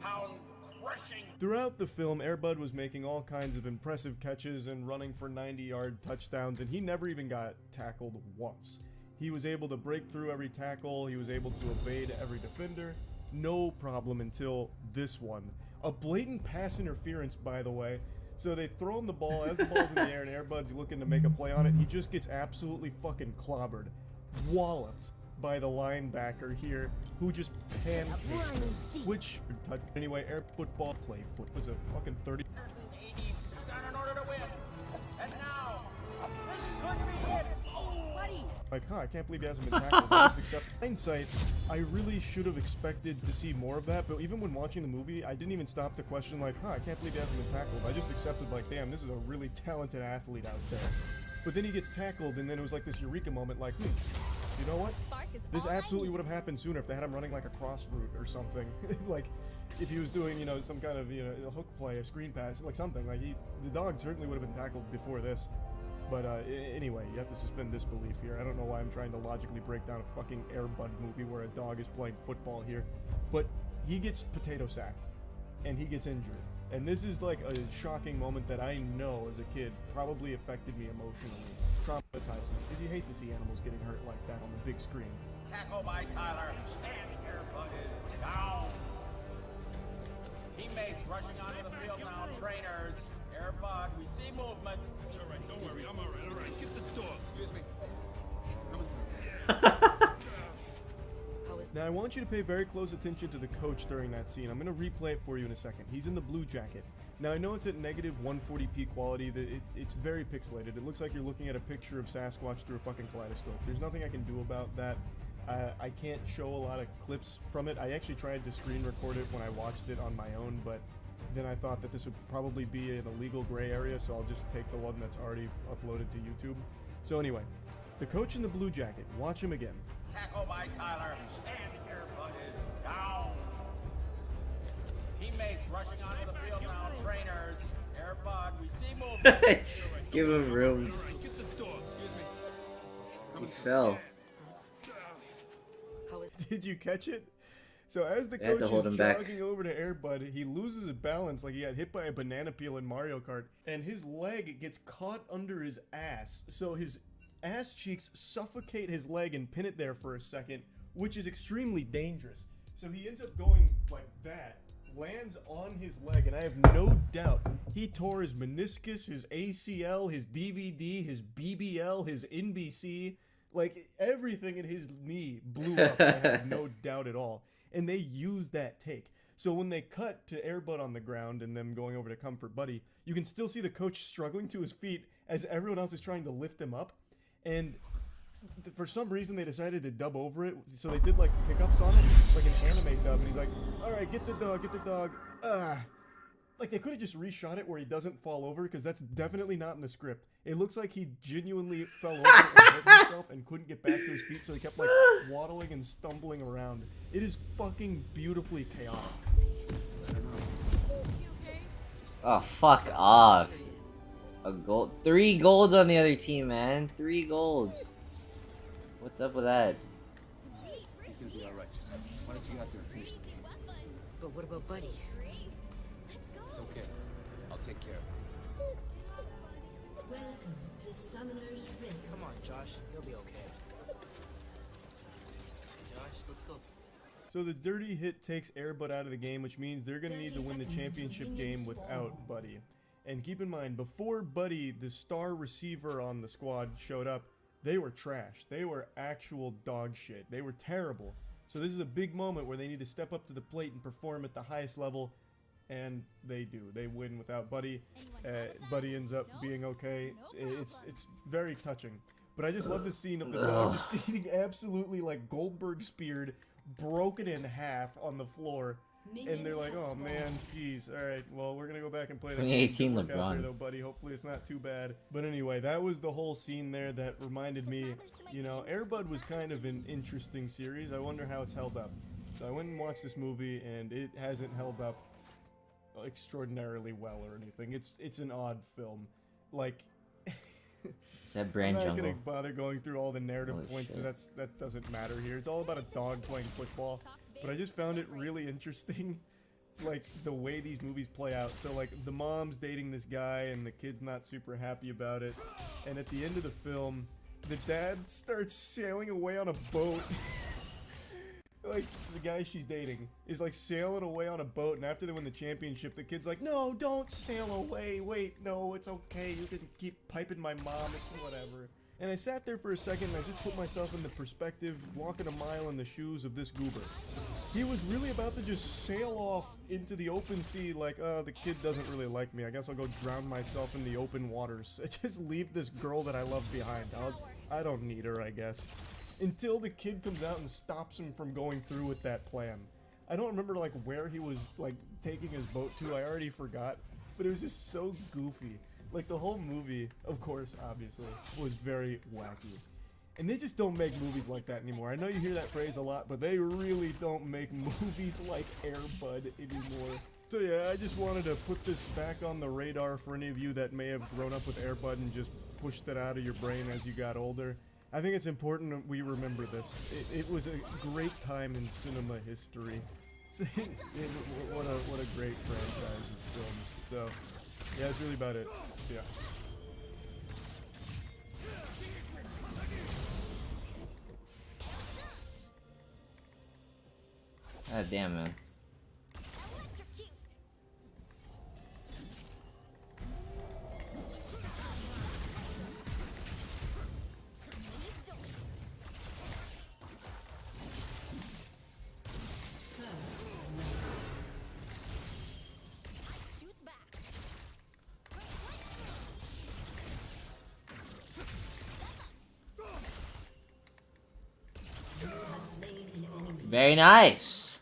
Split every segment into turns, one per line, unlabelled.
4-pound crushing.
Throughout the film, Air Bud was making all kinds of impressive catches and running for 90-yard touchdowns, and he never even got tackled once. He was able to break through every tackle, he was able to evade every defender, no problem until this one. A blatant pass interference, by the way. So they throw him the ball, as the ball's in the air, and Air Bud's looking to make a play on it. He just gets absolutely fucking clobbered. Walloped by the linebacker here, who just pancakes him. Which, anyway, Air football play foot was a fucking 30.
He's done in order to win. And now, this is going to be it. Oh, buddy.
Like, I can't believe he hasn't been tackled. I just accept hindsight. I really should have expected to see more of that, but even when watching the movie, I didn't even stop to question, like, I can't believe he hasn't been tackled. I just accepted, like, damn, this is a really talented athlete out there. But then he gets tackled, and then it was like this eureka moment, like, you know what? This absolutely would have happened sooner if they had him running like a cross route or something. Like, if he was doing, you know, some kind of, you know, a hook play, a screen pass, like something. Like, the dog certainly would have been tackled before this. But anyway, you have to suspend disbelief here. I don't know why I'm trying to logically break down a fucking Air Bud movie where a dog is playing football here. But he gets potato sacked, and he gets injured. And this is like a shocking moment that I know as a kid probably affected me emotionally, traumatized me. Because you hate to see animals getting hurt like that on the big screen.
Tackle by Tyler. And Air Bud is down. Teammates rushing onto the field now. Trainers. Air Bud, we see movement.
It's all right. Don't worry. I'm all right. All right. Get the dog. Excuse me.
Now I want you to pay very close attention to the coach during that scene. I'm going to replay it for you in a second. He's in the blue jacket. Now I know it's at negative 140p quality. It's very pixelated. It looks like you're looking at a picture of Sasquatch through a fucking kaleidoscope. There's nothing I can do about that. I can't show a lot of clips from it. I actually tried to screen record it when I watched it on my own, but then I thought that this would probably be an illegal gray area, so I'll just take the one that's already uploaded to YouTube. So anyway, the coach in the blue jacket. Watch him again.
Tackle by Tyler. And Air Bud is down. Teammates rushing onto the field now. Trainers. Air Bud, we see movement.
Give him room.
All right. Get the dog. Excuse me.
He fell.
Did you catch it? So as the
They had to
coach
hold
is
him back.
jogging over to Air Bud, he loses his balance like he got hit by a banana peel in Mario Kart, and his leg gets caught under his ass. So his ass cheeks suffocate his leg and pin it there for a second, which is extremely dangerous. So he ends up going like that, lands on his leg, and I have no doubt he tore his meniscus, his ACL, his DVD, his BBL, his NBC, like everything in his knee blew up. I have no doubt at all. And they used that take. So when they cut to Air Bud on the ground and them going over to comfort Buddy, you can still see the coach struggling to his feet as everyone else is trying to lift him up. And for some reason they decided to dub over it, so they did like pickups on it, like an anime dub, and he's like, alright, get the dog, like they could have just reshot it where he doesn't fall over, because that's definitely not in the script. It looks like he genuinely fell over and hurt himself and couldn't get back to his feet, so he kept like waddling and stumbling around. It is fucking beautifully chaotic.
Oh, fuck off. A gold. 3 golds on the other team, man. 3 golds. What's up with that?
He's gonna be alright. Why don't you get out there and finish the game?
But what about Buddy?
It's okay. I'll take care of it.
Welcome to Summoner's Rift.
Come on, Josh. You'll be okay. Josh, let's go.
So the dirty hit takes Air Bud out of the game, which means they're going to need to win the championship game without Buddy. And keep in mind, before Buddy, the star receiver on the squad, showed up, they were trash. They were actual dog shit. They were terrible. So this is a big moment where they need to step up to the plate and perform at the highest level, and they do. They win without Buddy. Buddy ends up being okay. It's very touching. But I just love the scene of the dog just eating absolutely like Goldberg speared, broken in half on the floor. And they're like, oh man, jeez, alright, well, we're gonna go back and play that
2018
out there
LeBron.
though, buddy. Hopefully it's not too bad. But anyway, that was the whole scene there that reminded me, you know, Air Bud was kind of an interesting series. I wonder how it's held up. So I went and watched this movie, and it hasn't held up extraordinarily well or anything. It's an odd film. Like,
Is that Brand
I'm not
Jungle?
gonna bother going through all the narrative
Holy
points,
shit.
because that doesn't matter here. It's all about a dog playing football. But I just found it really interesting like the way these movies play out. So like the mom's dating this guy and the kid's not super happy about it. And at the end of the film, the dad starts sailing away on a boat. Like the guy she's dating is like sailing away on a boat, and after they win the championship, the kid's like, "No, don't sail away. Wait, no, it's okay. You can keep piping my mom. It's whatever." And I sat there for a second and I just put myself in the perspective, walking a mile in the shoes of this goober. He was really about to just sail off into the open sea like, oh, the kid doesn't really like me. I guess I'll go drown myself in the open waters. Just leave this girl that I love behind. I don't need her, I guess. Until the kid comes out and stops him from going through with that plan. I don't remember like where he was like taking his boat to. I already forgot. But it was just so goofy. Like the whole movie, of course, obviously, was very wacky. And they just don't make movies like that anymore. I know you hear that phrase a lot, but they really don't make movies like Air Bud anymore. So yeah, I just wanted to put this back on the radar for any of you that may have grown up with Air Bud and just pushed it out of your brain as you got older. I think it's important that we remember this. It was a great time in cinema history. What a great franchise of films. So yeah, that's really about it. Yeah.
God damn, man. Very nice.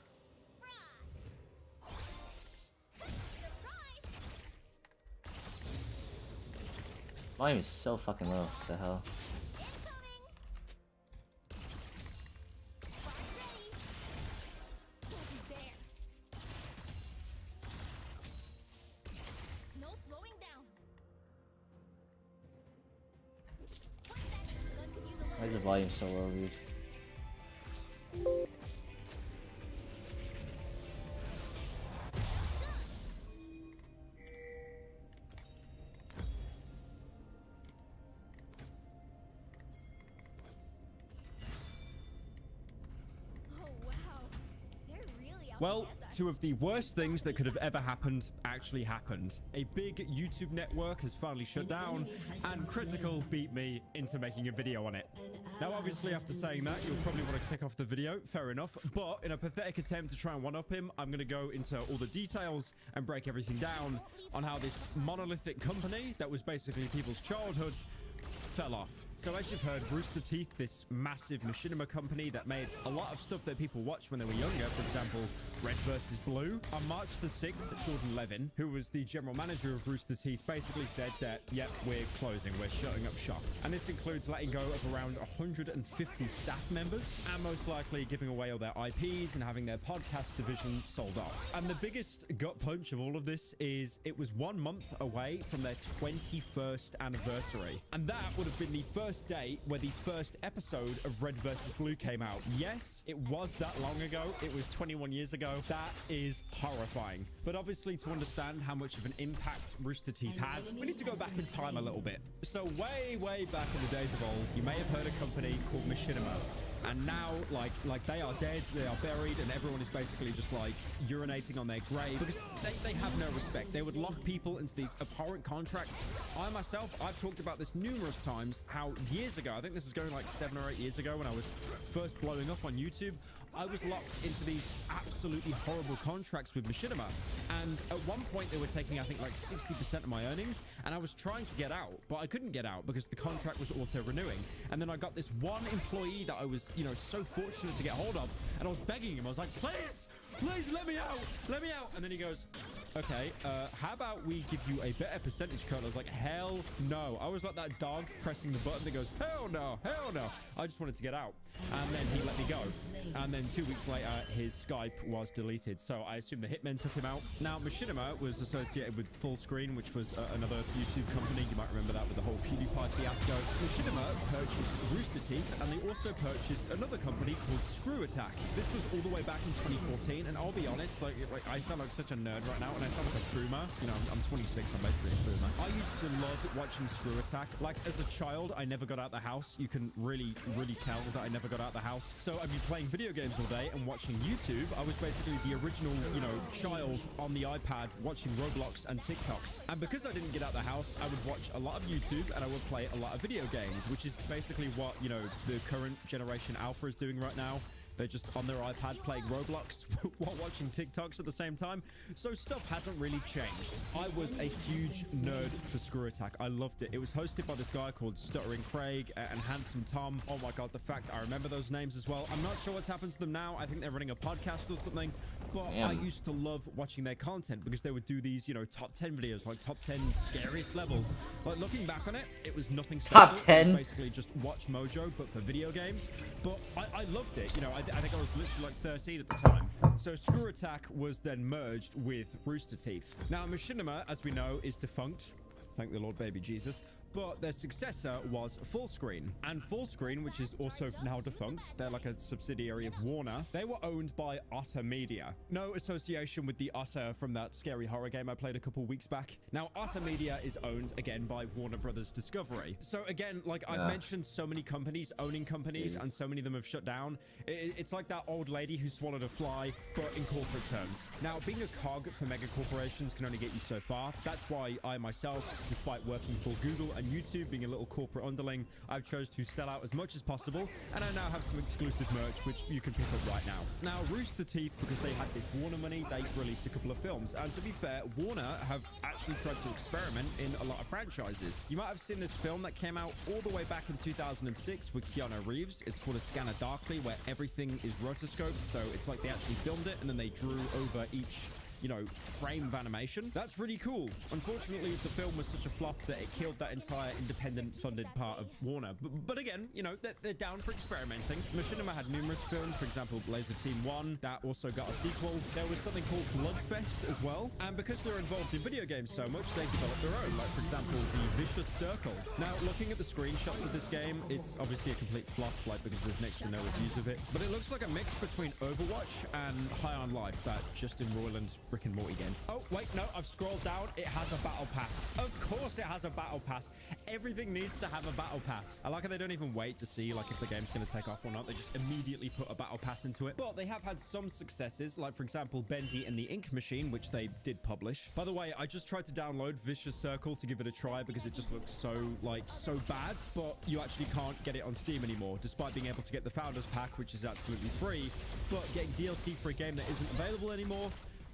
Volume is so fucking low. What the hell? Why is the volume so low, dude?
Well, two of the worst things that could have ever happened actually happened. A big YouTube network has finally shut down, and Critical beat me into making a video on it. Now, obviously, after saying that, you'll probably want to click off the video, fair enough, but in a pathetic attempt to try and one-up him, I'm going to go into all the details and break everything down on how this monolithic company that was basically people's childhood fell off. So as you've heard, Rooster Teeth, this massive machinima company that made a lot of stuff that people watched when they were younger, for example, Red vs. Blue. On March the 6th, Jordan Levin, who was the general manager of Rooster Teeth, basically said that, yep, we're closing, we're shutting up shop. And this includes letting go of around 150 staff members and most likely giving away all their IPs and having their podcast division sold off. And the biggest gut punch of all of this is it was 1 month away from their 21st anniversary. And that would have been the first date where the first episode of Red vs. Blue came out. Yes, it was that long ago. It was 21 years ago. That is horrifying. But obviously, to understand how much of an impact Rooster Teeth had, we need to go back in time a little bit. So way back in the days of old, you may have heard a company called Machinima. And now, like they are dead, they are buried, and everyone is basically just like urinating on their grave because they have no respect. They would lock people into these abhorrent contracts. I myself, I've talked about this numerous times, how years ago, I think this is going like 7 or 8 years ago when I was first blowing up on YouTube, I was locked into these absolutely horrible contracts with Machinima. And at one point they were taking, I think, like 60% of my earnings, and I was trying to get out, but I couldn't get out because the contract was auto-renewing. And then I got this one employee that I was, you know, so fortunate to get hold of, and I was begging him. I was like, please let me out, let me out. And then he goes, okay, how about we give you a better percentage cut? I was like, hell no. I was like that dog pressing the button that goes, hell no, hell no. I just wanted to get out. And then he let me go. And then 2 weeks later, his Skype was deleted. So I assume the hitmen took him out. Now, Machinima was associated with Fullscreen, which was another YouTube company. You might remember that with the whole PewDiePie fiasco. Machinima purchased Rooster Teeth, and they also purchased another company called Screw Attack. This was all the way back in 2014, and I'll be honest, like I sound like such a nerd right now, and I sound like a boomer. You know, I'm 26, I'm basically a boomer. I used to love watching Screw Attack. Like, as a child, I never got out the house. You can really tell that I never got out the house. So I'd be playing video games all day and watching YouTube. I was basically the original, you know, child on the iPad watching Roblox and TikToks. And because I didn't get out the house, I would watch a lot of YouTube and I would play a lot of video games, which is basically what, you know, the current generation alpha is doing right now. They're just on their iPad playing Roblox while watching TikToks at the same time. So stuff hasn't really changed. I was a huge nerd for Screw Attack. I loved it. It was hosted by this guy called Stuttering Craig and Handsome Tom. Oh my God, the fact I remember those names as well. I'm not sure what's happened to them now. I think they're running a podcast or something. But I used to love watching their content because they would do these, you know, top 10 videos, like top 10 scariest levels. But looking back on it, it was nothing special.
Top 10?
It was basically just Watch Mojo, but for video games. But I loved it. You know, I think I was literally like 13 at the time. So Screw Attack was then merged with Rooster Teeth. Now, Machinima, as we know, is defunct. Thank the Lord, baby Jesus. But their successor was Fullscreen. And Fullscreen, which is also now defunct, they're like a subsidiary of Warner. They were owned by Otter Media. No association with the Otter from that scary horror game I played a couple weeks back. Now, Otter Media is owned again by Warner Brothers Discovery. So again, like I've mentioned so many companies owning companies and so many of them have shut down. It's like that old lady who swallowed a fly, but in corporate terms. Now, being a cog for mega corporations can only get you so far. That's why I myself, despite working for Google and YouTube, being a little corporate underling, I've chose to sell out as much as possible, and I now have some exclusive merch which you can pick up right now. Now, Rooster Teeth, because they had this Warner money, they released a couple of films, and to be fair, Warner have actually tried to experiment in a lot of franchises. You might have seen this film that came out all the way back in 2006 with Keanu Reeves. It's called A Scanner Darkly, where everything is rotoscoped, so it's like they actually filmed it and then they drew over each, you know, frame of animation. That's really cool. Unfortunately, the film was such a flop that it killed that entire independent funded part of Warner. But again, you know, they're down for experimenting. Machinima had numerous films, for example, Laser Team 1, that also got a sequel. There was something called Bloodfest as well. And because they're involved in video games so much, they developed their own, like for example, the Vicious Circle. Now, looking at the screenshots of this game, it's obviously a complete flop, like because there's next to no reviews of it. But it looks like a mix between Overwatch and High on Life, that Justin Roiland Rick and Morty game. Oh, wait, no, I've scrolled down. It has a battle pass. Of course it has a battle pass. Everything needs to have a battle pass. I like how they don't even wait to see like if the game's going to take off or not. They just immediately put a battle pass into it. But they have had some successes, like for example, Bendy and the Ink Machine, which they did publish. By the way, I just tried to download Vicious Circle to give it a try because it just looks so bad, but you actually can't get it on Steam anymore, despite being able to get the Founders Pack, which is absolutely free. But getting DLC for a game that isn't available anymore,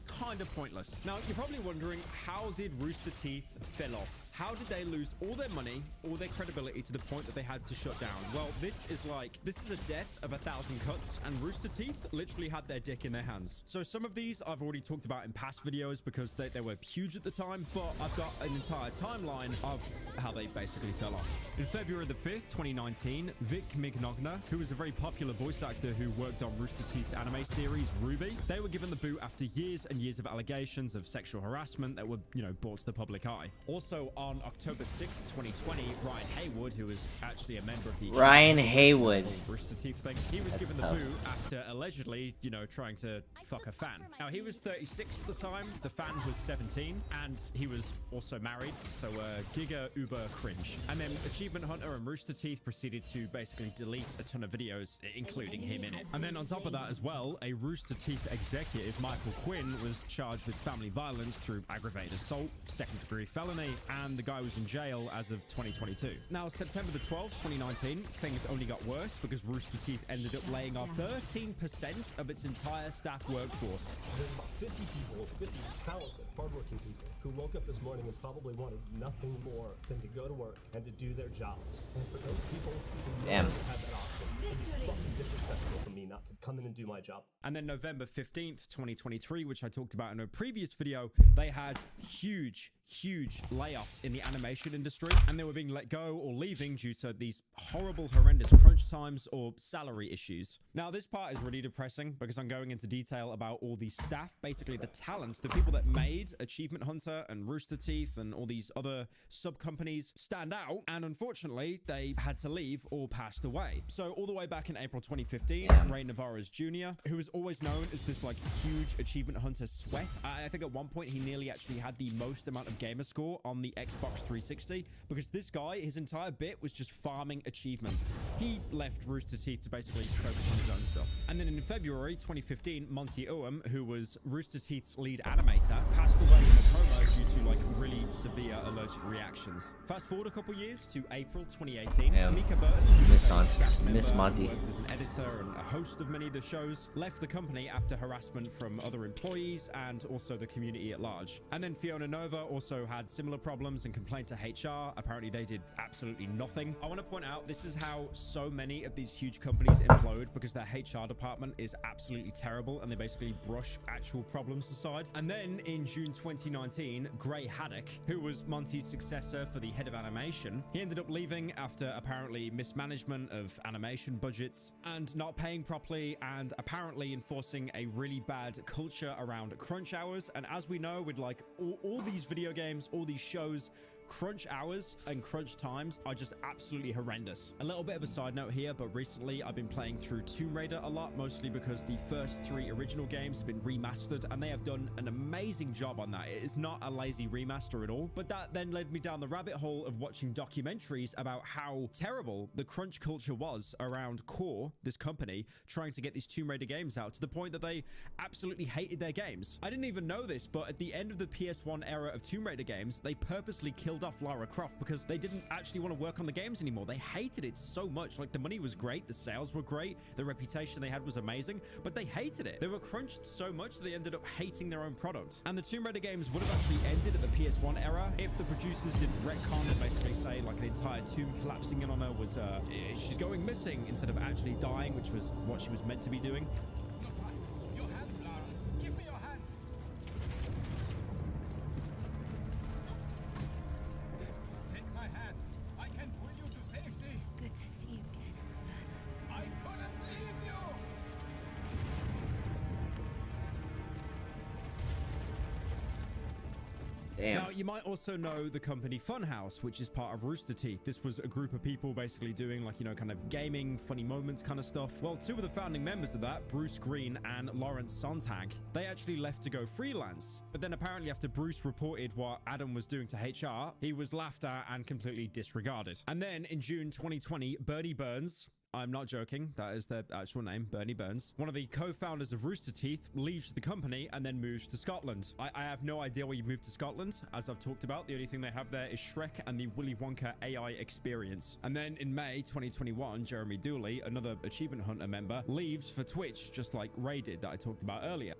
kind of pointless. Now, you're probably wondering, how did Rooster Teeth fell off? How did they lose all their money, all their credibility to the point that they had to shut down? Well, this is a death of 1,000 cuts, and Rooster Teeth literally had their dick in their hands. So some of these I've already talked about in past videos because they were huge at the time, but I've got an entire timeline of how they basically fell off. In February the 5th, 2019, Vic Mignogna, who was a very popular voice actor who worked on Rooster Teeth's anime series, RWBY, they were given the boot after years and years of allegations of sexual harassment that were, you know, brought to the public eye. Also, on October 6th, 2020, Ryan Haywood, who was actually a member of the
Ryan Haywood.
Rooster Teeth thing, he was given the boot after allegedly, you know, trying to fuck a fan. Now, he was 36 at the time, the fan was 17, and he was also married, so giga uber cringe. And then Achievement Hunter and Rooster Teeth proceeded to basically delete a ton of videos, including him in it. And then on top of that as well, a Rooster Teeth executive, Michael Quinn, was charged with family violence through aggravated assault, second-degree felony, and the guy was in jail as of 2022. Now, September the 12th, 2019, things only got worse because Rooster Teeth ended up laying off 13% of its entire staff workforce.
There's about 50 people, 50 talented, hardworking people who woke up this morning and probably wanted nothing more than to go to work and to do their jobs. And for those people who never had that option, it'd be fucking disrespectful for me not to come in and do my job.
And then November 15th, 2023, which I talked about in a previous video, they had huge huge layoffs in the animation industry, and they were being let go or leaving due to these horrible, horrendous crunch times or salary issues. Now, this part is really depressing because I'm going into detail about all the staff, basically the talent, the people that made Achievement Hunter and Rooster Teeth and all these other sub-companies stand out, and unfortunately, they had to leave or passed away. So all the way back in April 2015, Ray Navarez Jr., who was always known as this like huge Achievement Hunter sweat. I think at one point he nearly actually had the most amount of gamer score on the Xbox 360 because this guy, his entire bit was just farming achievements. He left Rooster Teeth to basically focus on his own stuff. And then in February 2015, Monty Oum, who was Rooster Teeth's lead animator, passed away in a coma due to like really severe allergic reactions. Fast forward a couple years to April 2018, Mika Burton,
Miss Monty,
worked as an editor and a host of many of the shows, left the company after harassment from other employees and also the community at large. And then Fiona Nova also had similar problems and complained to HR. Apparently they did absolutely nothing. I want to point out this is how so many of these huge companies implode, because their HR department is absolutely terrible and they basically brush actual problems aside. And then in June 2019, Gray Haddock, who was Monty's successor for the head of animation, he ended up leaving after apparently mismanagement of animation budgets and not paying properly, and apparently enforcing a really bad culture around crunch hours. And as we know, with like all these video games, all these shows, crunch hours and crunch times are just absolutely horrendous. A little bit of a side note here, but recently I've been playing through Tomb Raider a lot, mostly because the first 3 original games have been remastered and they have done an amazing job on that. It is not a lazy remaster at all, but that then led me down the rabbit hole of watching documentaries about how terrible the crunch culture was around Core, this company, trying to get these Tomb Raider games out, to the point that they absolutely hated their games. I didn't even know this, but at the end of the PS1 era of Tomb Raider games, they purposely killed off Lara Croft because they didn't actually want to work on the games anymore. They hated it so much. Like, the money was great, the sales were great, the reputation they had was amazing, but they hated it. They were crunched so much that they ended up hating their own product. And the Tomb Raider games would have actually ended at the PS1 era if the producers didn't retcon and basically say like an entire tomb collapsing in on her was she's going missing, instead of actually dying, which was what she was meant to be doing.
Your hands, Lara. Give me your hands. Take my hand. I can pull you to safety.
Good to see you again, Lana.
I couldn't leave you.
Damn.
Now, you might also know the company Funhouse, which is part of Rooster Teeth. This was a group of people basically doing like, you know, kind of gaming, funny moments kind of stuff. Well, 2 of the founding members of that, Bruce Green and Lawrence Sontag, they actually left to go freelance. But then apparently after Bruce reported what Adam was doing to HR, he was laughed at and completely disregarded. And then in June 2020, Bernie Burns, I'm not joking, that is their actual name, Bernie Burns, one of the co-founders of Rooster Teeth, leaves the company and then moves to Scotland. I have no idea where you moved to Scotland. As I've talked about, the only thing they have there is Shrek and the Willy Wonka AI experience. And then in May 2021, Jeremy Dooley, another Achievement Hunter member, leaves for Twitch, just like Ray did that I talked about earlier.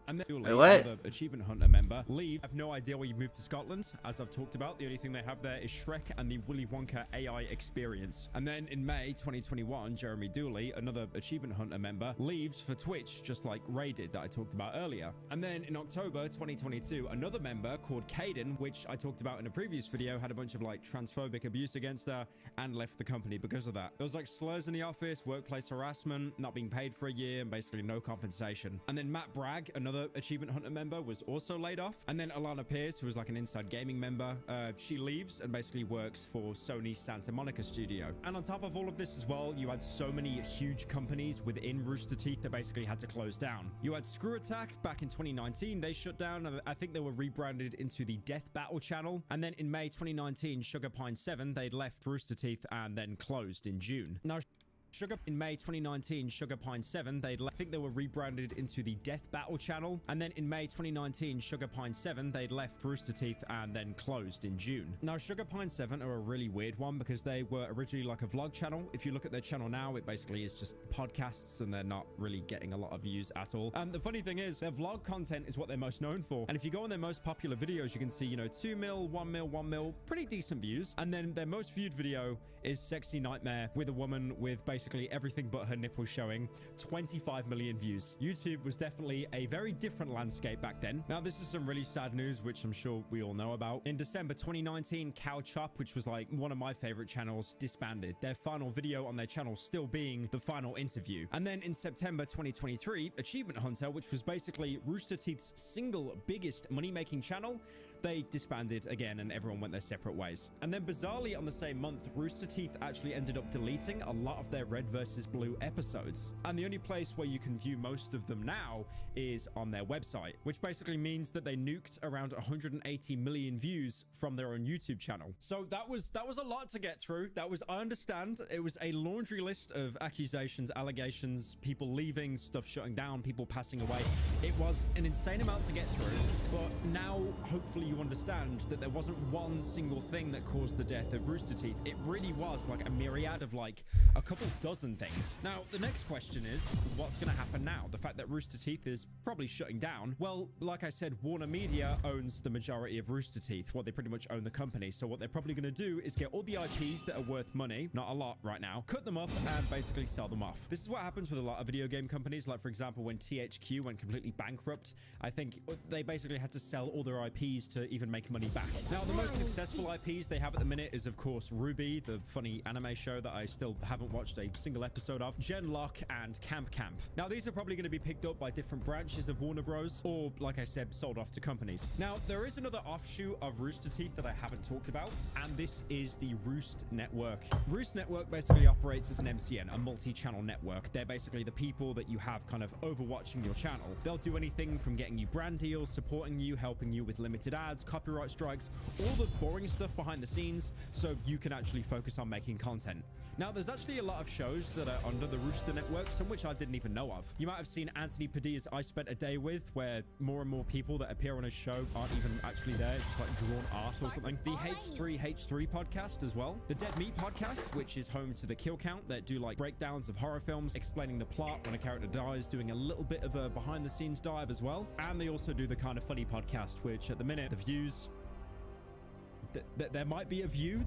And then another Achievement Hunter member leave. I have no idea where you moved to Scotland. As I've talked about, the only thing they have there is Shrek and the Willy Wonka AI experience. And then in May 2021, Jeremy Dooley, another Achievement Hunter member, leaves for Twitch, just like Ray did that I talked about earlier. And then in October 2022, another member called Caden, which I talked about in a previous video, had a bunch of like transphobic abuse against her and left the company because of that. There was like slurs in the office, workplace harassment, not being paid for a year, and basically no compensation. And then Matt Bragg, another Achievement Hunter member, was also laid off. And then Alana Pierce, who was like an Inside Gaming member, she leaves and basically works for Sony's Santa Monica studio. And on top of all of this as well, you had so many huge companies within Rooster Teeth that basically had to close down. You had Screw Attack back in 2019, they shut down, and I think they were rebranded into the Death Battle channel. And then in May 2019, Sugar Pine 7, they'd left Rooster Teeth and then closed in June. Now, in May 2019, Sugar Pine 7, I think they were rebranded into the Death Battle channel. And then in May 2019, Sugar Pine 7, they'd left Rooster Teeth and then closed in June. Now, Sugar Pine 7 are a really weird one because they were originally like a vlog channel. If you look at their channel now, it basically is just podcasts and they're not really getting a lot of views at all. And the funny thing is, their vlog content is what they're most known for. And if you go on their most popular videos, you can see, you know, 2 mil, 1 mil, 1 mil, pretty decent views. And then their most viewed video is Sexy Nightmare with a woman with basically basically everything but her nipples showing, 25 million views. YouTube was definitely a very different landscape back then. Now, this is some really sad news, which I'm sure we all know about. In December 2019, Cow Chop, which was like one of my favorite channels, disbanded. Their final video on their channel still being the final interview. And then in September 2023, Achievement Hunter, which was basically Rooster Teeth's single biggest money-making channel, they disbanded again and everyone went their separate ways. And then bizarrely on the same month, Rooster Teeth actually ended up deleting a lot of their Red vs. Blue episodes. And the only place where you can view most of them now is on their website, which basically means that they nuked around 180 million views from their own YouTube channel. So that was a lot to get through. I understand, it was a laundry list of accusations, allegations, people leaving, stuff shutting down, people passing away. It was an insane amount to get through, but now hopefully you understand that there wasn't one single thing that caused the death of Rooster Teeth. It really was like a myriad of like a couple dozen things. Now, the next question is, what's going to happen now? The fact that Rooster Teeth is probably shutting down. Well, like I said, Warner Media owns the majority of Rooster Teeth. Well, they pretty much own the company. So what they're probably going to do is get all the IPs that are worth money, not a lot right now, cut them up and basically sell them off. This is what happens with a lot of video game companies. Like, for example, when THQ went completely bankrupt, I think they basically had to sell all their IPs to even make money back. Now, the most successful IPs they have at the minute is, of course, RWBY, the funny anime show that I still haven't watched a single episode of, Genlock, and Camp Camp. Now, these are probably going to be picked up by different branches of Warner Bros. or, like I said, sold off to companies. Now, there is another offshoot of Rooster Teeth that I haven't talked about, and this is the Roost Network. Roost Network basically operates as an MCN, a multi-channel network. They're basically the people that you have kind of overwatching your channel. They'll do anything from getting you brand deals, supporting you, helping you with limited ads, copyright strikes, all the boring stuff behind the scenes so you can actually focus on making content. Now, there's actually a lot of shows that are under the Rooster Network, some which I didn't even know of. You might have seen Anthony Padilla's I Spent a Day With, where more and more people that appear on his show aren't even actually there, just like drawn art or something. The H3H3 podcast as well. The Dead Meat podcast, which is home to the Kill Count, that do like breakdowns of horror films, explaining the plot when a character dies, doing a little bit of a behind the scenes dive as well. And they also do the Kind of Funny podcast, which at the minute, the views... there might be a view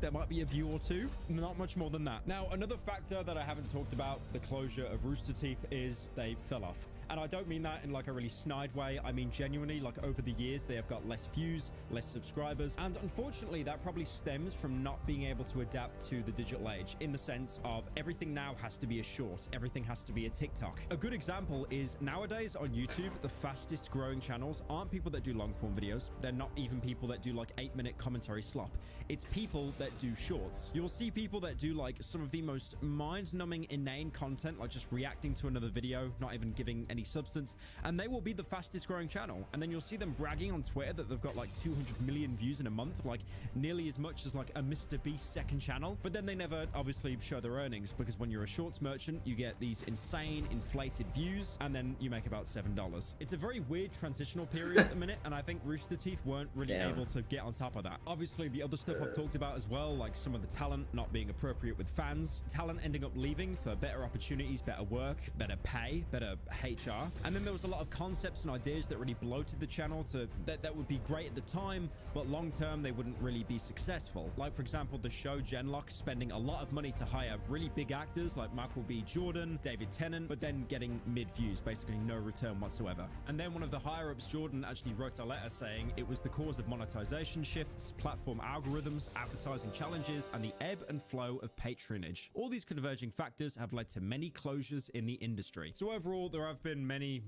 or two, not much more than that. Now, another factor that I haven't talked about for the closure of Rooster Teeth is they fell off. And I don't mean that in like a really snide way. I mean genuinely, like over the years, they have got less views, less subscribers. And unfortunately, that probably stems from not being able to adapt to the digital age, in the sense of everything now has to be a short. Everything has to be a TikTok. A good example is nowadays on YouTube, the fastest growing channels aren't people that do long form videos. They're not even people that do like 8-minute commentary slop. It's people that do shorts. You'll see people that do like some of the most mind-numbing, inane content, like just reacting to another video, not even giving any substance, and they will be the fastest growing channel. And then you'll see them bragging on Twitter that they've got like 200 million views in a month, like nearly as much as like a Mr. Beast second channel. But then they never obviously show their earnings, because when you're a shorts merchant, you get these insane inflated views, and then you make about $7. It's a very weird transitional period at the minute, and I think Rooster Teeth weren't really able to get on top of that. Obviously, the other stuff I've talked about as well, like some of the talent not being appropriate with fans, talent ending up leaving for better opportunities, better work, better pay, better HR. And then there was a lot of concepts and ideas that really bloated the channel to that would be great at the time, but long term they wouldn't really be successful. Like, for example, the show Genlock spending a lot of money to hire really big actors like Michael B. Jordan, David Tennant, but then getting mid views, basically no return whatsoever. And then one of the higher ups, Jordan, actually wrote a letter saying it was the cause of monetization shifts, platform algorithms, advertising challenges, and the ebb and flow of patronage. All these converging factors have led to many closures in the industry. So overall, there have been many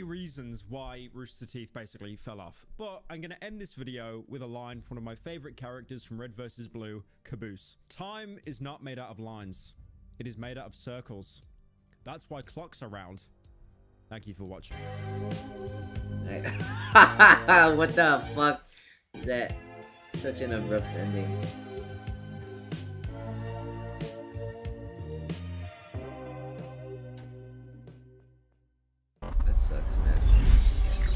reasons why Rooster Teeth basically fell off. But I'm going to end this video with a line from one of my favorite characters from Red vs. Blue, Caboose. Time is not made out of lines. It is made out of circles. That's why clocks are round. Thank you for watching.
What the fuck is that? Such an abrupt ending. That sucks, man.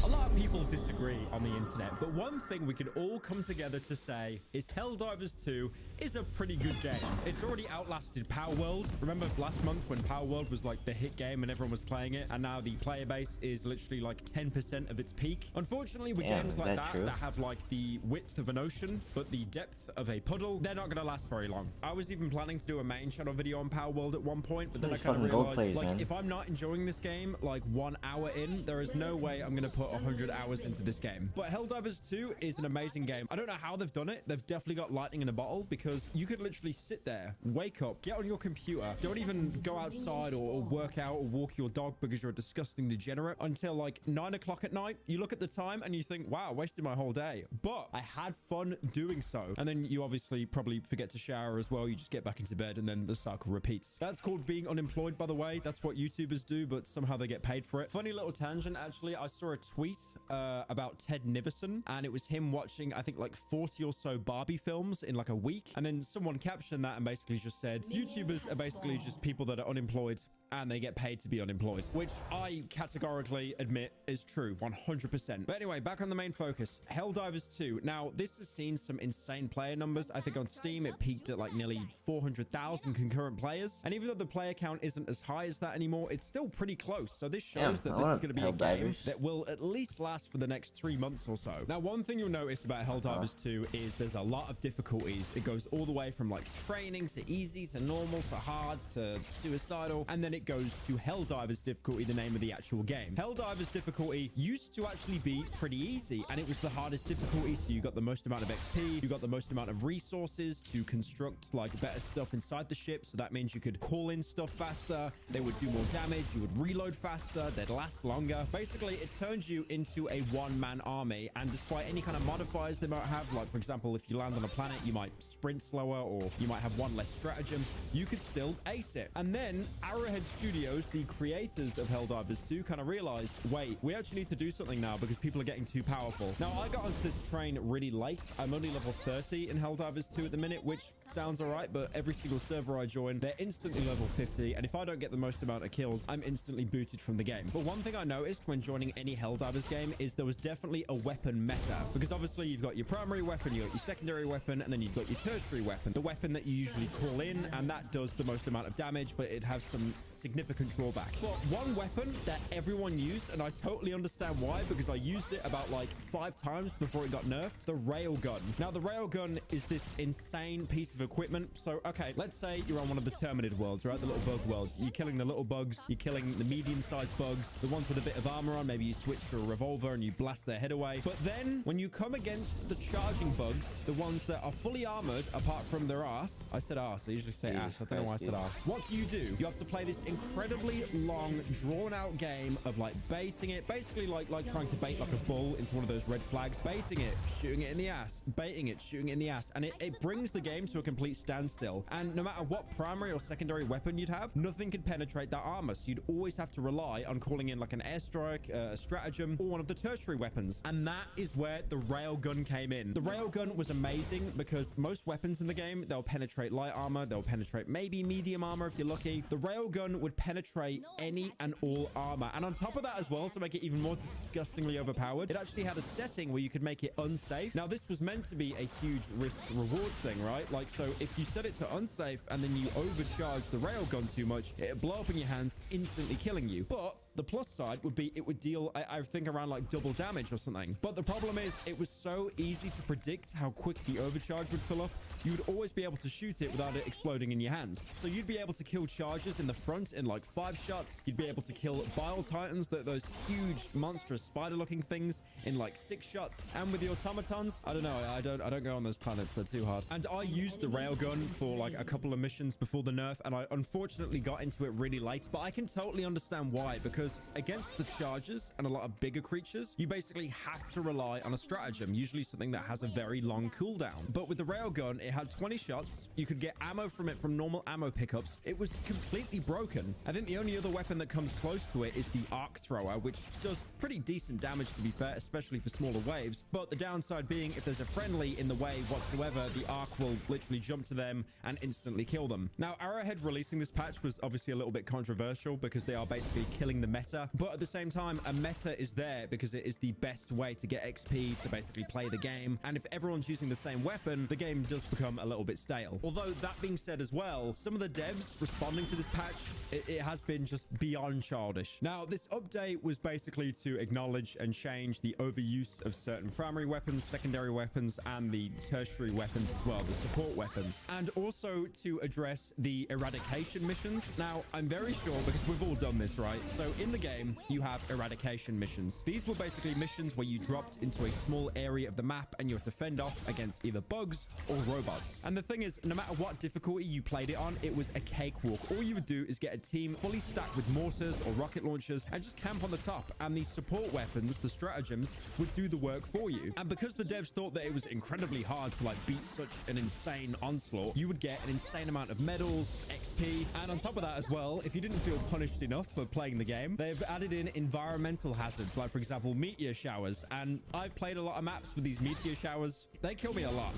A lot of people disagree on the internet, but one thing we can all come together to say is Helldivers 2 is a pretty good game. It's already outlasted Power World. Remember last month when Power World was like the hit game and everyone was playing it, and now the player base is literally like 10% of its peak. Unfortunately, with games like that have like the width of an ocean but the depth of a puddle, they're not gonna last very long. I was even planning to do a main channel video on Power World at one point, but then I kind of realized like if I'm not enjoying this game like 1 hour in, there is no way I'm gonna put 100 hours into this game. But Helldivers 2 is an amazing game. I don't know how they've done it. They've definitely got lightning in a bottle, because you could literally sit there, wake up, get on your computer, don't even go outside or work out or walk your dog because you're a disgusting degenerate until like 9 o'clock at night. You look at the time and you think, wow, I wasted my whole day, but I had fun doing so. And then you obviously probably forget to shower as well. You just get back into bed and then the cycle repeats. That's called being unemployed, by the way. That's what YouTubers do, but somehow they get paid for it. Funny little tangent, actually. I saw a tweet about Ted Nivison, and it was him watching, I think, like 40 or so Barbie films in like a week. And then someone captioned that and basically just said, YouTubers are basically just people that are unemployed and they get paid to be unemployed, which I categorically admit is true 100%. But anyway, back on the main focus, Helldivers 2. Now, this has seen some insane player numbers. I think on Steam, it peaked at like nearly 400,000 concurrent players. And even though the player count isn't as high as that anymore, it's still pretty close. So this shows that this is going to be a game that will at least last for the next 3 months or so. Now, one thing you'll notice about Helldivers 2 is there's a lot of difficulties. It goes all the way from like training to easy to normal to hard to suicidal, and then it goes to Helldivers difficulty, the name of the actual game. Helldivers difficulty used to actually be pretty easy, and it was the hardest difficulty, so you got the most amount of XP, you got the most amount of resources to construct like better stuff inside the ship, so that means you could call in stuff faster, they would do more damage, you would reload faster, they'd last longer. Basically, it turns you into a one-man army, and despite any kind of modifiers they might have, like for example, if you land on a planet, you might sprint slower, or you might have one less stratagem, you could still ace it. And then Arrowhead Studios, the creators of Helldivers 2, kind of realized, wait, we actually need to do something now because people are getting too powerful. Now, I got onto this train really late. I'm only level 30 in Helldivers 2 at the minute, which sounds all right, but every single server I join, they're instantly level 50, and if I don't get the most amount of kills, I'm instantly booted from the game. But one thing I noticed when joining any Helldivers game is there was definitely a weapon meta, because obviously you've got your primary weapon, you've got your secondary weapon, and then you've got your tertiary weapon, the weapon that you usually call in, and that does the most amount of damage, but it has some significant drawback. But one weapon that everyone used, and I totally understand why, because I used it about like 5 times before it got nerfed, the railgun. Now, the railgun is this insane piece of equipment. So, okay, let's say you're on one of the Terminid worlds, right? The little bug worlds. You're killing the little bugs, you're killing the medium-sized bugs, the ones with a bit of armor on. Maybe you switch to a revolver and you blast their head away. But then, when you come against the charging bugs, the ones that are fully armored, apart from their ass. I said ass. I usually say ass. I don't know why I said ass. What do? You have to play this incredibly long, drawn-out game of like baiting it, basically like trying to bait like a bull into one of those red flags, baiting it, shooting it in the ass, baiting it, shooting it in the ass, and it brings the game to a complete standstill. And no matter what primary or secondary weapon you'd have, nothing could penetrate that armor, so you'd always have to rely on calling in like an airstrike, a stratagem, or one of the tertiary weapons. And that is where the railgun came in. The railgun was amazing because most weapons in the game, they'll penetrate light armor, they'll penetrate maybe medium armor if you're lucky. The railgun would penetrate any and all armor, and on top of that as well, to make it even more disgustingly overpowered, it actually had a setting where you could make it unsafe. Now, this was meant to be a huge risk reward thing, right? Like, so if you set it to unsafe and then you overcharge the railgun too much, it'd blow up in your hands, instantly killing you. But the plus side would be it would deal, I think, around like double damage or something. But the problem is it was so easy to predict how quick the overcharge would fill up. You would always be able to shoot it without it exploding in your hands. So you'd be able to kill charges in the front in like 5 shots. You'd be able to kill Bile Titans, those huge monstrous spider-looking things, in like 6 shots. And with the automatons, I don't know, I don't go on those planets, they're too hard. And I used the railgun for like a couple of missions before the nerf, and I unfortunately got into it really late. But I can totally understand why, because against the chargers and a lot of bigger creatures, you basically have to rely on a stratagem, usually something that has a very long cooldown. But with the railgun, it had 20 shots. You could get ammo from it from normal ammo pickups. It was completely broken. I think the only other weapon that comes close to it is the arc thrower, which does pretty decent damage, to be fair, especially for smaller waves. But the downside being, if there's a friendly in the way whatsoever, the arc will literally jump to them and instantly kill them. Now, Arrowhead releasing this patch was obviously a little bit controversial because they are basically killing the meta. But at the same time, a meta is there because it is the best way to get XP, to basically play the game. And if everyone's using the same weapon, the game does become a little bit stale. Although that being said as well, some of the devs responding to this patch, it has been just beyond childish. Now, this update was basically to acknowledge and change the overuse of certain primary weapons, secondary weapons, and the tertiary weapons as well, the support weapons. And also to address the eradication missions. Now, I'm very sure because we've all done this, right? So in the game, you have eradication missions. These were basically missions where you dropped into a small area of the map and you had to fend off against either bugs or robots. And the thing is, no matter what difficulty you played it on, it was a cakewalk. All you would do is get a team fully stacked with mortars or rocket launchers and just camp on the top. And the support weapons, the stratagems, would do the work for you. And because the devs thought that it was incredibly hard to like beat such an insane onslaught, you would get an insane amount of medals, XP, and on top of that as well, if you didn't feel punished enough for playing the game, they've added in environmental hazards, like for example, meteor showers. And I've played a lot of maps with these meteor showers. They kill me a lot.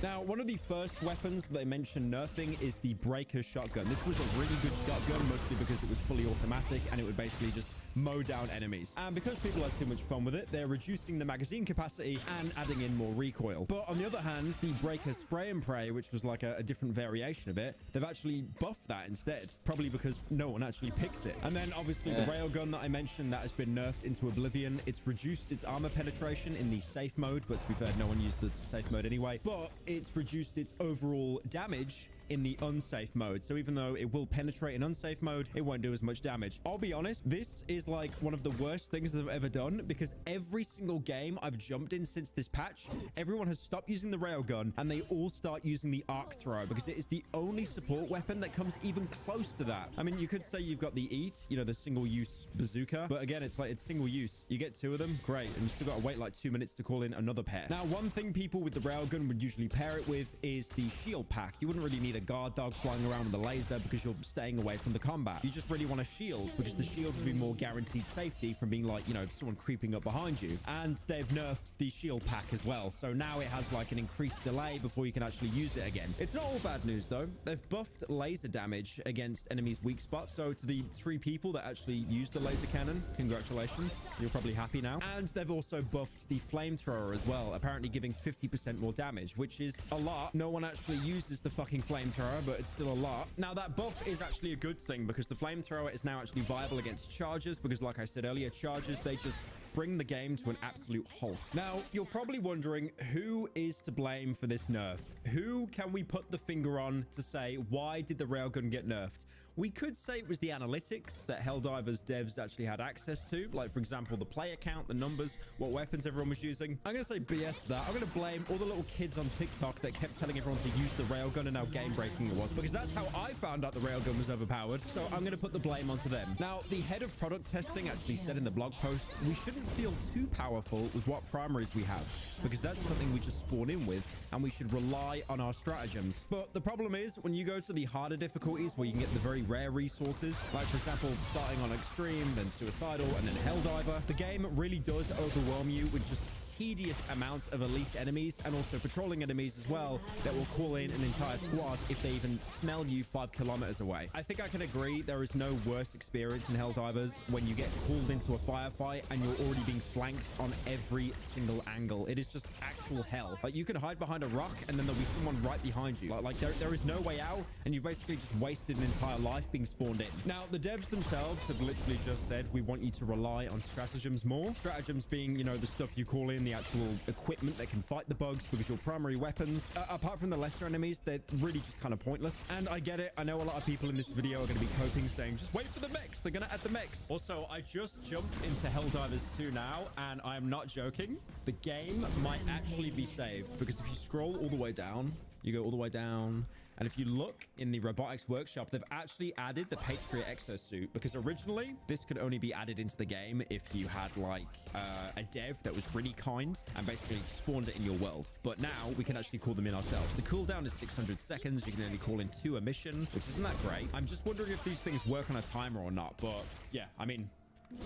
Now, one of the first weapons that they mentioned nerfing is the Breaker shotgun. This was a really good shotgun, mostly because it was fully automatic and it would basically just mow down enemies. And because people had too much fun with it, they're reducing the magazine capacity and adding in more recoil. But on the other hand, the Breaker spray and pray, which was like a different variation of it, they've actually buffed that instead, probably because no one actually picks it. And then obviously the railgun that I mentioned, that has been nerfed into oblivion. It's reduced its armor penetration in the safe mode, but to be fair, no one used the safe mode anyway. But it's reduced its overall damage in the unsafe mode. So even though it will penetrate in unsafe mode, it won't do as much damage. I'll be honest, this is like one of the worst things that I've ever done, because every single game I've jumped in since this patch, everyone has stopped using the railgun and they all start using the arc throw, because it is the only support weapon that comes even close to that. I mean, you could say you've got the EAT, you know, the single-use bazooka, but again, it's like, it's single use. You get two of them, great, and you still got to wait like 2 minutes to call in another pair. Now, one thing people with the railgun would usually pair it with is the shield pack. You wouldn't really need a guard dog flying around with a laser because you're staying away from the combat. You just really want a shield, because the shield would be more guaranteed safety from being like, you know, someone creeping up behind you. And they've nerfed the shield pack as well, so now it has like an increased delay before you can actually use it again. It's not all bad news though. They've buffed laser damage against enemies' weak spots. So to the 3 people that actually used the laser cannon, congratulations, you're probably happy now. And they've also buffed the flamethrower as well, apparently giving 50% more damage, which is a lot. No one actually uses the fucking flamethrower, but it's still a lot. Now, that buff is actually a good thing, because the flamethrower is now actually viable against chargers, because like I said earlier, chargers, they just bring the game to an absolute halt. Now, you're probably wondering, who is to blame for this nerf? Who can we put the finger on to say, why did the railgun get nerfed? We could say it was the analytics that Helldivers devs actually had access to, like for example the player count, the numbers, what weapons everyone was using. I'm gonna say BS that. I'm gonna blame all the little kids on TikTok that kept telling everyone to use the railgun and how game breaking it was, because that's how I found out the railgun was overpowered. So I'm gonna put the blame onto them. Now, the head of product testing actually said in the blog post, we shouldn't feel too powerful with what primaries we have, because that's something we just spawn in with, and we should rely on our stratagems. But the problem is, when you go to the harder difficulties where you can get the very rare resources, like for example starting on extreme, then suicidal, and then helldiver, the game really does overwhelm you with just tedious amounts of elite enemies, and also patrolling enemies as well that will call in an entire squad if they even smell you 5 kilometers away. I think I can agree there is no worse experience in Helldivers when you get pulled into a firefight and you're already being flanked on every single angle. It is just actual hell. Like, you can hide behind a rock and then there'll be someone right behind you. Like there is no way out, and you've basically just wasted an entire life being spawned in. Now, the devs themselves have literally just said, we want you to rely on stratagems more. Stratagems being, you know, the stuff you call in, the actual equipment that can fight the bugs, because your primary weapons, apart from the lesser enemies, they're really just kind of pointless. And I get it. I know a lot of people in this video are going to be coping, saying, just wait for the mechs. They're going to add the mechs. Also, I just jumped into Helldivers 2 now, and I am not joking. The game might actually be saved, because if you scroll all the way down, you go all the way down, and if you look in the robotics workshop, they've actually added the Patriot exosuit, because originally this could only be added into the game if you had like a dev that was really kind and basically spawned it in your world. But now we can actually call them in ourselves. The cooldown is 600 seconds. You can only call in 2 a mission, which isn't that great. I'm just wondering if these things work on a timer or not. But yeah, I mean,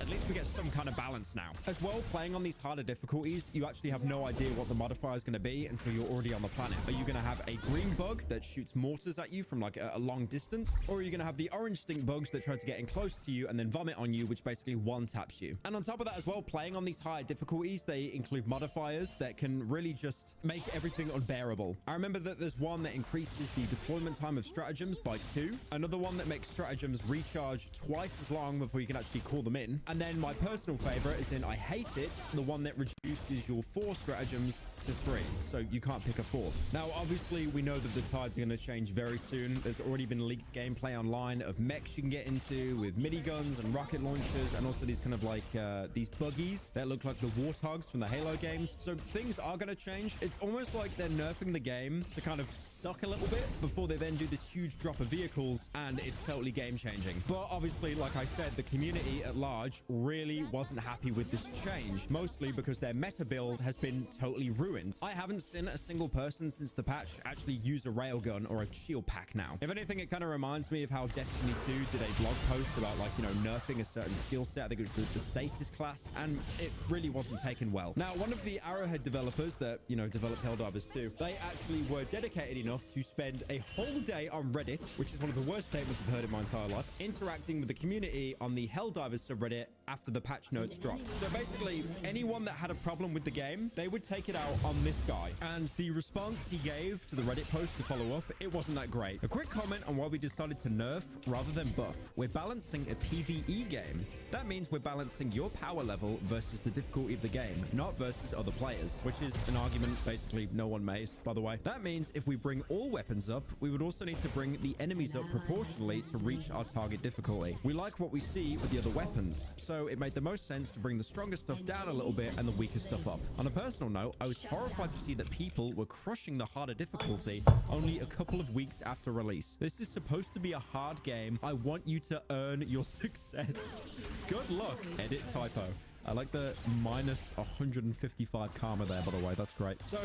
at least we get some kind of balance now. As well, playing on these harder difficulties, you actually have no idea what the modifier is going to be until you're already on the planet. Are you going to have a green bug that shoots mortars at you from like a long distance? Or are you going to have the orange stink bugs that try to get in close to you and then vomit on you, which basically one-taps you? And on top of that as well, playing on these higher difficulties, they include modifiers that can really just make everything unbearable. I remember that there's one that increases the deployment time of stratagems by 2. Another one that makes stratagems recharge twice as long before you can actually call them in. And then my personal favorite is in I hate it, the one that reduces your 4 stratagems to 3, so you can't pick a 4th. Now, obviously, we know that the tides are going to change very soon. There's already been leaked gameplay online of mechs you can get into with miniguns and rocket launchers, and also these kind of like these buggies that look like the warthogs from the Halo games. So things are going to change. It's almost like they're nerfing the game to kind of suck a little bit before they then do this huge drop of vehicles, and it's totally game changing. But obviously, like I said, the community at large really wasn't happy with this change, mostly because their meta build has been totally ruined. I haven't seen a single person since the patch actually use a railgun or a shield pack now. If anything, it kind of reminds me of how Destiny 2 did a blog post about, like, you know, nerfing a certain skill set. I think it was the stasis class, and it really wasn't taken well. Now, one of the Arrowhead developers that, you know, developed Helldivers 2, they actually were dedicated enough to spend a whole day on Reddit, which is one of the worst statements I've heard in my entire life, interacting with the community on the Helldivers subreddit after the patch notes dropped. So basically, anyone that had a problem with the game, they would take it out on this guy. And the response he gave to the Reddit post to follow up, it wasn't that great. A quick comment on why we decided to nerf rather than buff. We're balancing a PvE game. That means we're balancing your power level versus the difficulty of the game, not versus other players, which is an argument basically no one made, by the way. That means if we bring all weapons up, we would also need to bring the enemies up proportionally to reach our target difficulty. We like what we see with the other weapons, so it made the most sense to bring the stronger stuff down a little bit and the weaker stuff up. On a personal note, I was horrified to see that people were crushing the harder difficulty only a couple of weeks after release. This is supposed to be a hard game. I want you to earn your success. Good luck. Edit typo. I like the minus 155 karma there, by the way. That's great. So,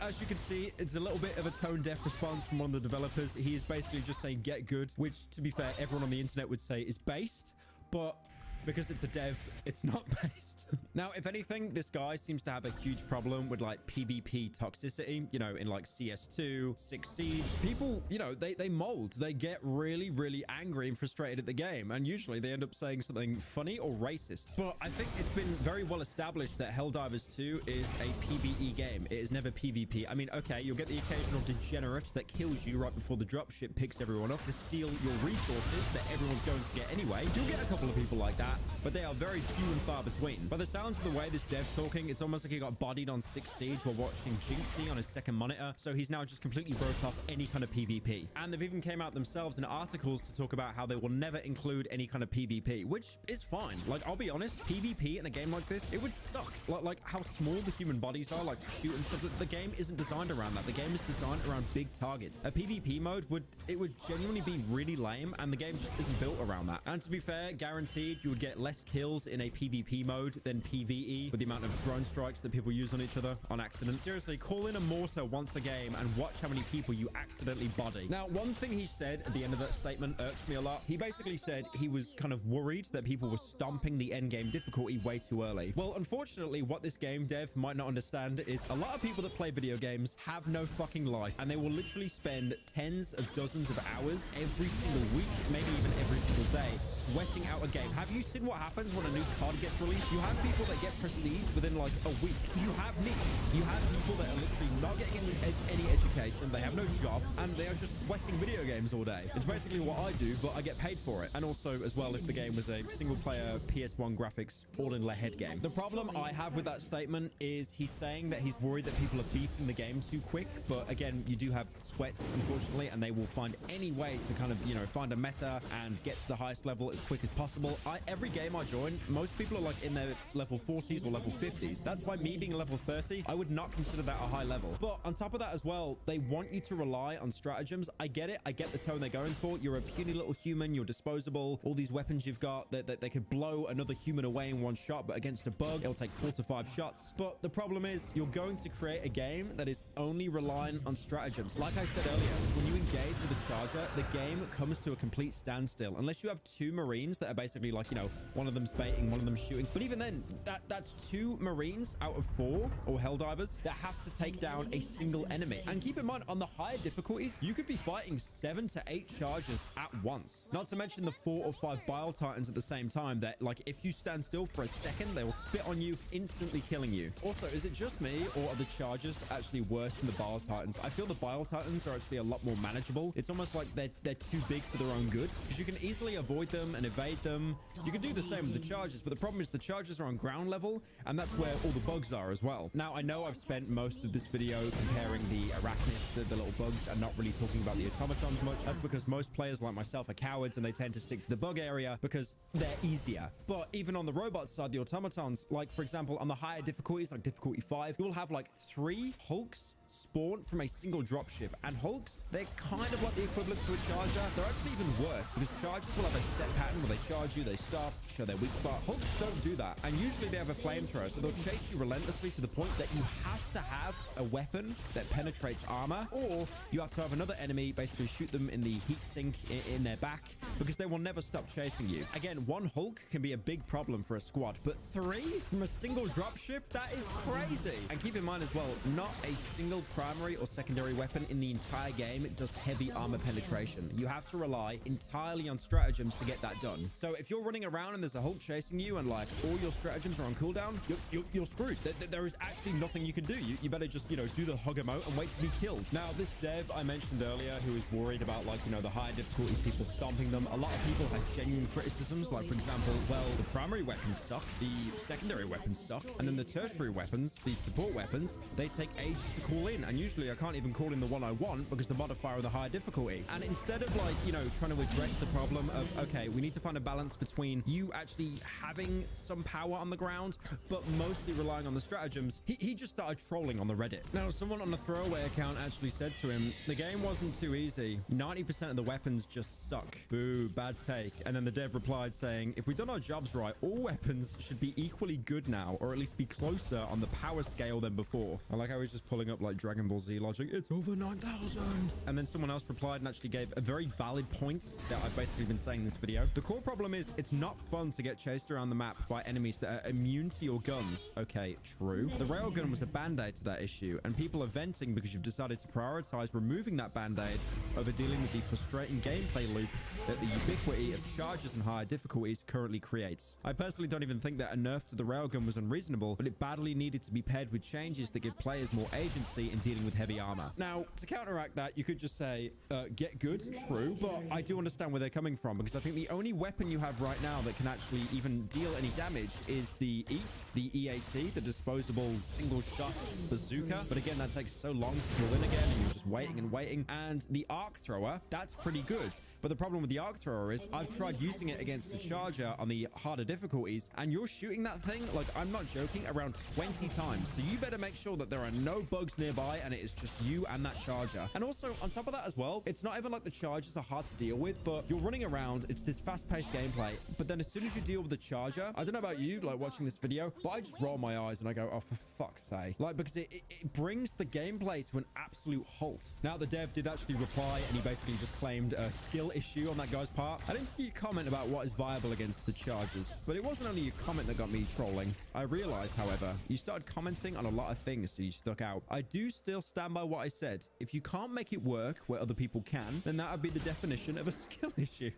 as you can see, it's a little bit of a tone-deaf response from one of the developers. He is basically just saying, get good, which, to be fair, everyone on the internet would say is based, but because it's a dev, it's not based. Now, if anything, this guy seems to have a huge problem with like PvP toxicity, you know, in like CS2, 6 Siege. People, you know, they mold. They get really, really angry and frustrated at the game. And usually they end up saying something funny or racist. But I think it's been very well established that Helldivers 2 is a PvE game. It is never PvP. I mean, okay, you'll get the occasional degenerate that kills you right before the dropship picks everyone up to steal your resources that everyone's going to get anyway. You'll get a couple of people like that, but they are very few and far between. By the sounds of the way this dev's talking, it's almost like he got bodied on 6 Siege while watching Jinxie on his second monitor, so he's now just completely broke off any kind of PvP. And they've even came out themselves in articles to talk about how they will never include any kind of PvP, which is fine. Like, I'll be honest, PvP in a game like this, it would suck. Like how small the human bodies are, like to shoot and stuff. The game isn't designed around that. The game is designed around big targets. A PvP mode would genuinely be really lame, and the game just isn't built around that. And to be fair, guaranteed you would get less kills in a PvP mode than PvE with the amount of drone strikes that people use on each other on accident. Seriously, call in a mortar once a game and watch how many people you accidentally body. Now, one thing he said at the end of that statement irks me a lot. He basically said he was kind of worried that people were stomping the endgame difficulty way too early. Well, unfortunately, what this game dev might not understand is a lot of people that play video games have no fucking life, and they will literally spend tens of dozens of hours every single week, maybe even every single day, sweating out a game. Have you seen what happens when a new COD gets released? You have people that get prestige within like a week. You have me. You have people that are literally not getting any education. They have no job, and they are just sweating video games all day. It's basically what I do, but I get paid for it. And also, as well, if the game was a single-player PS1 graphics all-in-head game. The problem I have with that statement is he's saying that he's worried that people are beating the game too quick. But again, you do have sweats, unfortunately, and they will find any way to kind of, you know, find a meta and get to the highest level as quick as possible. Every game I join, most people are like in their level 40s or level 50s. That's why me being level 30, I would not consider that a high level. But on top of that as well, they want you to rely on stratagems. I get it. I get the tone they're going for. You're a puny little human. You're disposable. All these weapons you've got that they could blow another human away in one shot, but against a bug, it'll take 4 to 5 shots. But the problem is you're going to create a game that is only reliant on stratagems. Like I said earlier, when you engage with a charger, the game comes to a complete standstill unless you have 2 Marines that are basically like, you know, one of them's baiting, one of them's shooting. But even then, that's 2 Marines out of 4, or Helldivers, that have to take down a single enemy. And keep in mind, on the higher difficulties, you could be fighting 7 to 8 charges at once. Not to mention the 4 or 5 Bile Titans at the same time that, like, if you stand still for a second, they will spit on you, instantly killing you. Also, is it just me, or are the charges actually worse than the Bile Titans? I feel the Bile Titans are actually a lot more manageable. It's almost like they're too big for their own good, because you can easily avoid them and evade them. You can do the same with the charges, but the problem is the charges are on ground level, and that's where all the bugs are as well. Now, I know I've spent most of this video comparing the arachnids to the little bugs and not really talking about the automatons much. That's because most players like myself are cowards, and they tend to stick to the bug area because they're easier. But even on the robot side, the automatons, like for example, on the higher difficulties, like difficulty 5, you'll have like 3 Hulks spawn from a single dropship, and Hulks, they're kind of like the equivalent to a charger. They're actually even worse, because chargers will have a set pattern where they charge you, they stop, show their weak spot. Hulks don't do that, and usually they have a flamethrower, so they'll chase you relentlessly to the point that you have to have a weapon that penetrates armor, or you have to have another enemy basically shoot them in the heat sink in their back, because they will never stop chasing you. Again, 1 Hulk can be a big problem for a squad, but 3 from a single dropship, that is crazy. And keep in mind as well, not a single primary or secondary weapon in the entire game does heavy armor penetration. You have to rely entirely on stratagems to get that done. So if you're running around and there's a Hulk chasing you and like all your stratagems are on cooldown, you're screwed. There is actually nothing you can do. You better just, you know, do the hug emote and wait to be killed. Now, this dev I mentioned earlier who is worried about, like, you know, the higher difficulties, people stomping them. A lot of people have genuine criticisms, like for example, well, the primary weapons suck, the secondary weapons suck, and then the tertiary weapons, the support weapons, they take ages to call in, and usually I can't even call in the one I want because the modifier of the higher difficulty. And instead of, like, you know, trying to address the problem of, okay, we need to find a balance between you actually having some power on the ground but mostly relying on the stratagems, he just started trolling on the Reddit. Now, someone on the throwaway account actually said to him, the game wasn't too easy, 90% of the weapons just suck. Boo, bad take. And then the dev replied saying, if we've done our jobs right, all weapons should be equally good now, or at least be closer on the power scale than before. I like how he's just pulling up like Dragon Ball Z logic. It's over 9,000. And then someone else replied and actually gave a very valid point that I've basically been saying in this video. The core problem is it's not fun to get chased around the map by enemies that are immune to your guns. Okay, true. The railgun was a band-aid to that issue, and people are venting because you've decided to prioritize removing that band-aid over dealing with the frustrating gameplay loop that the ubiquity of charges and higher difficulties currently creates. I personally don't even think that a nerf to the railgun was unreasonable, but it badly needed to be paired with changes that give players more agency in dealing with heavy armor. Now, to counteract that, you could just say, get good, true, but I do understand where they're coming from, because I think the only weapon you have right now that can actually even deal any damage is the EAT, the EAT, the disposable single-shot bazooka. But again, that takes so long to kill in again, and you're just waiting and waiting. And the arc thrower, that's pretty good. But the problem with the arc thrower is I've tried using it against a charger on the harder difficulties, and you're shooting that thing, like, I'm not joking, around 20 times. So you better make sure that there are no bugs nearby and it is just you and that charger. And also, on top of that as well, it's not even like the chargers are hard to deal with, but you're running around, it's this fast-paced gameplay, but then as soon as you deal with the charger, I don't know about you, like, watching this video, but I just roll my eyes and I go, oh, for fuck's sake. Like, because it brings the gameplay to an absolute halt. Now, the dev did actually reply, and he basically just claimed a skill issue on that guy's part. I didn't see a comment about what is viable against the chargers, but it wasn't only your comment that got me trolling. I realized, however, you started commenting on a lot of things, so you stuck out. I do still stand by what I said. If you can't make it work where other people can, then that would be the definition of a skill issue.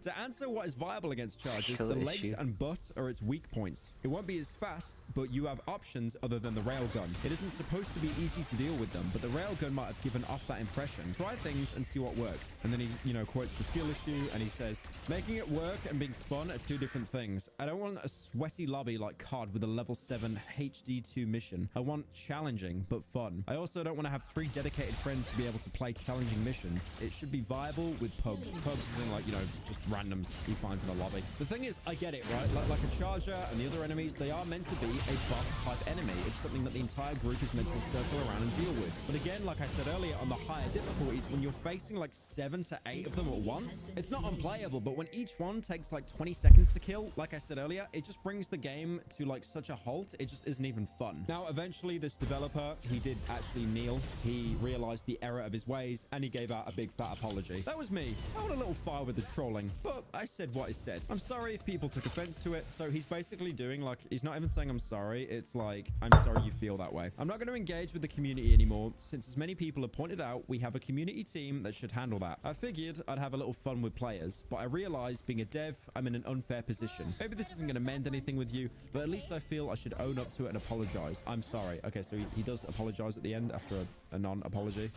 To answer what is viable against chargers, the legs and butt are its weak points. It won't be as fast, but you have options other than the railgun. It isn't supposed to be easy to deal with them, but the railgun might have given off that impression. Try things and see what works. And then he, you know, quotes the skill issue, and he says, making it work and being fun are two different things. I don't want a sweaty lobby like COD with a level 7 HD2 mission. I want challenging, but fun. I also don't want to have 3 dedicated friends to be able to play challenging missions. It should be viable with pugs. Pugs is in, like, you know, just randoms he finds in a lobby. The thing is, I get it, right? Like a charger and the other enemies, they are meant to be a buff type enemy. It's something that the entire group is meant to circle around and deal with. But again, like I said earlier, on the higher difficulties, when you're facing like 7 to 8 of them at once, it's not unplayable, but when each one takes like 20 seconds to kill, like I said earlier, it just brings the game to like such a halt. It just isn't even fun. Now, eventually this developer, he did actually kneel. He realized the error of his ways and he gave out a big fat apology. That was me. I want a little fire with the trolling, but I said what I said. I'm sorry if people took offense to it. So he's basically doing like, he's not even saying I'm sorry. It's like, I'm sorry you feel that way. I'm not going to engage with the community anymore. Since as many people have pointed out, we have a community team that should handle that. I figured I'd have a little fun with players, but I realized being a dev, I'm in an unfair position. Maybe this isn't going to mend anything with you, but at least I feel I should own up to it and apologize. I'm sorry. Okay, so he does apologize at the end after a non-apology.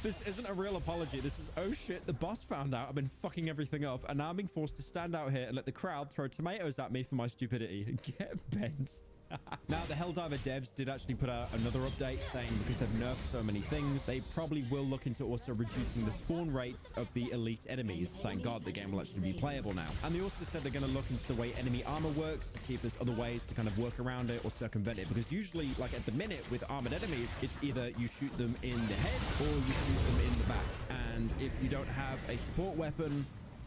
This isn't a real apology. This is, oh shit, the boss found out I've been fucking everything up, and now I'm being forced to stand out here and let the crowd throw tomatoes at me for my stupidity. Get bent. Now, the Helldiver devs did actually put out another update saying because they've nerfed so many things, they probably will look into also reducing the spawn rates of the elite enemies. Thank God the game will actually be playable now. And they also said they're going to look into the way enemy armor works to see if there's other ways to kind of work around it or circumvent it. Because usually, like at the minute with armored enemies, it's either you shoot them in the head or you shoot them in the back. And if you don't have a support weapon,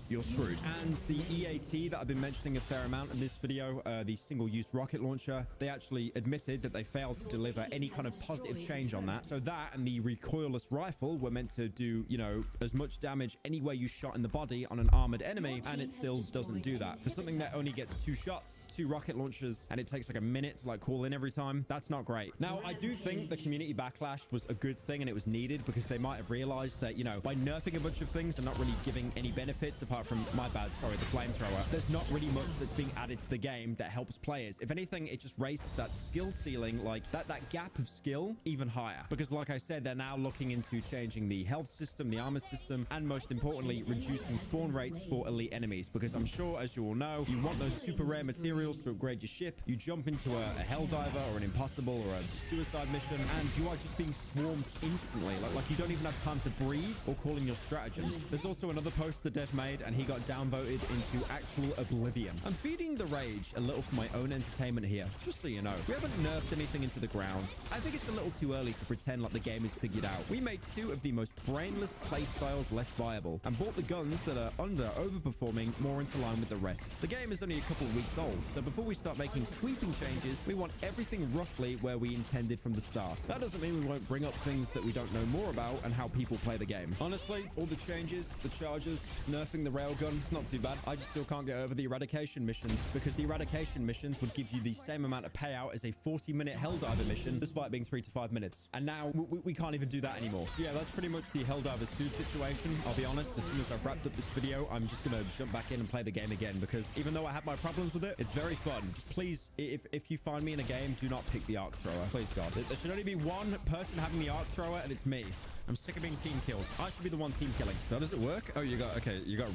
you're screwed. And the EAT that I've been mentioning a fair amount in this video, the single-use rocket launcher, they actually admitted that they failed to deliver any kind of positive change on that. So that and the recoilless rifle were meant to do, you know, as much damage anywhere you shot in the body on an armored enemy, and it still doesn't do that. For something that only gets 2 shots, 2 rocket launchers, and it takes like a minute to like call in every time, that's not great. Now, I do think the community backlash was a good thing and it was needed because they might have realized that, you know, by nerfing a bunch of things and not really giving any benefits apart from, my bad, sorry, the flamethrower, there's not really much that's being added to the game that helps players. If anything, it just raises that skill ceiling, like that gap of skill even higher. Because like I said, they're now looking into changing the health system, the armor system, and most importantly, reducing spawn rates for elite enemies. Because I'm sure, as you all know, you want those super rare materials to upgrade your ship, you jump into a Helldiver or an Impossible or a suicide mission, and you are just being swarmed instantly. Like you don't even have time to breathe or call in your stratagems. There's also another post the dev made, and he got downvoted into actual oblivion. I'm feeding the rage a little for my own entertainment here, just so you know. We haven't nerfed anything into the ground. I think it's a little too early to pretend like the game is figured out. We made 2 of the most brainless play styles less viable, and brought the guns that are overperforming more into line with the rest. The game is only a couple of weeks old, so before we start making sweeping changes, we want everything roughly where we intended from the start. That doesn't mean we won't bring up things that we don't know more about and how people play the game. Honestly, all the changes, the charges, nerfing the railgun, it's not too bad. I just still can't get over the eradication missions, because the eradication missions would give you the same amount of payout as a 40-minute Helldiver mission, despite being 3 to 5 minutes. And now we can't even do that anymore. Yeah, that's pretty much the Helldivers 2 situation. I'll be honest, as soon as I've wrapped up this video, I'm just gonna jump back in and play the game again, because even though I have my problems with it, it's very fun. Just please, if you find me in a game, do not pick the arc thrower. Please God. There should only be one person having the arc thrower, and it's me. I'm sick of being team killed. I should be the one team killing. How does it work? Oh, you got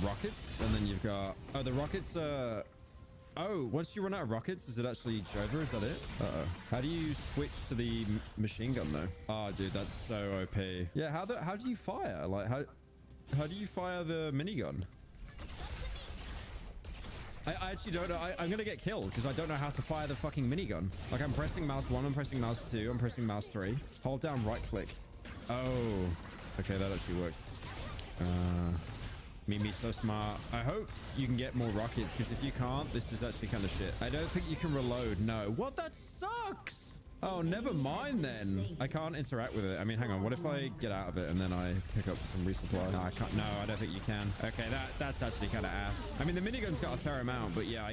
rockets, and then you've got, oh, the rockets oh, once you run out of rockets, is it actually Jova? Is that it? Uh-oh. How do you switch to the machine gun though? Oh, dude, that's so OP. Yeah, how do you fire? Like, how do you fire the minigun? I actually don't know. I'm gonna get killed because I don't know how to fire the fucking minigun. Like, I'm pressing mouse 1, I'm pressing mouse 2, I'm pressing mouse 3. Hold down right click. Oh, okay, that actually worked. Mimi's so smart. I hope you can get more rockets, because if you can't, this is actually kind of shit. I don't think you can reload. No. What? That sucks. Oh, never mind then. I can't interact with it. I mean, hang on. What if I get out of it and then I pick up some resupply? No, I can't. No, I don't think you can. Okay, that's actually kind of ass. I mean, the minigun's got a fair amount, but yeah,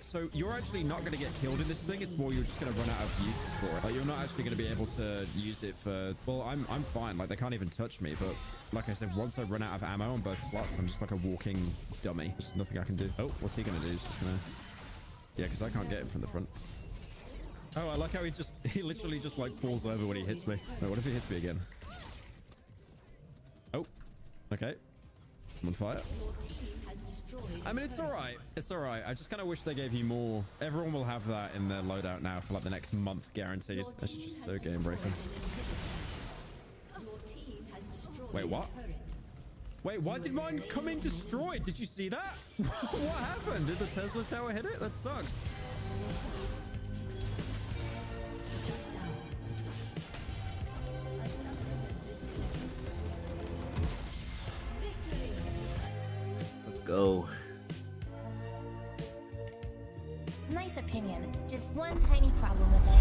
so you're actually not going to get killed in this thing. It's more you're just going to run out of uses for it. Like, you're not actually going to be able to use it for, well, I'm fine. Like, they can't even touch me, but like I said, once I run out of ammo on both slots, I'm just like a walking dummy. There's nothing I can do. Oh, what's he going to do? He's just going to, yeah, because I can't get him from the front. Oh, I like how he literally just like falls over when he hits me. Wait, what if he hits me again? Oh, okay. I'm on fire. I mean, it's all right. It's all right. I just kind of wish they gave you more. Everyone will have that in their loadout now for like the next month, guaranteed. That's just so game breaking. Wait, what? Wait, why did mine come in destroyed? Did you see that? What happened? Did the Tesla tower hit it? That sucks.
Let's go.
Nice opinion. Just one tiny problem with it.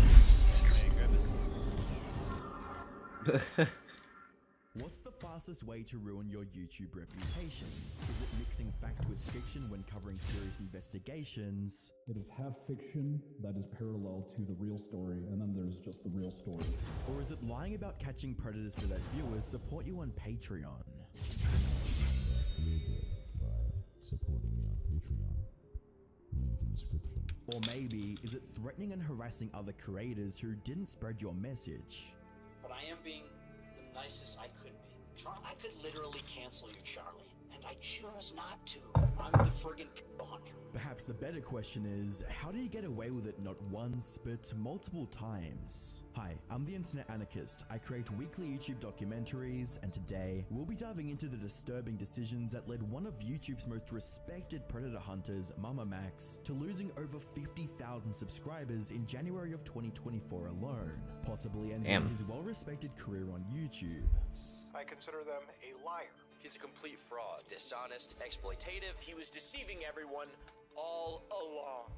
What's the fastest way to ruin your YouTube reputation? Is it mixing fact with fiction when covering serious investigations?
It is half fiction that is parallel to the real story, and then there's just the real story.
Or is it lying about catching predators so that viewers support you on Patreon?
By supporting me on Patreon. Link in description.
Or maybe, is it threatening and harassing other creators who didn't spread your message?
But I am being the nicest I could be. I could literally cancel you, Charlie, and I choose not to. I'm the friggin' people hunter.
Perhaps the better question is, how do you get away with it not once, but multiple times? Hi, I'm the Internet Anarchist. I create weekly YouTube documentaries, and today, we'll be diving into the disturbing decisions that led one of YouTube's most respected predator hunters, Mama Max, to losing over 50,000 subscribers in January of 2024 alone, possibly ending his well-respected career on YouTube.
I consider them a liar.
He's a complete fraud, dishonest, exploitative. He was deceiving everyone all along.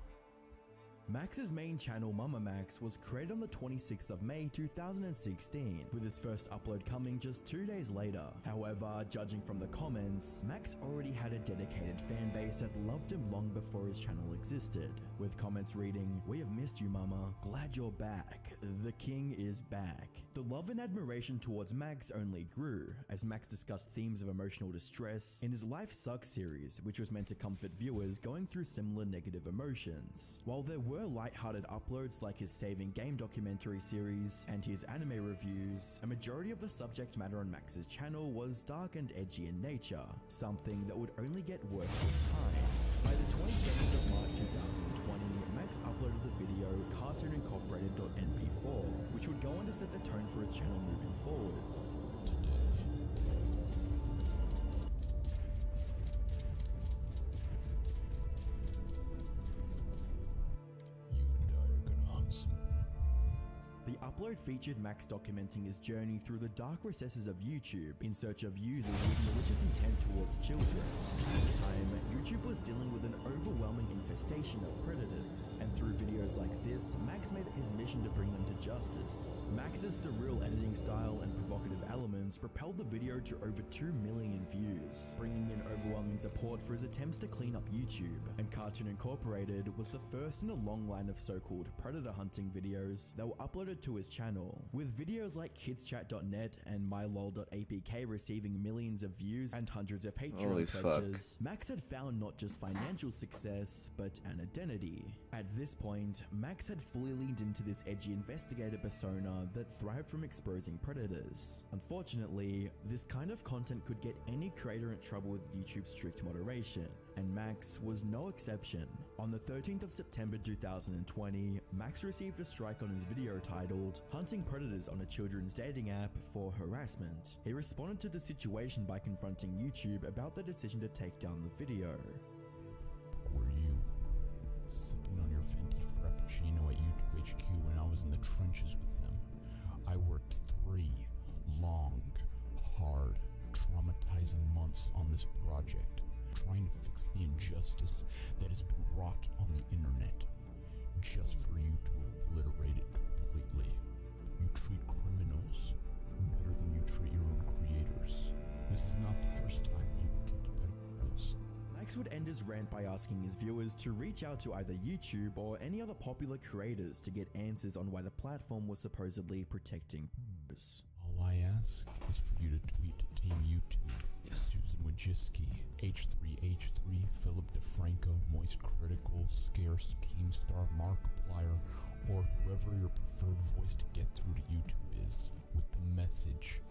Max's main channel, Mama Max, was created on the 26th of May 2016, with his first upload coming just 2 days later. However, judging from the comments, Max already had a dedicated fan base that loved him long before his channel existed, with comments reading, "We have missed you, Mama. Glad you're back. The king is back." The love and admiration towards Max only grew, as Max discussed themes of emotional distress in his Life Sucks series, which was meant to comfort viewers going through similar negative emotions. While there were light-hearted uploads like his Saving Game documentary series and his anime reviews, a majority of the subject matter on Max's channel was dark and edgy in nature, something that would only get worse with time. By the 22nd of March 2020, Max uploaded the video cartoonincorporated.mp4, which would go on to set the tone for his channel moving forwards. The upload featured Max documenting his journey through the dark recesses of YouTube in search of users with malicious intent towards children. At the time, YouTube was dealing with an overwhelming infestation of predators, and through videos like this, Max made it his mission to bring them to justice. Max's surreal editing style and provocative elements propelled the video to over 2 million views, bringing in overwhelming support for his attempts to clean up YouTube, and Cartoon Incorporated was the first in a long line of so-called predator hunting videos that were uploaded to his channel, with videos like kidschat.net and mylol.apk receiving millions of views and hundreds of Patreon pledges. Max had found not just financial success, but an identity. At this point, Max had fully leaned into this edgy investigator persona that thrived from exposing predators. Unfortunately, this kind of content could get any creator in trouble with YouTube's strict moderation, and Max was no exception. On the 13th of September 2020, Max received a strike on his video titled "Hunting Predators on a Children's Dating App for Harassment." He responded to the situation by confronting YouTube about the decision to take down the video.
Were you sipping on your Fenty Frappuccino at YouTube HQ when I was in the trenches with them? I worked 3 long, hard, traumatizing months on this project, trying to fix the injustice that has been wrought on the internet, just for you to obliterate it completely. You treat criminals better than you treat your own creators. This is not the first time you protect pedophiles.
Max would end his rant by asking his viewers to reach out to either YouTube or any other popular creators to get answers on why the platform was supposedly protecting pedophiles.
All I ask is for you to tweet to Team YouTube, Susan Wojcicki, H3H3, Philip DeFranco, Moist Critical, Scarce, Keemstar, Markiplier, or whoever your preferred voice to get through to YouTube is, with the message.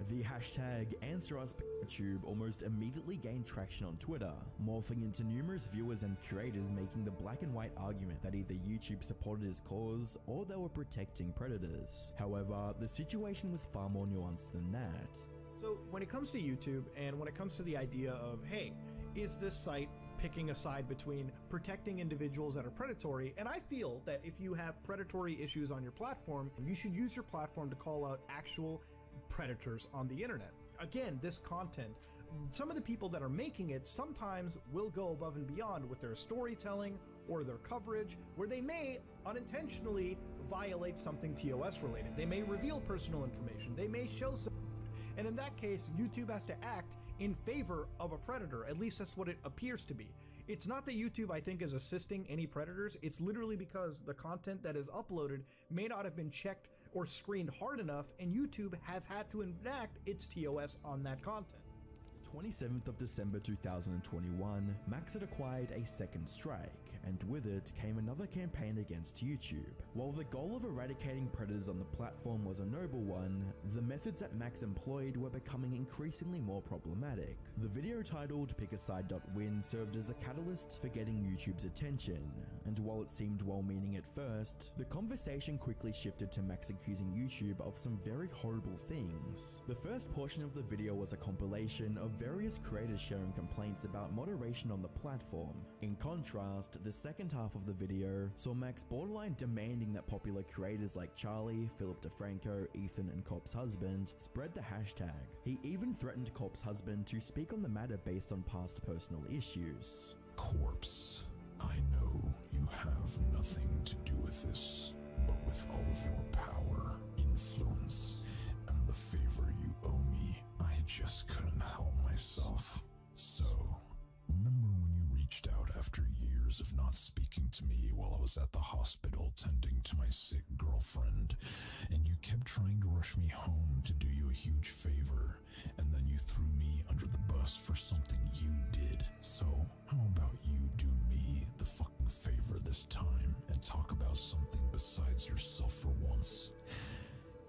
The hashtag AnswerUsPikachu almost immediately gained traction on Twitter, morphing into numerous viewers and creators making the black and white argument that either YouTube supported his cause or they were protecting predators. However, the situation was far more nuanced than that.
So when it comes to YouTube, and when it comes to the idea of, hey, is this site picking a side between protecting individuals that are predatory? And I feel that if you have predatory issues on your platform, you should use your platform to call out actual predators on the internet. Again, this content some of the people that are making it sometimes will go above and beyond with their storytelling or their coverage, where they may unintentionally violate something TOS related. They may reveal personal information, they may show some, and in that case, YouTube has to act in favor of a predator. At least that's what it appears to be. It's not that YouTube, I think, is assisting any predators. It's literally because the content that is uploaded may not have been checked or screened hard enough, and YouTube has had to enact its TOS on that content.
27th of December 2021, Max had acquired a second strike, and with it came another campaign against YouTube. While the goal of eradicating predators on the platform was a noble one, the methods that Max employed were becoming increasingly more problematic. The video titled PickASide.win served as a catalyst for getting YouTube's attention, and while it seemed well-meaning at first, the conversation quickly shifted to Max accusing YouTube of some very horrible things. The first portion of the video was a compilation of various creators sharing complaints about moderation on the platform. In contrast, the second half of the video saw Max borderline demanding that popular creators like Charlie, Philip DeFranco, Ethan, and Cop's husband spread the hashtag. He even threatened Cop's husband to speak on the matter based on past personal issues.
Corpse, I know you have nothing to do with this, but with all of your power, influence, and the favor you owe me, I just couldn't help myself. So, remember when you reached out after years of not speaking to me while I was at the hospital tending to my sick girlfriend, and you kept trying to rush me home to do you a huge favor, and then you threw me under the bus for something you did. So, how about you do me the fucking favor this time and talk about something besides yourself for once?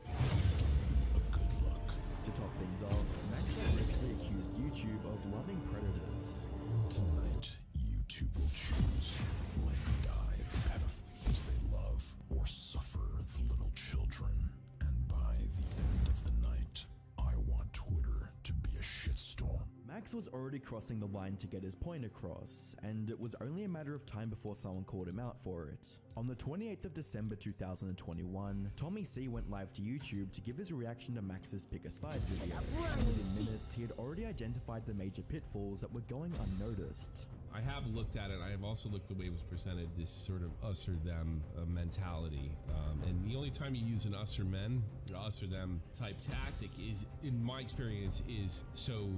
I'll give you a good look.
To top things off, Max directly accused YouTube of loving predators.
Tonight, YouTube will choose, let die the pedophiles they love, or suffer the little children. And by the end of the night, I want Twitter to be a shitstorm.
Max was already crossing the line to get his point across, and it was only a matter of time before someone called him out for it. On the 28th of December 2021, Tommy C went live to YouTube to give his reaction to Max's Pick a Side video, and within minutes he had already identified the major pitfalls that were going unnoticed.
I have looked at it. I have also looked at the way it was presented, this sort of us or them mentality. And the only time you use an us or us or them type tactic is, in my experience, is so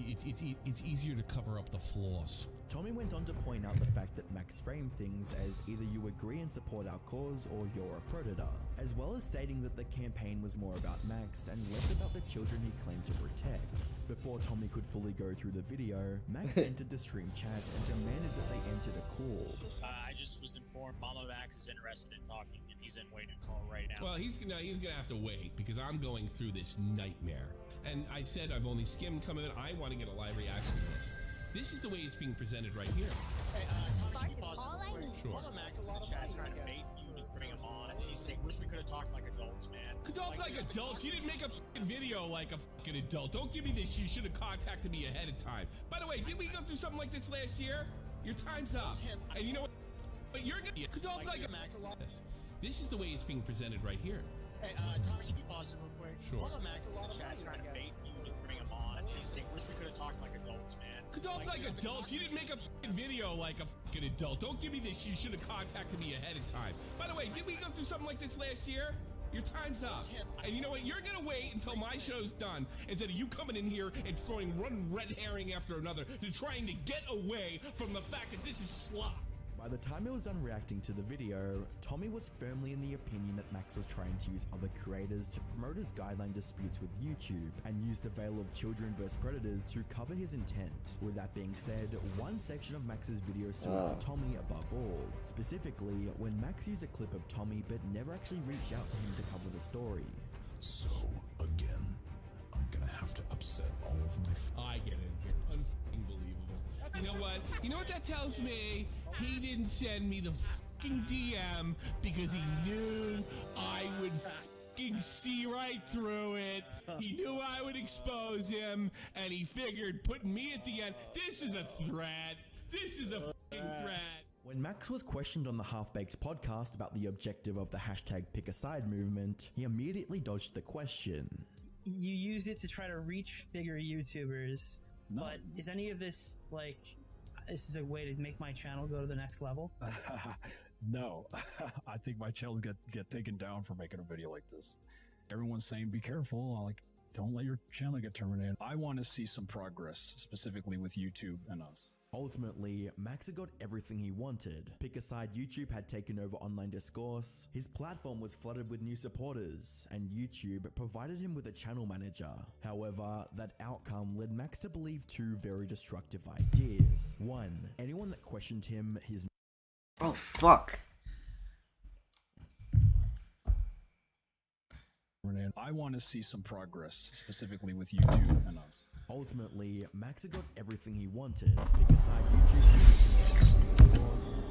it's easier to cover up the flaws.
Tommy went on to point out the fact that Max framed things as either you agree and support our cause or you're a predator, as well as stating that the campaign was more about Max and less about the children he claimed to protect. Before Tommy could fully go through the video, Max entered the stream chat and demanded that they entered a call.
I just was informed Mama Max is interested in talking, and he's in waiting call right now.
Well, he's gonna have to wait because I'm going through this nightmare. And I said I've only skimmed some of it. I want to get a live reaction to this. This is the way it's being presented right here.
Hey, Tom, can you pause real quick?
Sure.
Mama Max is in the chat trying to bait you to bring him on, and he's saying, wish we could have talked like adults, man.
Talk like adults? You didn't make a fucking video like a fucking adult. Don't give me this. You should have contacted me ahead of time. By the way, did we go through something like this last year? Your time's up. And you know what? But you're gonna talk like a Max. This is the way it's being presented right here.
Hey, Tom, can you pause it real quick?
Sure.
Mama Max is in the chat trying to bait you to bring him on, and he's saying, wish we could have talked like adults, man.
Talk like adults? You didn't make a fucking video like a fucking adult. Don't give me this. You should have contacted me ahead of time. By the way, did we go through something like this last year? Your time's up. And you know what? You're gonna wait until my show's done instead of you coming in here and throwing one red herring after another to trying to get away from the fact that this is slop.
By the time he was done reacting to the video, Tommy was firmly in the opinion that Max was trying to use other creators to promote his guideline disputes with YouTube and used the veil of Children vs Predators to cover his intent. With that being said, one section of Max's video stood out to Tommy above all. Specifically, when Max used a clip of Tommy but never actually reached out to him to cover the story.
So, again, I'm gonna have to upset all of my
I get it. Unbelievable. You know what? You know what that tells me? He didn't send me the fucking DM because he knew I would fucking see right through it. He knew I would expose him, and he figured putting me at the end. This is a threat. This is a fucking threat.
When Max was questioned on the Half-Baked podcast about the objective of the hashtag Pick a Side movement, he immediately dodged the question.
You used it to try to reach bigger YouTubers, But is any of this like, this is a way to make my channel go to the next level?
No, I think my channel get taken down for making a video like this. Everyone's saying be careful, like don't let your channel get terminated. I want to see some progress, specifically with YouTube and us.
Ultimately, Max had got everything he wanted. Pick a side, YouTube had taken over online discourse, his platform was flooded with new supporters, and YouTube provided him with a channel manager. However, that outcome led Max to believe two very destructive ideas. One, anyone that questioned him, his...
Oh, fuck.
I want to see some progress, specifically with YouTube and us.
Ultimately, Max had got everything he wanted. Pick a side, YouTube,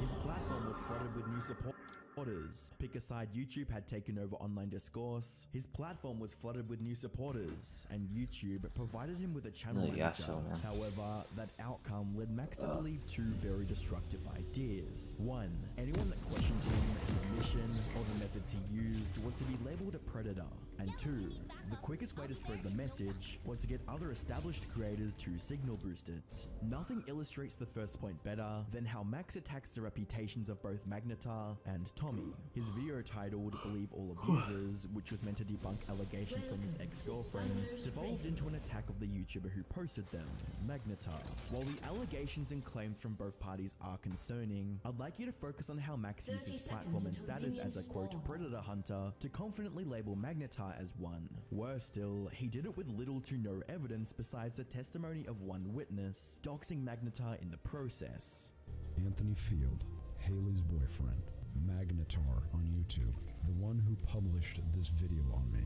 his platform was flooded with new supporters. Pick a side, YouTube had taken over online discourse, his platform was flooded with new supporters, and YouTube provided him with a channel manager. However, that outcome led Max to believe two very destructive ideas. One, anyone that questioned him, his mission, or the methods he used was to be labeled a predator. And two, the quickest way to spread the message was to get other established creators to signal boost it. Nothing illustrates the first point better than how Max attacks the reputations of both Magnetar and Tommy. His video titled Believe All Abusers, which was meant to debunk allegations from his ex-girlfriends, devolved into an attack of the YouTuber who posted them, Magnetar. While the allegations and claims from both parties are concerning, I'd like you to focus on how Max used his platform and status as a quote predator hunter to confidently label Magnetar as one. Worse still, he did it with little to no evidence besides the testimony of one witness, doxing Magnetar in the process.
Anthony Field, Haley's boyfriend, Magnetar on YouTube, the one who published this video on me.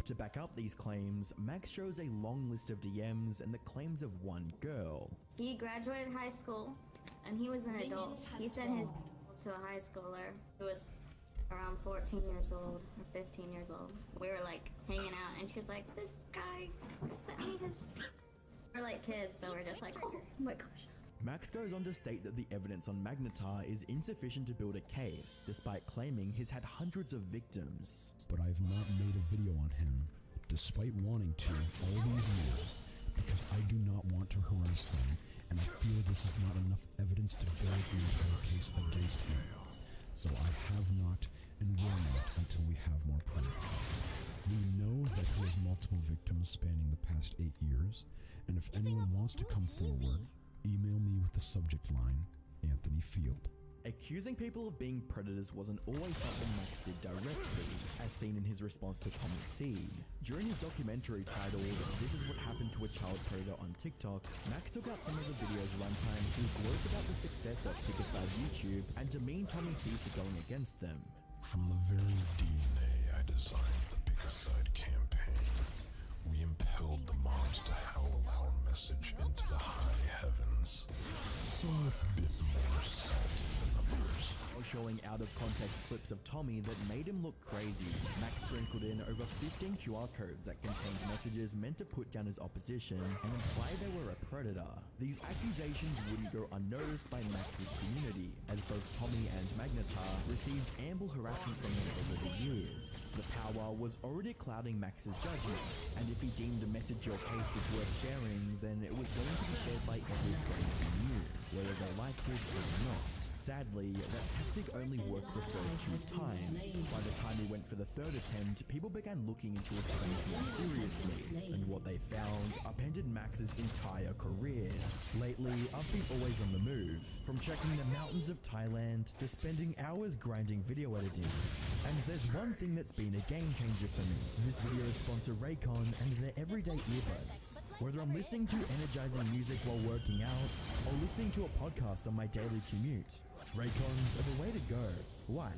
To back up these claims, Max shows a long list of DMs and the claims of one girl.
He graduated high school, and he was an adult. He sent his to a high schooler who was around 14 years old or 15 years old. We were like hanging out, and she was like, "This guy sent me his." We're like kids, so we're just like, "Oh my gosh."
Max goes on to state that the evidence on Magnetar is insufficient to build a case, despite claiming he's had hundreds of victims.
But I've not made a video on him, despite wanting to all these years, because I do not want to harass them, and I feel this is not enough evidence to build the entire case against him. So I have not and will not until we have more proof. We know that he has multiple victims spanning the past 8 years, and if anyone wants to come forward, email me with the subject line, Anthony Field.
Accusing people of being predators wasn't always something Max did directly, as seen in his response to Tommy Seed. During his documentary titled This Is What Happened to a Child Predator on TikTok, Max took out some of the video's runtime to gloat about the success of Pick a Side YouTube and demean Tommy Seed for going against them.
From the very DNA I designed the Pick a Side campaign, we impelled the mobs to howl our message into the high heavens. Some with a bit more salt than others.
While showing out of context clips of Tommy that made him look crazy, Max sprinkled in over 15 QR codes that contained messages meant to put down his opposition and imply they were a predator. These accusations wouldn't go unnoticed by Max's community, as both Tommy and Magnetar received ample harassment from them over the years. The power was already clouding Max's judgment, and if he deemed a message or case was worth sharing, then it was going to be shared by every friend he knew, whether they liked it or not. Sadly, that tactic only worked the first 2 times. By the time he went for the 3rd attempt, people began looking into his claims more seriously, and what they found upended Max's entire career. Lately, I've been always on the move, from checking the mountains of Thailand to spending hours grinding video editing. And there's one thing that's been a game changer for me. This video is sponsor Raycon and their everyday earbuds. Whether I'm listening to energizing music while working out, or listening to a podcast on my daily commute, Raycons are the way to go. Why?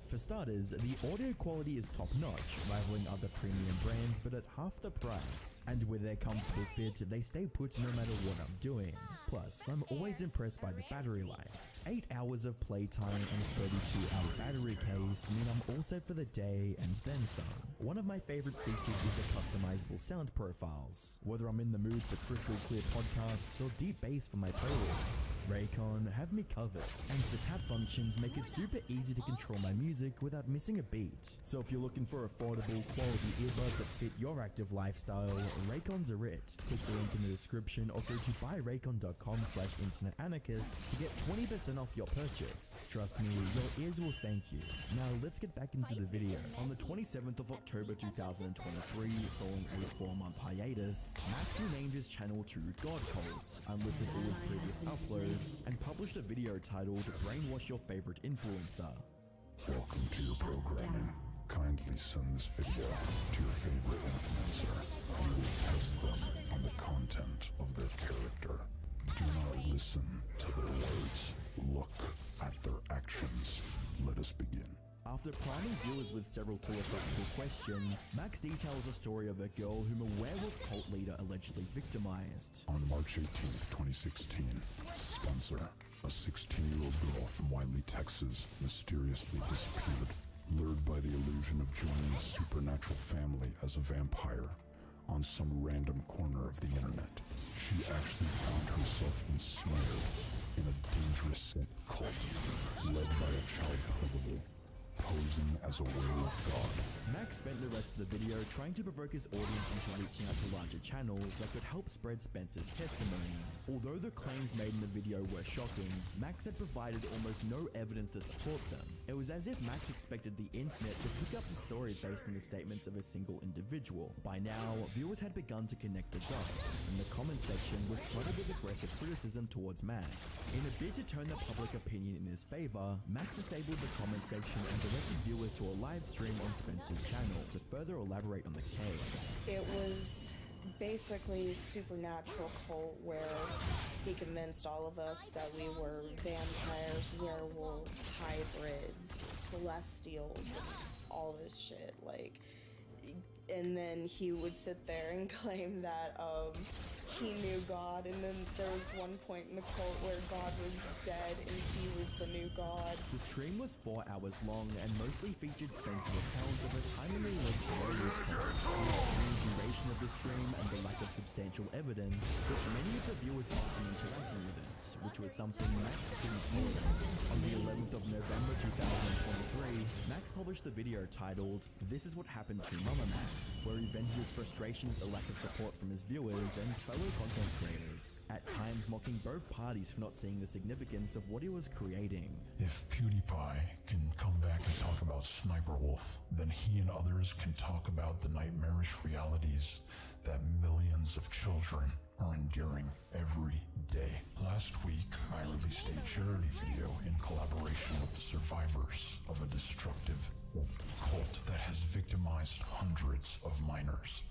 For starters, the audio quality is top-notch, rivaling other premium brands but at half the price. And with their comfortable fit, they stay put no matter what I'm doing. Plus, I'm always impressed by the battery life. 8 hours of playtime and a 32-hour battery case mean I'm all set for the day and then some. One of my favorite features is the customizable sound profiles. Whether I'm in the mood for crystal clear podcasts or deep bass for my playlists, Raycon have me covered. And the tap functions make it super easy to control my music music without missing a beat. So if you're looking for affordable, quality earbuds that fit your active lifestyle, Raycons are it. Click the link in the description or go to buyraycon.com/internetanarchist to get 20% off your purchase. Trust me, your ears will thank you. Now let's get back into the video. On the 27th of October 2023, following a 4-month hiatus, Max renamed his channel to God Cult, unlisted all his previous uploads, and published a video titled Brainwash Your Favorite Influencer.
Welcome to your programming. Kindly send this video to your favorite influencer. We will test them on the content of their character. Do not listen to their words. Look at their actions. Let us begin.
After priming viewers with several philosophical questions, Max details the story of a girl whom a werewolf cult leader allegedly victimized.
On March 18th, 2016, Spencer, a 16-year-old girl from Wiley, Texas, mysteriously disappeared, lured by the illusion of joining a supernatural family as a vampire on some random corner of the internet. She actually found herself ensnared in a dangerous cult led by a child Hubbable, posing as a werewolf god.
Max spent the rest of the video trying to provoke his audience into reaching out to larger channels that could help spread Spencer's testimony. Although the claims made in the video were shocking, Max had provided almost no evidence to support them. It was as if Max expected the internet to pick up the story based on the statements of a single individual. By now, viewers had begun to connect the dots, and the comment section was flooded with aggressive criticism towards Max. In a bid to turn the public opinion in his favor, Max disabled the comment section and directed viewers to a live stream on Spencer's channel to further elaborate on the case.
It was basically a supernatural cult where he convinced all of us that we were vampires, werewolves, hybrids, celestials, all this shit, like, and then he would sit there and claim that he knew God, and then there was one point in the cult where God was dead and he was the new God.
The stream was 4 hours long and mostly featured Spencer's accounts of a time in the alleged werewolf cult. The duration of the stream and the lack of substantial evidence put many of the viewers off from interacting with it, which was something Max couldn't tolerate. On the 11th of November 2023, Max published the video titled This Is What Happened to Mama Max, where he vented his frustration with the lack of support from his viewers and fellow content creators, at times mocking both parties for not seeing the significance of what he was creating.
If PewDiePie can come back and talk about Sniper Wolf, then he and others can talk about the nightmarish realities that millions of children are enduring every day. Last week, I released a charity video in collaboration with the survivors of a destructive cult that has victimized hundreds of minors.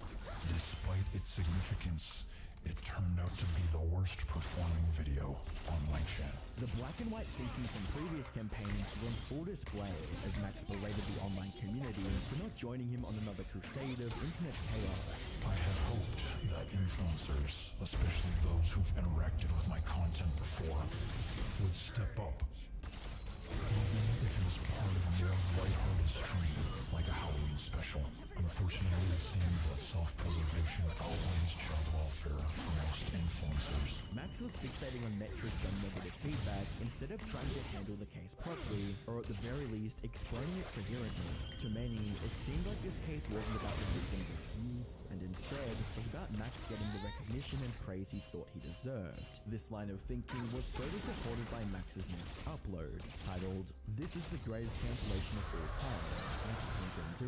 Despite its significance, it turned out to be the worst performing video on my channel.
The black and white thinking from previous campaigns were on full display as Max berated the online community for not joining him on another crusade of internet chaos.
I had hoped that influencers, especially those who've interacted with my content before, would step up. Even if it was part of a more lighthearted stream, like a Halloween special. Unfortunately, it seems that self-preservation outweighs child welfare for most influencers.
Max was fixating on metrics and negative feedback instead of trying to handle the case properly, or at the very least, explaining it coherently. To many, it seemed like this case wasn't about the victims of he, and instead was about Max getting the recognition and praise he thought he deserved. This line of thinking was further supported by Max's next upload, titled This is the Greatest Cancellation of All Time,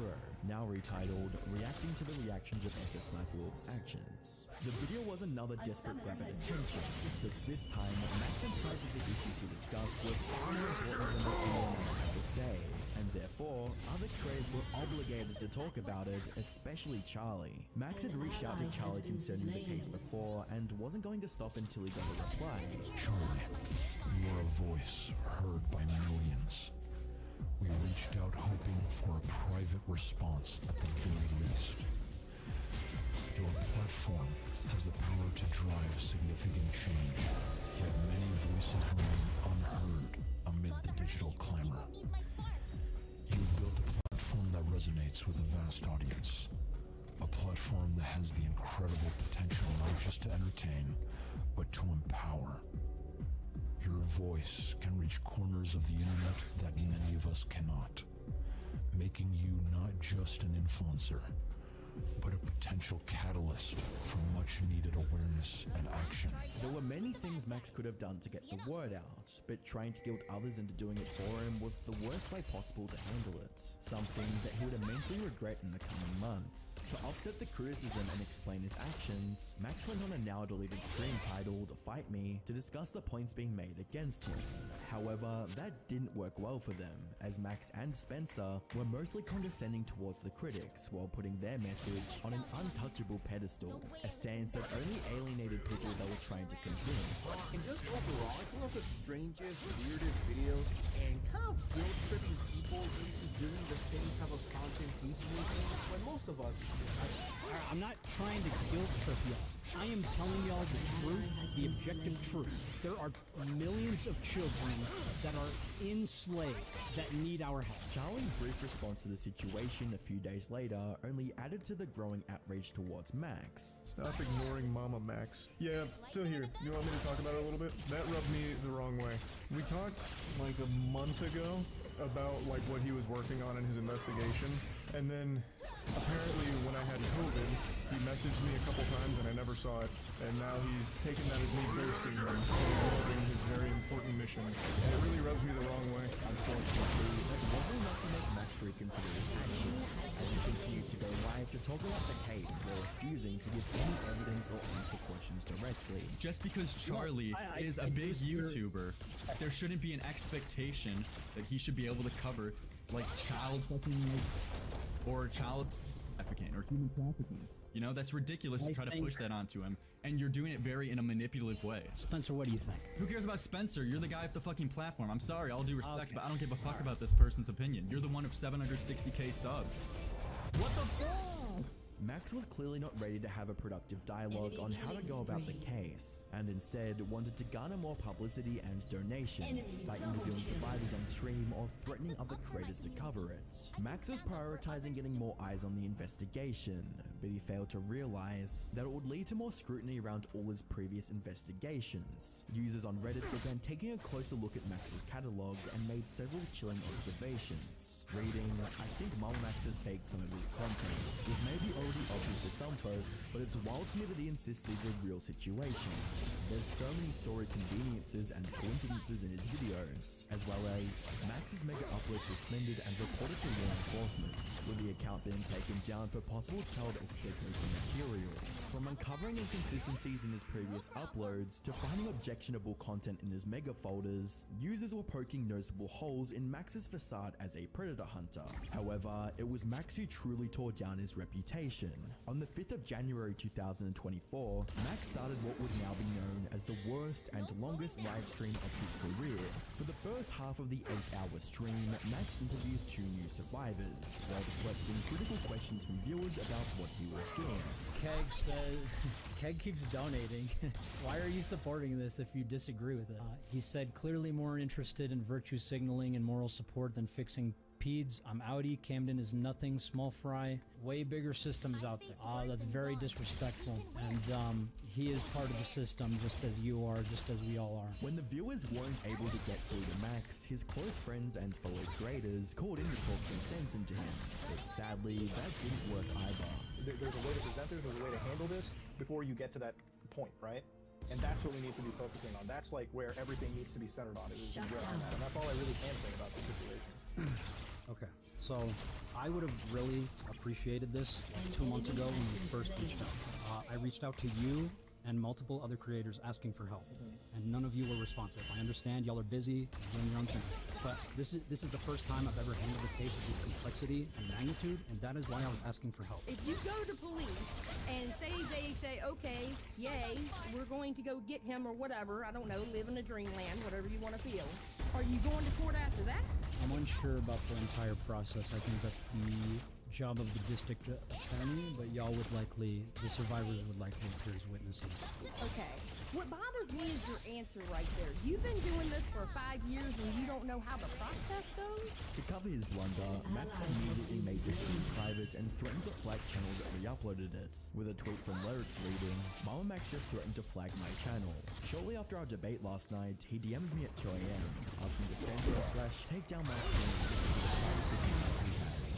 20.0, now retitled Reacting to the Reactions of SF Sniper Wolf's Actions. The video was another desperate grab at attention, but this time, Max implied that the issues he discussed were far more important than what anyone else had to say, and therefore, other creators were obligated to talk about it, especially Charlie. Max had reached out to Charlie concerning the case before, and wasn't going to stop until he got a reply.
Charlie, you are a voice heard by millions. We reached out hoping for a private response at the very least. Your platform has the power to drive significant change, yet many voices remain unheard amid the digital clamor. You've built a platform that resonates with a vast audience. A platform that has the incredible potential not just to entertain, but to empower. Your voice can reach corners of the internet that many of us cannot. making you not just an influencer, but a potential catalyst for much needed awareness and action.
There were many things Max could have done to get the word out, but trying to guilt others into doing it for him was the worst way possible to handle it, something that he would immensely regret in the coming months. To offset the criticism and explain his actions, Max went on a now deleted stream titled Fight Me to discuss the points being made against him. However, that didn't work well for them, as Max and Spencer were mostly condescending towards the critics while putting their message on an untouchable pedestal, a stance that only alienated people they were trying to convince.
And just overall, it's one of the strangest, weirdest videos, and kind of guilt-tripping people into doing the same type of content he's making when most of us...
I'm not trying to guilt trip y'all. I am telling y'all the truth, the objective truth. There are millions of children that are enslaved that need our help.
Charlie's brief response to the situation a few days later only added to the growing outrage towards Max.
Stop ignoring Mama Max. Yeah, so here, you want me to talk about it a little bit? That rubbed me the wrong way. We talked like a month ago about like what he was working on in his investigation, and then apparently when I had COVID, he messaged me a couple times and I never saw it, and now he's taken that as me ghosting him and ignoring his very important mission, and it really rubs me the wrong way.
Unfortunately, that wasn't enough to make Max reconsider his actions, as he continued to go live to talk about the case while refusing to give any evidence or answer questions directly.
Just because Charlie is a big YouTuber, there shouldn't be an expectation that he should be able to cover like child or child trafficking or human trafficking. You know, that's ridiculous to try to push that onto him, and you're doing it very in a manipulative way.
Spencer, what do you think?
Who cares about Spencer? You're the guy with the fucking platform. I'm sorry, all due respect, but I don't give a fuck about this person's opinion. You're the one of 760k subs. What the fuck?
Max was clearly not ready to have a productive dialogue on how to go about the case, and instead wanted to garner more publicity and donations by interviewing survivors on stream or threatening other creators to cover it. Max was prioritizing getting more eyes on the investigation, but he failed to realize that it would lead to more scrutiny around all his previous investigations. Users on Reddit began taking a closer look at Max's catalog and made several chilling observations. Reading, I think Mama Max has faked some of his content. This may be already obvious to some folks, but it's wild to me that he insists these are real situations. There's so many story conveniences and coincidences in his videos, as well as Max's mega upload suspended and reported to law enforcement, with the account being taken down for possible child exploitation material. From uncovering inconsistencies in his previous uploads to finding objectionable content in his mega folders, users were poking noticeable holes in Max's facade as a predator hunter. However, it was Max who truly tore down his reputation. On the 5th of January 2024, Max started what would now be known as the worst and longest live stream of his career. For the first half of the 8-hour stream, Max interviews 2 new survivors, while deflecting critical questions from viewers about what he was doing.
Keg says, Keg keeps donating. Why are you supporting this if you disagree with it? He said, clearly more interested in virtue signaling and moral support than fixing peds. I'm outie. Camden is nothing. Small fry. Way bigger systems out there. That's very disrespectful. And he is part of the system just as you are, just as we all are.
When the viewers weren't able to get through to Max, his close friends and fellow creators called in to talk some sense into him. But sadly, that didn't work either.
There's a way to present this, there's a way to handle this before you get to that point, right? And that's what we need to be focusing on. That's like where everything needs to be centered on, is addressing that. And that's all I really can say about the situation.
Okay, so I would have really appreciated this 2 months ago when we first reached out. I reached out to you and multiple other creators asking for help, and none of you were responsive. I understand y'all are busy doing your own thing, but this is the first time I've ever handled a case of this complexity and magnitude, and that is why I was asking for help.
If you go to police and they say, okay, yay, we're going to go get him or whatever, I don't know, live in a dreamland, whatever you want to feel, are you going to court after that?
I'm unsure about the entire process. I think that's the job of the district attorney, but y'all would likely, the survivors would likely appear as witnesses.
Okay. What bothers me is your answer right there. You've been doing this for 5 years and you don't know how the process goes?
To cover his blunder, Max immediately made the stream private and threatened to flag channels that re-uploaded it. With a tweet from Lyrics reading, Mama Max just threatened to flag my channel. Shortly after our debate last night, he DMs me at 2 AM, asking to censor/take down my stream because of the privacy he has.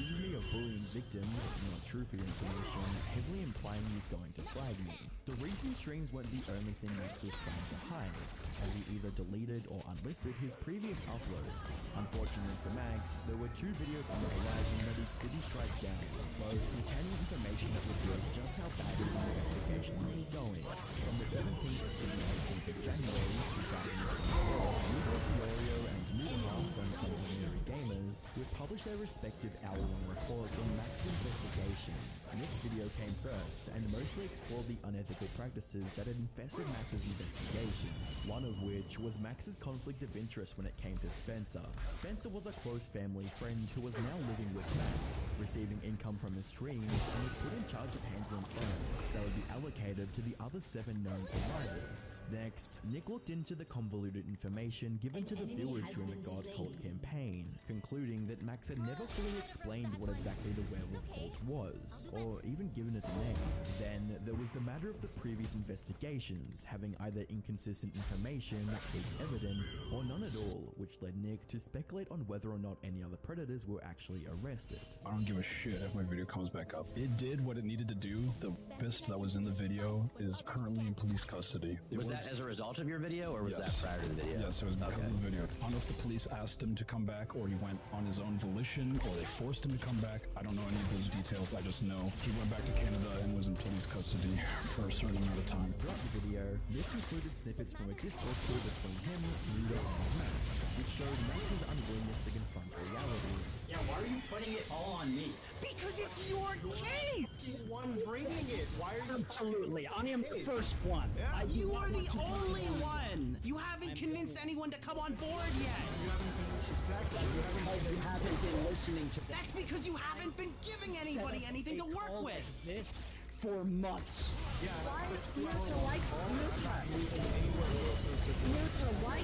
accuses me of bullying victim, not true for your information, heavily implying he's going to flag me. The recent streams weren't the only thing Max was trying to hide, as he either deleted or unlisted his previous uploads. Unfortunately for Max, there were 2 videos on the horizon that he couldn't strike down, both containing information that revealed just how badly the investigation was going. From the 17th to the 18th of January 2024, Lucas Diorio and Mudamal from Some Ordinary Gamers would publish their respective hour-long reports on Max's investigation. Nick's video came first, and mostly explored the unethical practices that had infested Max's investigation, one of which was Max's conflict of interest when it came to Spencer. Spencer was a close family friend who was now living with Max, receiving income from his streams, and was put in charge of handling funds that would be allocated to the other 7 known survivors. Next, Nick looked into the convoluted information given to the viewers during the God Cult campaign, concluding that Max had never fully explained what exactly the werewolf cult was, or even given it a name. Then there was the matter of the previous investigations having either inconsistent information, weak evidence, or none at all, which led Nick to speculate on whether or not any other predators were actually arrested.
I don't give a shit if my video comes back up. It did what it needed to do. The rapist that was in the video is currently in police custody.
Was that as a result of your video, or was that prior to the video?
Yes, it was because of the video. I don't know if the police asked him to come back, or he went on his own volition, or they forced him to come back. I don't know any of those details. I just know he went back to Canada and was in police custody for a certain amount of time.
Throughout the video, Nick included snippets from a Discord call between him, Muda, and Max, which showed Max's unwillingness to confront reality.
Yeah, why are you putting it all on me?
Because it's your case!
One bringing it. Why are you?
Absolutely. I am the first one.
Yeah.
You are the only one. You haven't convinced anyone to come on board yet.
You haven't finished exactly.
You haven't been listening to. That's because you haven't been giving anybody anything to work with. This for months.
Why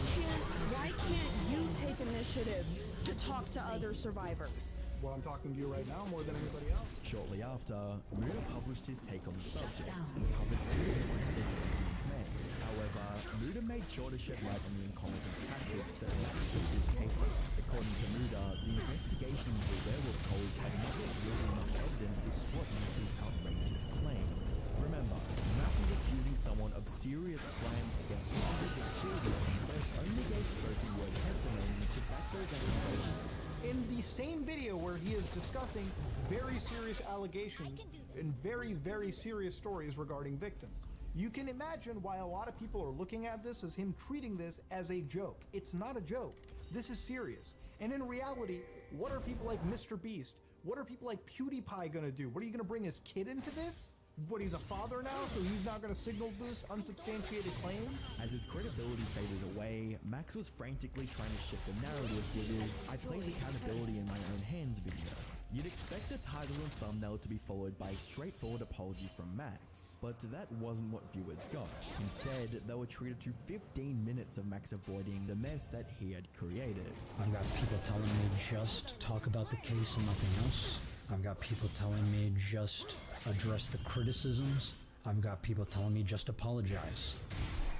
can't you take initiative to talk to other survivors?
Well, I'm talking to you right now more than anybody else.
Shortly after, Muda published his take on the subject and covered 2 different statements Nick made. However, Muda made sure to shed light on the incompetent tactics that Max took his case on. According to Muda, the investigation into the werewolf cult had not yet yielded enough evidence to support Max's outrageous claims. Remember, Max was accusing someone of serious crimes against hundreds of children, but only gave spoken word testimony to back those accusations.
In the same video where he is discussing very serious allegations and very, very serious stories regarding victims. You can imagine why a lot of people are looking at this as him treating this as a joke. It's not a joke. This is serious. And in reality, what are people like Mr. Beast? What are people like PewDiePie gonna do? What are you gonna bring his kid into this? What, he's a father now, so he's not gonna signal boost unsubstantiated claims?
As his credibility faded away, Max was frantically trying to shift the narrative with his "I place accountability in my own hands" video. You'd expect the title and thumbnail to be followed by a straightforward apology from Max, but that wasn't what viewers got. Instead, they were treated to 15 minutes of Max avoiding the mess that he had created.
I've got people telling me just talk about the case and nothing else. I've got people telling me just address the criticisms. I've got people telling me just apologize.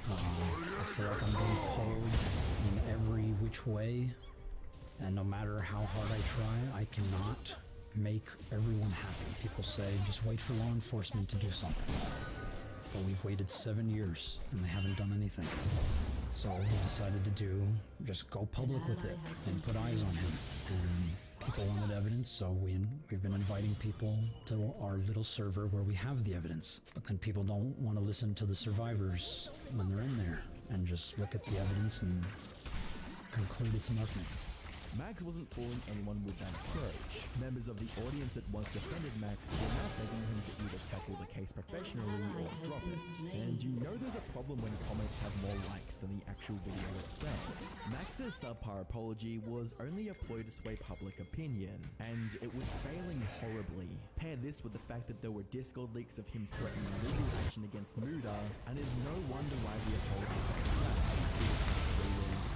I feel like I'm being pulled in every which way, and no matter how hard I try, I cannot make everyone happy. People say, just wait for law enforcement to do something. But we've waited 7 years, and they haven't done anything. So we decided to just go public with it and put eyes on him. And people wanted evidence, so we've been inviting people to our little server where we have the evidence. But then people don't want to listen to the survivors when they're in there and just look at the evidence and conclude it's nothing.
Max wasn't fooling anyone with that approach. Members of the audience that once defended Max were now begging him to either tackle the case professionally or drop it. And you know there's a problem when comments have more likes than the actual video itself. Max's subpar apology was only a ploy to sway public opinion, and it was failing horribly. Pair this with the fact that there were Discord leaks of him threatening legal action against Muda, and it's no wonder why the apology failed.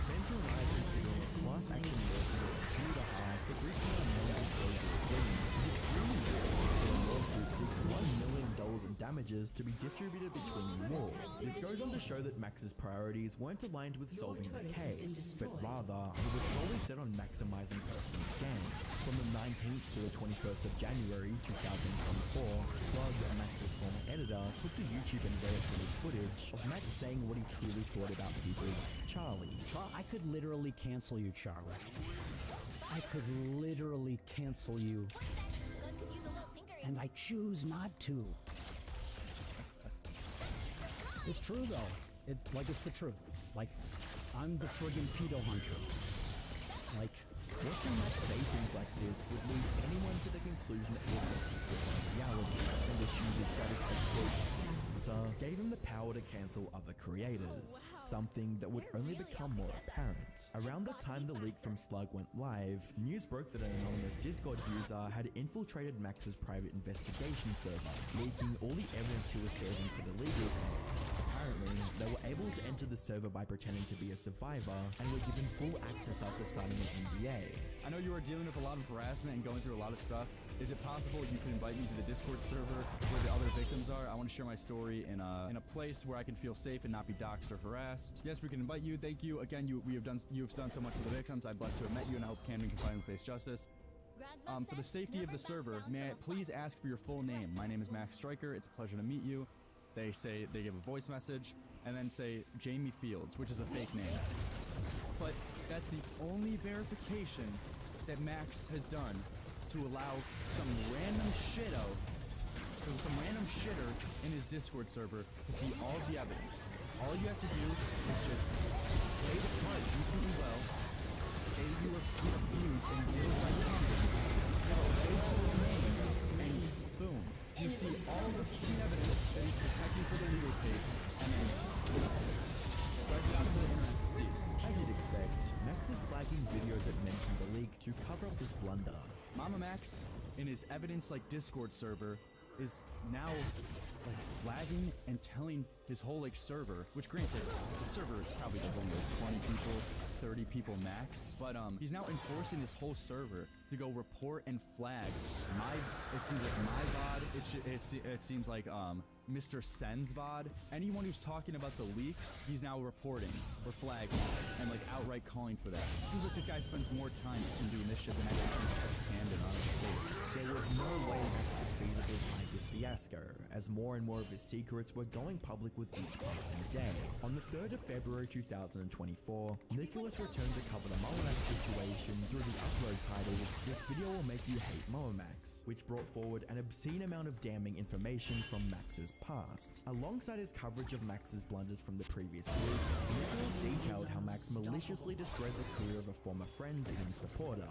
Spencer and I are considering a class action lawsuit against Muda High for breaching our non-disclosure agreement. It's extremely difficult to sue a lawsuit just $1 million in damages to be distributed between you all. This goes on to show that Max's priorities weren't aligned with solving the case, but rather he was solely set on maximizing personal gain. From the 19th to the 21st of January 2024, Slug, Max's former editor, took to YouTube and Reddit released footage of Max saying what he truly thought about people like Charlie.
I could literally cancel you, Charlie. I could literally cancel you. And I choose not to. It's true though. It's the truth. Like, I'm the friggin' pedo hunter. Like,
watching Max say things like this would lead anyone to the conclusion that he addresses with reality and assume his status as quote gave him the power to cancel other creators, something that would only become more apparent. Around the time the leak from Slug went live, news broke that an anonymous Discord user had infiltrated Max's private investigation server, leaking all the evidence he was serving for the legal case. Apparently, they were able to enter the server by pretending to be a survivor and were given full access after signing an NDA.
I know you are dealing with a lot of harassment and going through a lot of stuff. Is it possible you can invite me to the Discord server where the other victims are? I want to share my story in a place where I can feel safe and not be doxxed or harassed. Yes, we can invite you. Thank you. Again, you have done so much for the victims. I'm blessed to have met you, and I hope Camden can finally face justice. For the safety of the server, may I please ask for your full name? My name is Max Striker. It's a pleasure to meet you. They give a voice message and then say Jamie Fields, which is a fake name. But that's the only verification that Max has done to allow some random shitter in his Discord server to see all of the evidence. All you have to do is just play the part decently well, say you were abused and did it like Camden, play the full name, and boom, you see all the key evidence that he's protecting for the legal case, and then spread it out to the internet to see.
As you'd expect, Max is flagging videos that mention the leak to cover up this blunder.
Mama Max, in his evidence-like Discord server, is now flagging and telling his whole server, which granted, the server is probably like only 20 people, 30 people max, but he's now enforcing his whole server to go report and flag it seems like my VOD, it seems like Mr. Sen's VOD. Anyone who's talking about the leaks, he's now reporting or flagging and outright calling for that. It seems like this guy spends more time in doing this shit than actually touch Camden on his face.
There was no way Max could feasibly hide this fiasco, as more and more of his secrets were going public with each passing day. On the 3rd of February 2024, Nicholas returned to cover the Momomax situation through the upload titled "This Video Will Make You Hate Momomax," which brought forward an obscene amount of damning information from Max's past. Alongside his coverage of Max's blunders from the previous weeks, Nicholas detailed how Max maliciously destroyed the career of a former friend and supporter,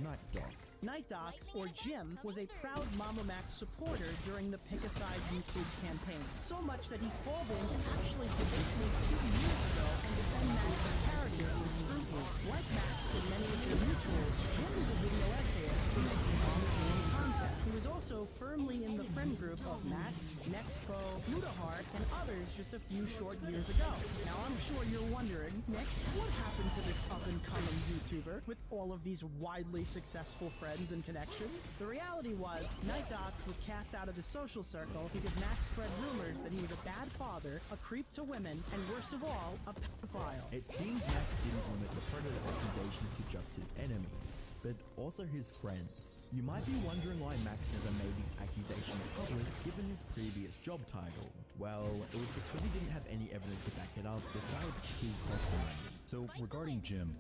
NightDoc.
NightDocs, or Jim, was a proud Momomax supporter during the Pick a Side YouTube campaign. So much that he called in to actually debate me 2 years ago and defend Max's character from scruples. Like Max and many of their mutuals, Jim is a video editor who makes honest content. He was also firmly in the friend group of Max, Nexpo, Ludahart, and others just a few short years ago. Now I'm sure you're wondering, Nick, what happened to this up-and-coming YouTuber with all of these widely successful friends and connections? The reality was, NightDocs was cast out of the social circle because Max spread rumors that he was a bad father, a creep to women, and worst of all, a pedophile.
It seems Max didn't limit the predator accusations to just his enemies, but also his friends. You might be wondering why Max never made these accusations public given his previous job title. Well, it was because he didn't have any evidence to back it up besides his testimony.
So regarding Jim,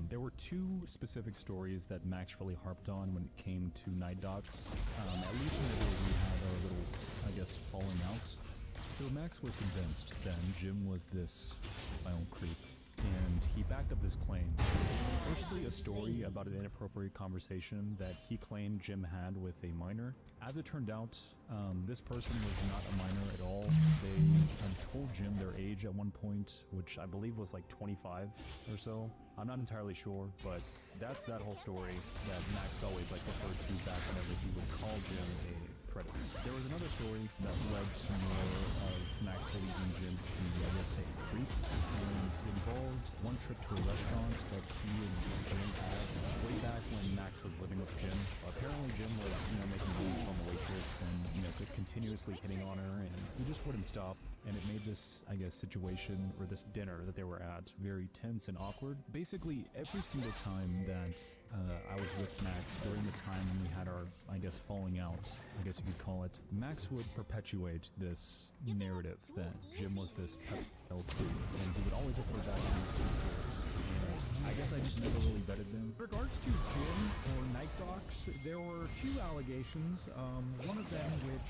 there were 2 specific stories that Max really harped on when it came to NightDocs, at least whenever we had our little, I guess, falling out. So Max was convinced that Jim was this violent creep, and he backed up this claim. Firstly, a story about an inappropriate conversation that he claimed Jim had with a minor. As it turned out, this person was not a minor at all. They told Jim their age at one point, which I believe was like 25 or so. I'm not entirely sure, but that's that whole story that Max always referred to back whenever he would call Jim a predator. There was another story that led to more of Max believing Jim to be, I guess, a creep, and it involved one trip trip to a restaurant that he and Jim had way back when Max was living with Jim. Apparently Jim was, making moves on the waitress and, continuously hitting on her, and he just wouldn't stop. And it made this, I guess, situation, or this dinner that they were at, very tense and awkward. Basically, every single time that I was with Max during the time when we had our, I guess, falling out, I guess you could call it, Max would perpetuate this narrative that Jim was this pedophile too, and he would always refer back to these two stories. And I guess I just never really vetted them.
In regards to Jim or Night Docs, there were two allegations. One of them which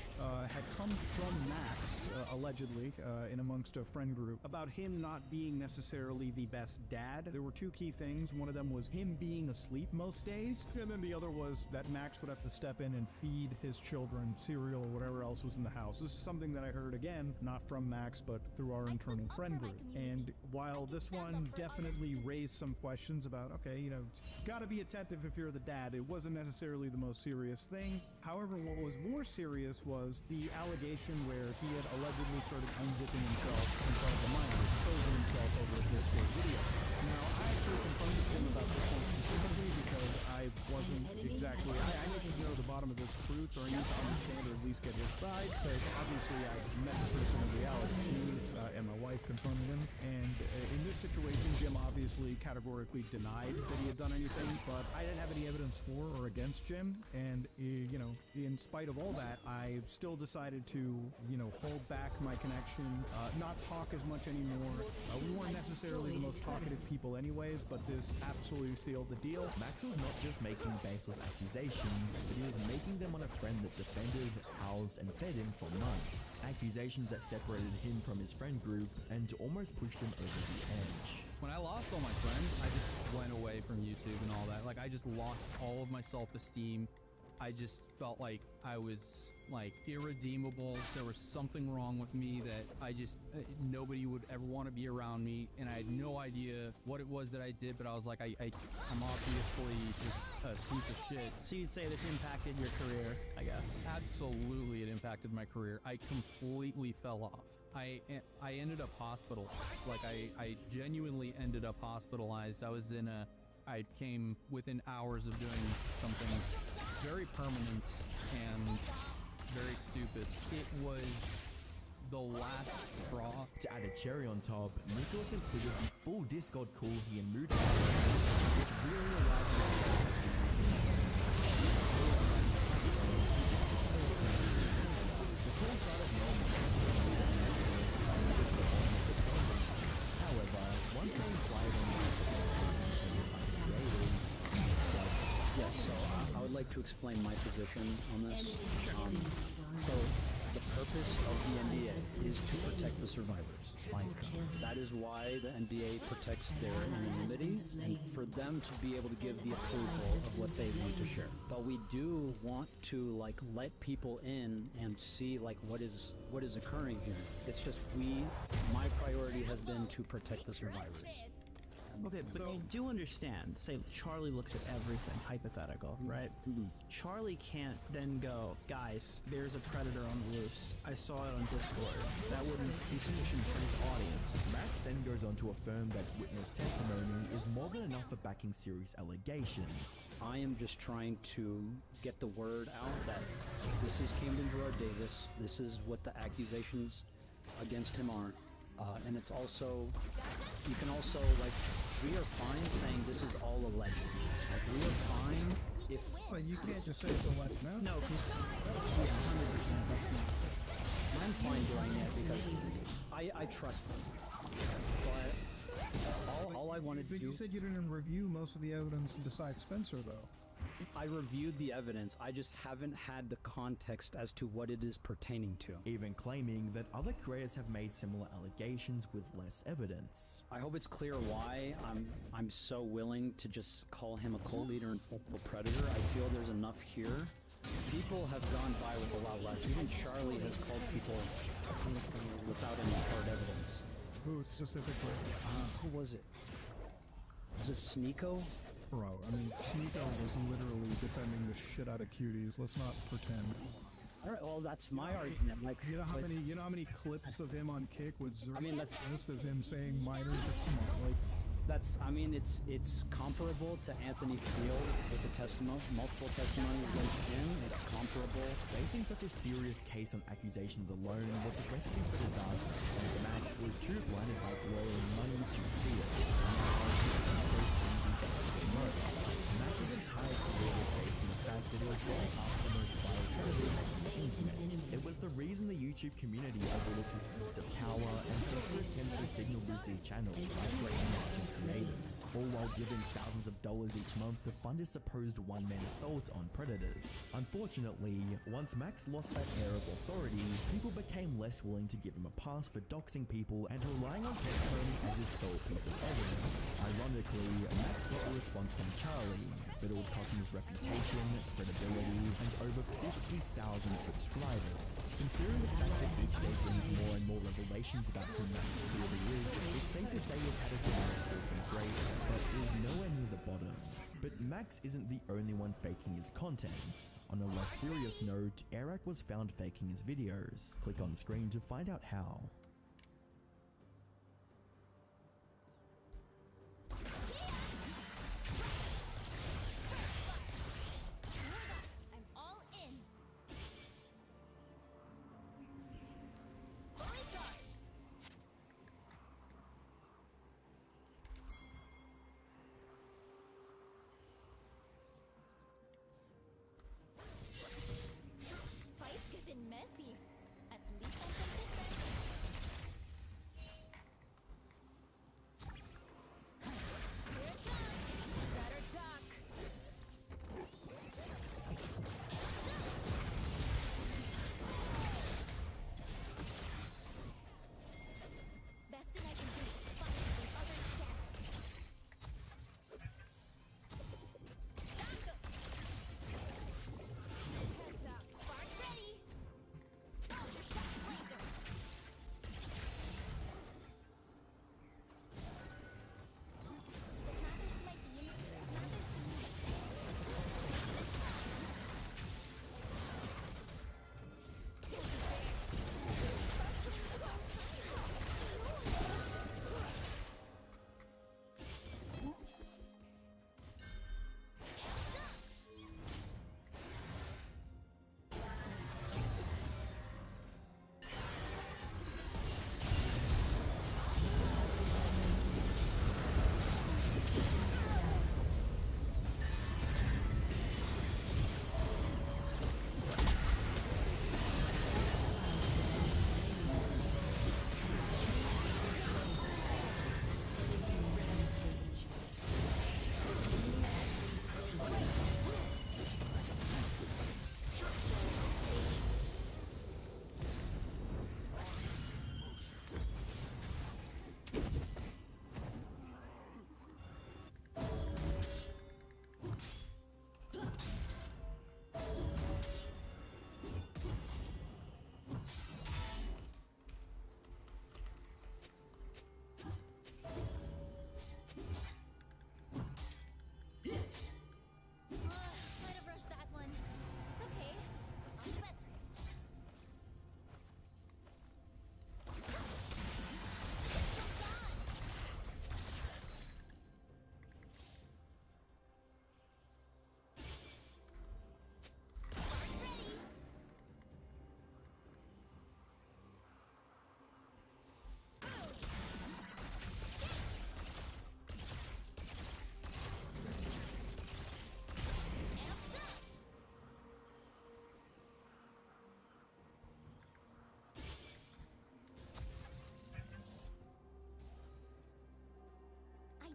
had come from Max, allegedly, in amongst a friend group, about him not being necessarily the best dad. There were two key things. One of them was him being asleep most days, and then the other was that Max would have to step in and feed his children cereal or whatever else was in the house. This is something that I heard, again, not from Max, but through our internal friend group. And while this one definitely raised some questions about, okay, you gotta be attentive if you're the dad, it wasn't necessarily the most serious thing. However, what was more serious was the allegation where he had allegedly started unzipping himself in front of the minor, exposing himself over a Discord video. Now, I actually confronted him about this one specifically because I wasn't exactly, I need to know the bottom of this truth, or I need to understand or at least get his side, because obviously I met the person in reality, and my wife confronted him, and in this situation, Jim obviously categorically denied that he had done anything, but I didn't have any evidence for or against Jim, and in spite of all that, I still decided to, hold back my connection, not talk as much anymore. We weren't necessarily the most talkative people anyways, but this absolutely sealed the deal.
Max was not just making baseless accusations, but he was making them on a friend that defended, housed, and fed him for months. Accusations that separated him from his friend group and almost pushed him over the edge.
When I lost all my friends, I just went away from YouTube and all that. Like, I just lost all of my self-esteem. I just felt like I was, irredeemable. There was something wrong with me that nobody would ever want to be around me, and I had no idea what it was that I did, but I was like, I'm obviously just a piece of shit.
So you'd say this impacted your career, I guess?
Absolutely, it impacted my career. I completely fell off. I ended up hospitalized. I genuinely ended up hospitalized. I came within hours of doing something very permanent and very stupid. It was the last straw.
To add a cherry on top, Nicholas included the full Discord call he and Mood which really allowed him The call started normal. However, once they inquired on
Yes, so I would like to explain my position on this. So the purpose of the NBA is to protect the survivors. That is why the NBA protects their anonymity and for them to be able to give the approval of what they need to share. But we do want to let people in and see what is occurring here. It's just my priority has been to protect the survivors.
Okay, but you do understand, say Charlie looks at everything, hypothetical, right? Charlie can't then go, guys, there's a predator on the loose. I saw it on Discord. That wouldn't be sufficient for his audience.
Max then goes on to affirm that witness testimony is more than enough for backing serious allegations.
I am just trying to get the word out that this is Camden Gerard Davis. This is what the accusations against him are. And it's also, you can also, we are fine saying this is all alleged. We are fine if...
Well, you can't just say it's alleged now.
No, because 100% that's not...
I'm fine doing it because I trust them. But all I wanted to do...
You said you didn't review most of the evidence besides Spencer, though.
I reviewed the evidence, I just haven't had the context as to what it is pertaining to.
Even claiming that other creators have made similar allegations with less evidence.
I hope it's clear why I'm so willing to just call him a cult leader and a predator. I feel there's enough here. People have gone by with a lot less. Even Charlie has called people without any hard evidence.
Who specifically?
Who was it? Was it Sneeko?
Bro, Sneeko was literally defending the shit out of cuties. Let's not pretend.
All right, well, that's my argument.
You know how many clips of him on Kick with zero
that's
of him saying minors? Come on,
I mean, it's comparable to Anthony Field with the multiple testimonies against him. It's comparable.
Facing such a serious case on accusations alone was a recipe for disaster, and Max was too blinded by glory and money to see it. Max's entire career was based on the fact that it was one of the most viral predators on the internet. It was the reason the YouTube community overlooked his power and desperate attempts to signal boost his channel by threatening his creators, all while giving thousands of dollars each month to fund his supposed one-man assaults on predators. Unfortunately, once Max lost that air of authority, people became less willing to give him a pass for doxing people and relying on testimony as his sole piece of evidence. Ironically, Max got a response from Charlie, but it would cost him his reputation, credibility, and over 50,000 subscribers. Considering the fact that each day brings more and more revelations about who Max really is, it's safe to say he's had a dramatic fall from grace, but is nowhere near the bottom. But Max isn't the only one faking his content. On a less serious note, Eric was found faking his videos. Click on screen to find out how.
Messy. At least I'm consistent.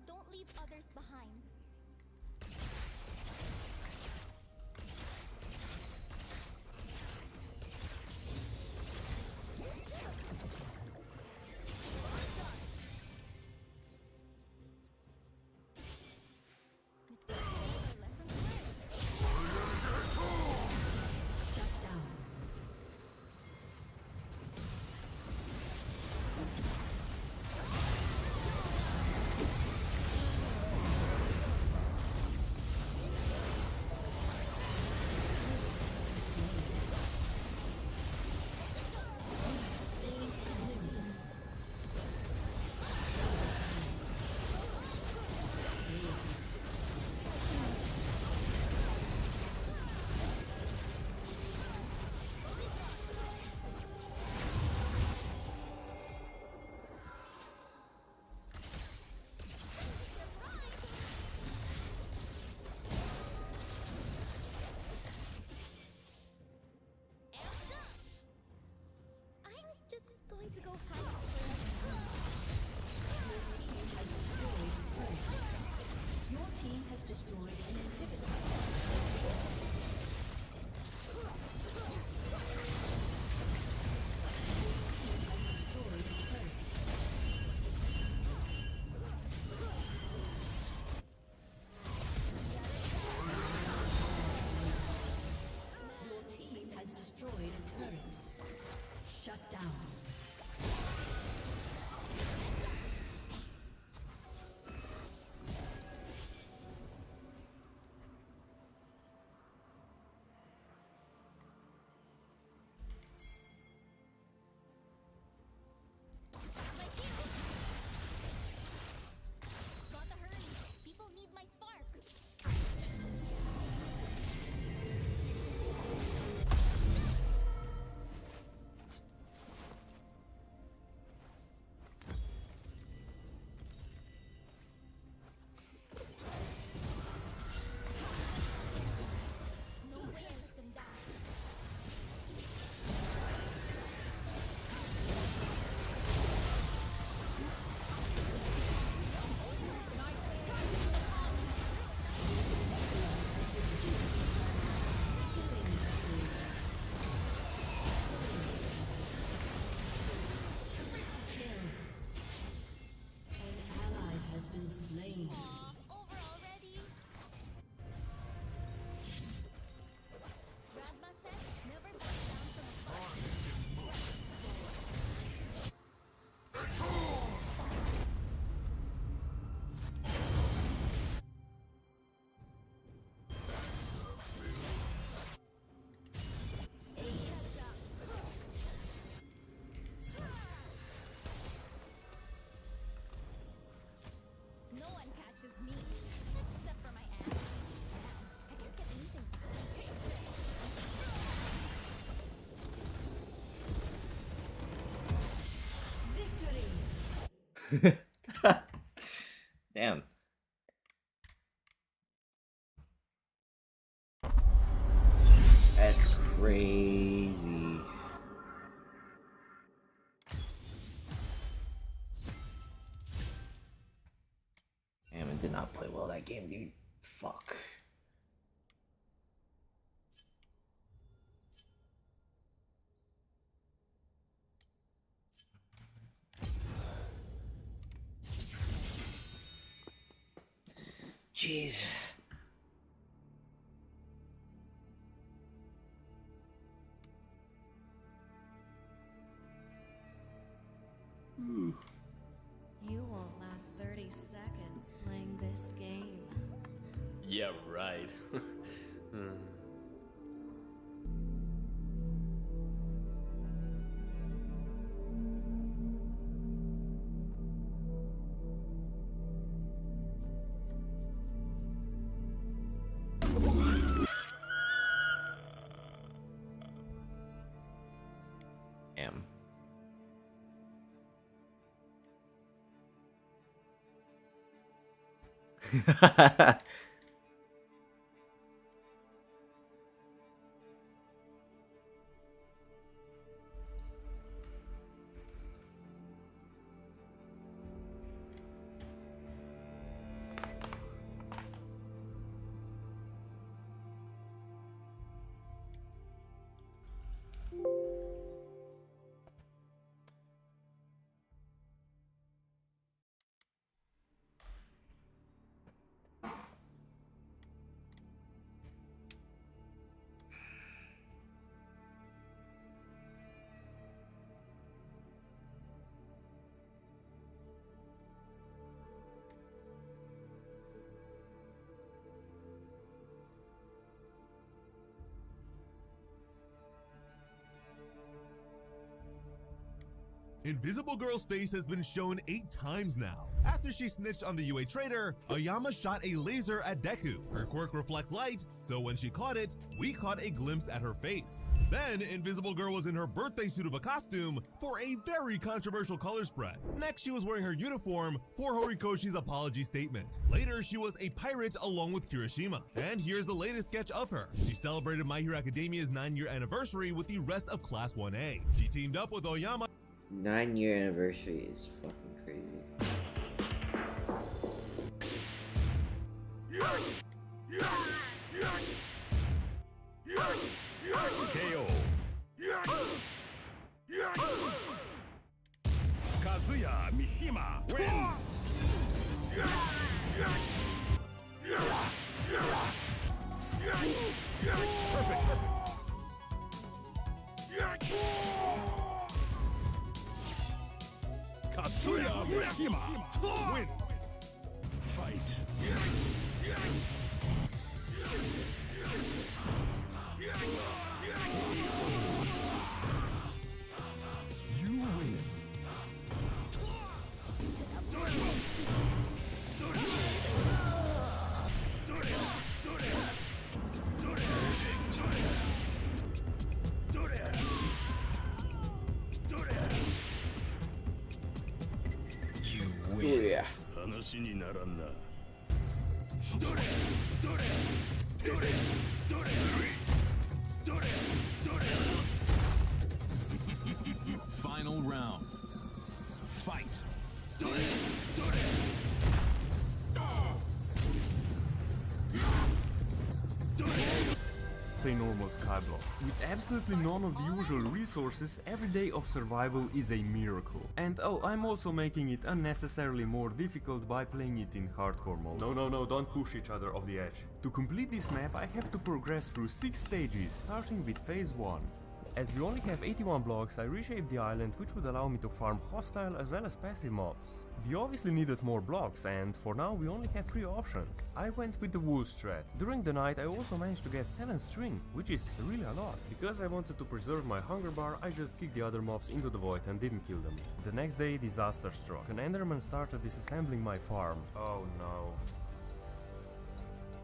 Don't leave others behind.
Damn. That's crazy. Damn, it did not play well that game, dude. Fuck. Jeez.
You won't last 30 seconds playing this game.
Yeah, right.
Damn.
Invisible Girl's face has been shown 8 times now. After she snitched on the UA trader, Aoyama shot a laser at Deku. Her quirk reflects light, so when she caught it, we caught a glimpse at her face. Then, Invisible Girl was in her birthday suit of a costume for a very controversial color spread. Next, she was wearing her uniform for Horikoshi's apology statement. Later, she was a pirate along with Kirishima. And here's the latest sketch of her. She celebrated My Hero Academia's 9-year anniversary with the rest of Class 1A. She teamed up with Aoyama.
9-year anniversary is fucking crazy.
KO. Kazuya Mishima wins. Perfect. Kazuya Mishima wins. Fight. You win.
Yeah.
話にならんな。
Final round. Fight.
A normal skyblock. With absolutely none of the usual resources, every day of survival is a miracle. And oh, I'm also making it unnecessarily more difficult by playing it in hardcore mode. No, don't push each other off the edge. To complete this map, I have to progress through 6 stages, starting with phase 1. As we only have 81 blocks, I reshaped the island, which would allow me to farm hostile as well as passive mobs. We obviously needed more blocks, and for now we only have 3 options. I went with the wool strat. During the night I also managed to get 7 string, which is really a lot. Because I wanted to preserve my hunger bar, I just kicked the other mobs into the void and didn't kill them. The next day, disaster struck. An enderman started disassembling my farm. Oh no.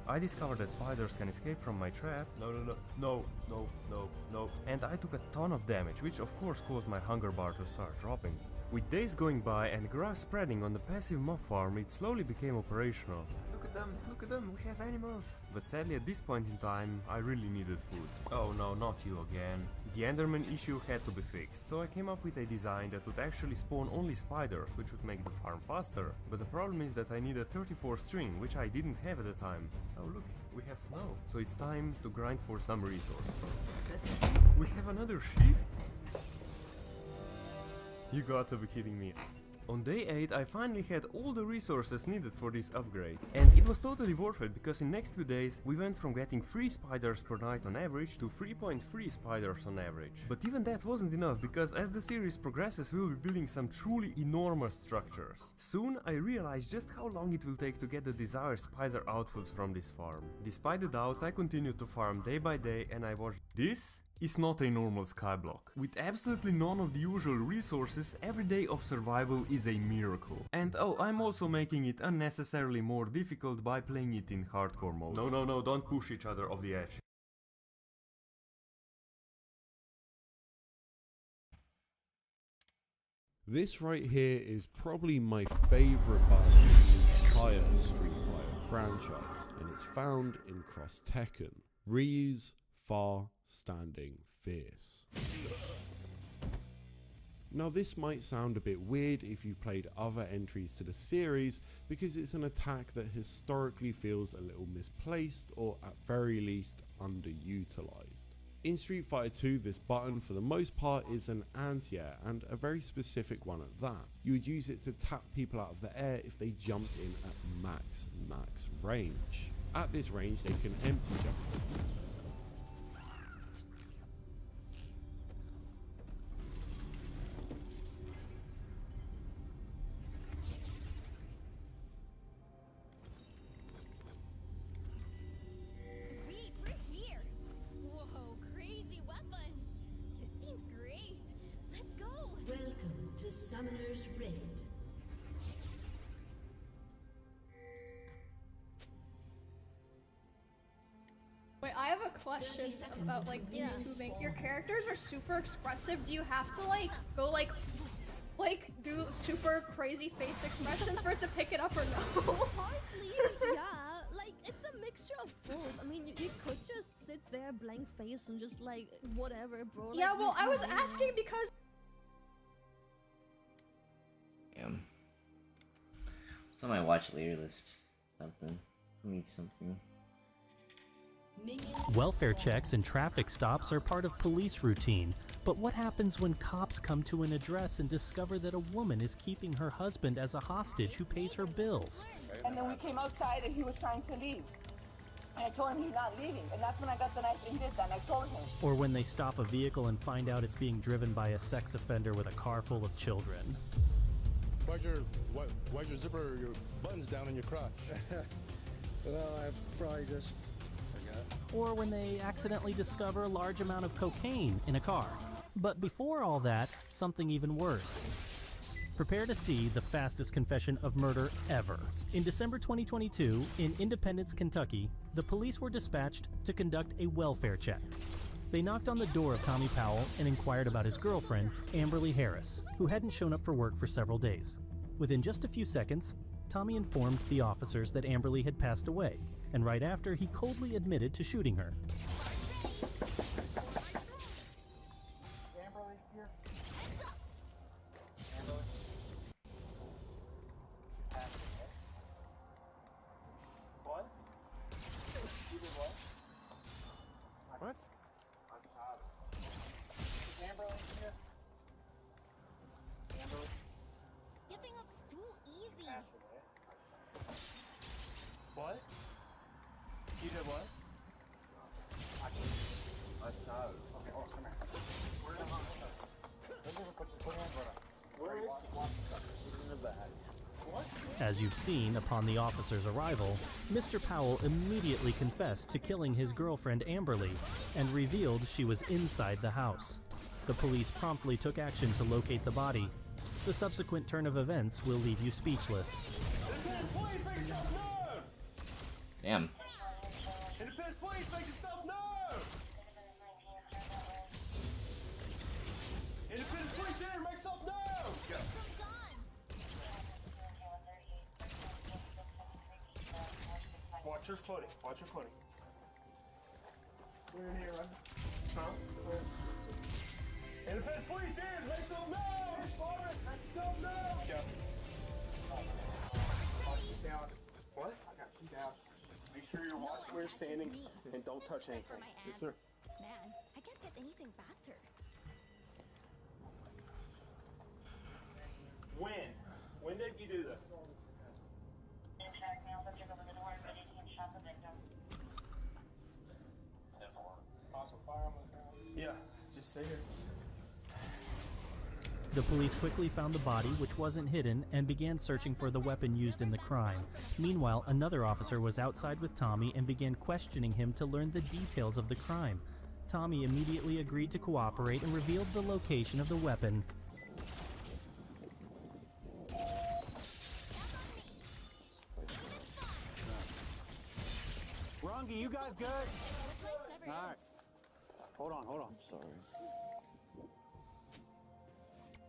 I discovered that spiders can escape from my trap. No. And I took a ton of damage, which of course caused my hunger bar to start dropping. With days going by and grass spreading on the passive mob farm, it slowly became operational. Look at them, we have animals! But sadly at this point in time, I really needed food. Oh no, not you again. The Enderman issue had to be fixed, so I came up with a design that would actually spawn only spiders, which would make the farm faster. But the problem is that I needed 34 string, which I didn't have at the time. Oh look, we have snow. So it's time to grind for some resource. We have another sheep? You gotta be kidding me. On day 8 I finally had all the resources needed for this upgrade. And it was totally worth it, because in next 2 days we went from getting 3 spiders per night on average to 3.3 spiders on average. But even that wasn't enough, because as the series progresses we'll be building some truly enormous structures. Soon I realized just how long it will take to get the desired spider output from this farm. Despite the doubts, I continued to farm day by day, and I watched. This is not a normal skyblock. With absolutely none of the usual resources, every day of survival is a miracle. And oh, I'm also making it unnecessarily more difficult by playing it in hardcore mode. No, don't push each other off the edge.
This right here is probably my favourite button in the entire Street Fighter franchise, and it's found in Cross Tekken. Ryu's Far Standing Fierce. Now this might sound a bit weird if you've played other entries to the series, because it's an attack that historically feels a little misplaced or at very least underutilized. In Street Fighter 2, this button for the most part is an anti-air, and a very specific one at that. You would use it to tap people out of the air if they jumped in at max range. At this range they can empty jump.
Wait, I have a question about like YouTubing. Your characters are super expressive. Do you have to like go like do super crazy face expressions for it to pick it up or no?
Partially, yeah. Like, it's a mixture of both. I mean, you could just sit there blank face and just like whatever, bro. Like,
Yeah, well, I was asking because.
Damn. What's on my watch later list? Something. I need something.
Welfare checks and traffic stops are part of police routine, but what happens when cops come to an address and discover that a woman is keeping her husband as a hostage who pays her bills?
And then we came outside and he was trying to leave. And I told him he's not leaving, and that's when I got the knife and did that, and I told him.
Or when they stop a vehicle and find out it's being driven by a sex offender with a car full of children.
Why's your zipper, your buttons down in your crotch?
Well, I probably just
Or when they accidentally discover a large amount of cocaine in a car. But before all that, something even worse. Prepare to see the fastest confession of murder ever. In December 2022, in Independence, Kentucky, the police were dispatched to conduct a welfare check. They knocked on the door of Tommy Powell and inquired about his girlfriend, Amberly Harris, who hadn't shown up for work for several days. Within just a few seconds, Tommy informed the officers that Amberly had passed away, and right after, he coldly admitted to shooting her.
Amberly here. What? You did what?
What?
Amberly here. Amberly.
Giving up too easy.
What? You did what? A child. Okay, hold on, come here. Where is he? He's in the bag. What?
As you've seen, upon the officer's arrival, Mr. Powell immediately confessed to killing his girlfriend Amberly and revealed she was inside the house. The police promptly took action to locate the body. The subsequent turn of events will leave you speechless.
Damn.
Independence, please make yourself known! Independence, please here, make yourself known!
go. Watch your footing. Watch your footing. We're in here, right? Huh? And if it's police in, make some noise! Make some noise! Go. Down. What? I got you down. Make sure you're watching where you're standing and don't touch anything. Yes, sir.
Man, I can't get anything faster.
When? When did you do this? Yeah, just stay here.
The police quickly found the body, which wasn't hidden, and began searching for the weapon used in the crime. Meanwhile, another officer was outside with Tommy and began questioning him to learn the details of the crime. Tommy immediately agreed to cooperate and revealed the location of the weapon.
Rungi, you guys good? Alright. Hold on. I'm sorry.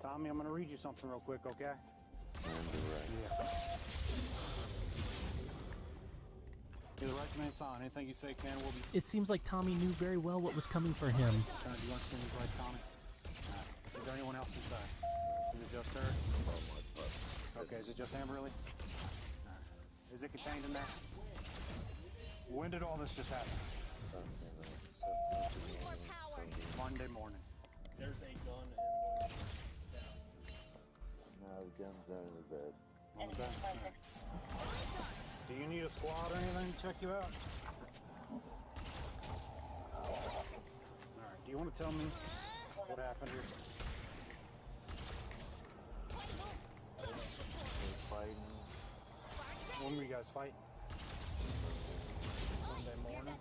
Tommy, I'm gonna read you something real quick, okay? Yeah. You're the right to remain silent. Anything you say can will be.
It seems like Tommy knew very well what was coming for him.
Do you understand these rights, Tommy? Alright. Is there anyone else inside? Is it just her? Okay, is it just him, really? Alright. Is it contained in there? When did all this just happen? Monday morning.
There's a gun
No, the gun's under the bed. On the bed? Do you need a squad or anything to check you out? Alright, do you want to tell me what happened here? Fighting. When were you guys fighting? Sunday morning?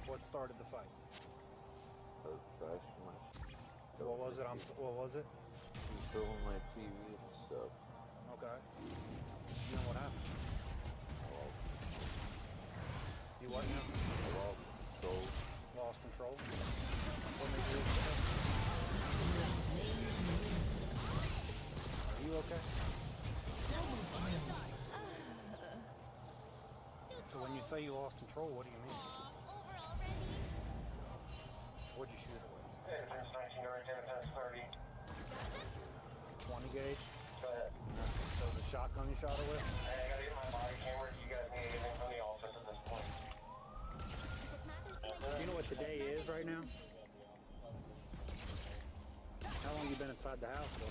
What started the fight? What was it? What was it?
He stole my TV and stuff.
Okay. You know what happened? You what now?
I lost control.
Lost control? What made you lose control? Are you okay? So when you say you lost control, what do you mean? What'd you shoot it with? 20 gauge?
Go ahead.
So the shotgun you shot it with?
Hey, I gotta get my body camera. Do you guys need anything from the office at this point?
Do you know what the day is right now? How long you been inside the house for?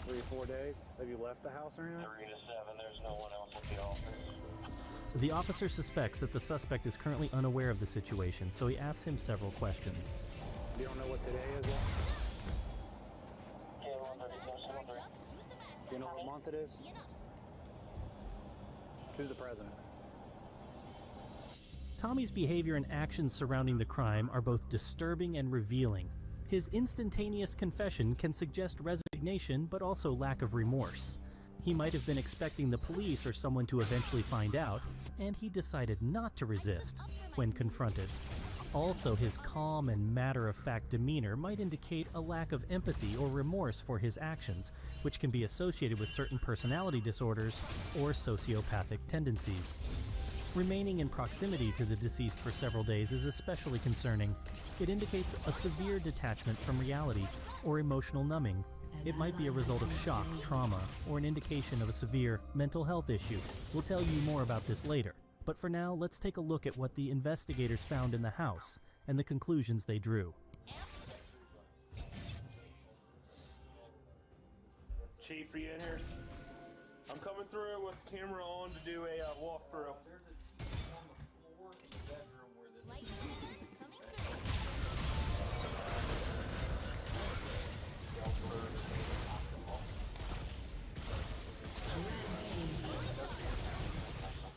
3 or 4 days? Have you left the house or anything?
3 to 7. There's no one else at the office.
The officer suspects that the suspect is currently unaware of the situation, so he asks him several questions.
You don't know what today is yet? Do you know what month it is? Who's the president?
Tommy's behavior and actions surrounding the crime are both disturbing and revealing. His instantaneous confession can suggest resignation, but also lack of remorse. He might have been expecting the police or someone to eventually find out, and he decided not to resist when confronted. Also, his calm and matter-of-fact demeanor might indicate a lack of empathy or remorse for his actions, which can be associated with certain personality disorders or sociopathic tendencies. Remaining in proximity to the deceased for several days is especially concerning. It indicates a severe detachment from reality or emotional numbing. It might be a result of shock, trauma, or an indication of a severe mental health issue. We'll tell you more about this later. But for now, let's take a look at what the investigators found in the house and the conclusions they drew.
Chief, are you in here? I'm coming through with the camera on to do a walkthrough.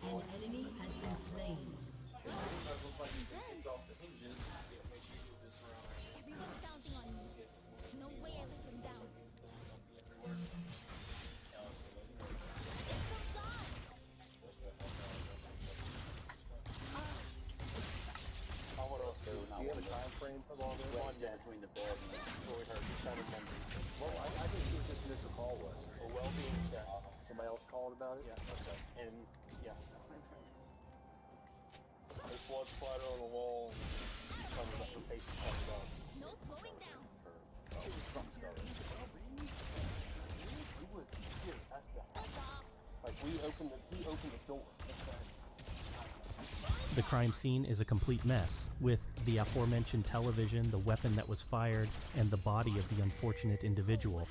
An enemy has been slain.
Everyone's counting on me. No way I let them down.
Do you have a time frame for all this? One day between the bed and Troy heard the 7 else called about it?
Yes.
Okay. And, yeah.
There's blood splatter on the wall, and
She's coming up, her face is coming up.
No slowing down.
Something's got her. He was here at the house. Like, he opened the door. That's right.
The crime scene is a complete mess, with the aforementioned television, the weapon that was fired, and the body of the unfortunate individual.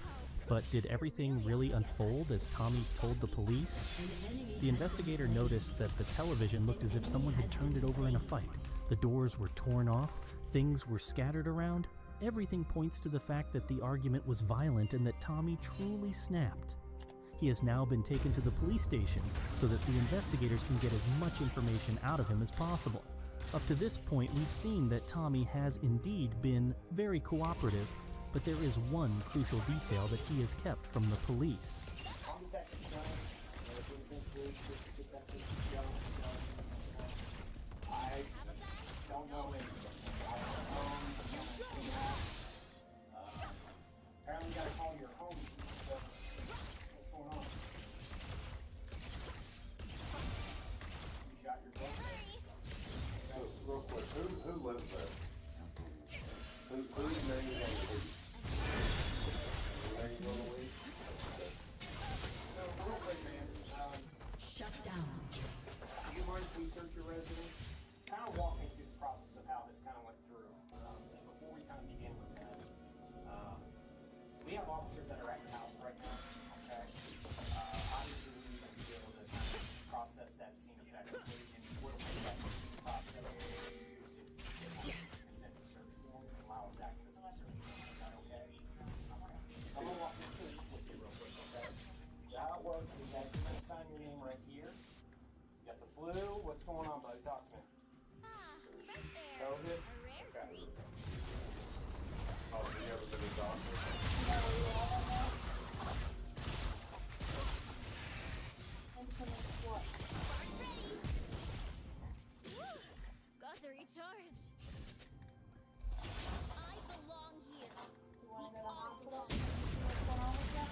But did everything really unfold as Tommy told the police? The investigator noticed that the television looked as if someone had turned it over in a fight. The doors were torn off, things were scattered around. Everything points to the fact that the argument was violent and that Tommy truly snapped. He has now been taken to the police station so that the investigators can get as much information out of him as possible. Up to this point, we've seen that Tommy has indeed been very cooperative, but there is one crucial detail that he has kept from the police.
I'm Detective Stone. If we think this is Detective Stone, I don't know anything. I don't know anything. Apparently you gotta call your homie. What's going on? You shot your girlfriend?
real quick, who lives there? Whose name is on the lease? Name is on the lease? Okay.
So, real quick, man.
Shut down.
Do you mind if we search your residence? Kind of walk me through the process of how this kind of went through. And before we kind of begin with that, we have officers that are at your house right now. Okay. Obviously, we need to be able to kind of process that scene effectively, and we'll make that process consent to search form and allow us access to search form. Is that okay? I'm gonna walk this through with you real quick, okay? So how it works is that you're gonna sign your name right here. You got the flu. What's going on, buddy? Talk to me. COVID? Okay.
Oh, have you ever been a doctor?
Got to recharge. I belong here.
Do you want to go to the hospital so you can see what's going on with you?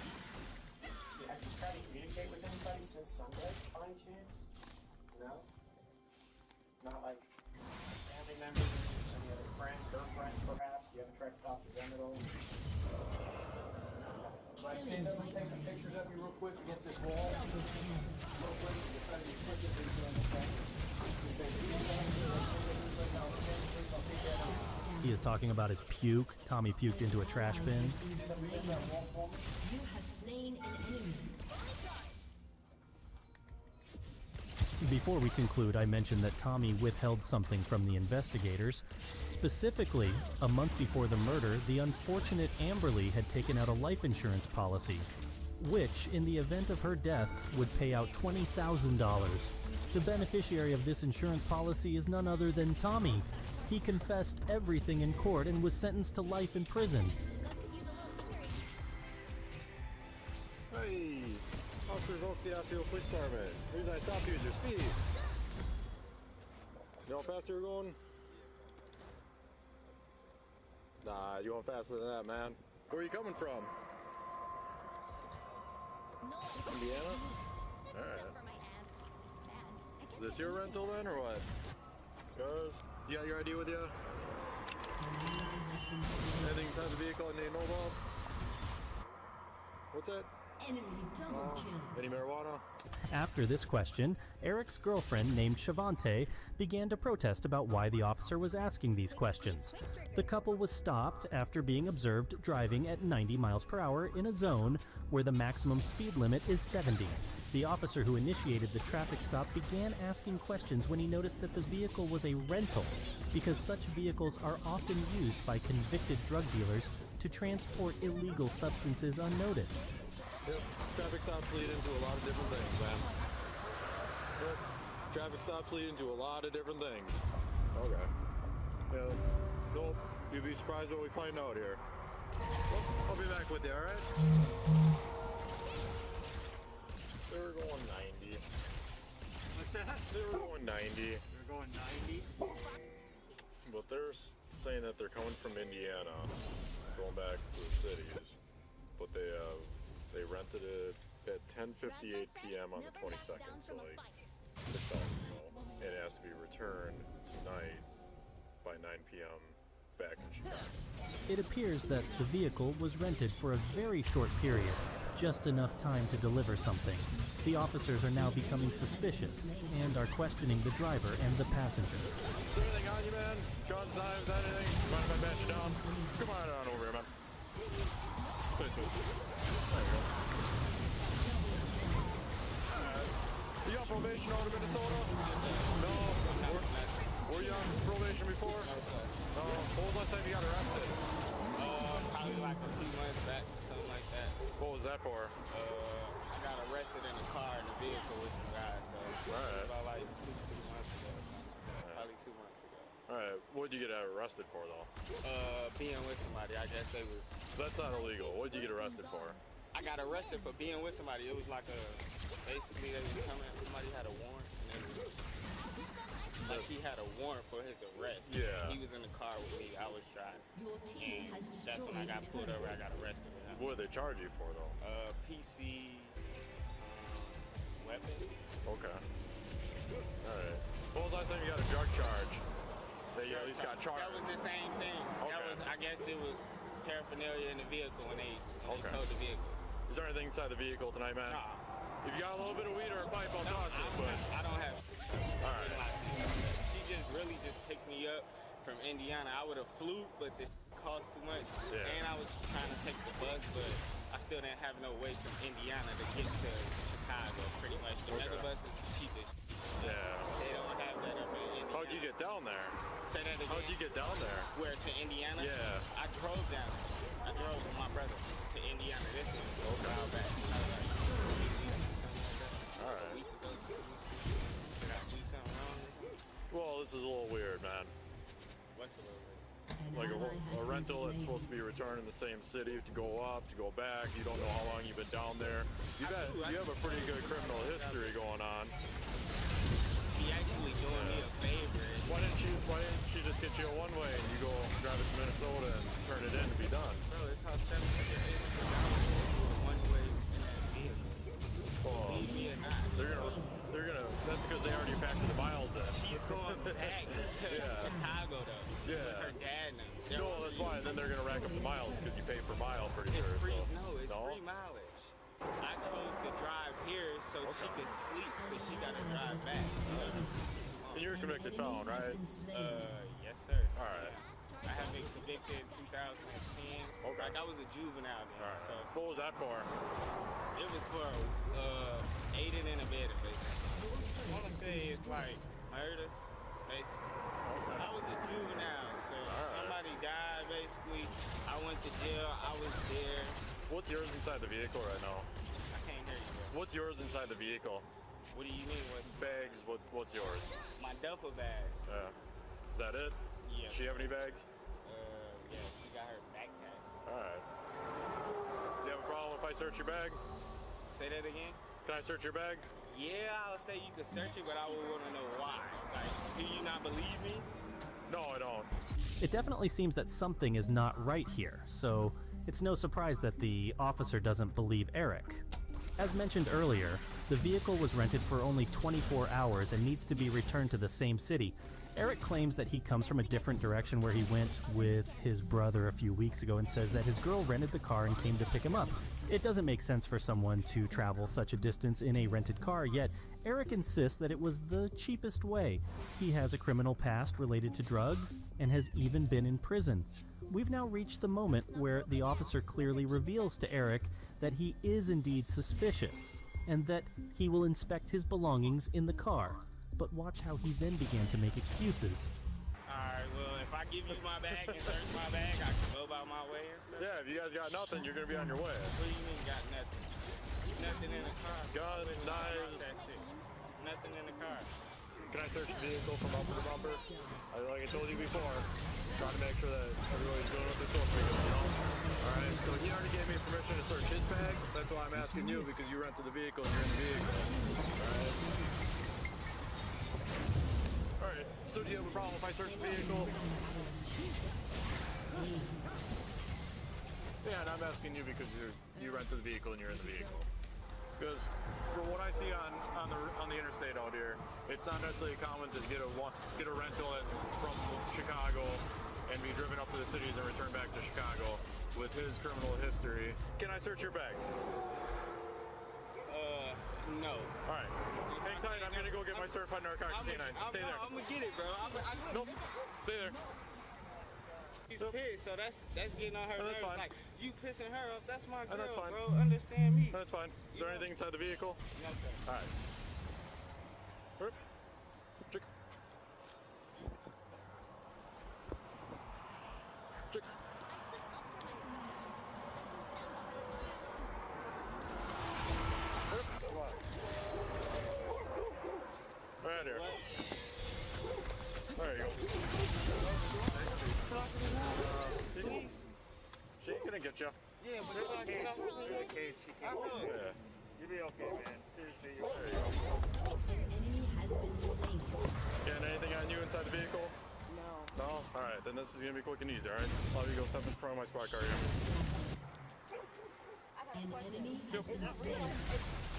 Yeah, have you tried to communicate with anybody since Sunday, by any chance? No? Not like family members, any other friends, her friends perhaps? You haven't tried to talk to them at all? Like, stand up and take some pictures of you real quick against this wall. Real quick, you're trying to get quick as you can, okay?
He is talking about his puke. Tommy puked into a trash bin.
You have slain an enemy.
Before we conclude, I mentioned that Tommy withheld something from the investigators. Specifically, a month before the murder, the unfortunate Amberly had taken out a life insurance policy, which, in the event of her death, would pay out $20,000. The beneficiary of this insurance policy is none other than Tommy. He confessed everything in court and was sentenced to life in prison.
Hey, Officer Volk, the Osceola Police Department. The reason I stopped you is your speed. You know how fast you were going? Nah, you went faster than that, man. Where are you coming from? Indiana? Alright. Is this your rental then, or what? Yours? You got your ID with you? Anything inside the vehicle I need to know about? What's that?
Enemy double kill.
Any marijuana?
After this question, Eric's girlfriend, named Shavante, began to protest about why the officer was asking these questions. The couple was stopped after being observed driving at 90 miles per hour in a zone where the maximum speed limit is 70. The officer who initiated the traffic stop began asking questions when he noticed that the vehicle was a rental, because such vehicles are often used by convicted drug dealers to transport illegal substances unnoticed.
Yep, traffic stops lead into a lot of different things, man. Yep, traffic stops lead into a lot of different things. Okay. Yeah, nope, you'd be surprised what we find out here. Well, I'll be back with you, alright? They were going 90. What's that? They were going 90. They were going 90? But they're saying that they're coming from Indiana, going back to the cities. But they rented it at 10:58 p.m. on the 22nd, so like 6 hours ago. And it has to be returned tonight by 9 p.m. back in Chicago.
It appears that the vehicle was rented for a very short period, just enough time to deliver something. The officers are now becoming suspicious and are questioning the driver and the passenger.
Anything on you, man? Guns, knives, anything? Mind if I bat you down? Come on over here, man. Please, there you go. You on probation out of Minnesota? No. Were you on probation before? No. What was the last time you got arrested?
Probably like a few months back, something like that.
What was that for?
I got arrested in a car in a vehicle with some guys, so about like 2-3 months ago, probably 2 months ago.
Alright, what did you get arrested for though?
Being with somebody, I guess they was...
That's not illegal. What did you get arrested for?
I got arrested for being with somebody. It was like basically they was coming, somebody had a warrant, and they was, like he had a warrant for his arrest.
Yeah.
He was in the car with me, I was driving. And that's when I got pulled over, I got arrested.
What did they charge you for though?
PC, weapon.
Okay. Alright. What was the last time you got a drug charge? That you at least got charged?
That was the same thing.
Okay.
That was, I guess it was paraphernalia in the vehicle when they towed the vehicle.
Is there anything inside the vehicle tonight, man?
Nah.
If you got a little bit of weed or a pipe, I'll toss it, but...
I don't have...
Alright.
She just really just picked me up from Indiana. I would have flew, but it cost too much.
Yeah.
And I was trying to take the bus, but I still didn't have no way from Indiana to get to Chicago, pretty much. The mega bus is the cheapest.
Yeah.
They don't have that up in Indiana.
How'd you get down there?
Say that again.
How'd you get down there?
Where, to Indiana?
Yeah.
I drove down there. I drove with my brother to Indiana. This is a while back.
Alright. Well, this is a little weird, man.
What's a little weird?
Like a rental that's supposed to be returned in the same city to go up, to go back. You don't know how long you've been down there. You have a pretty good criminal history going on.
She actually doing me a favor.
Why didn't she just get you a one-way and you go drive it to Minnesota and turn it in to be done?
Bro, it costs $700 one way in that vehicle.
Oh,
Believe me or not.
They're gonna. That's because they already factored the miles in.
She's going back to Chicago though.
Yeah.
With her dad now.
No, that's why. Then they're gonna rack up the miles because you pay per mile, pretty
It's
sure.
free.
So.
No, it's free mileage. I chose to drive here so she could sleep, but she gotta drive back.
And you're a convicted felon, right?
Yes, sir.
All right.
I have been convicted in 2010.
Okay.
Like I was a juvenile then.
All right.
So
what was that for?
it was for aiding and abetting, basically. I want to say it's like murder, basically.
Okay.
I was a juvenile, so somebody died, basically. I went to jail. I was there.
What's yours inside the vehicle right now?
I can't hear you, bro.
What's yours inside the vehicle?
What do you mean?
Bags? What's yours?
My duffel bag.
Yeah. Is that it?
Yeah.
Does she have any bags?
Yeah, she got her backpack.
All right. Do you have a problem if I search your bag?
Say that again?
Can I search your bag?
Yeah, I would say you could search it, but I would want to know why. Like, do you not believe me?
No, I don't.
It definitely seems that something is not right here, so it's no surprise that the officer doesn't believe Eric. As mentioned earlier, the vehicle was rented for only 24 hours and needs to be returned to the same city. Eric claims that he comes from a different direction where he went with his brother a few weeks ago and says that his girl rented the car and came to pick him up. It doesn't make sense for someone to travel such a distance in a rented car, yet Eric insists that it was the cheapest way. He has a criminal past related to drugs and has even been in prison. We've now reached the moment where the officer clearly reveals to Eric that he is indeed suspicious and that he will inspect his belongings in the car. But watch how he then began to make excuses.
Alright, well, if I give you my bag and search my bag, I can go about my way and stuff?
Yeah, if you guys got nothing, you're going to be on your way.
What do you mean got nothing? Nothing in the car.
Guns, knives.
Nothing in the car.
Can I search the vehicle from bumper to bumper? Like I told you before, trying to make sure that everybody's doing what they're supposed to be doing, you know? Alright, so he already gave me permission to search his bag. That's why I'm asking you, because you rented the vehicle and you're in the vehicle. Alright. Alright, so do you have a problem if I search the vehicle? Yeah, and I'm asking you because you rented the vehicle and you're in the vehicle. Because I see on the interstate out here, it's not necessarily common to get a rental that's from Chicago and be driven up to the cities and return back to Chicago with his criminal history. Can I search your bag?
No.
All right. Hang tight. I'm gonna go get my certified narcotics canine. Stay there.
I'm gonna get it, bro.
Nope. Stay there.
She's pissed, so that's getting on her nerves. Like, you pissing her up, that's my girl,
That's fine.
bro. Understand me.
That's fine. Is there anything inside the vehicle?
No, sir.
All right. Hurry. Chick. Chick. Right here. There you go. She ain't gonna get you.
Yeah, but if I get out I know.
Yeah.
You'll be okay, man. Seriously, you'll
There you go.
An enemy has been slain.
Getting anything on you inside the vehicle?
No.
No? Alright, then this is gonna be quick and easy, alright? I'll have you go step in front of my squad car here.
An enemy has been slain.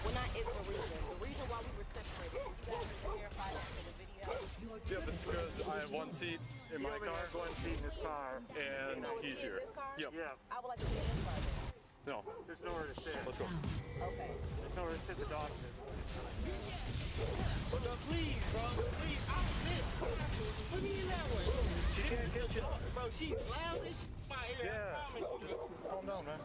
Well, not is the reason. The reason why we were separated, you guys can verify that in the video.
Yep, it's because I have one seat in my car.
one seat in his car.
And he's here. Yep.
Yeah.
I would like to be inside.
No.
There's nowhere to sit.
Let's go.
Okay.
There's nowhere to sit the dog.
But no, please, bro. Please, I'll sit. Put me in that way.
She can't get you.
Bro, she's loud as shit in my ear.
Yeah.
I promise you.
Just calm down, man.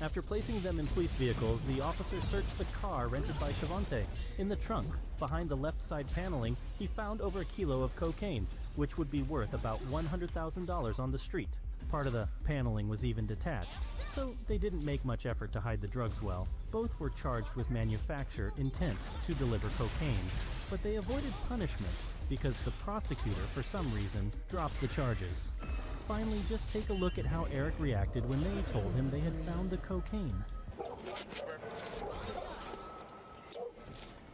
After placing them in police vehicles, the officer searched the car rented by Shavante. In the trunk, behind the left side paneling, he found over a kilo of cocaine, which would be worth about $100,000 on the street. Part of the paneling was even detached, so they didn't make much effort to hide the drugs well. Both were charged with manufacture intent to deliver cocaine, but they avoided punishment because the prosecutor, for some reason, dropped the charges. Finally, just take a look at how Eric reacted when they told him they had found the cocaine.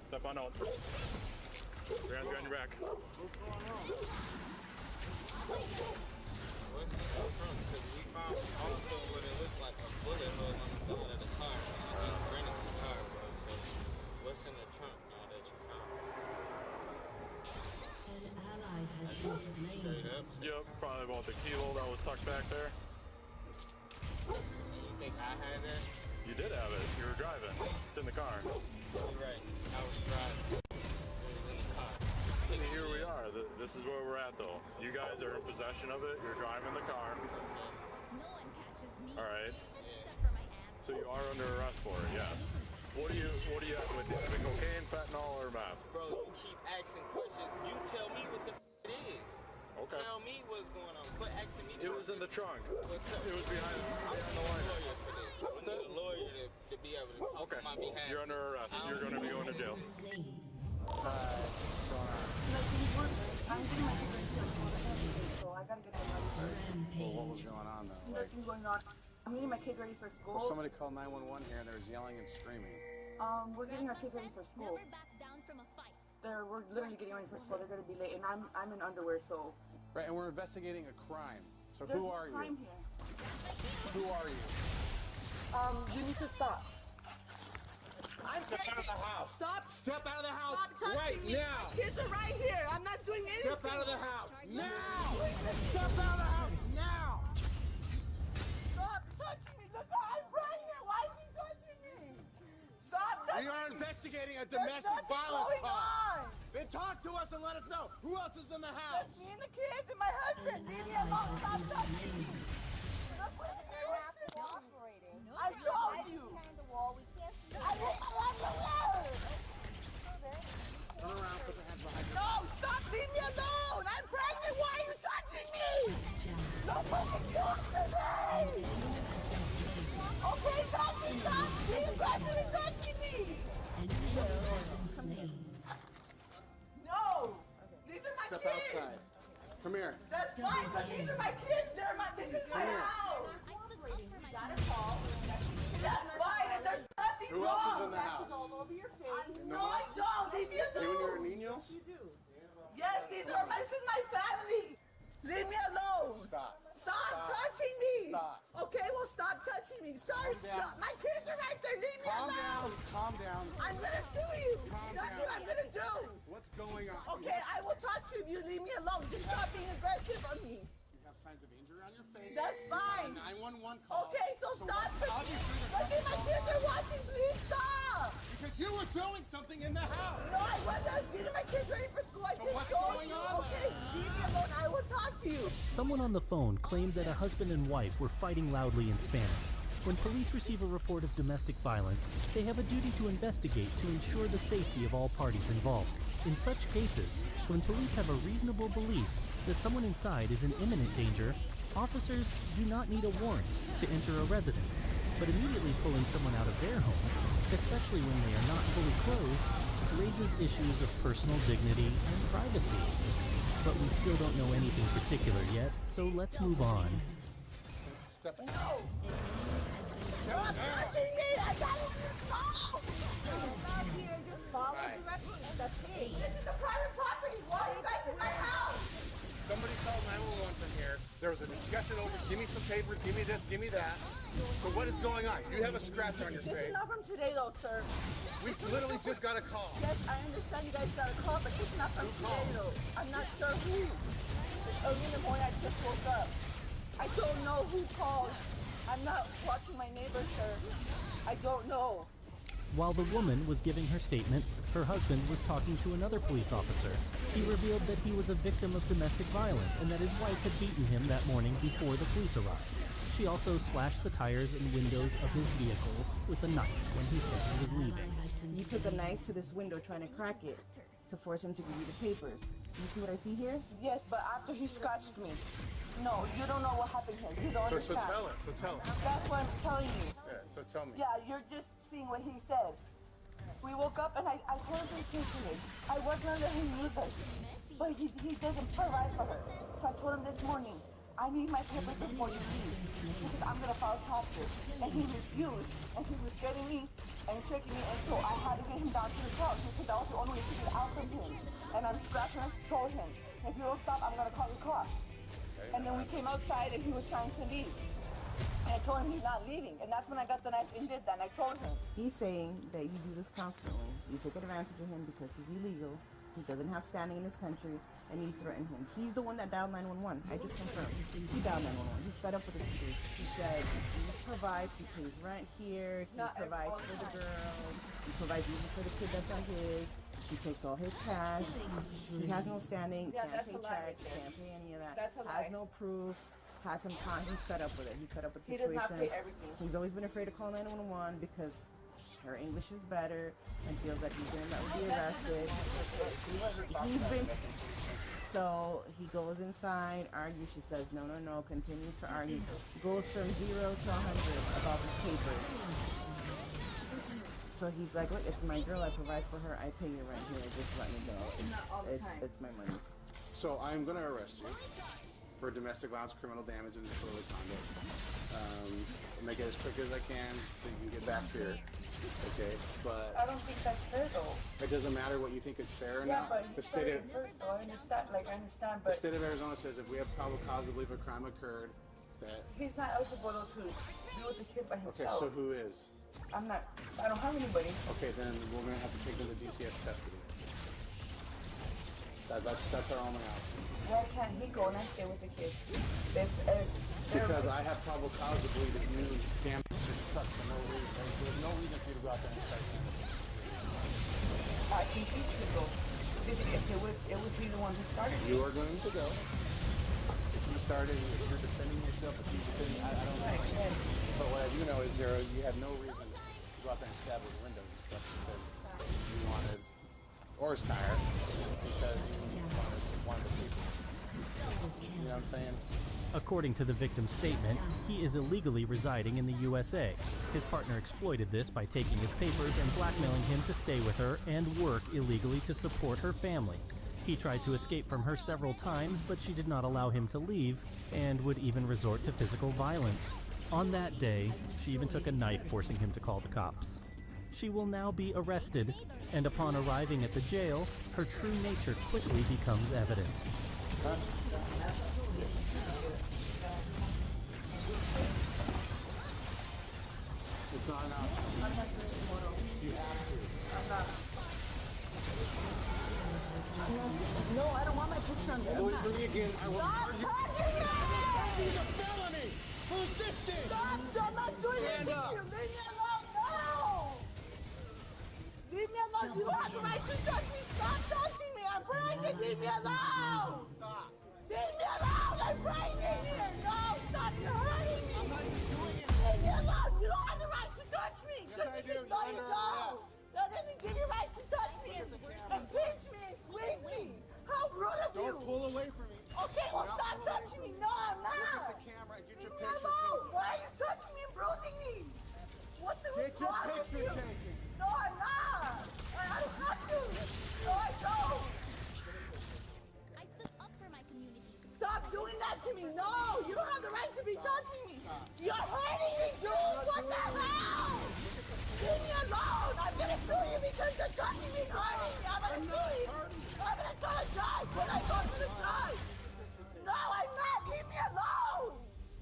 Step on out. Your hands behind your back.
What's going on? What's in the trunk? Because we found also what it looked like a bullet hole on the side of the car. And he just rented the car, bro. So what's in the trunk now that you found?
An ally has been slain.
Straight up.
Yep, probably about the kilo that was tucked back there.
And you think I had that?
You did have it. You were driving. It's in the car.
You're right. I was driving. It was in the car.
And here we are. This is where we're at, though. You guys are in possession of it. You're driving the car.
No one catches me.
All right.
Except for my aunt.
So you are under arrest for it, yes. What do you have with you? The cocaine, fentanyl, or meth?
Bro, you keep asking questions. You tell me what the it is.
Okay.
Tell me what's going on. Quit asking me
It was in the trunk.
What's up?
It was behind
I'm
the
a
line.
lawyer for this. I need a lawyer to be able to talk
Okay.
on my behalf.
You're under arrest. You're going to be going to jail.
I'm getting my kids ready for school, so I gotta get them ready first.
Well, what was going on though? Like,
Nothing's going on. I'm getting my kids ready for school.
well, somebody called 911 here and there was yelling and screaming.
We're getting our kids ready for school.
Never back down from a fight.
We're literally getting ready for school. They're gonna be late, and I'm in underwear, so.
Right, and we're investigating a crime. So
There's
who
no
are
crime
you?
here.
Who are you?
You need to stop.
Step out of the house.
Stop.
Step out of the house
Stop touching
right
me.
now.
My kids are right here. I'm not doing anything.
Step out of the house now. Step out of the house now.
Stop touching me. Look, I'm pregnant. Why is he touching me? Stop touching
We are
me.
investigating a
There's
domestic
nothing
violence
going
call.
on.
Then talk to us and let us know who else is in the house.
Just me and the kids and my husband. Leave me alone. Stop touching me. Stop putting me away. I told you. I didn't have the word.
Turn around, put your hands behind your
No, stop. Leave me alone. I'm pregnant. Why are you touching me? Nobody talk to me. Okay, stop me. Stop. The aggressor is touching me. No. These are my
Step
kids.
outside. Come here.
That's fine, but these are my kids. This is my house. That's fine, and there's nothing
Who
wrong.
else is in the house?
all over your face. No, I don't. Leave me alone.
You and your niños?
Yes, this is my family. Leave me alone.
Stop.
Stop touching me.
Stop.
Okay, well, stop touching me. Sorry,
Calm down.
stop. My kids are right there. Leave me
Calm
alone.
down. calm down.
I'm gonna sue you.
Calm
That's
down.
what I'm gonna do.
What's going on?
Okay, I will talk to you if you leave me alone. Just stop being aggressive on me.
You have signs of injury on your face.
That's fine.
911 call.
Okay, so stop.
Obviously, there's
Look at my
something
kids are watching. Please stop.
because you were doing something in the house.
No, I wasn't. I was getting my kids ready for school. I
So
just
what's
told
going
you.
on
Okay, leave me alone. I will talk to you.
Someone on the phone claimed that a husband and wife were fighting loudly in Spanish. When police receive a report of domestic violence, they have a duty to investigate to ensure the safety of all parties involved. In such cases, when police have a reasonable belief that someone inside is in imminent danger, officers do not need a warrant to enter a residence, but immediately pulling someone out of their home, especially when they are not fully clothed, raises issues of personal dignity and privacy. But we still don't know anything particular yet, so let's move on.
Stepping.
No. Stop touching me. I got it. No. Stop here. Just follow directions. That's it. This is a private property. Why are you guys in my house?
Somebody called 911 from here. There was a discussion over, give me some papers, give me this, give me that. So what is going on? You have a scratch on your
This
face.
is not from today, though, sir.
We literally just got a call.
Yes, I understand you guys got a call, but this is not from today, though. I'm not sure who. It's early in the morning. I just woke up. I don't know who called. I'm not watching my neighbor, sir. I don't know.
While the woman was giving her statement, her husband was talking to another police officer. He revealed that he was a victim of domestic violence and that his wife had beaten him that morning before the police arrived. She also slashed the tires and windows of his vehicle with a knife when he said he was leaving.
You took a knife to this window trying to crack it to force him to give you the papers. You see what I see here? Yes, but after he scratched me. No, you don't know what happened here. You don't
So
understand.
tell us, so tell us.
That's what I'm telling you.
Yeah, so tell me.
Yeah, you're just seeing what he said. We woke up and I told him to chase me. I wasn't under him either. But he doesn't provide for her. So I told him this morning, I need my papers before you leave. Because I'm going to file taxes. And he refused. And he was getting me and tricking me. And so I had to get him down to the car because that was the only way to get out from him. And I'm scratching him, told him, if you don't stop, I'm going to call the cops. And then we came outside and he was trying to leave. And I told him he's not leaving. And that's when I got the knife and did that. And I told him. He's saying that you do this constantly. You take advantage of him because he's illegal. He doesn't have standing in this country. And you threaten him. He's the one that dialed 911. I just confirmed. He dialed 911. He's fed up with the situation. He said he provides, he pays rent here. He provides for the girl. He provides even for the kid that's not his. He takes all his cash. He has no standing. Can't pay checks. Can't pay any of that. Has no proof. Has some con. He's fed up with it. He's fed up with the situation. He does not pay everything. He's always been afraid to call 911 because her English is better and feels like he's gonna be arrested. He's been. So he goes inside, argues. She says no, continues to argue. Goes from 0 to 100 about his papers. So he's like, look, it's my girl. I provide for her. I pay your rent here. Just let me go. It's my money.
So I'm going to arrest you for domestic violence, criminal damage, and disorderly conduct. Make it as quick as I can so you can get back here. Okay, but
I don't think that's fair though.
it doesn't matter what you think is fair or
Yeah,
not.
but
The
he
state
started
of
first though. I understand,
the
but
state of Arizona says if we have probable cause to believe a crime occurred, that
he's not eligible though to be with the kids by himself.
okay. So who is?
I don't have anybody.
Okay, then we're gonna have to take them to DCS custody. That's our only option.
Why can't he go and I stay with the kids?
Because I have probable cause to believe that you damaged his truck for no reason. There's no reason for you to go out there and start damaging.
I think he should go. If it was he the one who started it.
You are going to go. If you started, if you're defending yourself, if you're defending, I don't know. But what I do know is you had no reason to go out there and stab with windows and stuff because you wanted, or his tire, because you wanted people. You know what I'm saying?
According to the victim's statement, he is illegally residing in the USA. His partner exploited this by taking his papers and blackmailing him to stay with her and work illegally to support her family. He tried to escape from her several times, but she did not allow him to leave and would even resort to physical violence. On that day, she even took a knife, forcing him to call the cops. She will now be arrested, and upon arriving at the jail, her true nature quickly becomes evident.
Yes. It's not an option. You have
action.
Don't do me again. I will
Stop
argue.
touching me!
It's a felony. Resisting.
Stop! I'm not doing
Stand
anything
up.
to you. Leave me alone. No! Leave me alone. You don't have the right to touch me. Stop touching me. I'm pregnant. Leave me alone.
Stop.
Leave me alone. I'm pregnant here. No, stop. You're hurting me.
I'm not even doing it.
Leave me alone. You don't have the right to touch me.
Yes, I do.
No, you
You're under
don't.
arrest.
That doesn't give you right to touch me and pinch me and squeeze me. How rude of you.
Don't pull away from me.
Okay, well, stop touching me. No, I'm
Look
not.
at the camera and get
Leave
your
me
picture
alone.
taken.
Why are you touching me and bruising me? What the
Get
what's
your
wrong with
picture
you?
taken.
No, I'm not. I don't have to. No, I don't.
I stood up for my community.
Stop doing that to me. No, you don't have the right to be touching me. You're hurting me, dude. What the hell? Leave me alone. I'm gonna sue you because you're touching me and hurting me. I'm gonna sue you. I'm gonna tell a judge when I go to the judge. No, I'm not. Leave me alone.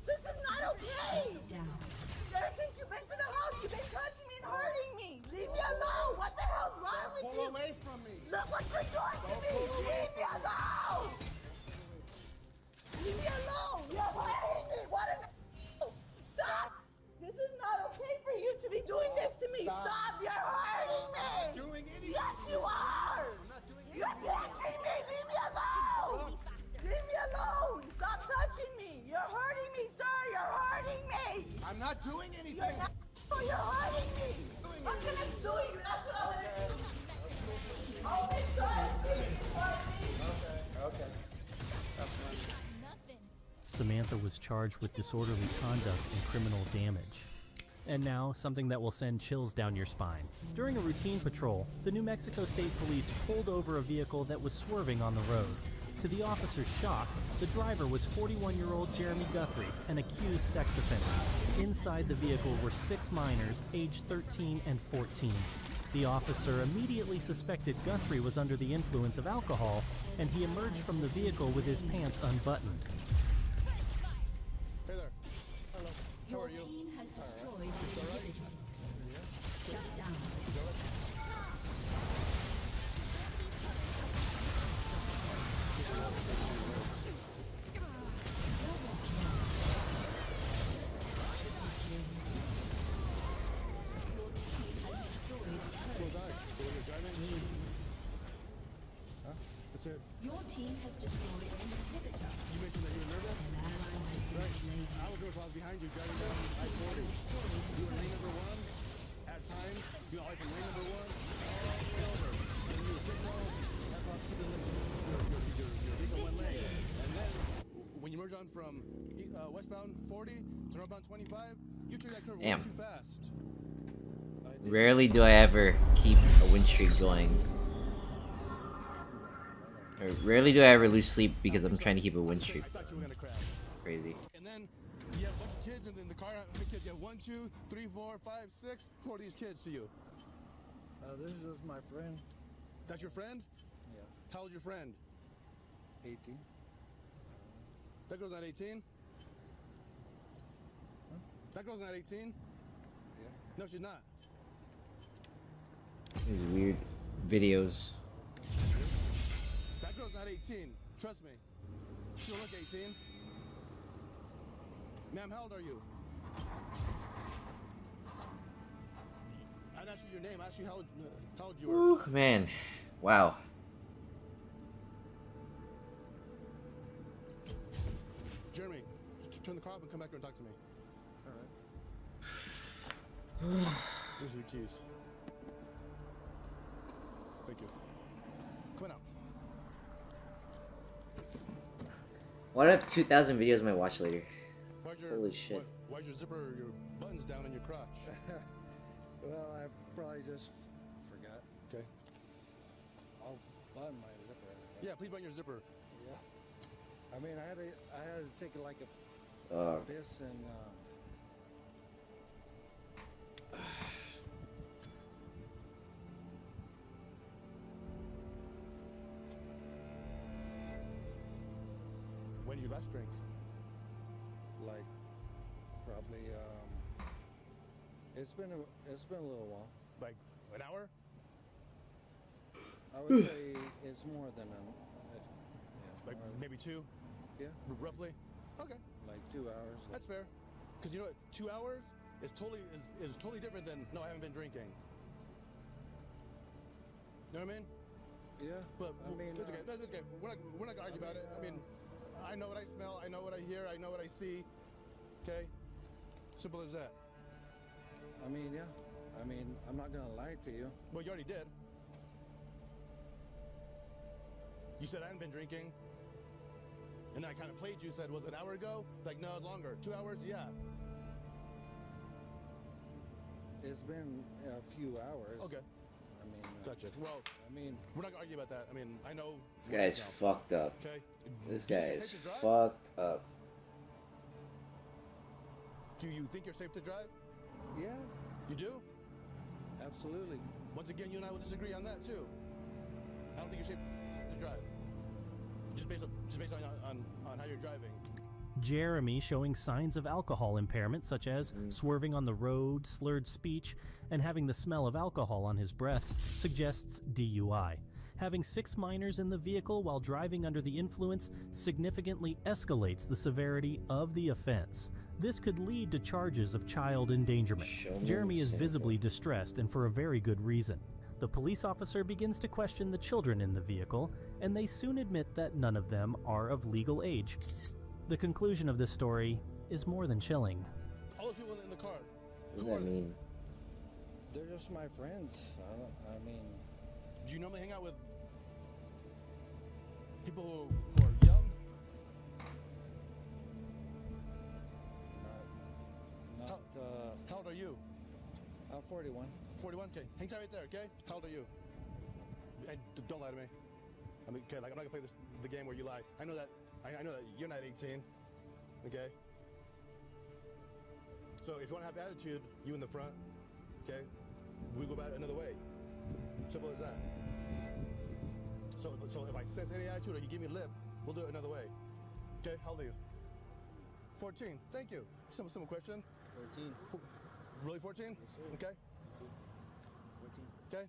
This is not okay. Ever since you've been to the house, you've been touching me and hurting me. Leave me alone. What the hell's wrong with
Pull
you?
away from me.
Look what you're doing to me. Leave me alone. Leave me alone. You're hurting me. What an stop. This is not okay for you to be doing this to me. Stop. You're hurting me.
Doing anything.
Yes, you are. You're pinching me. Leave me alone. Leave me alone. Stop touching me. You're hurting me, sir. You're hurting me.
I'm not doing anything.
You're not. Oh, you're hurting me. I'm gonna sue you. That's what I'm gonna do. I'll make sure I see you for me.
Okay. That's fine.
Nothing.
Samantha was charged with disorderly conduct and criminal damage. And now, something that will send chills down your spine. During a routine patrol, the New Mexico State Police pulled over a vehicle that was swerving on the road. To the officer's shock, the driver was 41-year-old Jeremy Guthrie, an accused sex offender. Inside the vehicle were 6 minors, aged 13 and 14. The officer immediately suspected Guthrie was under the influence of alcohol, and he emerged from the vehicle with his pants unbuttoned.
Hey there. Hello. How
Your
are you?
team has destroyed the inhibitor. Shut down.
That's it.
Your team has destroyed an inhibitor.
You mentioned that you were nervous?
An ally has been slain.
I was nervous while I was behind you driving down I-40. You were in lane number 1. At times, you know, like from lane number 1 all the way over. And you were signal, that's how keep your vehicle one lane. And then, when you merge on from westbound 40 to northbound 25, you took that curve way
Damn.
too fast.
Rarely do I ever keep a win streak going. Or rarely do I ever lose sleep because I'm trying to keep a win streak.
I thought you were gonna crash.
Crazy.
And then you have a bunch of kids, and then the car, how many kids? You have 1, 2, 3, 4, 5, 6. Who are these kids to you?
This is my friend.
That's your friend?
Yeah.
How old's your friend?
18.
That girl's not 18?
Huh?
That girl's not 18?
Yeah.
No, she's not.
These weird videos.
That girl's not 18. Trust me. She don't look 18. Ma'am, how old are you? I didn't ask you your name. I asked you how old you are.
Ooh, man. Wow.
Jeremy, just turn the car off and come back here and talk to me.
All right.
Here's the keys. Thank you. Come on out.
What if 2,000 videos on my watch later?
Why's your,
Holy shit.
Why's your zipper, your buttons down in your crotch?
Well, I probably just forgot.
Okay.
I'll button my zipper.
Yeah, please button your zipper.
Yeah. I mean, I had to take it like
Oh.
this and.
When did you last drink?
Like, probably. It's been a little while.
Like an hour?
I would say it's more than
Like maybe 2?
Yeah.
Roughly? Okay.
Like 2 hours.
That's fair. Because you know what? 2 hours is totally different than, no, I haven't been drinking. You know what I mean?
Yeah.
But
I mean,
it's okay. It's okay. We're not gonna argue about it. I mean, I know what I smell. I know what I hear. I know what I see. Okay. Simple as that.
I mean, yeah. I mean, I'm not gonna lie to you.
Well, you already did. You said I hadn't been drinking. And then I kind of played you, said, was it an hour ago? Like, no, longer. 2 hours? Yeah.
It's been a few hours.
Okay.
I mean,
Gotcha. Well,
I mean,
we're not gonna argue about that. I mean, I know.
This guy's fucked up.
Okay.
This
Do you
guy
think
is
it's safe to drive?
fucked up.
Do you think you're safe to drive?
Yeah.
You do?
Absolutely.
Once again, you and I will disagree on that too. I don't think you're safe to drive. Just based on how you're driving.
Jeremy showing signs of alcohol impairment, such as swerving on the road, slurred speech, and having the smell of alcohol on his breath, suggests DUI. Having 6 minors in the vehicle while driving under the influence significantly escalates the severity of the offense. This could lead to charges of child endangerment. Jeremy is visibly distressed, and for a very good reason. The police officer begins to question the children in the vehicle, and they soon admit that none of them are of legal age. The conclusion of this story is more than chilling.
All those people in the car.
What does that mean?
they're just my friends. I mean,
do you normally hang out with people who are young? How old are you?
I'm 41.
41? Okay. Hang tight right there, okay? How old are you? And don't lie to me. I mean, okay, like I'm not gonna play the game where you lie. I know that you're not 18. Okay? So if you wanna have attitude, you in the front, okay? We go about it another way. Simple as that. So if I sense any attitude or you give me lip, we'll do it another way. Okay, how old are you? 14. Thank you. Simple question.
14.
Really 14?
Yes, sir.
Okay.
14.
Okay.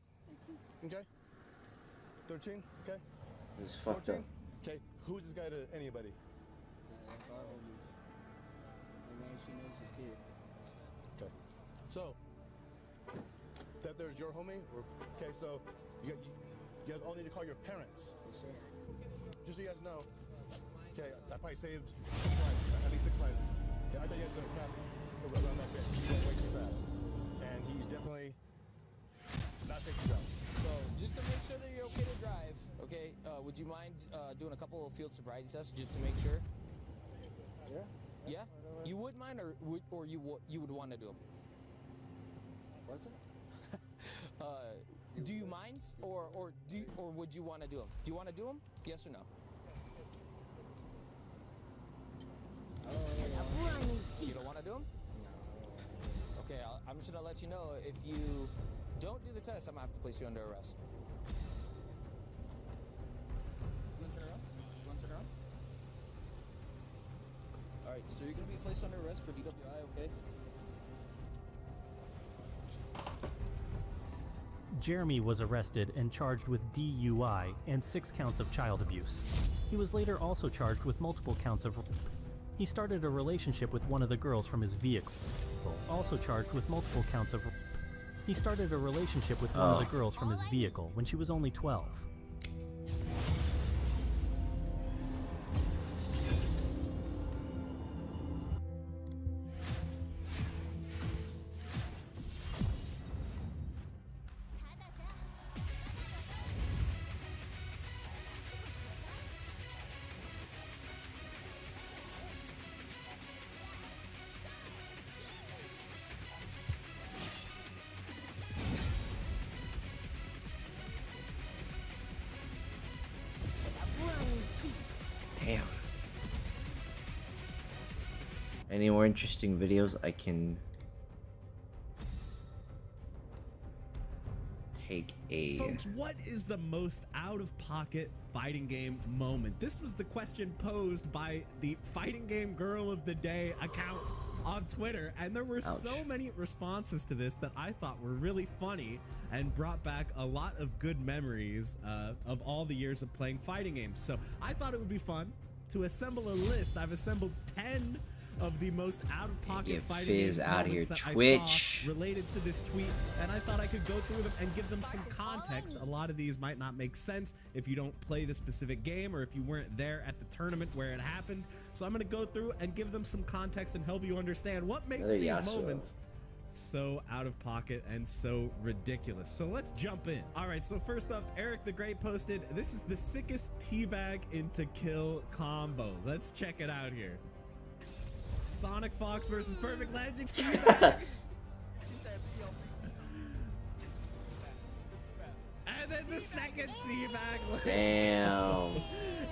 18. Okay. 13. Okay.
This is fucked
14.
up.
Okay. Who's this guy to anybody?
That's our homies. And then she knows his kid.
Okay. So that there's your homie. Okay. So you guys all need to call your parents.
Yes, sir.
Just so you guys know. Okay. I probably saved 6 lives, at least 6 lives. Okay. I thought you guys were gonna crash around that bit. He went way too fast, and he's definitely not safe to drive.
So, just to make sure that you're okay to drive, okay, would you mind doing a couple of field sobriety tests just to make sure?
Yeah.
Yeah? You would mind, or you would want to do them?
What's it?
Do you mind, or would you want to do them? Do you want to do them? Yes or no? You don't want to do them? No. Okay, I'm just gonna let you know, if you don't do the test, I'm gonna have to place you under arrest. You wanna turn around? You wanna turn around? Alright, so you're gonna be placed under arrest for DWI, okay?
Jeremy was arrested and charged with DUI and 6 counts of child abuse. He was later also charged with multiple counts of rape. He started a relationship with one of the girls from his vehicle, also charged with multiple counts of rape. He started a relationship with one of the girls from his vehicle when she was only 12.
Damn. Any more interesting videos I can take a...
Folks, what is the most out-of-pocket fighting game moment? This was the question posed by the Fighting Game Girl of the Day account on Twitter, and there were so many responses to this that I thought were really funny and brought back a lot of good memories of all the years of playing fighting games. So I thought it would be fun to assemble a list. I've assembled 10 of the most out-of-pocket fighting game moments that I saw related to this tweet, and I thought I could go through them and give them some context. A lot of these might not make sense if you don't play the specific game or if you weren't there at the tournament where it happened. So I'm going to go through and give them some context and help you understand what makes these moments so out of pocket and so ridiculous. So let's jump in. All right, so first up, Eric the Great posted, this is the sickest teabag into kill combo. Let's check it out here. Sonic Fox versus Perfect Legend teabag. And then the second teabag.
Damn.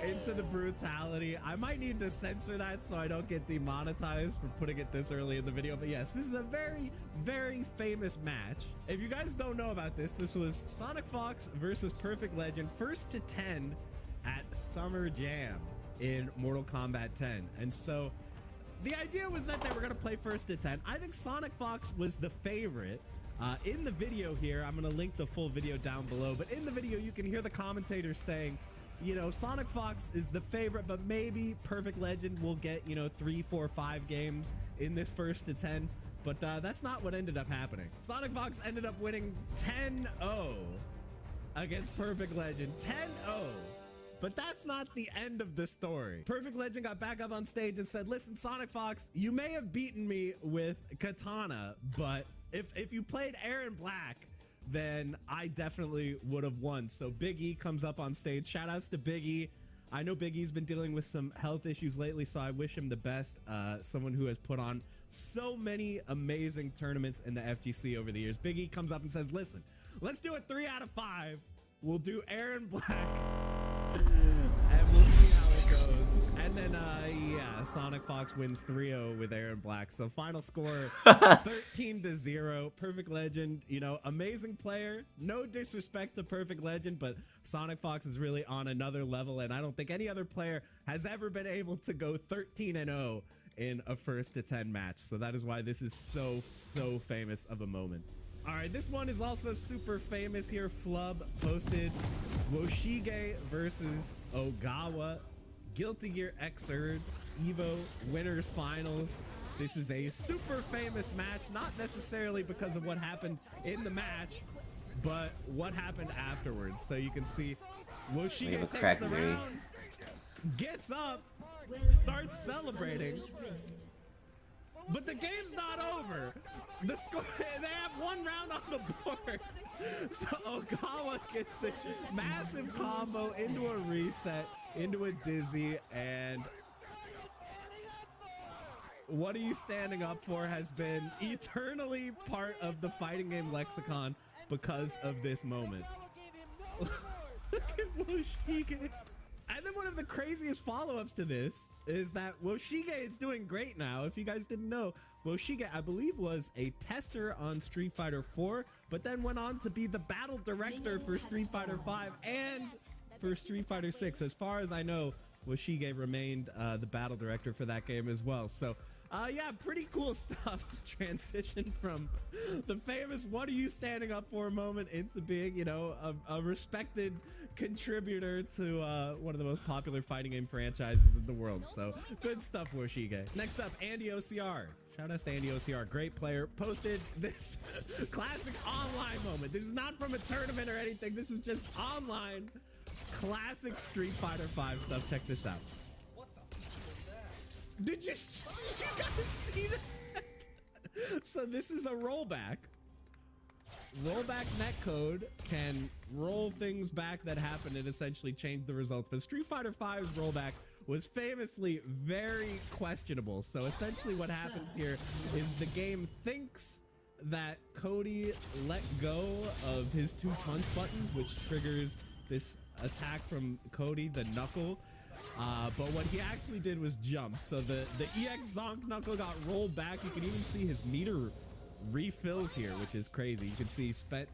Into the brutality. I might need to censor that so I don't get demonetized for putting it this early in the video. But yes, this is a very, very famous match. If you guys don't know about this, this was Sonic Fox versus Perfect Legend, 1st to 10 at Summer Jam in Mortal Kombat 10. And so the idea was that they were going to play 1st to 10. I think Sonic Fox was the favorite. In the video here, I'm going to link the full video down below, but in the video you can hear the commentators saying, you know, Sonic Fox is the favorite, but maybe Perfect Legend will get, you know, 3, 4, 5 games in this 1st to 10. But that's not what ended up happening. Sonic Fox ended up winning 10-0 against Perfect Legend. 10-0. But that's not the end of the story. Perfect Legend got back up on stage and said, listen, Sonic Fox, you may have beaten me with Katana, but if you played Aaron Black, then I definitely would have won. So Big E comes up on stage. Shout outs to Big E. I know Big E's been dealing with some health issues lately, so I wish him the best. Someone who has put on so many amazing tournaments in the FGC over the years. Big E comes up and says, listen, let's do it 3 out of 5. We'll do Aaron Black and we'll see how it goes. And then, yeah, Sonic Fox wins 3-0 with Aaron Black. So final score 13-0. Perfect Legend, you know, amazing player. No disrespect to Perfect Legend, but Sonic Fox is really on another level, and I don't think any other player has ever been able to go 13-0 in a 1st to 10 match. So that is why this is so famous of a moment. All right, this one is also super famous here. Flub posted Woshige versus Ogawa, Guilty Gear Xrd Evo Winners Finals. This is a super famous match, not necessarily because of what happened in the match, but what happened afterwards. So you can see Woshige takes the round, gets up, starts celebrating. But the game's not over. The score, they have 1 round on the board. So Ogawa gets this massive combo into a reset, into a dizzy, and What Are You Standing Up For has been eternally part of the fighting game lexicon because of this moment. Look at Woshige. And then one of the craziest follow-ups to this is that Woshige is doing great now. If you guys didn't know, Woshige, I believe, was a tester on Street Fighter 4, but then went on to be the battle director for Street Fighter 5 and for Street Fighter 6. As far as I know, Woshige remained the battle director for that game as well. So, yeah, pretty cool stuff to transition from the famous "What Are You Standing Up For" moment into being, you know, a respected contributor to one of the most popular fighting game franchises in the world. So good stuff, Woshige. Next up, Andy OCR. Shout out to Andy OCR, great player, posted this classic online moment. This is not from a tournament or anything. This is just online classic Street Fighter 5 stuff. Check this out. Did you guys see that? So this is a rollback. Rollback netcode can roll things back that happened and essentially change the results. But Street Fighter 5's rollback was famously very questionable. So essentially what happens here is the game thinks that Cody let go of his 2 punch buttons, which triggers this attack from Cody, the knuckle. But what he actually did was jump. So the EX Zonk knuckle got rolled back. You can even see his meter refills here, which is crazy. You can see spent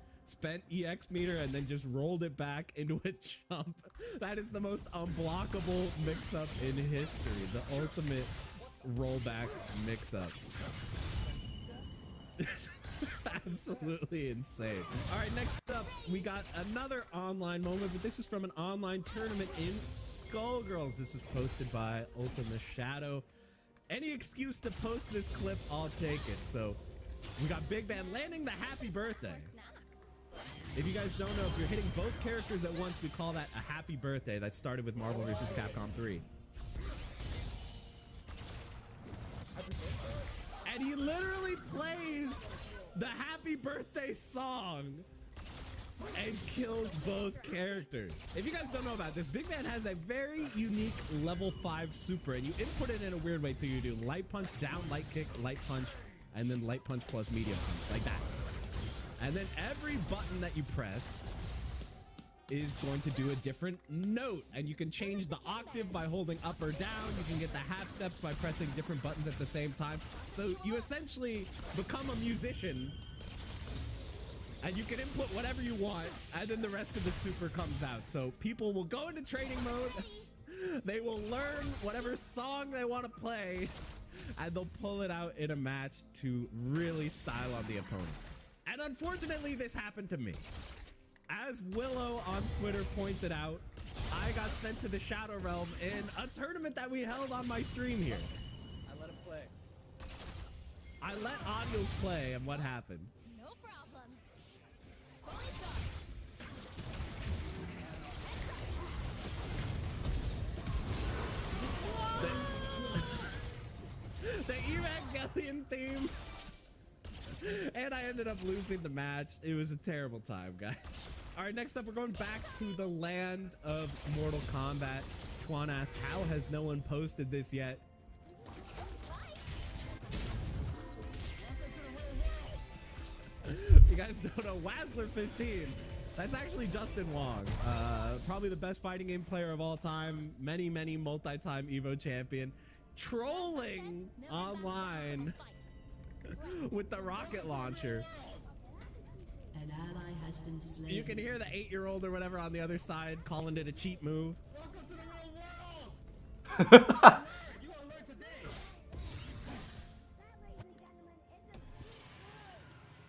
EX meter and then just rolled it back into a jump. That is the most unblockable mix-up in history. The ultimate rollback mix-up. Absolutely insane. All right, next up, we got another online moment, but this is from an online tournament in Skullgirls. This was posted by Ultima Shadow. Any excuse to post this clip, I'll take it. So we got Big Ben landing the happy birthday. If you guys don't know, if you're hitting both characters at once, we call that a happy birthday. That started with Marvel vs. Capcom 3. And he literally plays the happy birthday song and kills both characters. If you guys don't know about this, Big Man has a very unique level 5 super, and you input it in a weird way too. You do light punch, down light kick, light punch, and then light punch plus medium punch, like that. And then every button that you press is going to do a different note, and you can change the octave by holding up or down. You can get the half steps by pressing different buttons at the same time. So you essentially become a musician, and you can input whatever you want, and then the rest of the super comes out. So people will go into training mode, they will learn whatever song they want to play, and they'll pull it out in a match to really style on the opponent. And unfortunately, this happened to me. As Willow on Twitter pointed out, I got sent to the Shadow Realm in a tournament that we held on my stream here.
I let him play.
I let Audios play, and what happened?
No problem.
The Evangelion theme. And I ended up losing the match. It was a terrible time, guys. All right, next up, we're going back to the land of Mortal Kombat. Twan asked, how has no one posted this yet? You guys don't know, Wazzler15. That's actually Justin Wong. Probably the best fighting game player of all time. Many multi-time Evo champion. Trolling online with the rocket launcher.
An ally has been slain.
You can hear the 8-year-old or whatever on the other side calling it a cheat move.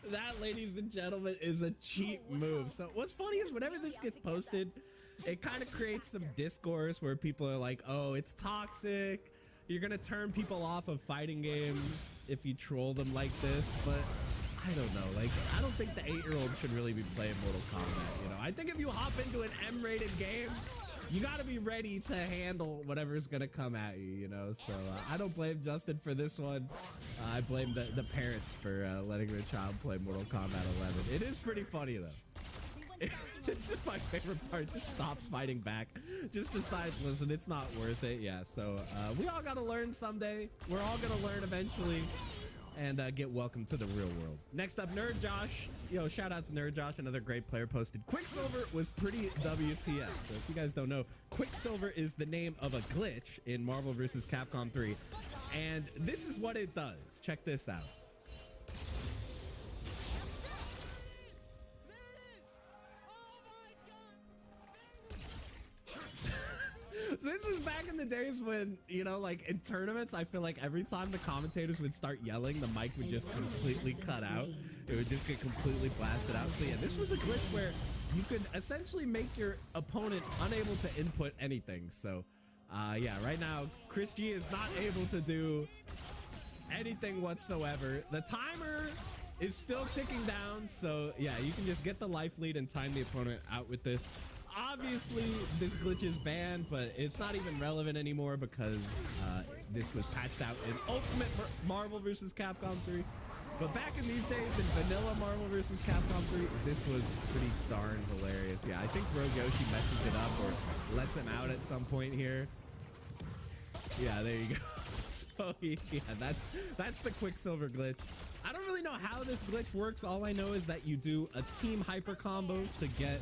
That, ladies and gentlemen, is a cheat move. So what's funny is whenever this gets posted, it kind of creates some discourse where people are like, oh, it's toxic. You're gonna turn people off of fighting games if you troll them like this, but I don't know. Like, I don't think the 8-year-old should really be playing Mortal Kombat, you know? I think if you hop into an M-rated game, you gotta be ready to handle whatever's gonna come at you, you know? So I don't blame Justin for this one. I blame the parents for letting their child play Mortal Kombat 11. It is pretty funny, though. This is my favorite part. Just stops fighting back. Just decides, listen, it's not worth it. Yeah, so we all gotta learn someday. We're all gonna learn eventually and get welcome to the real world. Next up, Nerd Josh. Yo, shout out to Nerd Josh, another great player, posted Quicksilver was pretty WTF. So if you guys don't know, Quicksilver is the name of a glitch in Marvel vs. Capcom 3. And this is what it does. Check this out. So this was back in the days when, you know, like in tournaments, I feel like every time the commentators would start yelling, the mic would just completely cut out. It would just get completely blasted out. So yeah, this was a glitch where you could essentially make your opponent unable to input anything. So yeah, right now, Chris G is not able to do anything whatsoever. The timer is still ticking down. So yeah, you can just get the life lead and time the opponent out with this. Obviously, this glitch is banned, but it's not even relevant anymore because this was patched out in Ultimate Marvel vs. Capcom 3. But back in these days, in vanilla Marvel vs. Capcom 3, this was pretty darn hilarious. Yeah, I think Rogue Yoshi messes it up or lets him out at some point here. Yeah, there you go. So yeah, that's the Quicksilver glitch. I don't really know how this glitch works. All I know is that you do a team hyper combo to get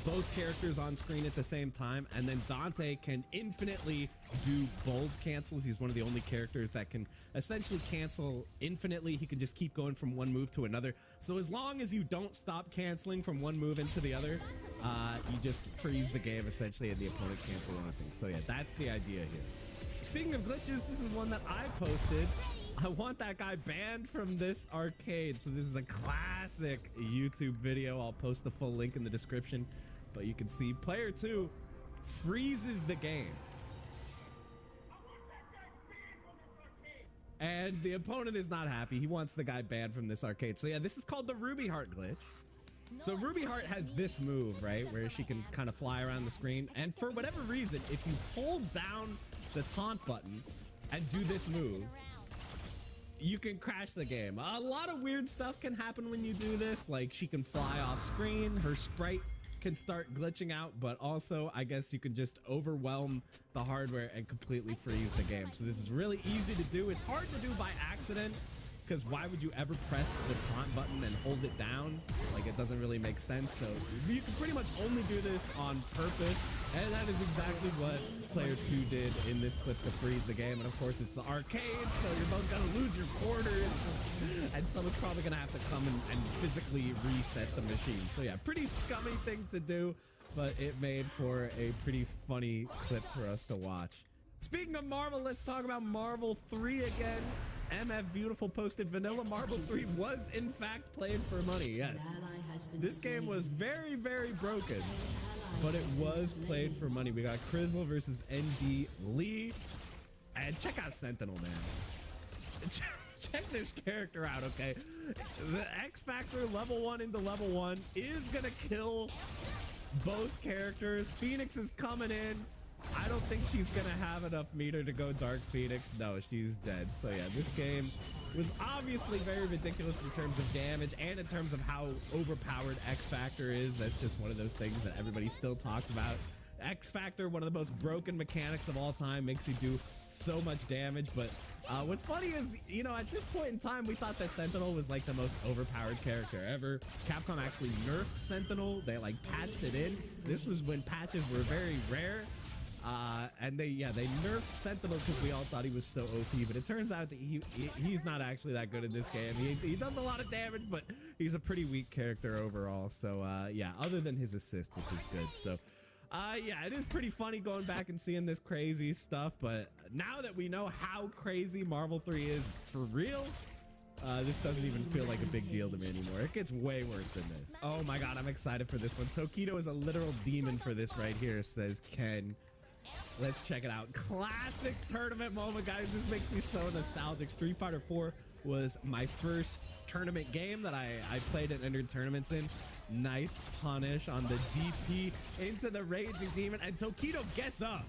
both characters on screen at the same time, and then Dante can infinitely do bold cancels. He's one of the only characters that can essentially cancel infinitely. He can just keep going from one move to another. So as long as you don't stop canceling from one move into the other, you just freeze the game essentially, and the opponent can't do anything. So yeah, that's the idea here. Speaking of glitches, this is one that I posted. I want that guy banned from this arcade. So this is a classic YouTube video. I'll post the full link in the description. But you can see player 2 freezes the game. And the opponent is not happy. He wants the guy banned from this arcade. So yeah, this is called the Ruby Heart glitch. So Ruby Heart has this move, right? Where she can kind of fly around the screen. And for whatever reason, if you hold down the taunt button and do this move, you can crash the game. A lot of weird stuff can happen when you do this. Like she can fly off screen. Her sprite can start glitching out, but also I guess you can just overwhelm the hardware and completely freeze the game. So this is really easy to do. It's hard to do by accident, because why would you ever press the taunt button and hold it down? Like, it doesn't really make sense. So you can pretty much only do this on purpose, and that is exactly what player 2 did in this clip to freeze the game. And of course it's the arcade, so you're both gonna lose your quarters, and someone's probably gonna have to come and physically reset the machine. So yeah, pretty scummy thing to do, but it made for a pretty funny clip for us to watch. Speaking of Marvel, let's talk about Marvel 3 again. MF Beautiful posted Vanilla Marvel 3 was in fact played for money. Yes, this game was very, very broken, but it was played for money. We got Crizzle versus ND Lee, and check out Sentinel, man. Check this character out, okay? The X Factor level 1 into level 1 is gonna kill both characters. Phoenix is coming in. I don't think she's gonna have enough meter to go Dark Phoenix. No, she's dead. So yeah, this game was obviously very ridiculous in terms of damage and in terms of how overpowered X Factor is. That's just one of those things that everybody still talks about. X Factor, one of the most broken mechanics of all time, makes you do so much damage. But what's funny is, you know, at this point in time, we thought that Sentinel was like the most overpowered character ever. Capcom actually nerfed Sentinel. They like patched it in. This was when patches were very rare. And they nerfed Sentinel because we all thought he was so OP, but it turns out that he's not actually that good in this game. He does a lot of damage, but he's a pretty weak character overall. So yeah, other than his assist, which is good. So yeah, it is pretty funny going back and seeing this crazy stuff, but now that we know how crazy Marvel 3 is for real, this doesn't even feel like a big deal to me anymore. It gets way worse than this. Oh my god, I'm excited for this one. Tokido is a literal demon for this right here, says Ken. Let's check it out. Classic tournament moment, guys. This makes me so nostalgic. Street Fighter 4 was my first tournament game that I played and entered tournaments in. Nice punish on the DP into the Raging Demon, and Tokido gets up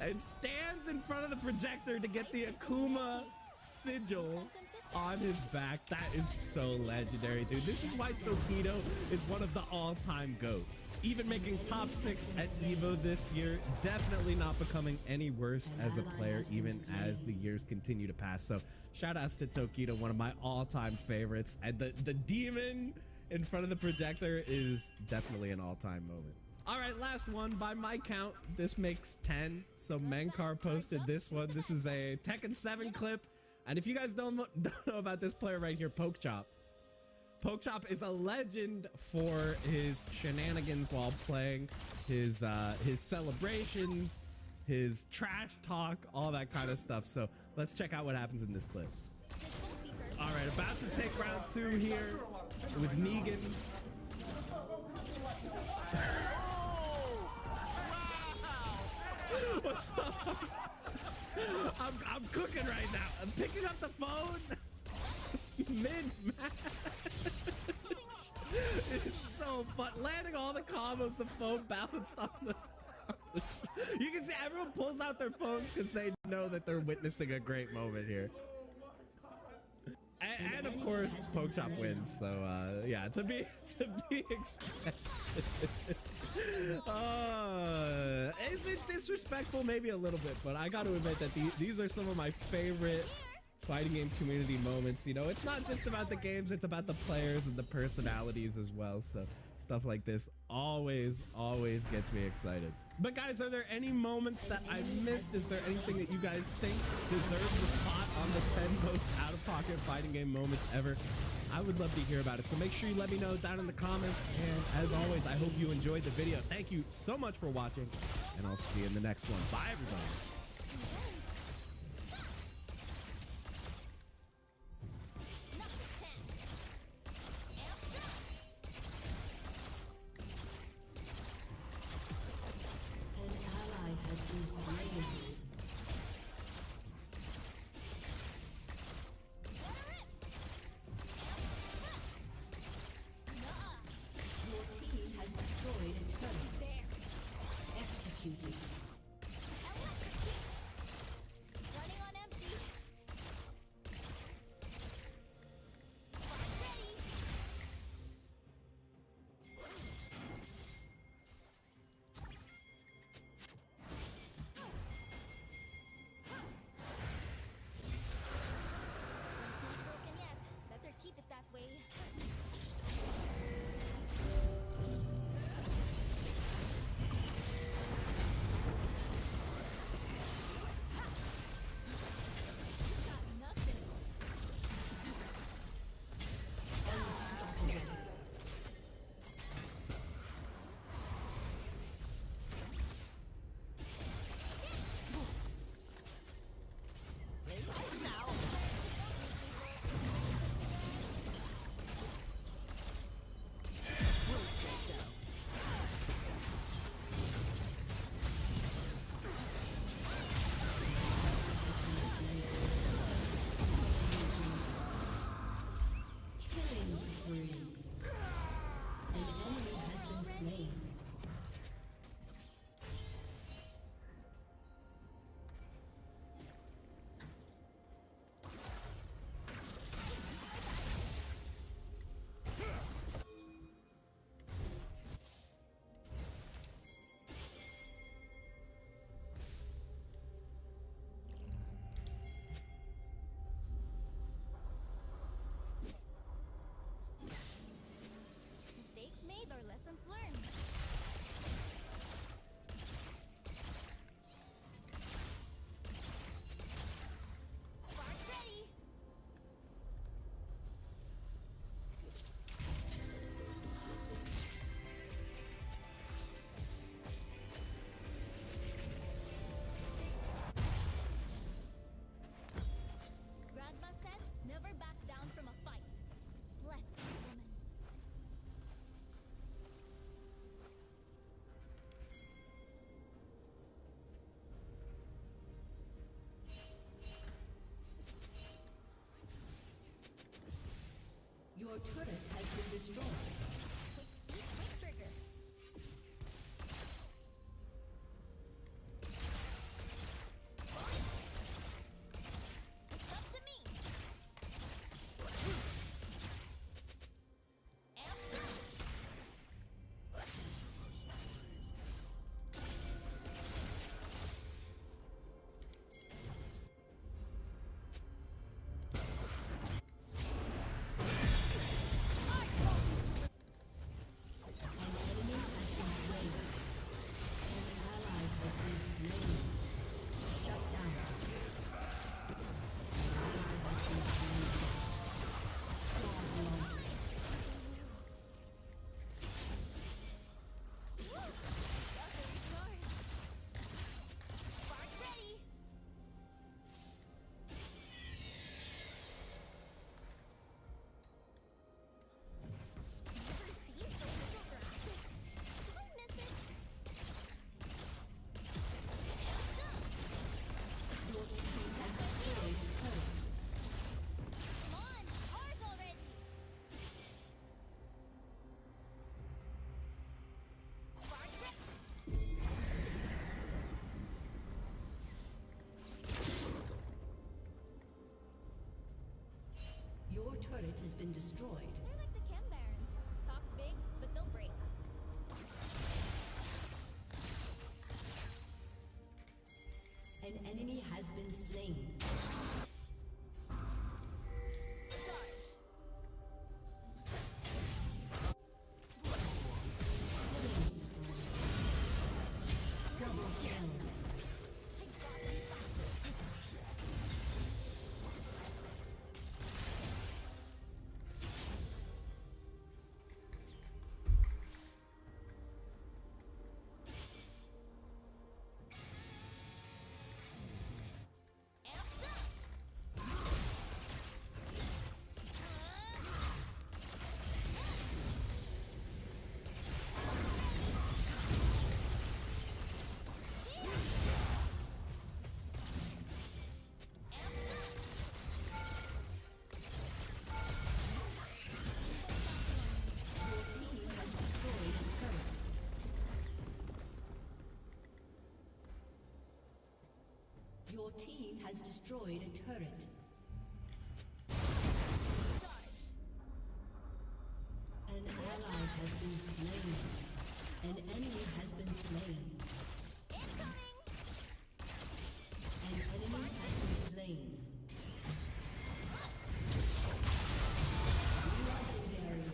and stands in front of the projector to get the Akuma sigil on his back. That is so legendary, dude. This is why Tokido is one of the all-time GOATs. Even making top 6 at EVO this year, definitely not becoming any worse as a player even as the years continue to pass. So shout outs to Tokido, one of my all-time favorites. And the demon in front of the projector is definitely an all-time moment. All right, last one. By my count, this makes 10. So Menkar posted this one. This is a Tekken 7 clip. And if you guys don't know about this player right here, Pokechop. Pokechop is a legend for his shenanigans while playing, his celebrations, his trash talk, all that kind of stuff. So let's check out what happens in this clip. All right, about to take round 2 here with Negan. What's up? I'm cooking right now. I'm picking up the phone mid-match. It's so fun. Landing all the combos, the phone balanced on the... You can see everyone pulls out their phones because they know that they're witnessing a great moment here. And of course, Pokechop wins. So yeah, to be expected. Is it disrespectful? Maybe a little bit, but I got to admit that these are some of my favorite fighting game community moments. You know, it's not just about the games, it's about the players and the personalities as well. So stuff like this always gets me excited. But guys, are there any moments that I missed? Is there anything that you guys think deserves a spot on the 10 most out-of-pocket fighting game moments ever? I would love to hear about it. So make sure you let me know down in the comments. And as always, I hope you enjoyed the video. Thank you so much for watching, and I'll see you in the next one. Bye, everybody.
Running on empty. Not broken yet. Better keep it that way. Mistakes made or lessons learned. Spark ready. Grandma said, never back down from a fight. Bless that woman.
Your turret has been destroyed.
Quick trigger. It's up to me.
Your turret has been destroyed.
They're like the Chem Barons. Talk big, but they'll break.
An enemy has been slain. team has destroyed a turret. An ally has been slain. An enemy has been slain. An enemy has been slain. Legendary.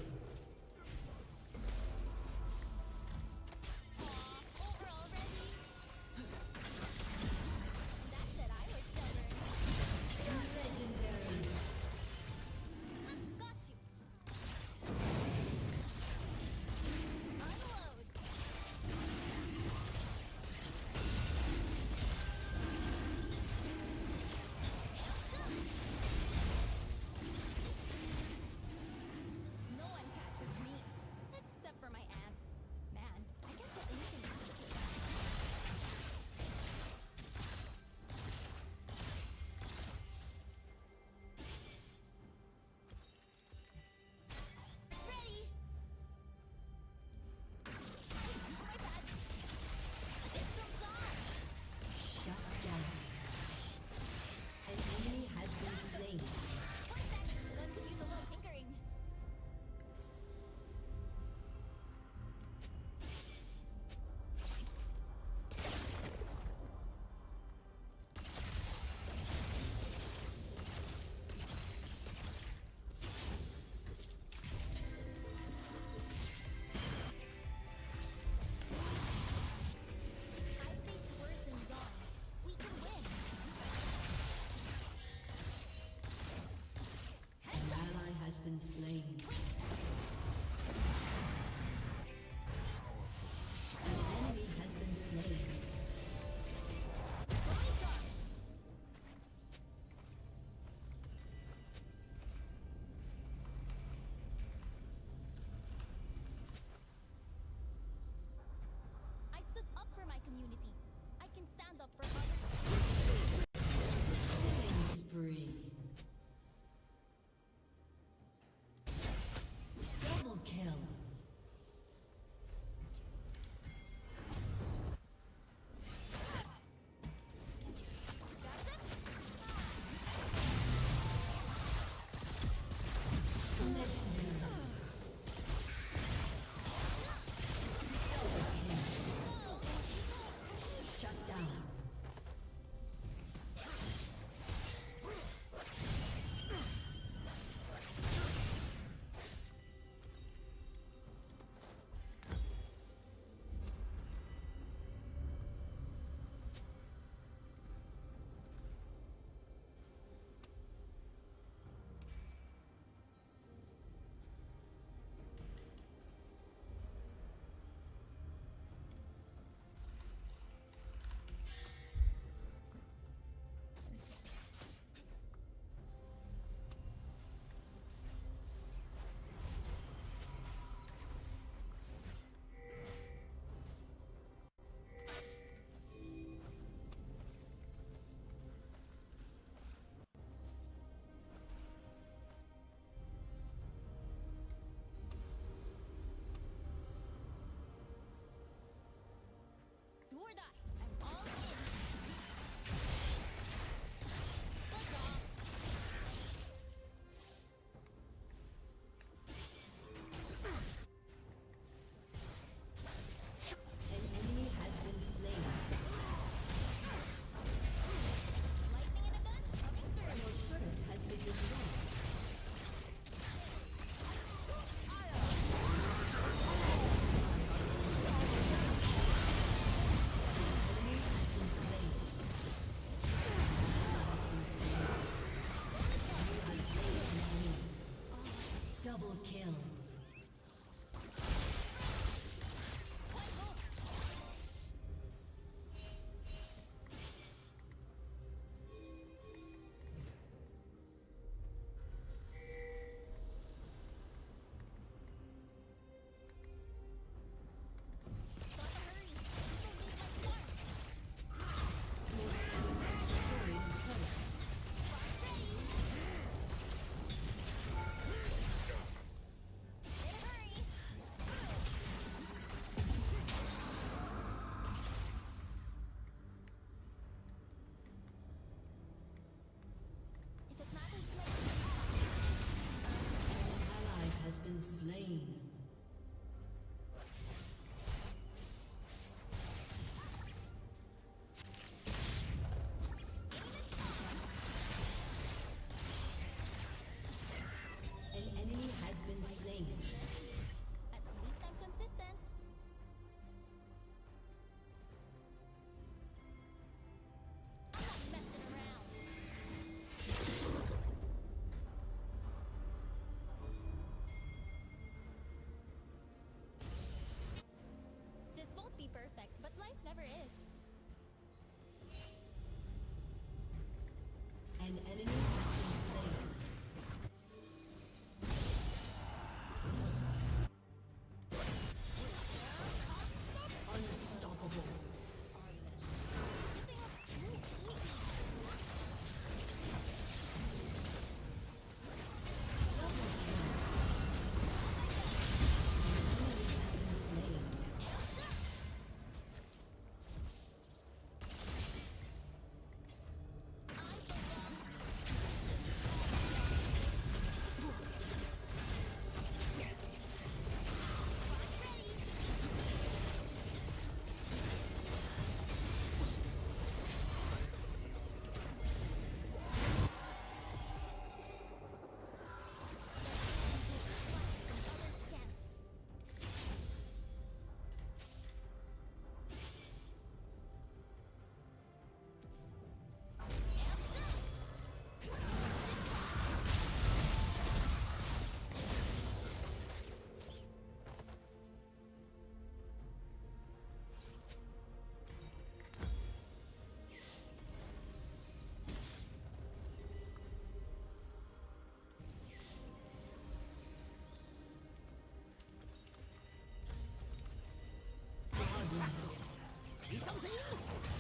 See something?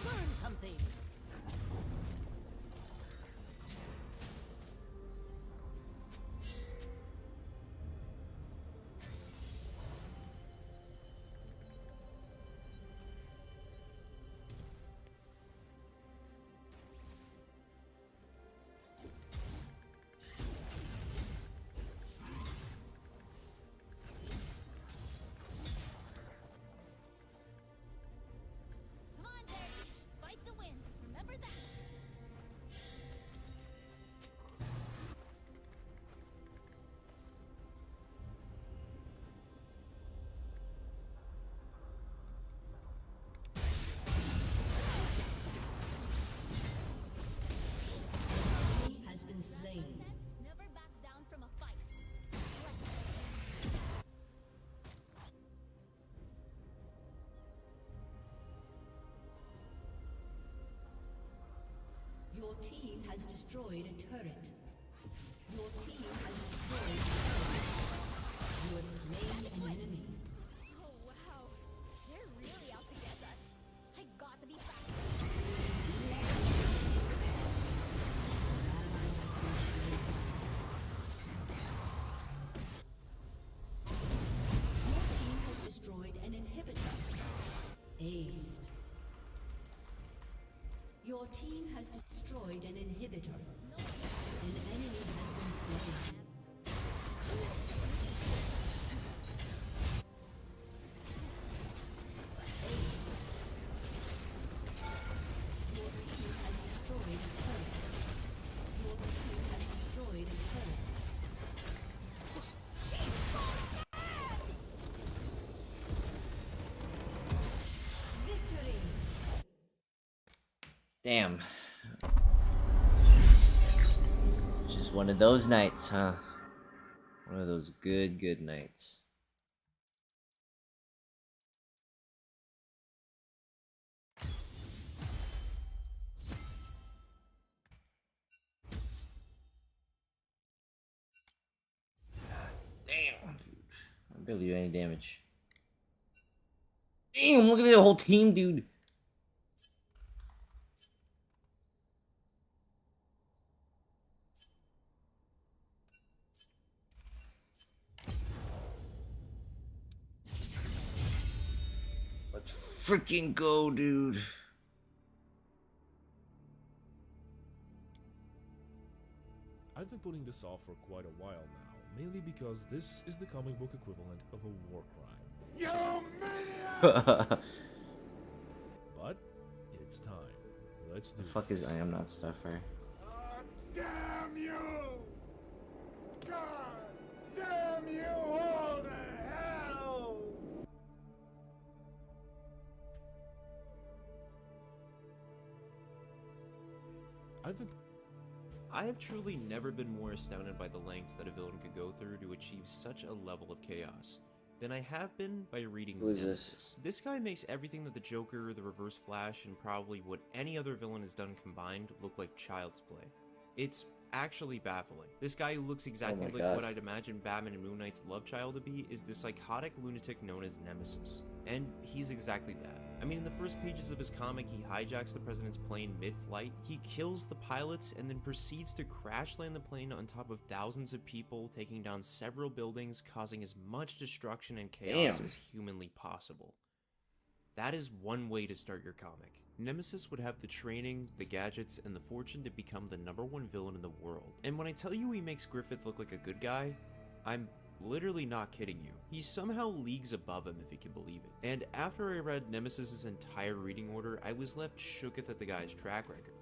Learn something.
Come on, Terry. Fight to win. Remember that.
He has been slain.
Never back down from a fight.
Your team has destroyed a turret. Your team has destroyed a turret. You have slain an enemy.
Oh, wow. They're really out to get us. I got to be faster.
Your team has destroyed an inhibitor. Aced. Your team has destroyed an inhibitor. An enemy has been slain. Aced. Your team has destroyed a turret. Your team has destroyed a turret. Victory!
Damn. Just one of those nights, huh? One of those good nights. Damn, dude. I barely do any damage. Damn, look at the whole team, dude. Let's freaking go, dude.
I've been putting this off for quite a while now, mainly because this is the comic book equivalent of a war crime. You maniac! But it's time. Let's do
The fuck is I am not stuffer.
Damn you! God damn you all to hell!
I have truly never been more astounded by the lengths that a villain could go through to achieve such a level of chaos than I have been by reading
Who is this?
Nemesis. This guy makes everything that the Joker, the Reverse Flash, and probably what any other villain has done combined look like child's play. It's actually baffling. This guy who looks exactly like
God.
what I'd imagine Batman and Moon Knight's love child to be is the psychotic lunatic known as Nemesis. And he's exactly that. I mean, in the first pages of his comic, he hijacks the president's plane mid-flight, he kills the pilots, and then proceeds to crash land the plane on top of thousands of people, taking down several buildings, causing as much destruction and chaos
Damn.
as humanly possible. That is one way to start your comic. Nemesis would have the training, the gadgets, and the fortune to become the #1 villain in the world. And when I tell you he makes Griffith look like a good guy, I'm literally not kidding you. He's somehow leagues above him, if you can believe it. And after I read Nemesis's entire reading order, I was left shooketh at the guy's track record.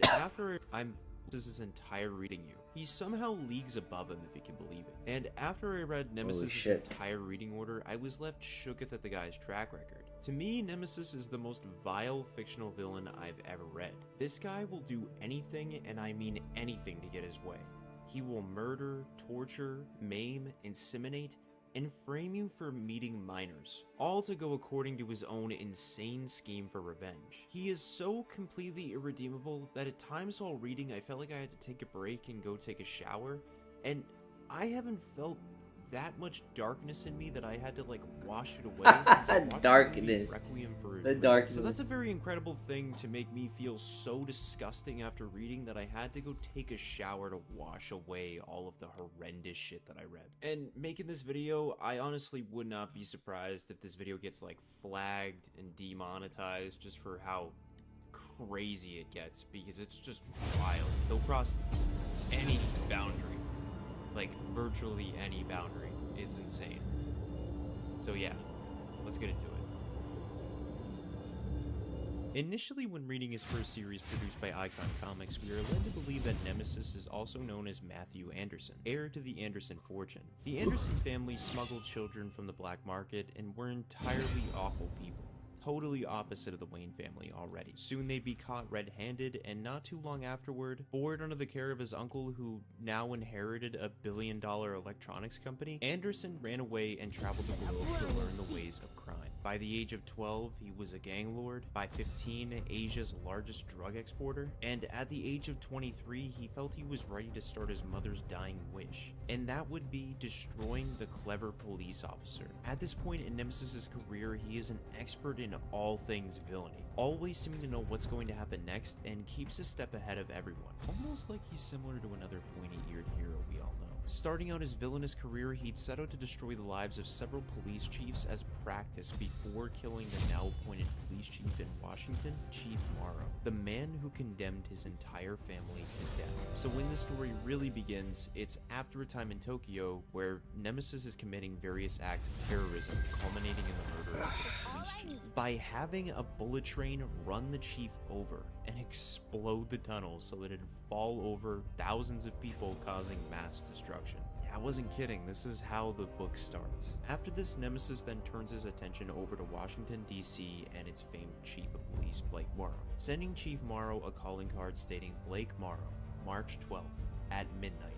After I'm his entire reading you. He's somehow leagues above him, if you can believe it. And after I read Nemesis's
shit.
entire reading order, I was left shooketh at the guy's track record. To me, Nemesis is the most vile fictional villain I've ever read. This guy will do anything, and I mean anything, to get his way. He will murder, torture, maim, inseminate, and frame you for meeting minors, all to go according to his own insane scheme for revenge. He is so completely irredeemable that at times while reading I felt like I had to take a break and go take a shower, and I haven't felt that much darkness in me that I had to like wash it away since I watched
Darkness.
the movie Requiem for a
The
Dream.
darkness.
So that's a very incredible thing to make me feel so disgusting after reading that I had to go take a shower to wash away all of the horrendous shit that I read. And making this video, I honestly would not be surprised if this video gets like flagged and demonetized just for how crazy it gets, because it's just wild. They'll cross any boundary, like virtually any boundary. It's insane. So yeah, let's get into it. Initially, when reading his first series produced by Icon Comics, we are led to believe that Nemesis is also known as Matthew Anderson, heir to the Anderson fortune. The Anderson family smuggled children from the black market and were entirely awful people. Totally opposite of the Wayne family already. Soon they'd be caught red-handed, and not too long afterward, bored under the care of his uncle who now inherited a billion-dollar electronics company, Anderson ran away and traveled the world to learn the ways of crime. By the age of 12, he was a gang lord. By 15, Asia's largest drug exporter. And at the age of 23, he felt he was ready to start his mother's dying wish, and that would be destroying the clever police officer. At this point in Nemesis's career, he is an expert in all things villainy, always seeming to know what's going to happen next and keeps a step ahead of everyone. Almost like he's similar to another pointy-eared hero we all know. Starting out his villainous career, he'd set out to destroy the lives of several police chiefs as practice before killing the now appointed police chief in Washington, Chief Morrow, the man who condemned his entire family to death. So when the story really begins, it's after a time in Tokyo where Nemesis is committing various acts of terrorism, culminating in the murder of its police chief. By having a bullet train run the chief over and explode the tunnel so that it'd fall over thousands of people, causing mass destruction. I wasn't kidding, this is how the book starts. After this, Nemesis then turns his attention over to Washington, D.C. and its famed chief of police, Blake Morrow, sending Chief Morrow a calling card stating Blake Morrow, March 12th, at midnight.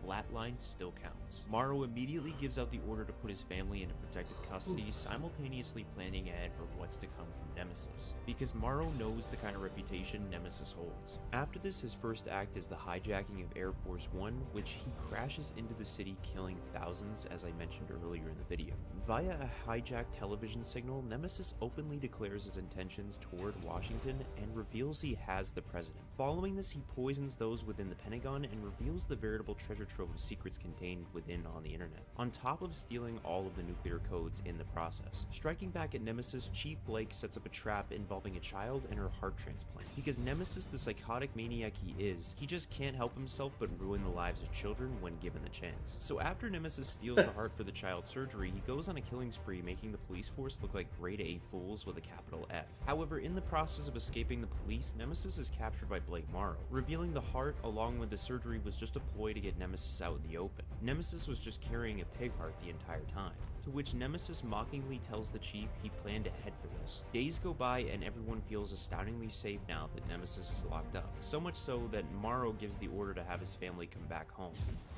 Flatline still counts. Morrow immediately gives out the order to put his family into protective custody, simultaneously planning ahead for what's to come from Nemesis, because Morrow knows the kind of reputation Nemesis holds. After this, his first act is the hijacking of Air Force One, which he crashes into the city, killing thousands, as I mentioned earlier in the video. Via a hijacked television signal, Nemesis openly declares his intentions toward Washington and reveals he has the president. Following this, he poisons those within the Pentagon and reveals the veritable treasure trove of secrets contained within on the internet, on top of stealing all of the nuclear codes in the process. Striking back at Nemesis, Chief Blake sets up a trap involving a child and her heart transplant. Because Nemesis, the psychotic maniac he is, he just can't help himself but ruin the lives of children when given the chance. So after Nemesis steals the heart for the child's surgery, he goes on a killing spree, making the police force look like grade A fools with a capital F. However, in the process of escaping the police, Nemesis is captured by Blake Morrow, revealing the heart along with the surgery was just a ploy to get Nemesis out in the open. Nemesis was just carrying a pig heart the entire time, to which Nemesis mockingly tells the chief he planned to head for this. Days go by and everyone feels astoundingly safe now that Nemesis is locked up, so much so that Morrow gives the order to have his family come back home.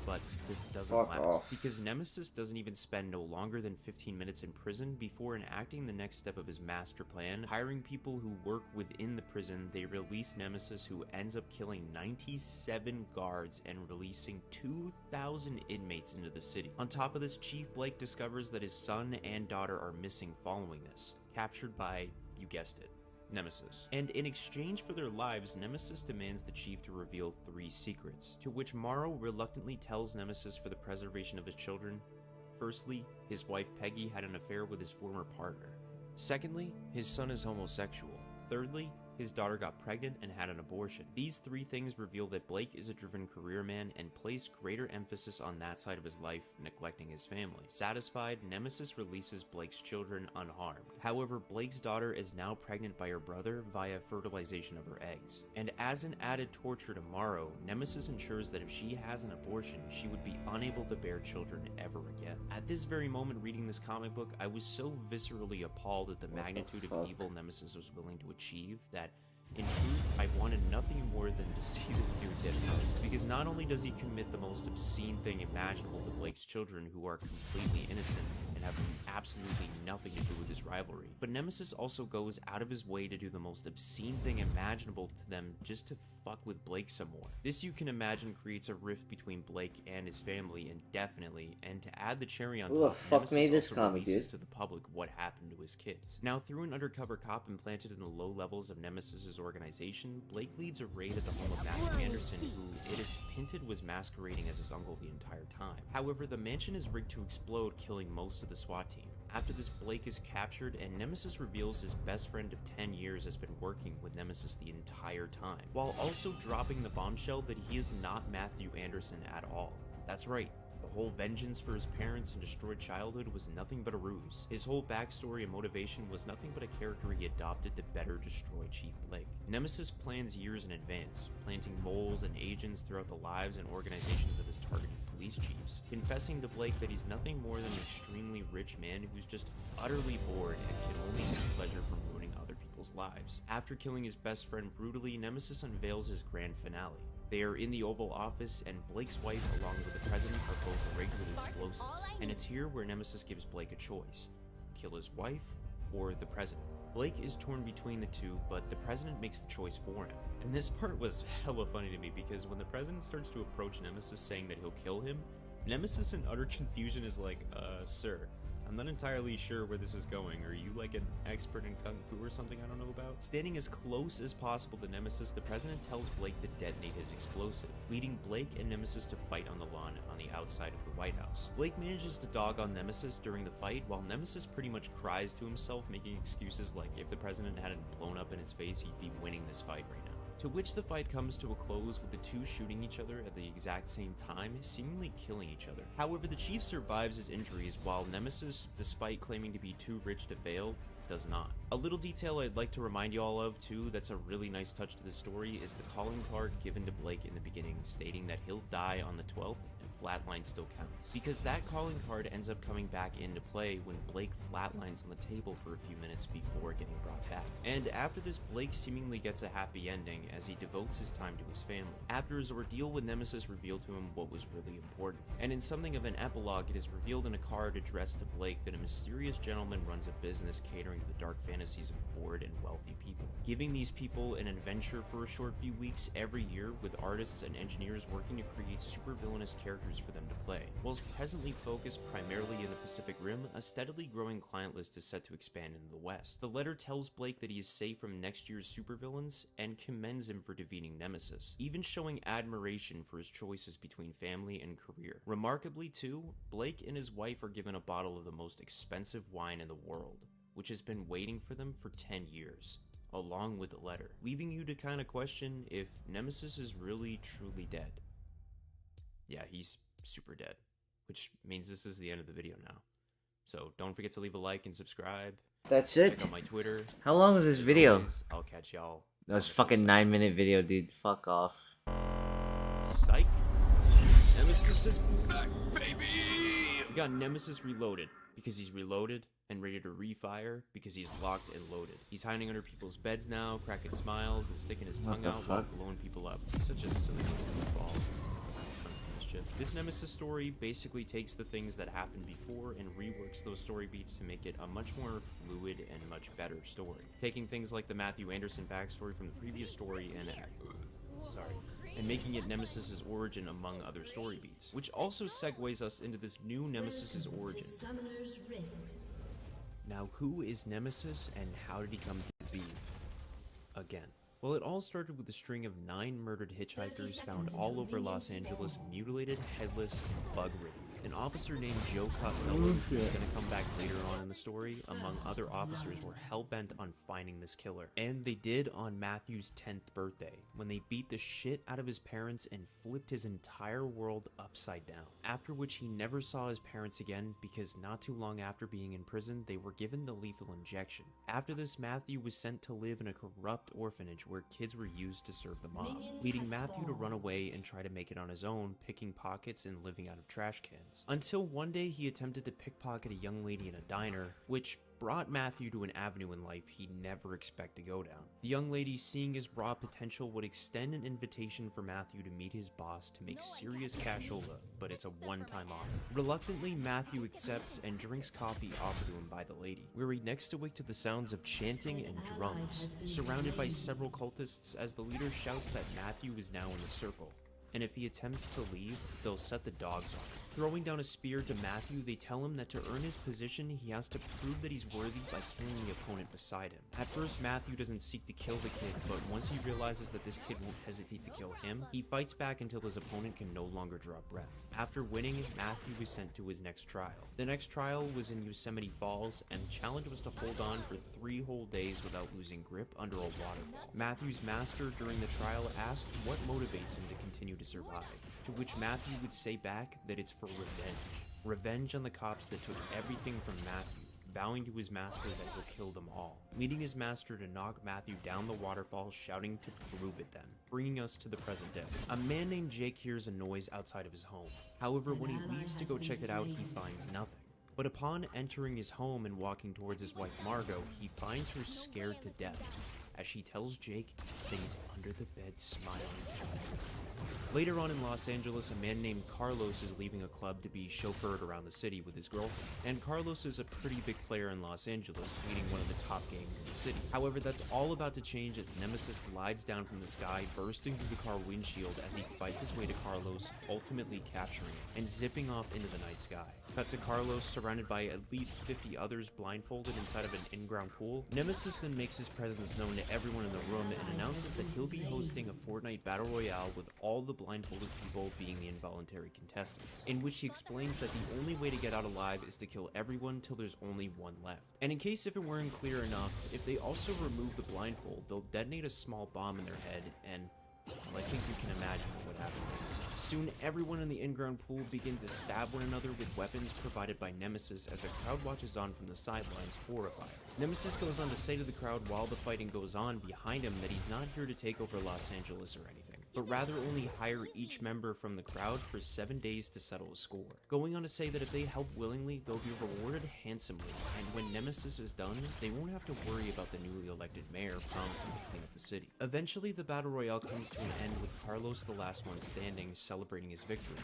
But this doesn't last, because Nemesis doesn't even spend no longer than 15 minutes in prison before enacting the next step of his master plan, hiring people who work within the prison. They release Nemesis, who ends up killing 97 guards and releasing 2,000 inmates into the city. On top of this, Chief Blake discovers that his son and daughter are missing following this, captured by, you guessed it, Nemesis. And in exchange for their lives, Nemesis demands the chief to reveal 3 secrets, to which Morrow reluctantly tells Nemesis for the preservation of his children. Firstly, his wife Peggy had an affair with his former partner. Secondly, his son is homosexual. Thirdly, his daughter got pregnant and had an abortion. These 3 things reveal that Blake is a driven career man and placed greater emphasis on that side of his life, neglecting his family. Satisfied, Nemesis releases Blake's children unharmed. However, Blake's daughter is now pregnant by her brother via fertilization of her eggs. And as an added torture to Morrow, Nemesis ensures that if she has an abortion, she would be unable to bear children ever again. At this very moment reading this comic book, I was so viscerally appalled at the magnitude of evil Nemesis was willing to achieve that in truth, I wanted nothing more than to see this dude dead, because not only does he commit the most obscene thing imaginable to Blake's children, who are completely innocent, and have absolutely nothing to do with this rivalry. But Nemesis also goes out of his way to do the most obscene thing imaginable to them just to fuck with Blake some more. This, you can imagine, creates a rift between Blake and his family indefinitely, and to add the cherry on
Who the
top,
fuck
Nemesis
made this
also
comic,
releases
dude?
to the public what happened to his kids. Now, through an undercover cop implanted in the low levels of Nemesis's organization, Blake leads a raid at the home of Matthew Anderson, who it is hinted was masquerading as his uncle the entire time. However, the mansion is rigged to explode, killing most of the SWAT team. After this, Blake is captured, and Nemesis reveals his best friend of 10 years has been working with Nemesis the entire time, while also dropping the bombshell that he is not Matthew Anderson at all. That's right. The whole vengeance for his parents and destroyed childhood was nothing but a ruse. His whole backstory and motivation was nothing but a character he adopted to better destroy Chief Blake. Nemesis plans years in advance, planting moles and agents throughout the lives and organizations of his targeted police chiefs, confessing to Blake that he's nothing more than an extremely rich man who's just utterly bored and can only see pleasure from ruining other people's lives. After killing his best friend brutally, Nemesis unveils his grand finale. They are in the Oval Office, and Blake's wife, along with the president, are both regular explosives. And it's here where Nemesis gives Blake a choice: kill his wife or the president. Blake is torn between the two, but the president makes the choice for him. And this part was hella funny to me, because when the president starts to approach Nemesis saying that he'll kill him, Nemesis in utter confusion is like, sir, I'm not entirely sure where this is going. Are you like an expert in Kung Fu or something I don't know about? Standing as close as possible to Nemesis, the president tells Blake to detonate his explosive, leading Blake and Nemesis to fight on the lawn on the outside of the White House. Blake manages to dog on Nemesis during the fight, while Nemesis pretty much cries to himself, making excuses like if the president hadn't blown up in his face, he'd be winning this fight right now. To which the fight comes to a close with the two shooting each other at the exact same time, seemingly killing each other. However, the Chief survives his injuries, while Nemesis, despite claiming to be too rich to fail, does not. A little detail I'd like to remind you all of too that's a really nice touch to the story is the calling card given to Blake in the beginning, stating that he'll die on the 12th and flatline still counts, because that calling card ends up coming back into play when Blake flatlines on the table for a few minutes before getting brought back. And after this, Blake seemingly gets a happy ending as he devotes his time to his family. After his ordeal with Nemesis revealed to him what was really important, and in something of an epilogue, it is revealed in a card addressed to Blake that a mysterious gentleman runs a business catering to the dark fantasies of bored and wealthy people, giving these people an adventure for a short few weeks every year, with artists and engineers working to create super villainous characters for them to play. Whilst presently focused primarily in the Pacific Rim, a steadily growing client list is set to expand into the West. The letter tells Blake that he is safe from next year's supervillains and commends him for defeating Nemesis, even showing admiration for his choices between family and career. Remarkably too, Blake and his wife are given a bottle of the most expensive wine in the world, which has been waiting for them for 10 years, along with the letter, leaving you to kind of question if Nemesis is really truly dead. Yeah, he's super dead, which means this is the end of the video now. So don't forget to leave a like and subscribe.
That's it.
Check out my Twitter.
How long was this
As
video?
always, I'll catch y'all.
That was fucking 9-minute video, dude. Fuck off.
Psych. Nemesis is back, baby! We got Nemesis reloaded, because he's reloaded, and ready to refire, because he's locked and loaded. He's hiding under people's beds now, cracking smiles, and sticking his tongue out while blowing people up. He's such a silly little ball. Tons of mischief. This Nemesis story basically takes the things that happened before and reworks those story beats to make it a much more fluid and much better story. Taking things like the Matthew Anderson backstory from the previous story and making it Nemesis's origin among other story beats, which also segues us into this new Nemesis's origin.
Summoner's Rift.
Now, who is Nemesis and how did he come to be again? Well, it all started with a string of 9 murdered hitchhikers found all over Los Angeles, mutilated, headless, and bug-ridden. An officer named Joe Costello, who's going to come back later on in the story, among other officers, were hell-bent on finding this killer. And they did on Matthew's 10th birthday, when they beat the shit out of his parents and flipped his entire world upside down. After which he never saw his parents again, because not too long after being in prison, they were given the lethal injection. After this, Matthew was sent to live in a corrupt orphanage where kids were used to serve the mob, leading Matthew to run away and try to make it on his own, picking pockets and living out of trash cans. Until one day he attempted to pickpocket a young lady in a diner, which brought Matthew to an avenue in life he'd never expect to go down. The young lady, seeing his raw potential, would extend an invitation for Matthew to meet his boss to make serious cashola, but it's a one-time offer. Reluctantly, Matthew accepts and drinks coffee offered to him by the lady. We're next awake to the sounds of chanting and drums, surrounded by several cultists as the leader shouts that Matthew is now in the circle, and if he attempts to leave, they'll set the dogs on him. Throwing down a spear to Matthew, they tell him that to earn his position, he has to prove that he's worthy by killing the opponent beside him. At first, Matthew doesn't seek to kill the kid, but once he realizes that this kid won't hesitate to kill him, he fights back until his opponent can no longer draw breath. After winning, Matthew is sent to his next trial. The next trial was in Yosemite Falls, and the challenge was to hold on for 3 whole days without losing grip under a waterfall. Matthew's master during the trial asked what motivates him to continue to survive, to which Matthew would say back that it's for revenge. Revenge on the cops that took everything from Matthew, vowing to his master that he'll kill them all, leading his master to knock Matthew down the waterfall, shouting to prove it then, bringing us to the present day. A man named Jake hears a noise outside of his home. However, when he leaves to go check it out, he finds nothing. But upon entering his home and walking towards his wife Margot, he finds her scared to death, as she tells Jake that he's under the bed smiling. Later on in Los Angeles, a man named Carlos is leaving a club to be chauffeured around the city with his girlfriend. And Carlos is a pretty big player in Los Angeles, leading one of the top gangs in the city. However, that's all about to change as Nemesis glides down from the sky, bursting through the car windshield as he fights his way to Carlos, ultimately capturing him and zipping off into the night sky. Cut to Carlos, surrounded by at least 50 others blindfolded inside of an in-ground pool. Nemesis then makes his presence known to everyone in the room and announces that he'll be hosting a Fortnite Battle Royale with all the blindfolded people being the involuntary contestants, in which he explains that the only way to get out alive is to kill everyone till there's only one left. And in case if it weren't clear enough, if they also remove the blindfold, they'll detonate a small bomb in their head, and well, I think you can imagine what would happen. Soon, everyone in the in-ground pool begin to stab one another with weapons provided by Nemesis as a crowd watches on from the sidelines, horrified. Nemesis goes on to say to the crowd while the fighting goes on behind him that he's not here to take over Los Angeles or anything, but rather only hire each member from the crowd for 7 days to settle a score. Going on to say that if they help willingly, they'll be rewarded handsomely, and when Nemesis is done, they won't have to worry about the newly elected mayor promising to clean up the city. Eventually, the battle royale comes to an end with Carlos the last one standing, celebrating his victory.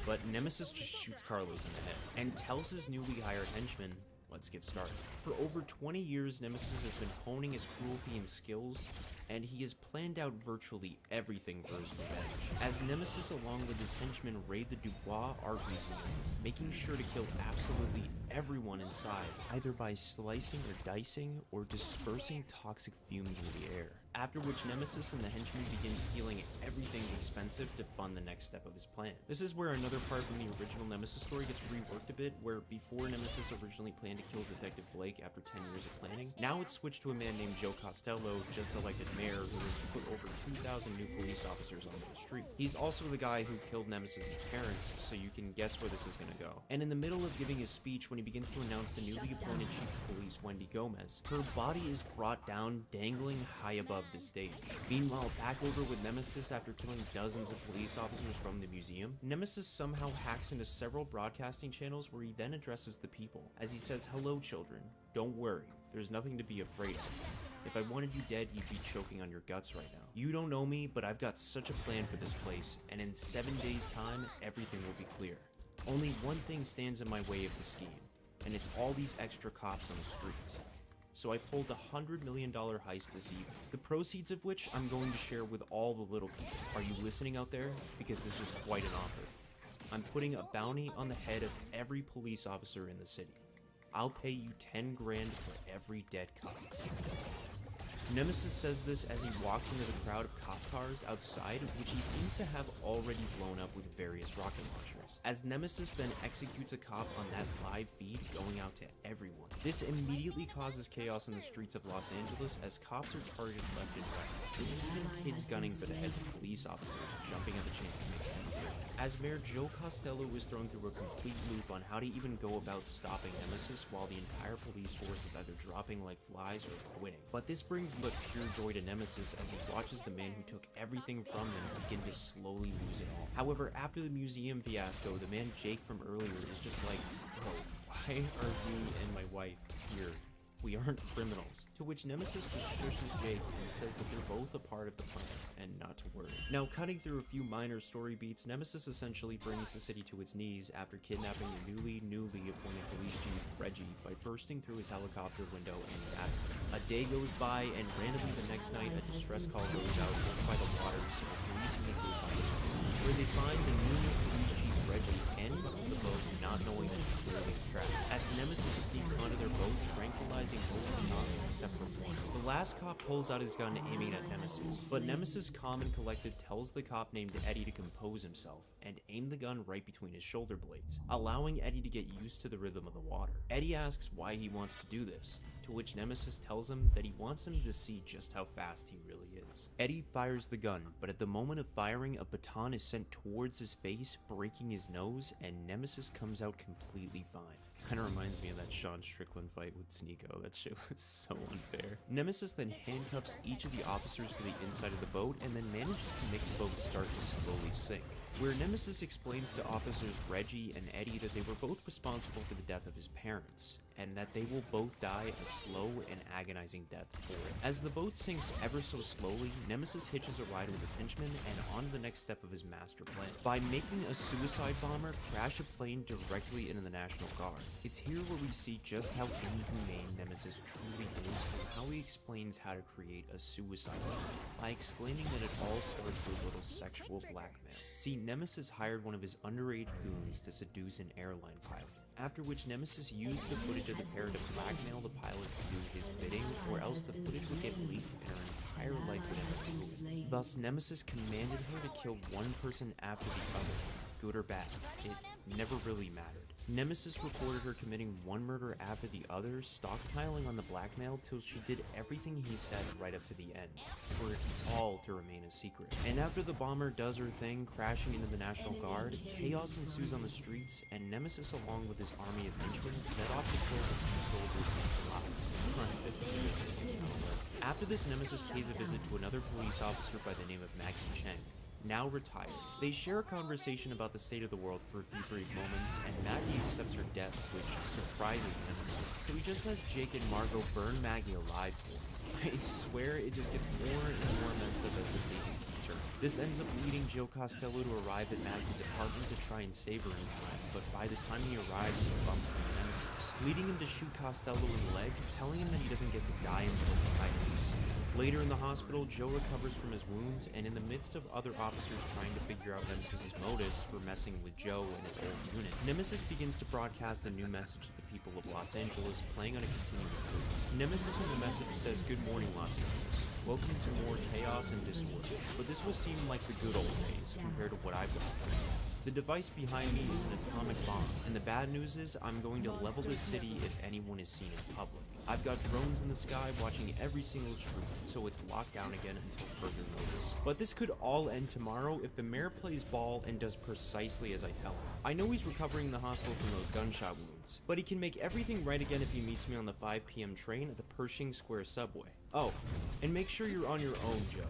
But Nemesis just shoots Carlos in the head, and tells his newly hired henchman, let's get started. For over 20 years, Nemesis has been honing his cruelty and skills, and he has planned out virtually everything for his revenge. As Nemesis along with his henchmen raid the Dubois Art Museum, making sure to kill absolutely everyone inside, either by slicing or dicing, or dispersing toxic fumes into the air. After which Nemesis and the henchmen begin stealing everything expensive to fund the next step of his plan. This is where another part from the original Nemesis story gets reworked a bit, where before Nemesis originally planned to kill Detective Blake after 10 years of planning, now it's switched to a man named Joe Costello, just elected mayor, who has put over 2,000 new police officers onto the street. He's also the guy who killed Nemesis' parents, so you can guess where this is gonna go. And in the middle of giving his speech, when he begins to announce the newly appointed chief of police, Wendy Gomez, her body is brought down, dangling high above the stage. Meanwhile, back over with Nemesis after killing dozens of police officers from the museum, Nemesis somehow hacks into several broadcasting channels where he then addresses the people, as he says, "Hello children, don't worry, there's nothing to be afraid of. If I wanted you dead, you'd be choking on your guts right now. You don't know me, but I've got such a plan for this place, and in 7 days' time, everything will be clear. Only one thing stands in my way of the scheme, and it's all these extra cops on the streets. So I pulled a $100 million heist this evening, the proceeds of which I'm going to share with all the little people. Are you listening out there? Because this is quite an offer. I'm putting a bounty on the head of every police officer in the city. I'll pay you 10 grand for every dead cop." Nemesis says this as he walks into the crowd of cop cars outside, which he seems to have already blown up with various rocket launchers, as Nemesis then executes a cop on that live feed, going out to everyone. This immediately causes chaos in the streets of Los Angeles as cops are targeted left and right, with even kids gunning for the heads of police officers, jumping at the chance to make them free. As Mayor Joe Costello is thrown through a complete loop on how to even go about stopping Nemesis while the entire police force is either dropping like flies or quitting. But this brings but pure joy to Nemesis as he watches the man who took everything from him begin to slowly lose it all. However, after the museum fiasco, the man Jake from earlier is just like, "Bro, why are you and my wife here We aren't criminals. To which Nemesis just shushes Jake and says that they're both a part of the plan and not to worry. Now, cutting through a few minor story beats, Nemesis essentially brings the city to its knees after kidnapping the newly appointed police chief, Reggie, by bursting through his helicopter window and nabbing him. A day goes by, and randomly the next night, a distress call goes out over by the waters, and police immediately find it, where they find the new police chief, Reggie, and the boat, not knowing that it's clearly a trap. As Nemesis sneaks onto their boat, tranquilizing both the cops except for one. The last cop pulls out his gun, aiming at Nemesis, but Nemesis, calm and collected, tells the cop named Eddie to compose himself and aim the gun right between his shoulder blades, allowing Eddie to get used to the rhythm of the water. Eddie asks why he wants to do this, to which Nemesis tells him that he wants him to see just how fast he really is. Eddie fires the gun, but at the moment of firing, a baton is sent towards his face, breaking his nose, and Nemesis comes out completely fine. Kinda reminds me of that Sean Strickland fight with Sneeko. That shit was so unfair. Nemesis then handcuffs each of the officers to the inside of the boat and then manages to make the boat start to slowly sink, where Nemesis explains to officers Reggie and Eddie that they were both responsible for the death of his parents, and that they will both die a slow and agonizing death for it. As the boat sinks ever so slowly, Nemesis hitches a ride with his henchmen and on to the next step of his master plan, by making a suicide bomber crash a plane directly into the National Guard. It's here where we see just how inhumane Nemesis truly is, and how he explains how to create a suicide bomber, by explaining that it all starts with a little sexual blackmail. See, Nemesis hired one of his underage goons to seduce an airline pilot, after which Nemesis used the footage of the pair to blackmail the pilot to do his bidding, or else the footage would get leaked and her entire life would end up ruined. Thus, Nemesis commanded her to kill one person after the other, good or bad. It never really mattered. Nemesis reported her committing one murder after the other, stockpiling on the blackmail till she did everything he said right up to the end, for it all to remain a secret. And after the bomber does her thing, crashing into the National Guard, chaos ensues on the streets, and Nemesis, along with his army of henchmen, set off to kill the few soldiers alive. After this, Nemesis pays a visit to another police officer by the name of Maggie Cheng, now retired. They share a conversation about the state of the world for a few brief moments, and Maggie accepts her death, which surprises Nemesis, so he just has Jake and Margot burn Maggie alive for him. I swear it just gets more and more messed up as the pages keep turning. This ends up leading Joe Costello to arrive at Maggie's apartment to try and save her in time, but by the time he arrives, he bumps into Nemesis, leading him to shoot Costello in the leg, telling him that he doesn't get to die until the fight is. Later in the hospital, Joe recovers from his wounds, and in the midst of other officers trying to figure out Nemesis' motives for messing with Joe and his old unit, Nemesis begins to broadcast a new message to the people of Los Angeles, playing on a continuous loop. Nemesis in the message says, "Good morning, Los Angeles. Welcome to more chaos and disorder, but this will seem like the good old days compared to what I've gone through. The device behind me is an atomic bomb, and the bad news is I'm going to level this city if anyone is seen in public. I've got drones in the sky watching every single street, so it's locked down again until further notice. But this could all end tomorrow if the mayor plays ball and does precisely as I tell him. I know he's recovering in the hospital from those gunshot wounds, but he can make everything right again if he meets me on the 5 p.m. train at the Pershing Square subway. Oh, and make sure you're on your own, Joe.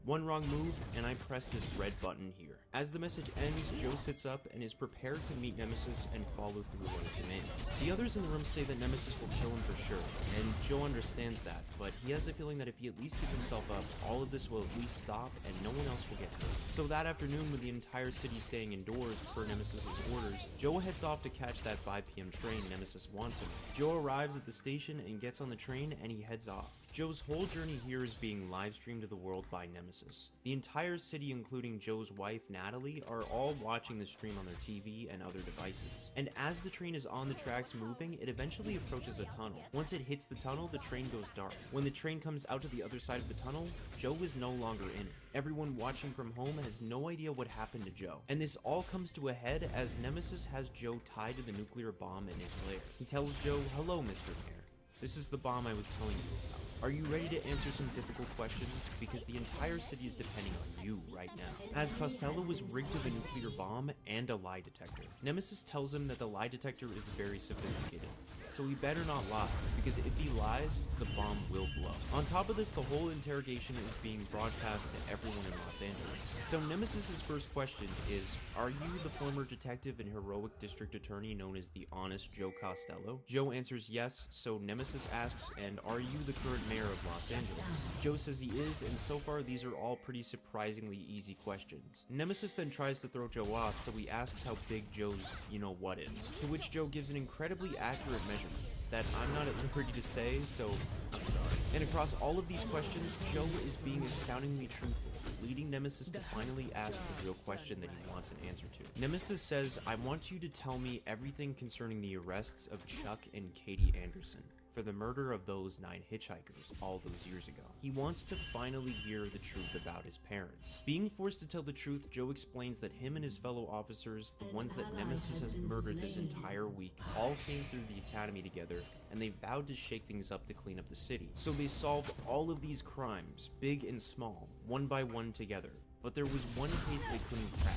One wrong move, and I press this red button here." As the message ends, Joe sits up and is prepared to meet Nemesis and follow through on his demands. The others in the room say that Nemesis will kill him for sure, and Joe understands that, but he has a feeling that if he at least gives himself up, all of this will at least stop and no one else will get hurt. So that afternoon, with the entire city staying indoors per Nemesis' orders, Joe heads off to catch that 5 p.m. train Nemesis wants him. Joe arrives at the station and gets on the train, and he heads off. Joe's whole journey here is being live streamed to the world by Nemesis. The entire city, including Joe's wife, Natalie, are all watching the stream on their TV and other devices. And as the train is on the tracks moving, it eventually approaches a tunnel. Once it hits the tunnel, the train goes dark. When the train comes out to the other side of the tunnel, Joe is no longer in it. Everyone watching from home has no idea what happened to Joe. And this all comes to a head as Nemesis has Joe tied to the nuclear bomb in his lair. He tells Joe, "Hello, Mr. Mayor. This is the bomb I was telling you about. Are you ready to answer some difficult questions? Because the entire city is depending on you right now." As Costello was rigged to the nuclear bomb and a lie detector, Nemesis tells him that the lie detector is very sophisticated. so he better not lie, because if he lies, the bomb will blow. On top of this, the whole interrogation is being broadcast to everyone in Los Angeles. So Nemesis's first question is, are you the former detective and heroic district attorney known as the Honest Joe Costello? Joe answers yes, so Nemesis asks, and are you the current mayor of Los Angeles? Joe says he is, and so far these are all pretty surprisingly easy questions. Nemesis then tries to throw Joe off, so he asks how big Joe's you-know-what is, to which Joe gives an incredibly accurate measurement that I'm not at liberty to say, so I'm sorry. And across all of these questions, Joe is being astoundingly truthful, leading Nemesis to finally ask the real question that he wants an answer to. Nemesis says, I want you to tell me everything concerning the arrests of Chuck and Katie Anderson for the murder of those 9 hitchhikers all those years ago. He wants to finally hear the truth about his parents. Being forced to tell the truth, Joe explains that him and his fellow officers, the ones that Nemesis has murdered this entire week, all came through the academy together, and they vowed to shake things up to clean up the city. So they solved all of these crimes, big and small, one by one together. But there was one case they couldn't crack.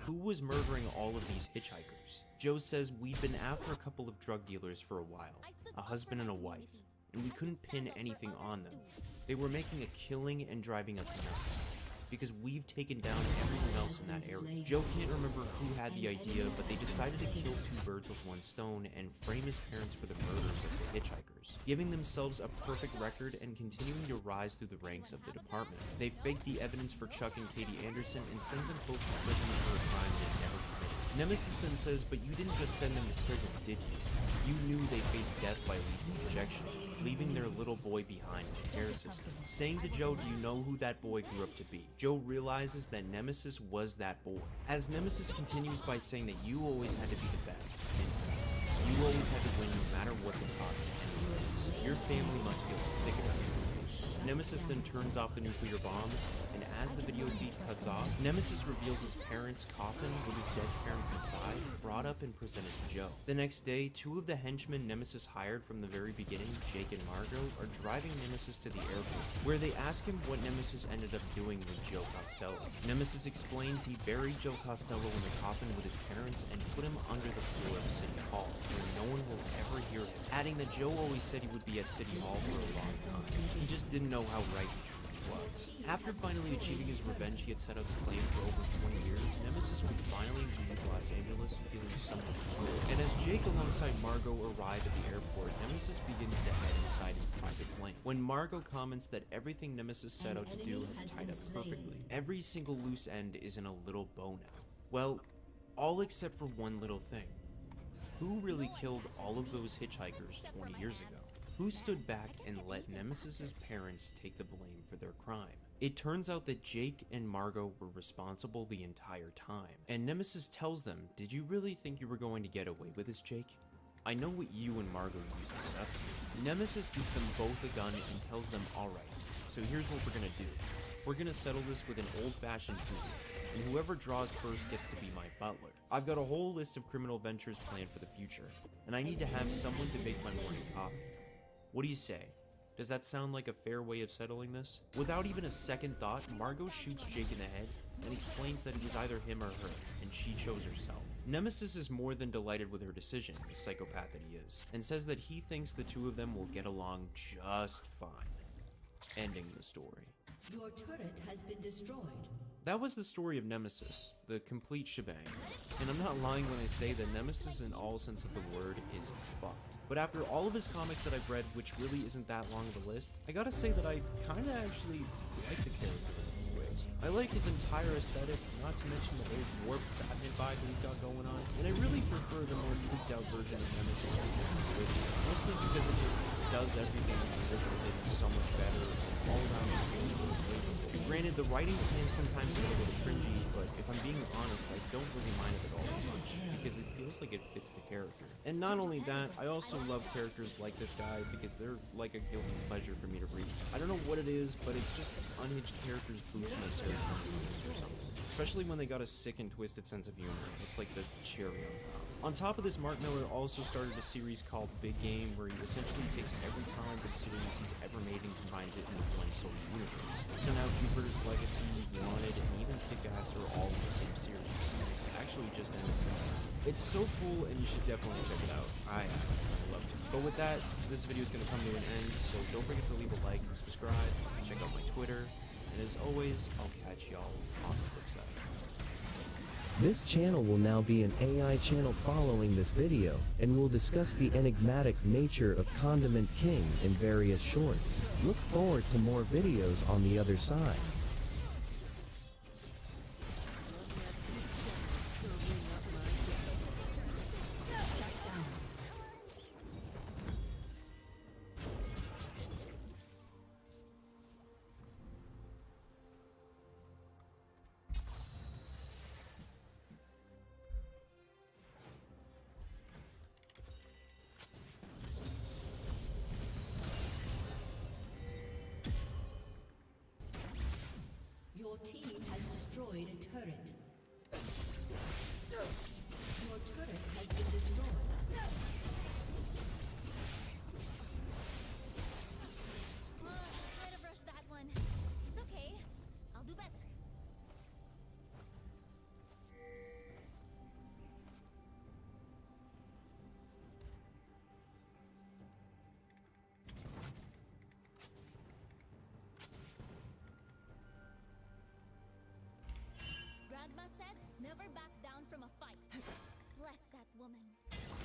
Who was murdering all of these hitchhikers? Joe says, we'd been after a couple of drug dealers for a while, a husband and a wife, and we couldn't pin anything on them. They were making a killing and driving us nuts, because we've taken down everyone else in that area. Joe can't remember who had the idea, but they decided to kill 2 birds with one stone and frame his parents for the murders of the hitchhikers, giving themselves a perfect record and continuing to rise through the ranks of the department. They faked the evidence for Chuck and Katie Anderson and sent them both to prison for a crime they never committed. Nemesis then says, but you didn't just send them to prison, did you? You knew they faced death by lethal injection, leaving their little boy behind in the care system. Saying to Joe, do you know who that boy grew up to be? Joe realizes that Nemesis was that boy. As Nemesis continues by saying that you always had to be the best, and you always had to win no matter what the cost. Your family must feel sick about you. Nemesis then turns off the nuclear bomb, and as the video feed cuts off, Nemesis reveals his parents' coffin with his dead parents inside, brought up and presented to Joe. The next day, 2 of the henchmen Nemesis hired from the very beginning, Jake and Margot, are driving Nemesis to the airport, where they ask him what Nemesis ended up doing with Joe Costello. Nemesis explains he buried Joe Costello in the coffin with his parents and put him under the floor of City Hall, where no one will ever hear him, adding that Joe always said he would be at City Hall for a long time. He just didn't know how right he truly was. After finally achieving his revenge he had set out to claim for over 20 years, Nemesis would finally leave Los Angeles feeling somewhat good. And as Jake alongside Margot arrive at the airport, Nemesis begins to head inside his private plane. When Margot comments that everything Nemesis set out to do has tied up perfectly, every single loose end is in a little bow now. Well, all except for one little thing. Who really killed all of those hitchhikers 20 years ago? Who stood back and let Nemesis's parents take the blame for their crime? It turns out that Jake and Margot were responsible the entire time, and Nemesis tells them, did you really think you were going to get away with this, Jake? I know what you and Margot used to get up to. Nemesis gives them both a gun and tells them, alright, so here's what we're gonna do. We're gonna settle this with an old-fashioned duel, and whoever draws first gets to be my butler. I've got a whole list of criminal ventures planned for the future, and I need to have someone to make my morning coffee. What do you say? Does that sound like a fair way of settling this? Without even a second thought, Margot shoots Jake in the head and explains that it was either him or her, and she chose herself. Nemesis is more than delighted with her decision, the psychopath that he is, and says that he thinks the two of them will get along just fine. Ending the story.
Your turret has been destroyed.
That was the story of Nemesis, the complete shebang. And I'm not lying when I say that Nemesis in all sense of the word is fucked. But after all of his comics that I've read, which really isn't that long of a list, I gotta say that I kinda actually like the character in many ways. I like his entire aesthetic, not to mention the old warped Batman vibe that he's got going on, and I really prefer the more tweaked out version of Nemesis with mostly because it just does everything the original did so much better, all around the game. Granted, the writing can sometimes get a little cringy, but if I'm being honest, I don't really mind it at all that much, because it feels like it fits the character. And not only that, I also love characters like this guy, because they're like a guilty pleasure for me to read. I don't know what it is, but it's just unhinged characters boost my serotonin or something. Especially when they got a sick and twisted sense of humor. It's like the cherry on top. On top of this, Mark Miller also started a series called Big Game, where he essentially takes every comic book series he's ever made and combines it into one solo universe. So now Jupiter's Legacy, Wanted, and even Kick-Ass are all in the same series. It actually just ended recently. It's so cool, and you should definitely check it out. I love it. But with that, this video is going to come to an end, so don't forget to leave a like and subscribe, check out my Twitter, and as always, I'll catch y'all on the flip side.
This channel will now be an AI channel following this video, and will discuss the enigmatic nature of Condiment King in various shorts. Look forward to more videos on the other side.
Your team has destroyed a turret. Your turret has been destroyed.
Might have rushed that one. It's okay. I'll do better. Grandma said, never back down from a fight. Bless that woman.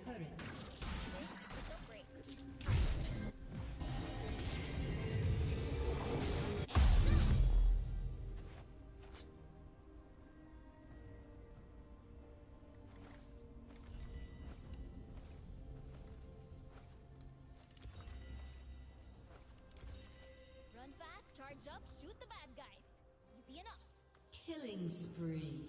turret.
But don't break. Run fast, charge up, shoot the bad guys. Easy enough.
Killing spree.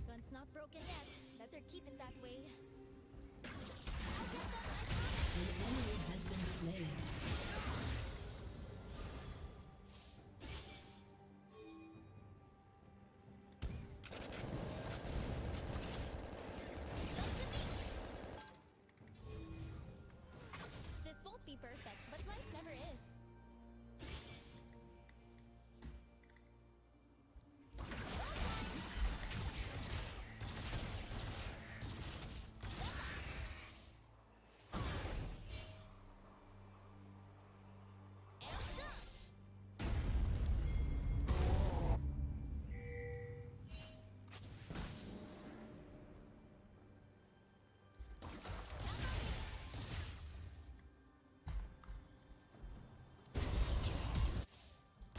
Gun's not broken yet. Better keep it that way.
An enemy has been slain.
This won't be perfect, but life never is.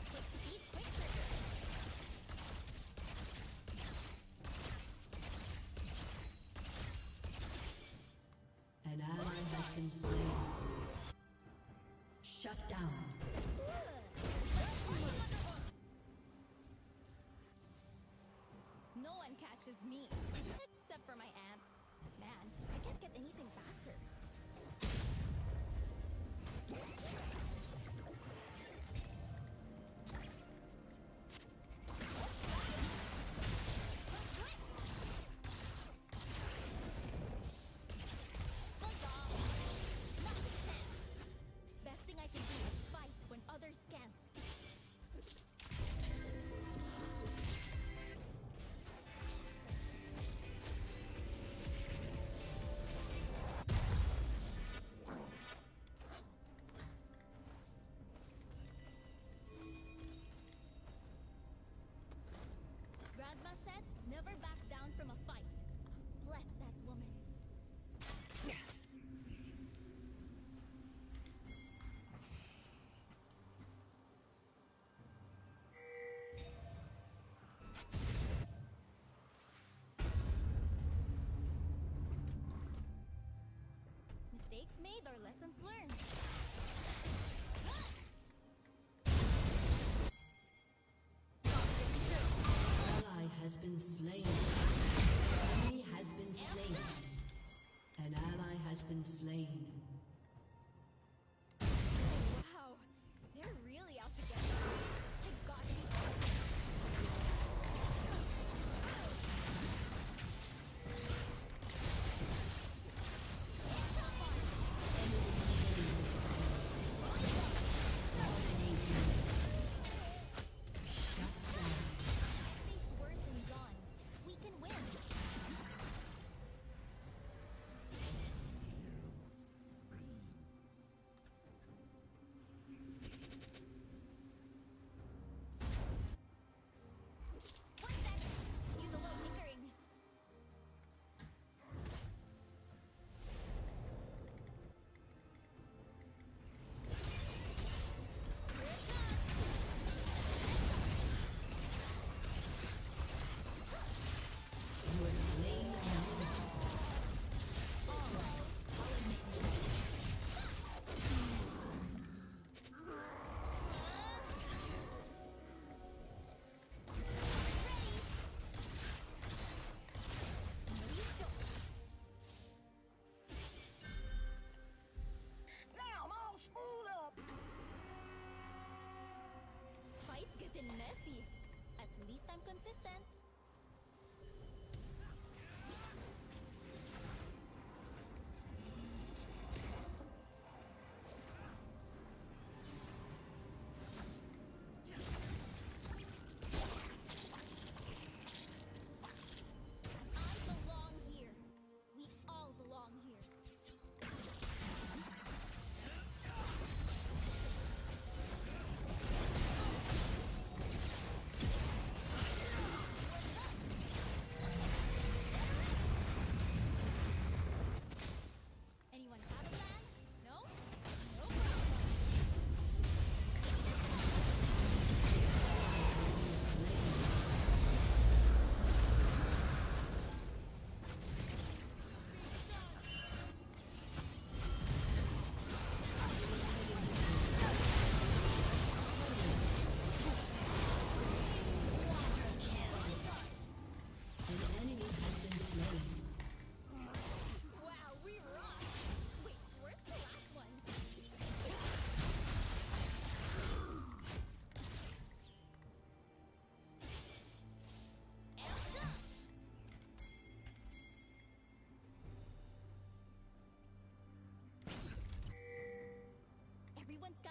Quick speed, quick trigger.
An ally has been slain. Shut down.
No one catches me. Except for my aunt. Man, I can't get anything faster. Best thing I can do is fight when others can't. Grandma said, never back down from a fight. Bless that woman. Mistakes made or lessons learned.
Ally has been slain. Enemy has been slain. An ally has been slain.
Wow, they're really out to get us. I gotta be Faced worse and gone. We can win. One sec. Use a little tinkering.
You are slain an enemy.
Now I'm all spooled up.
Fights getting messy. At least I'm consistent. I belong here. We all belong here.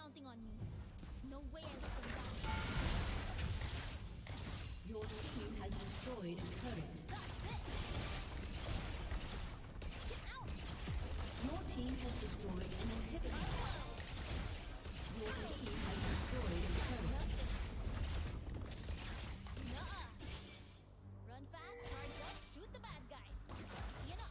counting on me. No way I let them down.
Your team has destroyed a turret. Your team has destroyed an inhibitor. Your team has destroyed a turret.
Nuh-uh. Run fast, charge up, shoot the bad guys. You know.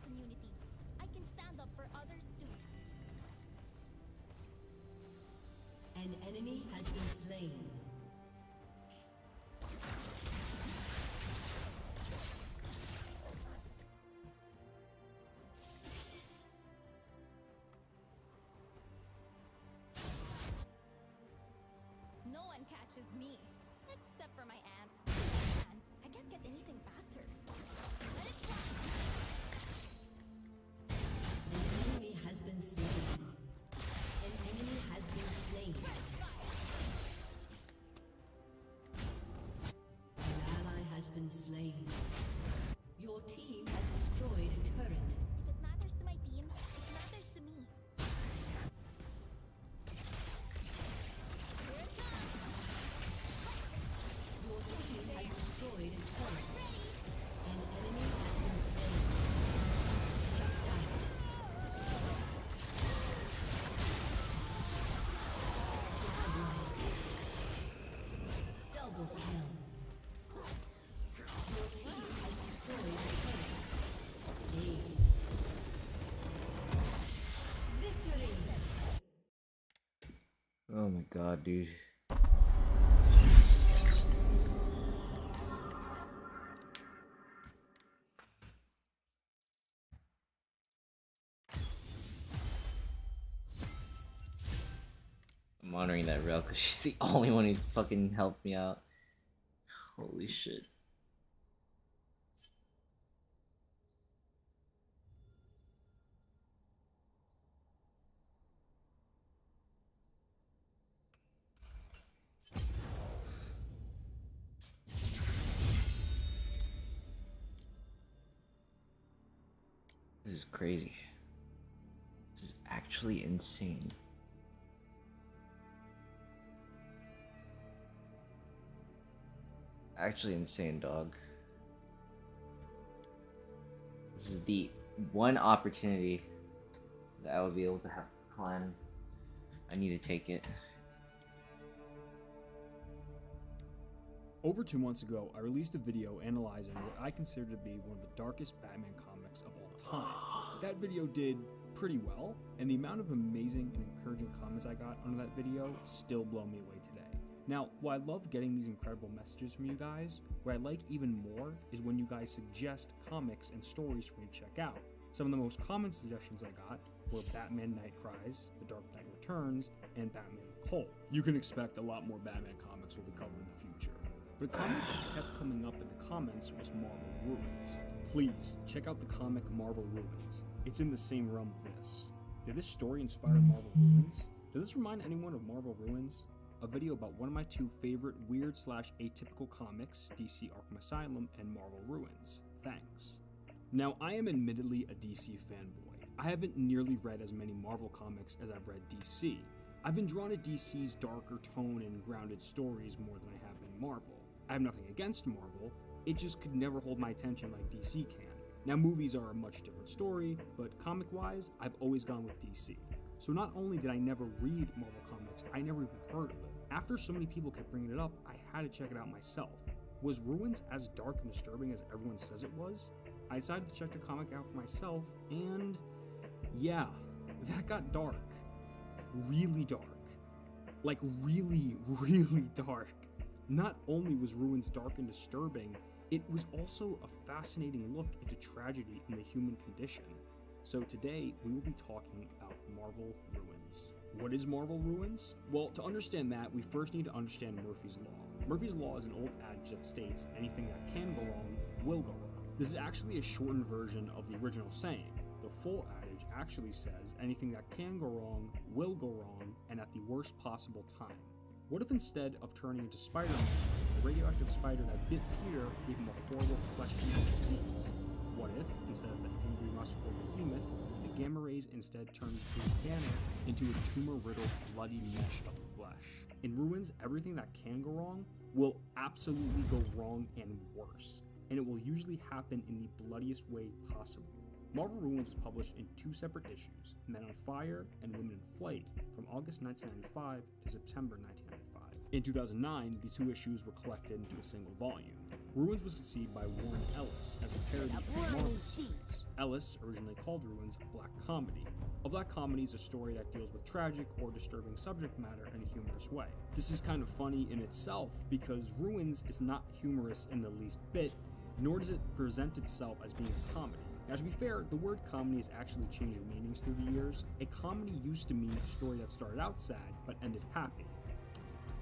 Community. I can stand up for others too.
An enemy has been slain.
No one catches me, except for my aunt. Man, I can't get anything faster. Let it fly.
An enemy has been slain. An enemy has been slain. An ally has been slain. Your team has destroyed a turret.
If it matters to my team, it matters to me. Here it comes.
Your team has destroyed a turret. An enemy has been slain. Shut down. Double kill. Your team has destroyed a turret. Aced. Victory.
Oh my god, dude. I'm honoring that rail because she's the only one who fucking helped me out. Holy shit. This is crazy. This is actually insane. Actually insane, dog. This is the one opportunity that I will be able to have to climb. I need to take it.
Over 2 months ago, I released a video analyzing what I consider to be one of the darkest Batman comics of all time. That video did pretty well, and the amount of amazing and encouraging comments I got under that video still blow me away today. Now, while I love getting these incredible messages from you guys, what I like even more is when you guys suggest comics and stories for me to check out. Some of the most common suggestions I got were Batman Night Cries, The Dark Knight Returns, and Batman Cole. You can expect a lot more Batman comics will be covered in the future. But a comic that kept coming up in the comments was Marvel Ruins. Please, check out the comic Marvel Ruins. It's in the same realm of this. Did this story inspire Marvel Ruins? Does this remind anyone of Marvel Ruins? A video about one of my two favorite weird/atypical comics, DC Arkham Asylum and Marvel Ruins. Thanks. Now, I am admittedly a DC fanboy. I haven't nearly read as many Marvel comics as I've read DC. I've been drawn to DC's darker tone and grounded stories more than I have in Marvel. I have nothing against Marvel, it just could never hold my attention like DC can. Now, movies are a much different story, but comic-wise, I've always gone with DC. So not only did I never read Marvel comics, I never even heard of it. After so many people kept bringing it up, I had to check it out myself. Was Ruins as dark and disturbing as everyone says it was? I decided to check the comic out for myself, and yeah, that got dark. Really dark. Like really, really dark. Not only was Ruins dark and disturbing, it was also a fascinating look into tragedy in the human condition. So today, we will be talking about Marvel Ruins. What is Marvel Ruins? Well, to understand that, we first need to understand Murphy's Law. Murphy's Law is an old adage that states anything that can go wrong will go wrong. This is actually a shortened version of the original saying. The full adage actually says anything that can go wrong will go wrong, and at the worst possible time. What if instead of turning into Spider-Man, the radioactive spider that bit Peter gave him a horrible flesh-eating disease? What if, instead of the angry muscular behemoth, the gamma rays instead turned Bruce Banner into a tumor-riddled, bloody mesh of flesh? In Ruins, everything that can go wrong will absolutely go wrong and worse, and it will usually happen in the bloodiest way possible. Marvel Ruins was published in 2 separate issues, Men on Fire and Women in Flight, from August 1995 to September 1995. In 2009, the 2 issues were collected into a single volume. Ruins was conceived by Warren Ellis as a parody of the Marvel series. Ellis originally called Ruins a black comedy. A black comedy is a story that deals with tragic or disturbing subject matter in a humorous way. This is kind of funny in itself because Ruins is not humorous in the least bit, nor does it present itself as being a comedy. Now, to be fair, the word comedy has actually changed meanings through the years. A comedy used to mean a story that started out sad but ended happy.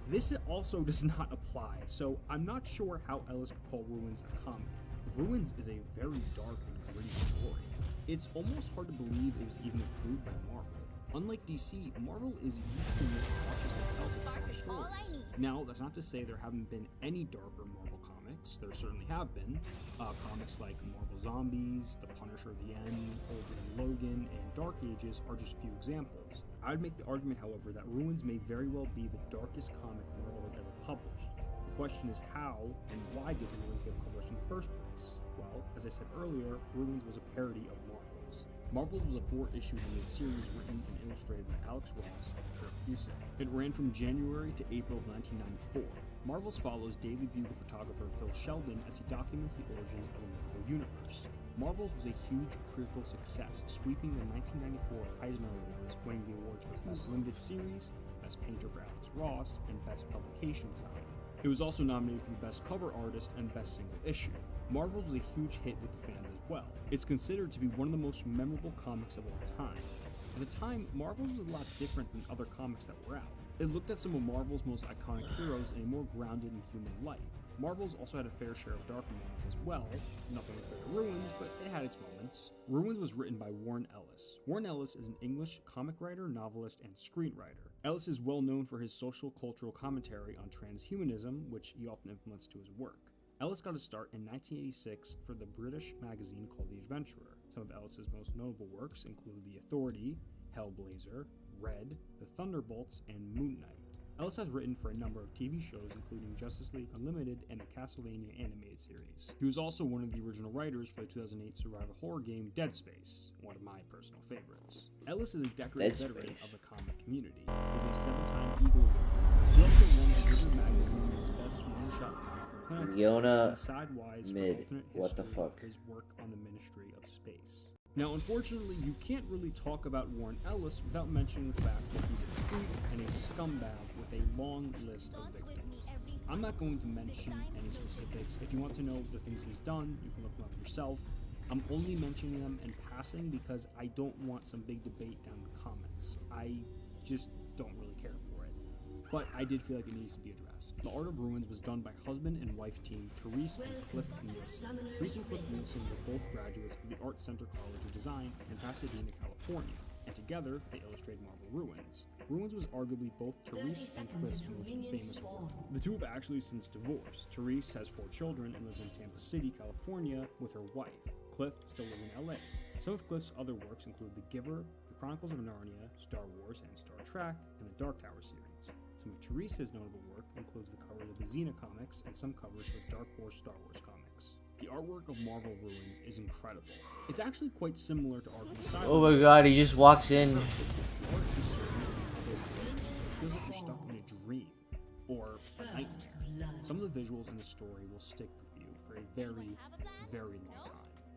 This also does not apply, so I'm not sure how Ellis could call Ruins a comedy. Ruins is a very dark and gritty story. It's almost hard to believe it was even approved by Marvel. Unlike DC, Marvel is used to more cautious with dark stories. Now, that's not to say there haven't been any darker Marvel comics. There certainly have been. Comics like Marvel Zombies, The Punisher: The End, Older Than Logan, and Dark Ages are just a few examples. I would make the argument, however, that Ruins may very well be the darkest comic Marvel has ever published. The question is how and why did Ruins get published in the first place? Well, as I said earlier, Ruins was a parody of Marvel's. Marvel's was a 4-issue limited series written and illustrated by Alex Ross and Kurt Busiek. It ran from January to April of 1994. Marvel's follows Daily Bugle photographer Phil Sheldon as he documents the origins of the Marvel Universe. Marvel's was a huge critical success, sweeping the 1994 Eisner Awards, winning the awards for Best Limited Series, Best Painter for Alex Ross, and Best Publication Design. It was also nominated for the Best Cover Artist and Best Single Issue. Marvel's was a huge hit with the fans as well. It's considered to be one of the most memorable comics of all time. At the time, Marvel's was a lot different than other comics that were out. It looked at some of Marvel's most iconic heroes in a more grounded and human light. Marvel's also had a fair share of dark moments as well. Nothing compared to Ruins, but it had its moments. Ruins was written by Warren Ellis. Warren Ellis is an English comic writer, novelist, and screenwriter. Ellis is well known for his social cultural commentary on transhumanism, which he often implements to his work. Ellis got his start in 1986 for the British magazine called The Adventurer. Some of Ellis's most notable works include The Authority, Hellblazer, Red, The Thunderbolts, and Moon Knight. Ellis has written for a number of TV shows including Justice League Unlimited and the Castlevania animated series. He was also one of the original writers for the 2008 survival horror game Dead Space, one of my personal favorites. Ellis is a decorated veteran of the comic community. He is a 7-time Eagle Award. He also won the Wizard Magazine's Best One-Shot Comic for Planet
Yona
and Sidewise
mid.
for alternate
What the
history
fuck?
of his work on the Ministry of Space. Now, unfortunately, you can't really talk about Warren Ellis without mentioning the fact that he's a creep and a scumbag with a long list of victims. I'm not going to mention any specifics. If you want to know the things he's done, you can look them up yourself. I'm only mentioning them in passing because I don't want some big debate down in the comments. I just don't really care for it. But I did feel like it needs to be addressed. The Art of Ruins was done by husband and wife team Therese and Cliff Nielsen. Therese and Cliff Nielsen were both graduates of the Art Center College of Design in Pasadena, California, and together they illustrated Marvel Ruins. Ruins was arguably both Therese and Cliff's most famous work. The two have actually since divorced. Therese has 4 children and lives in Tampa City, California with her wife. Cliff still lives in LA. Some of Cliff's other works include The Giver, The Chronicles of Narnia, Star Wars and Star Trek, and the Dark Tower series. Some of Therese's notable work includes the covers of the Xena comics and some covers of Dark Horse Star Wars comics. The artwork of Marvel Ruins is incredible. It's actually quite similar to art from Cyberpunk.
Oh my god, he just walks in.
The art is certain, it feels like you're stuck in a dream. or a nightmare. Some of the visuals in the story will stick with you for a very, very long time.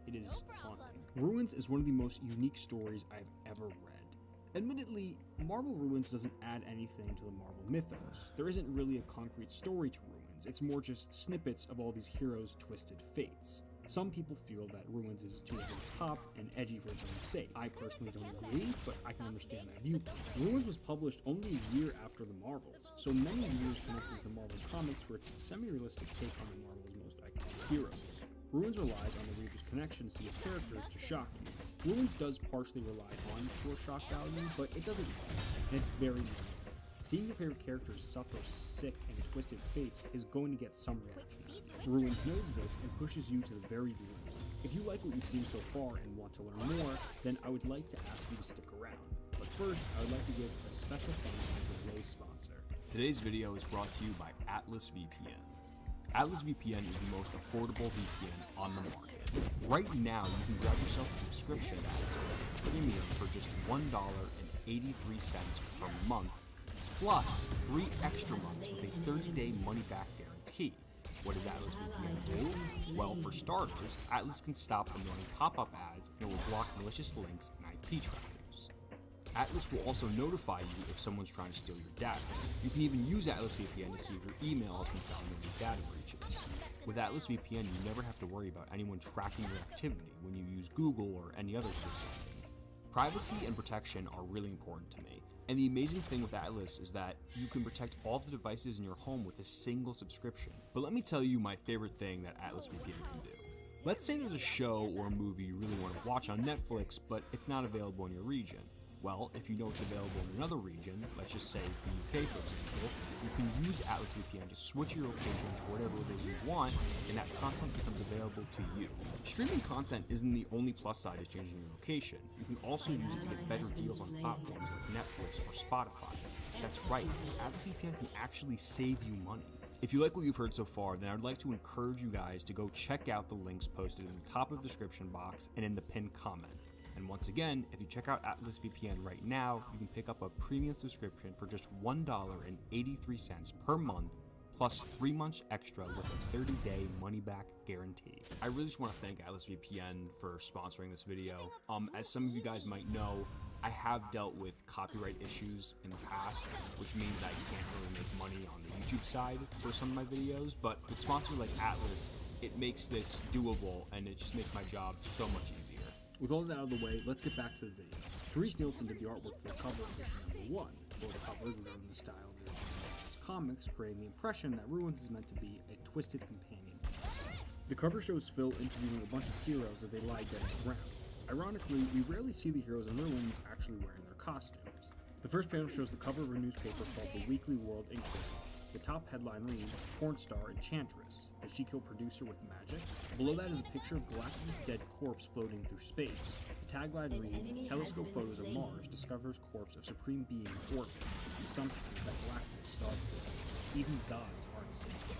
It is haunting. Ruins is one of the most unique stories I've ever read. Admittedly, Marvel Ruins doesn't add anything to the Marvel mythos. There isn't really a concrete story to Ruins, it's more just snippets of all these heroes' twisted fates. Some people feel that Ruins is too over the top and edgy for its own sake. I personally don't agree, but I can understand that viewpoint. Ruins was published only a year after the Marvels, so many readers connected with the Marvel's comics for its semi-realistic take on the Marvel's most iconic heroes. Ruins relies on the reader's connections to its characters to shock you. Ruins does partially rely on pure shock value, but it doesn't and it's very meaningful. Seeing your favorite characters suffer sick and twisted fates is going to get some reaction out of you. Ruins knows this and pushes you to the very limit. If you like what you've seen so far and want to learn more, then I would like to ask you to stick around. But first, I would like to give a special thanks to today's sponsor.
Today's video is brought to you by Atlas VPN. Atlas VPN is the most affordable VPN on the market. Right now, you can grab yourself a subscription at Atlas Premium for just $1.83 per month, plus 3 extra months with a 30-day money-back guarantee. What does Atlas VPN do? Well, for starters, Atlas can stop from running pop-up ads and it will block malicious links and IP trackers. Atlas will also notify you if someone's trying to steal your data. You can even use Atlas VPN to see if your email has been found in any data breaches. With Atlas VPN, you never have to worry about anyone tracking your activity when you use Google or any other search engine. Privacy and protection are really important to me, and the amazing thing with Atlas is that you can protect all the devices in your home with a single subscription. But let me tell you my favorite thing that Atlas VPN can do. Let's say there's a show or a movie you really want to watch on Netflix, but it's not available in your region. Well, if you know it's available in another region, let's just say the UK for example, you can use Atlas VPN to switch your location to whatever it is you want, and that content becomes available to you. Streaming content isn't the only plus side of changing your location. You can also use it to get better deals on platforms like Netflix or Spotify. That's right, Atlas VPN can actually save you money. If you like what you've heard so far, then I'd like to encourage you guys to go check out the links posted in the top of the description box and in the pinned comment. And once again, if you check out Atlas VPN right now, you can pick up a premium subscription for just $1.83 per month, plus 3 months extra with a 30-day money-back guarantee. I really just want to thank Atlas VPN for sponsoring this video. As some of you guys might know, I have dealt with copyright issues in the past, which means I can't really make money on the YouTube side for some of my videos, but with sponsors like Atlas, it makes this doable and it just makes my job so much easier.
With all that out of the way, let's get back to the video. Therese Nielsen did the artwork for the cover of issue number 1. Both the covers were done in the style of the Marvel's comics, creating the impression that Ruins is meant to be a twisted companion piece. The cover shows Phil interviewing a bunch of heroes as they lie dead on the ground. Ironically, we rarely see the heroes in Ruins actually wearing their costumes. The first panel shows the cover of a newspaper called The Weekly World Inquirer. The top headline reads, Porn Star Enchantress. Did she kill producer with magic? Below that is a picture of Galactus' dead corpse floating through space. The tagline reads, Telescope photos of Mars discovers corpse of Supreme Being in orbit. The assumption is that Galactus starved. Even gods aren't safe.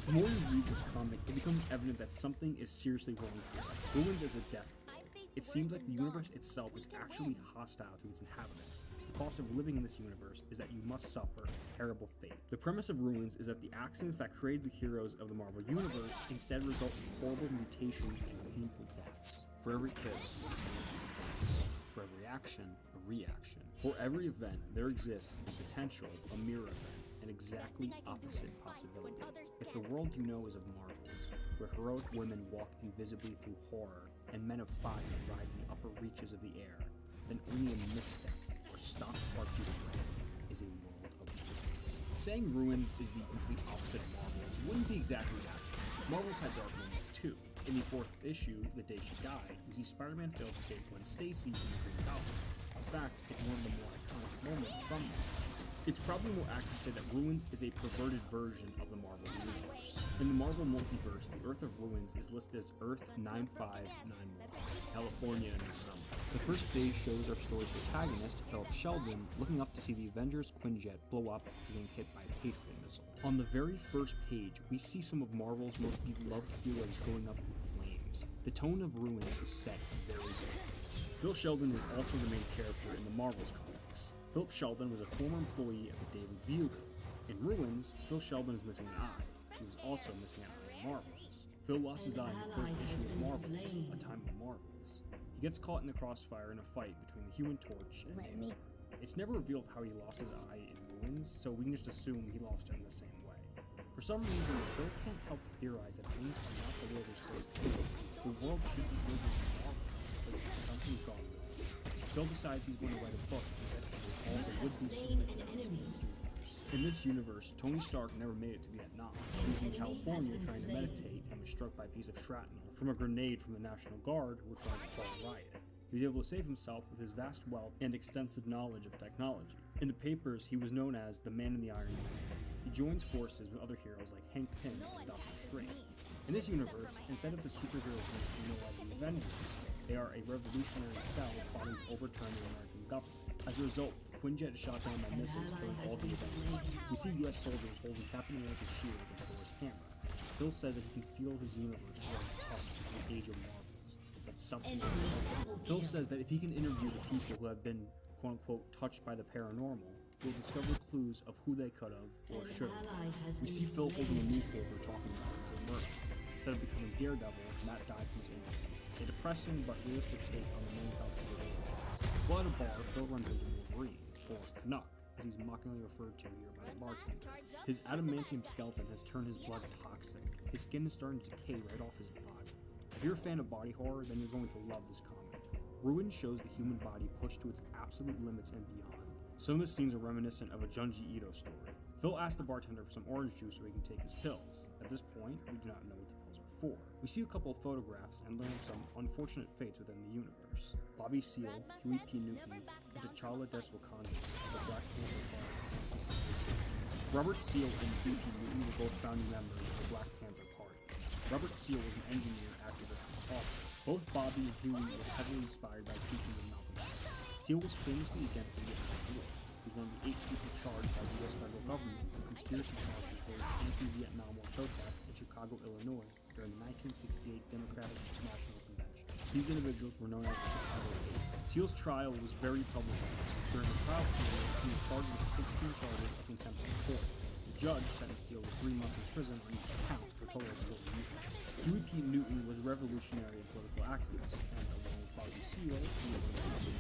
The more you read this comic, it becomes evident that something is seriously wrong here. Ruins is a death world. It seems like the universe itself is actually hostile to its inhabitants. The cost of living in this universe is that you must suffer a terrible fate. The premise of Ruins is that the accidents that created the heroes of the Marvel Universe instead result in horrible mutations and painful deaths. For every kiss, for every action, a reaction. For every event, there exists the potential of a mirror event, an exactly opposite possibility. If the world you know is of marvels, where heroic women walk invisibly through horror, and men of fire ride in the upper reaches of the air, then only a misstep or stopped heartbeat of rain is a world of wickedness. Saying Ruins is the complete opposite of Marvels wouldn't be exactly accurate. Marvels had dark moments too. In the 4th issue, The Day She Died, we see Spider-Man fail to save Gwen Stacy in the Green Goblin. In fact, it's one of the more iconic moments from Marvels. It's probably more accurate to say that Ruins is a perverted version of the Marvel Universe. In the Marvel Multiverse, the Earth of Ruins is listed as Earth 9591, California in the summer. The first page shows our story's protagonist, Philip Sheldon, looking up to see the Avengers Quinjet blow up after getting hit by a Patriot missile. On the very first page, we see some of Marvel's most beloved heroes going up in flames. The tone of Ruins is set very well. Phil Sheldon is also the main character in the Marvel's comics. Philip Sheldon was a former employee of the Daily Bugle. In Ruins, Phil Sheldon is missing an eye. She was also missing an eye in Marvels. Phil lost his eye in the first issue of Marvels, A Time of Marvels. He gets caught in the crossfire in a fight between the Human Torch and Namor. It's never revealed how he lost his eye in Ruins, so we can just assume he lost it in the same way. For some reason, Phil can't help but theorize that things are not the way they're supposed to be. The world should be filled with Marvels, but something's gone wrong. Phil decides he's going to write a book to investigate all the would-be superheroes in this universe. In this universe, Tony Stark never made it to Vietnam. He was in California trying to meditate and was struck by a piece of shrapnel from a grenade from the National Guard who were trying to quell a riot. He was able to save himself with his vast wealth and extensive knowledge of technology. In the papers, he was known as the Man in the Iron Mask. He joins forces with other heroes like Hank Pym and Doctor Strange. In this universe, instead of the superheroes we know like the Avengers, they are a revolutionary cell plotting to overturn the American government. As a result, Quinjet is shot down by missiles killing all the Avengers. We see US soldiers holding Captain America's shield and Thor's hammer. Phil says that he can feel his universe growing cusp to the age of Marvels. But something Phil says that if he can interview the people who have been quote-unquote touched by the paranormal, he'll discover clues of who they could have or should have. We see Phil holding a newspaper talking about their murder. Instead of becoming Daredevil, Matt died from his injuries. A depressing but realistic take on the main character of the world. While at a bar, Phil runs into Wolverine, or Canuck, as he's mockingly referred to here by the bartender. His adamantium skeleton has turned his blood toxic. His skin is starting to decay right off his body. If you're a fan of body horror, then you're going to love this comic. Ruin shows the human body pushed to its absolute limits and beyond. Some of the scenes are reminiscent of a Junji Ito story. Phil asks the bartender for some orange juice so he can take his pills. At this point, we do not know what the pills are for. We see a couple of photographs and learn of some unfortunate fates within the universe. Bobby Seale, Huey P. Newton, and T'Challa Des Wakandas of the Black Panther Party in San Francisco. Robert Seale and Huey P. Newton were both founding members of the Black Panther Party. Robert Seale was an engineer, activist, and author. Both Bobby and Huey were heavily inspired by speaking with Malcolm X. Seale was famously against the Vietnam War. He was one of the 8 people charged by the U.S. federal government with conspiracy charges for anti-Vietnam War protests in Chicago, Illinois during the 1968 Democratic National Convention. These individuals were known as the Chicago Eight. Seale's trial was very publicized. During the trial period, he was charged with 16 charges of contempt of court. The judge sentenced Seale to 3 months in prison on each count for a total of 4 years. Huey P. Newton was a revolutionary and political activist, and along with Bobby Seale, he was one of the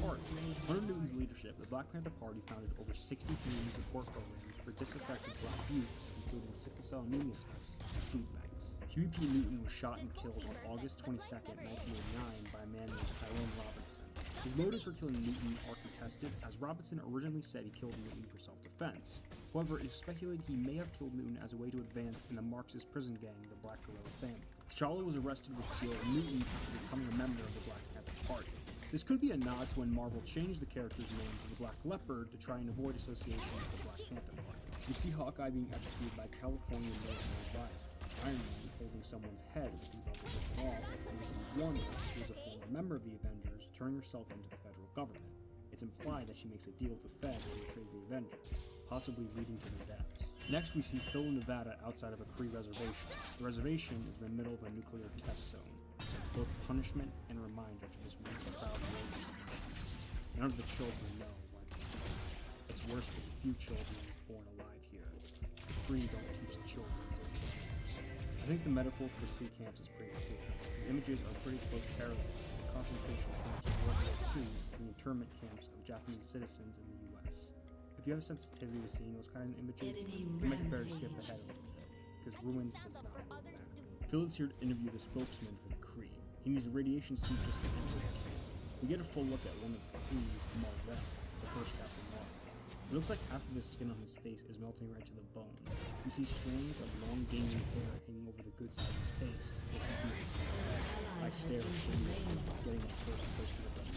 Party. Under Newton's leadership, the Black Panther Party founded over 60 community support programs for disaffected black youths, including sickle cell anemia tests and food banks. Huey P. Newton was shot and killed on August 22, 1989 by a man named Tyrone Robinson. His motives for killing Newton are contested, as Robinson originally said he killed Newton for self-defense. However, it is speculated he may have killed Newton as a way to advance in the Marxist prison gang, the Black Guerrilla family. T'Challa was arrested with Seale and Newton after becoming a member of the Black Panther Party. This could be a nod to when Marvel changed the character's name to the Black Leopard to try and avoid association with the Black Panther Party. We see Hawkeye being executed by California military violence, Iron Man holding someone's head with the above off, and we see Wanda, who is a former member of the Avengers, turning herself into the federal government. It's implied that she makes a deal with the Fed and betrays the Avengers, possibly leading to their deaths. Next, we see Phil in Nevada outside of a Cree reservation. The reservation is in the middle of a nuclear test zone. It's both punishment and a reminder to this once proud warrior species. None of the children know why they do it. It's worse for the few children born alive here. The Cree don't teach the children their killers. I think the metaphor for the Cree camps is pretty clear. The images are pretty close parallel to the concentration camps of World War II and the internment camps of Japanese citizens in the US. If you have a sensitivity to seeing those kinds of images, you might better skip ahead a little bit, because Ruins does not go back. Phil is here to interview the spokesman for the Kree. He needs a radiation suit just to enter the camp. We get a full look at one of the Kree, Mar-Vell, the first Captain Marvel. It looks like half of his skin on his face is melting right to the bone. We see strands of long gangly hair hanging over the good side of his face. I stare curiously, getting up close to the rest.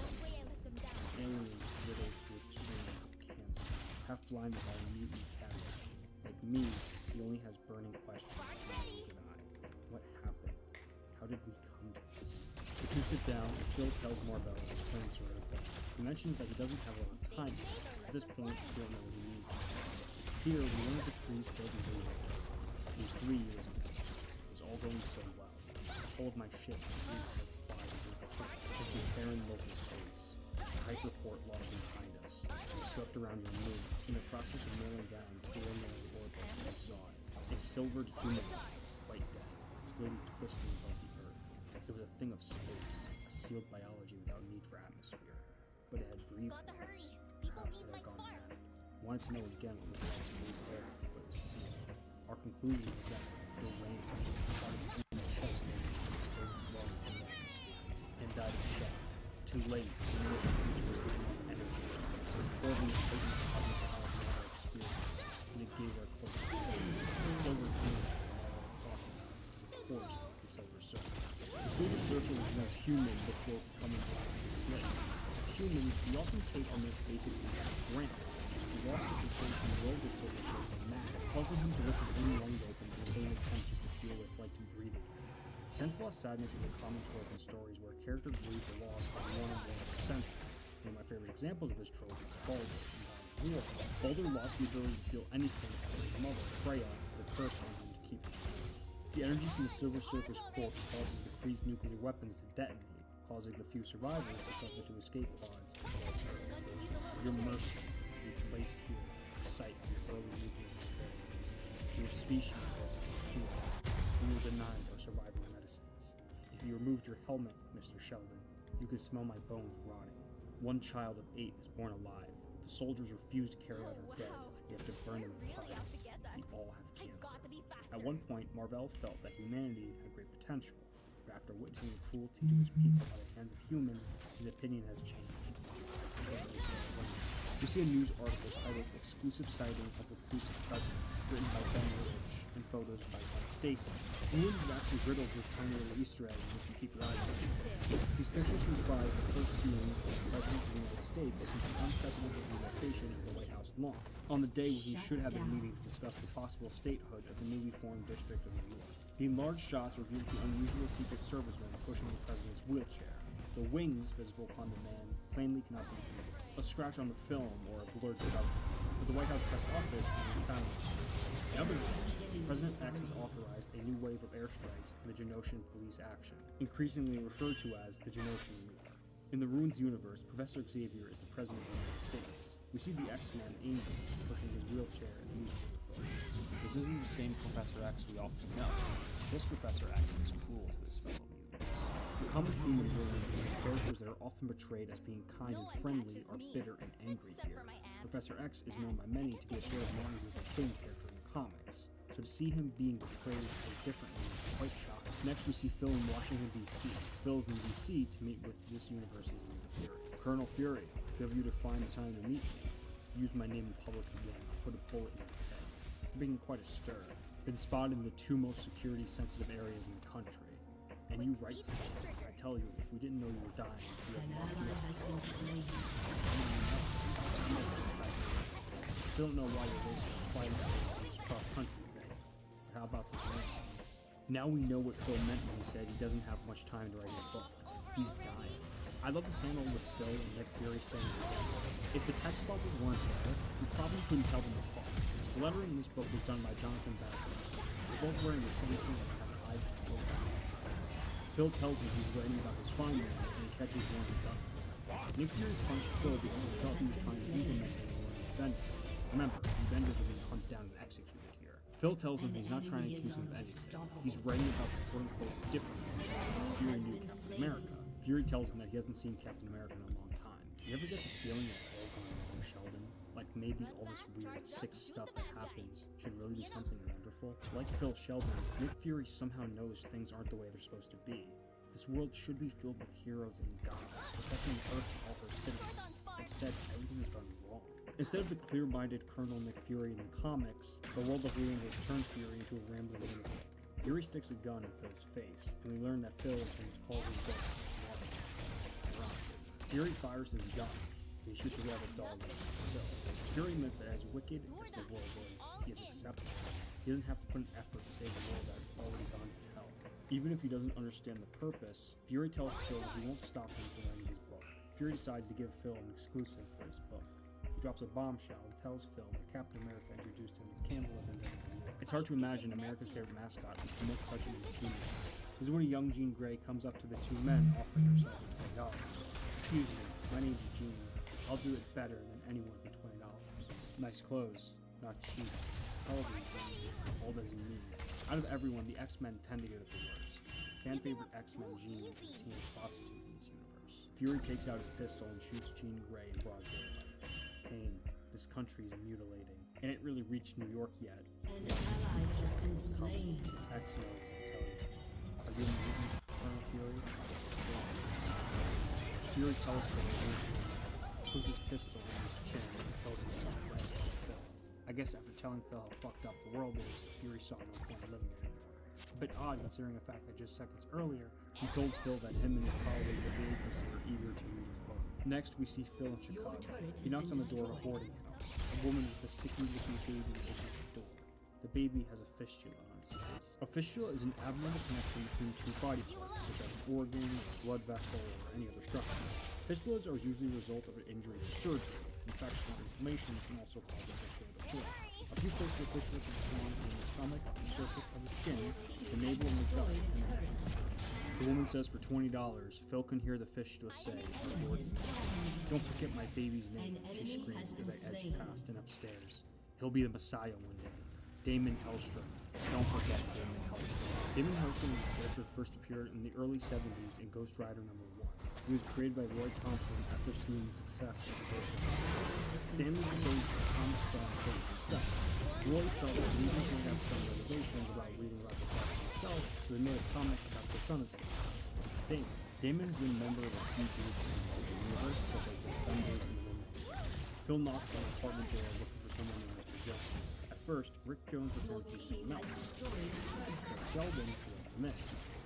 Alien withers with strange cancer, half blinded by a mutant catalyst. Like me, he only has burning questions. What happened? How did we come to this? The two sit down, and Phil tells Mar-Vell his plans are okay. He mentions that he doesn't have a lot of time yet. At this point, we don't know what he needs. Here, we learn that the Kree's killed in Beijing. It was 3 years ago. It was all going so well. All of my ships flew like flies as the Terran local space. I Hyperport logs behind us. We swept around your moon, in the process of nailing down the preliminary orbit we saw it. A silvered human, quite dead, slowly twisting above the Earth. It was a thing of space, a sealed biology without need for atmosphere. But it had breathed
Gotta
once.
hurry. People
Perhaps
need
it
my
had gone
spark.
mad. Wanted to know again what was lost in the air, but it was sealed. Our conclusion was that the rain caught its human chest and exposed its lungs to the atmosphere, and died of shock. Too late, the mission was giving up energy, absorbing the potent cosmic power of our experience, and it gave our close to the silver human that Mara was talking about was, of course, the Silver Surfer. The Silver Surfer was once human before becoming black as a slave. As humans, we often take our most basic needs for granted. We lost the sensation of the Silver Surfer mad, causing him to rip his own lungs open in a vain attempt just to feel what it's like to breathe again. Sense-loss sadness is a common trope in stories where a character grieves the loss of one of their senses. One of my favorite examples of this trope is Baldur in God of War. Baldur lost the ability to feel anything after his mother, Freya, the curse on him to keep his memory. The energy from the Silver Surfer's corpse causes the Kree's nuclear weapons to detonate, causing the few survivors to suffer to escape pods and fall to Earth. Your mercy, we placed here, the site of your early nuclear experiments. Your species was pure. We were denied our survival medicines. If you removed your helmet, Mr. Sheldon, you could smell my bones rotting. One child of 8 is born alive. The soldiers refuse to carry out our dead. We have to burn them in fires. We all have cancer. At one point, Marvell felt that humanity had great potential, but after witnessing the cruelty to his people by the hands of humans, his opinion has changed. We see a news article titled "Exclusive Sighting of Reclusive President," written by Ben Rich, and photos by Gwen Stacy. The news is actually riddled with tiny little Easter eggs if you keep your eyes open. These pictures comprise the first scene of the President of the United States since the unprecedented relocation of the White House lawn, on the day when he should have been meeting to discuss the possible statehood of the newly formed District of New York. The enlarged shots reveal the unusual Secret Serviceman pushing the President's wheelchair. The wings visible upon the man plainly cannot be viewed. A scratch on the film or a blurred production, but the White House press office remains silent. In other words, President X has authorized a new wave of airstrikes in the Genosian police action, increasingly referred to as the Genosian War. In the Runes universe, Professor Xavier is the President of the United States. We see the X-Man Angel pushing his wheelchair in the newspaper photo.
This isn't the same Professor X we often know. This Professor X is cruel to his fellow mutants.
The common theme in villains is that characters that are often portrayed as being kind and friendly are bitter and angry here. Professor X is known by many to be a sort of Martin Luther King character in the comics, so to see him being portrayed so differently is quite shocking. Next we see Phil in Washington, D.C. Phil's in D.C. to meet with this universe's leader Fury. Colonel Fury, good of you to find the time to meet me. Use my name in public again, I'll put a bullet in your head. You're making quite a stir. Been spotted in the two most security-sensitive areas in the country. And you right to me. I tell you, if we didn't know you were dying, we would have locked you up. Still don't know why you're wasting flight hours cross-country today. But how about this rain? Now we know what Phil meant when he said he doesn't have much time to write a book. He's dying. I love the panel with Phil and Nick Fury standing together. If the text bubbles weren't there, we probably couldn't tell them apart. The lettering in this book was done by Jonathan Bassett. They're both wearing the same thing and have an eye for Phil tells him he's writing about his findings and he catches one of the gun. Nick Fury punched Phil because he felt he was trying to implement any one of the Avengers. Remember, the Avengers are being hunted down and executed here. Phil tells him he's not trying to accuse him of anything. He's writing about the quote-unquote different Fury knew Captain America. Fury tells him that he hasn't seen Captain America in a long time. You ever get the feeling that it's all gone wrong, Sheldon? Like maybe all this weird, sick stuff that happens should really be something wonderful? Like Phil Sheldon, Nick Fury somehow knows things aren't the way they're supposed to be. This world should be filled with heroes and gods, protecting Earth and all her citizens. Instead, everything has gone wrong. Instead of the clear-minded Colonel Nick Fury in the comics, the world of Leland has turned Fury into a rambling lunatic. Fury sticks a gun in Phil's face, and we learn that Phil is called his book. Fury fires his gun. He shoots a rabbit dog at Phil. Fury admits that as wicked as the world is, he is acceptable. He doesn't have to put an effort to save a world that has already gone to hell. Even if he doesn't understand the purpose, Fury tells Phil that he won't stop him from writing his book. Fury decides to give Phil an exclusive for his book. He drops a bombshell and tells Phil that Captain America introduced him to cannibalism. It's hard to imagine America's favorite mascot would commit such an inhuman. This is when a young Jean Grey comes up to the two men offering herself for $20. Excuse me, My name's Eugene. I'll do it better than anyone for $20. Nice clothes, not cheap. Television, all doesn't mean. Out of everyone, the X-Men tend to get it the worst. Fan favorite X-Men Jean is a teen prostitute in this universe. Fury takes out his pistol and shoots Jean Grey in broad daylight. Pain, this country is mutilating. And it really reached New York yet.
An ally has been slain.
X knows intelligence. Are you mutant, Colonel Fury? Fury tells Phil puts his pistol in his chin and kills himself right after Phil. I guess after telling Phil how fucked up the world is, Fury saw no point living anymore. A bit odd considering the fact that just seconds earlier, he told Phil that him and his colleague the Vagues are eager to read his book. Next, we see Phil in Chicago. He knocks on the door of a boarding house. A woman with a sickly-looking baby opens the door. The baby has a fistula on its face. A fistula is an abnormal connection between two body parts, such as an organ, a blood vessel, or any other structure. Fistulas are usually a result of an injury or surgery. Infection or inflammation can also cause a fistula to form. A few places of fistula can form in the stomach, the surface of the skin, the navel, and the gut, and the head. The woman says for $20, Phil can hear the fistula say, "Don't forget my baby's name," she screams as I edge past and upstairs. "He'll be the Messiah one day. Damon Hellstrom. Don't forget Damon Hellstrom." Damon Hellstrom was a character that first appeared in the early 70s in Ghost Rider #1. He was created by Roy Thompson after seeing the success of the Ghost Rider. Stanley proposed the comic film saved himself. Roy felt that readers might have some reservations about reading about the character himself, so they made a comic about the son of Satan. This is Damon. Damon has been a member of a few groups in the universe, such as the Defenders and the Midnight Sun. Phil knocks on the apartment door looking for someone named Mr. Jones. At first, Rick Jones pretends to be someone else. But Sheldon lets him in.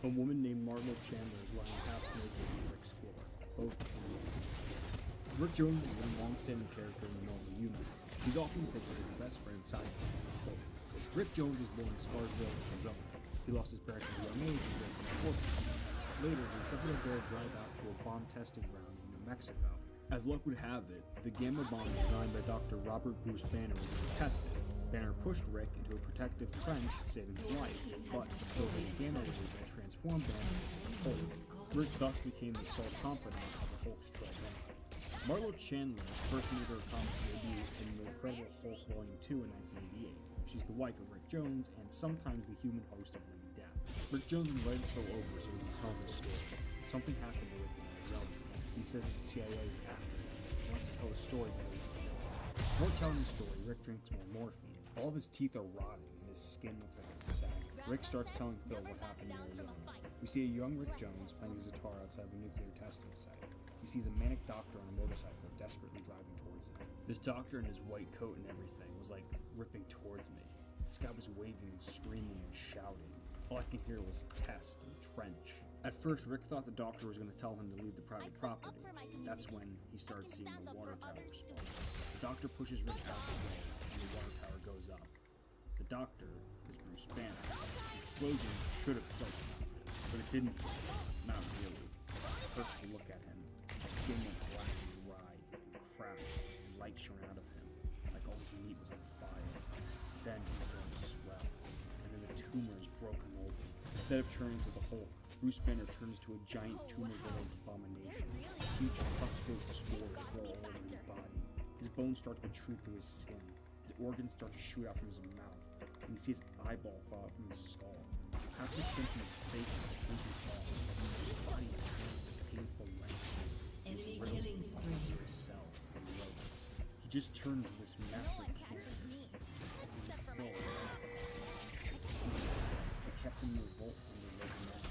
A woman named Marlo Chandler is lying half naked on Rick's floor, both in the place. Rick Jones is a long-standing character in the Marvel universe. He's often depicted as the best friend sidekick. Rick Jones was born in Scarsville, Arizona. He lost his parents at a young age and grew up in Portland. Later, he accepted a dare to drive out to a bomb testing ground in New Mexico. As luck would have it, the gamma bomb designed by Dr. Robert Bruce Banner was being tested. Banner pushed Rick into a protective trench, saving his life, but the gamma rays that transformed Banner into Hulk. Rick thus became the sole confidant of the Hulk's troll Banner. Marlo Chandler first made her comic debut in The Incredible Hulk Volume 2 in 1988. She's the wife of Rick Jones and sometimes the human host of Lady Death. Rick Jones invited Phil over so he could tell his story. Something happened to Rick in Arizona. He says that the CIA is after him. He wants to tell a story that he's killed. Before telling the story, Rick drinks more morphine. All of his teeth are rotting and his skin looks like it's sagging. Rick starts telling Phil what happened in Arizona. We see a young Rick Jones playing his guitar outside the nuclear testing site. He sees a manic doctor on a motorcycle desperately driving towards him. This doctor in his white coat and everything was like ripping towards me. This guy was waving and screaming and shouting. All I could hear was test and trench. At first, Rick thought the doctor was going to tell him to leave the private property. That's when he started seeing the water tower explode. The doctor pushes Rick out of the way, and the water tower goes up. The doctor is Bruce Banner. The explosion should have killed him, but it didn't. Not really. It hurt to look at him. His skin went black and dry and cracked, and light shone out of him, like all his meat was on fire. Then he started to swell, and then the tumor is broken open. Instead of turning to the Hulk, Bruce Banner turns to a giant tumor-riddled abomination. Huge pus-filled spores grow all over his body. His bones start to protrude through his skin. His organs start to shoot out from his mouth, and you see his eyeball fall out from his skull. Half the skin from his face is completely off, and his body is seared with painful lengths.
Enemy killing spree.
Cells and loads. He just turned into this massive cancer. And he's still alive. They kept him in a vault under Logan Man,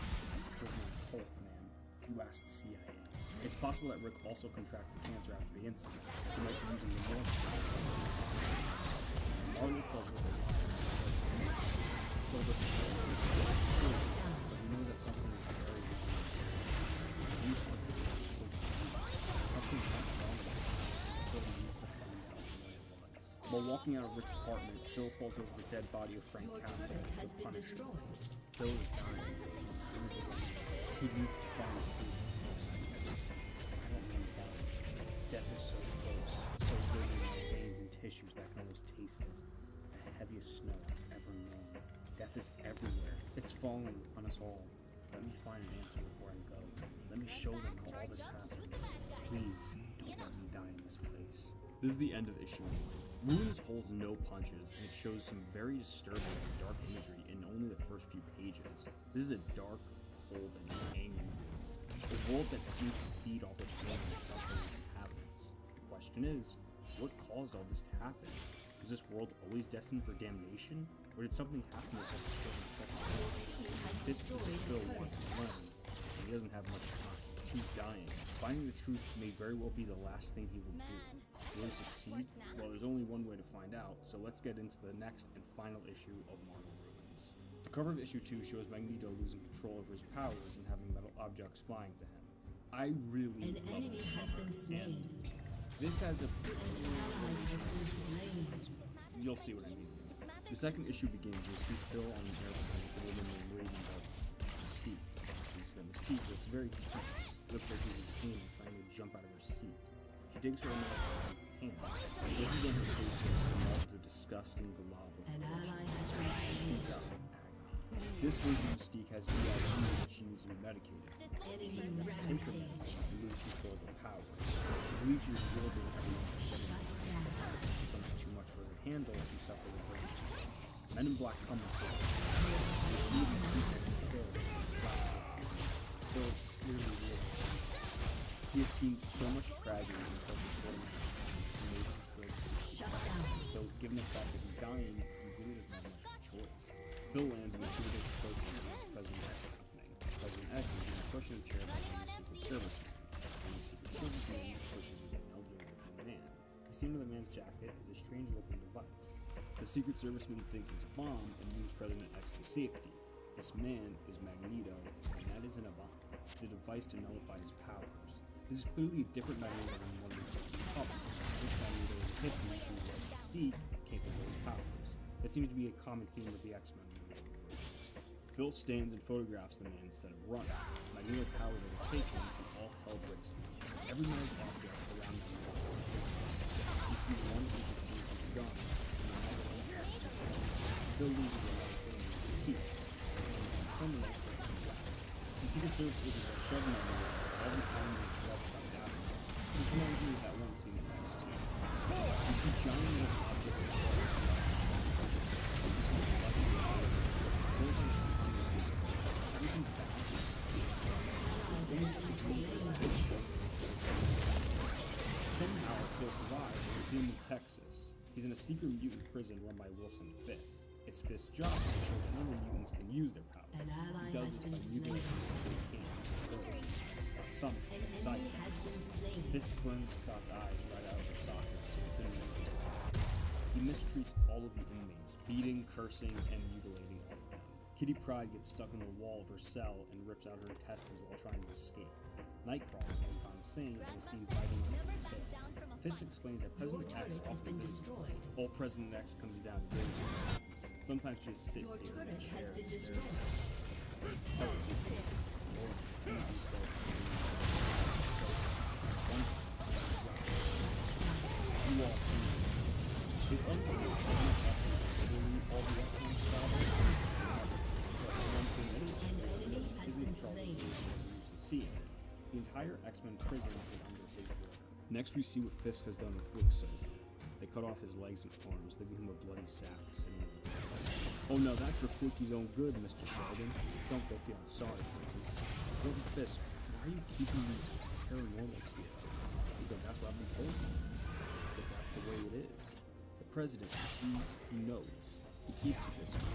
Hulk Man, who asked the CIA. It's possible that Rick also contracted cancer after the incident. He might be using the morphine. Marlo falls with a liar. So the but he knows that something is very wrong. These are the supposed to be. Something went wrong with him. So he needs to find out what it was. While walking out of Rick's apartment, Phil falls over the dead body of Frank Castle and is punished. Phil is dying. He's tired of it. He needs to find the truth. I don't know about it. Death is so close, so good in my veins and tissues that I can almost taste it. The heaviest snow I've ever known. Death is everywhere. It's falling on us all. Let me find an answer before I go. Let me show them how all this happened. Please, don't let me die in this place. This is the end of issue 1. Ruins holds no punches, and it shows some very disturbing and dark imagery in only the first few pages. This is a dark, cold, and angry world. A world that seems to feed all the pain and suffering its inhabitants. The question is, what caused all this to happen? Was this world always destined for damnation, or did something happen to such a This is what Phil wants to learn, and he doesn't have much time. He's dying. Finding the truth may very well be the last thing he will do. Will he succeed? Well, there's only one way to find out, so let's get into the next and final issue of Marvel Ruins. The cover of issue 2 shows Magneto losing control over his powers and having metal objects flying to him. I really love this cover, and this has a you'll see what I mean. The second issue begins, you'll see Phil on an airplane with a woman named Raven Mystique. Mystique looks very tense. Looks like she's in pain and trying to jump out of her seat. She digs her in her hand. This is when her face is smells the disgusting glob of This version of Mystique has DID and she needs to be medicated. She has to take her medicine and lose control of her power. I believe she's absorbing everything she becomes too much for her to handle and she suffers a brain. Men in Black come with her. They see Mystique next to Phil and splash. Phil is clearly real. He has seen so much tragedy in such a short amount of time, and maybe he still is. Though, given the fact that he's dying, he really doesn't have much of a choice. Phil lands in a suitable program with President X happening. President X is being pushed in a chair by the Secret Service man, and the Secret Service man pushes an elderly looking man. The seam of the man's jacket is a strange looking device. The Secret Serviceman thinks it's a bomb and moves President X to safety. This man is Magneto, and that isn't a bomb. It's a device to nullify his powers. This is clearly a different Magneto than the one we saw in the comic. This Magneto is a hippie who, like Mystique, can't control his powers. That seems to be a common theme of the X-Men movies. Phil stands and photographs the man instead of running. Magneto's powers overtake him and all hell breaks loose. Every metal object around them you see one inch of paint is gone, and the metal object Phil loses a lot of things in his teeth. From the next thing, the Secret Service agents are shoving him away every time they show upside down. This reminds me of that one scene in X2. You see giant metal objects in the water. You see the light in the water. Everything somehow Phil survives and we see him in Texas. He's in a secret mutant prison run by Wilson Fisk. It's Fisk's job to make sure that none of the mutants can use their powers. He does this by mutilating the Scott Fisk burns Scott's eyes right out of her sockets so he couldn't use it. He mistreats all of the inmates, beating, cursing, and mutilating all of them. Kitty Pryde gets stuck in the wall of her cell and rips out her intestines while trying to escape. Nightcrawler is found insane and is seen fighting with Phil. Fisk explains that President X often visits. All President X comes down to daily sometimes. Sometimes she just sits here in a chair and stares at us. That was it. Lord, please do so. You all see. It's unbelievable how much effort literally all the X-Men scholars but one thing that is isn't Charles used to see it. The entire X-Men prison is under his order. Next we see what Fisk has done with Quicksilver. They cut off his legs and arms, leaving him a bloody sack sitting in the ground. Oh no, that's for Flicky's own good, Mr. Sheldon. Don't go feeling sorry for him. Gordon Fisk, why are you keeping these paranormals here? Because that's what I've been told you. Because that's the way it is. The president, you see, he knows. He keeps it this way.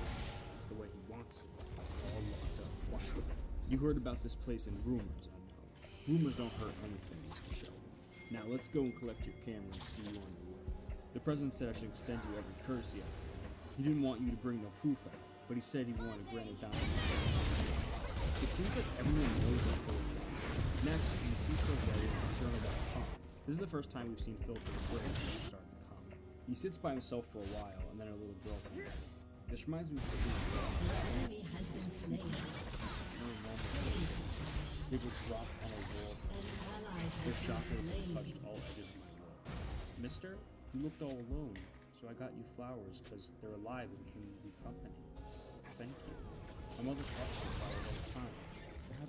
It's the way he wants it. All locked up. Watch it. You heard about this place in rumors, I know. Rumors don't hurt anything, Mr. Sheldon. Now let's go and collect your camera and see you on your way. The president said I should extend you every courtesy I can. He didn't want you to bring no proof out, but he said he wanted to grant it down. It seems like everyone knows what's going on. Next, we see Phil writing in Journal.com. This is the first time we've seen Phil take a break from the start of the comic. He sits by himself for a while, and then a little girl comes in. This reminds me of the scene where
enemy has been slain.
They were dropped on a wall. Their chakras have touched all edges of my world. Mister, you looked all alone, so I got you flowers because they're alive and can be company. Thank you. My mother talks to flowers all the time.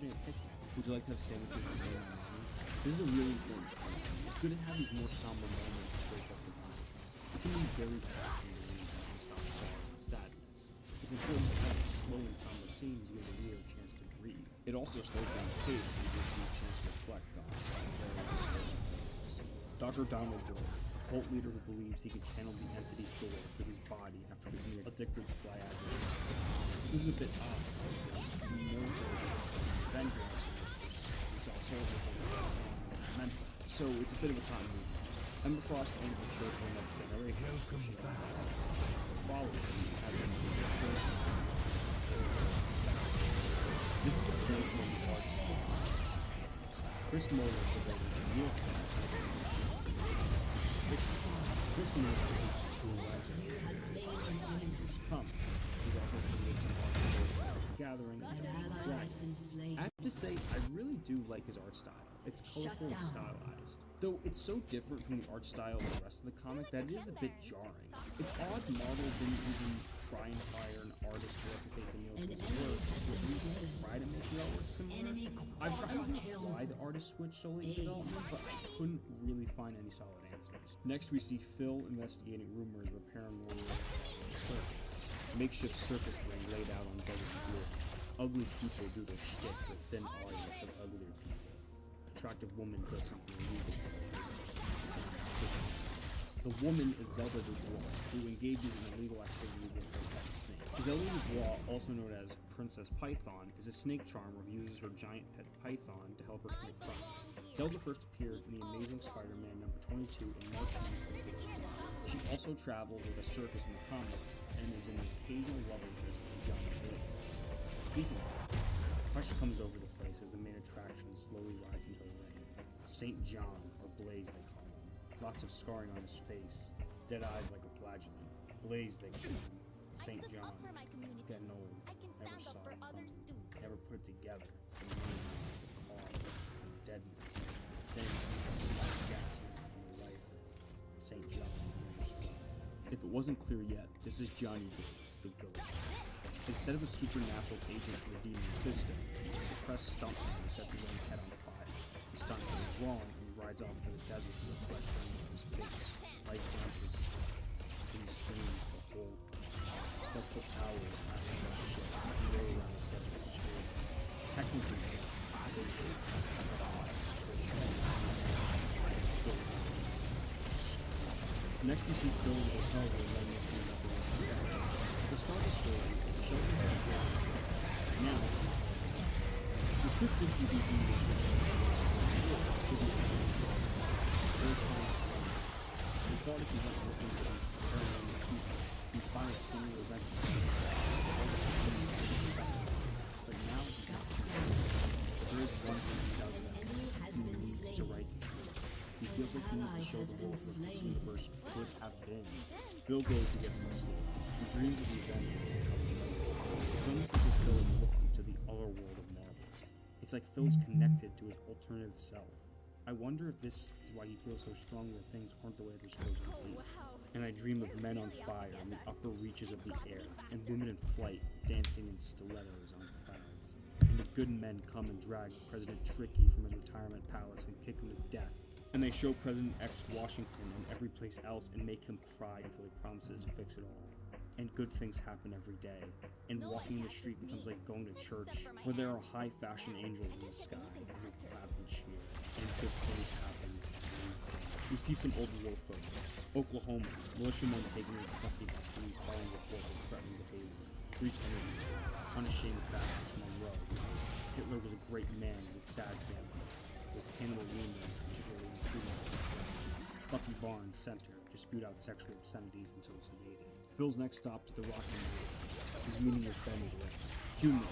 having a picnic. Would you like to have sandwiches with me and mommy? This is a really important scene. It's good to have these more somber moments to break up the violence. It can be very depressing to read non-stop sorrow and sadness. It's important to have slow and somber scenes to give the reader a chance to breathe. It also slows down the pace and gives you a chance to reflect on very disturbing things. Dr. Donald George, a cult leader who believes he can channel the entity Thor with his body after becoming addicted to Viagra. This is a bit odd. We know Avenger is also mental, so it's a bit of a continuity. Emma Frost aims to show for the next generation. Follow it and have them This is the point when the artist Chris Moller provided the Nielsen. Chris Moller is true legend. Come. He's also created some art for Gathering and Dragon. I have to say, I really do like his art style. It's colorful and stylized. Though it's so different from the art style of the rest of the comic that it is a bit jarring. It's odd Marvel didn't even try and hire an artist to replicate the Nielsen's work, or at least try to make the artwork similar. I've tried to know why the artist switched solely in development, but I couldn't really find any solid answers. Next we see Phil investigating rumors of a paranormal circus. Makeshift circus ring laid out on desert floor. Ugly people do their shit with thin audience of uglier people. Attractive woman does something illegal. The woman is Zelda Dubois, who engages in illegal activity with her pet snake. Zelda Dubois, also known as Princess Python, is a snake charmer who uses her giant pet python to help her commit crimes. Zelda first appeared in The Amazing Spider-Man #22 in March 1960. She also travels with a circus in the comics and is an occasional love interest in Johnny Blaze. Speaking of that, Hush comes over the place as the main attraction slowly rides into the ring. St. John, or Blaze they call him. Lots of scarring on his face, dead eyes like a flagellant. Blaze they call him. St. John, getting old, never saw it coming, never put it together. The name, the cause, the deadness. Then the gas man on the right. St. John, never saw it. If it wasn't clear yet, this is Johnny Blaze, the ghost. Instead of a supernatural agent redeeming Mephisto, the depressed stuntman who sets his own head on fire. The stunt goes wrong and he rides off to the desert with a flesh burning on his face. Light branches and he screams the whole but for hours after the ship and roll around the desert street. Technically, next we see Phil in the hotel room letting us see nothing else to get. To start the story, Sheldon has a now, this could simply be the we thought if you went looking for these paranormal people, you'd find a single event. But now it's not true. There is one thing he does that he needs to write the truth. He feels like he needs to show the world what this universe could have been. Phil goes to get some sleep. He dreams of the Avengers and coming later. It's almost as if Phil is looking to the other world of Marvel. It's like Phil's connected to his alternative self. I wonder if this is why he feels so strongly that things aren't the way they're supposed to be. And I dream of men on fire in the upper reaches of the air, and women in flight dancing in stilettos on clouds. And the good men come and drag President Tricky from his retirement palace and kick him to death. And they show President X Washington and every place else and make him cry until he promises to fix it all. And good things happen every day. And walking the street becomes like going to church, where there are high fashion angels in the sky who clap and cheer. And good things happen. We see some old war photos. Oklahoma, militiamen taken into custody by police following reports of threatening behavior. Greek interviews, unashamed facts Monroe. Hitler was a great man with sad families, with Hannibal Lemur particularly intriguing. Bucky Barnes Center to spewed out sexual obscenities until his 80. Phil's next stop is the Rocky Mountain. His meeting with Ben is rare. Human.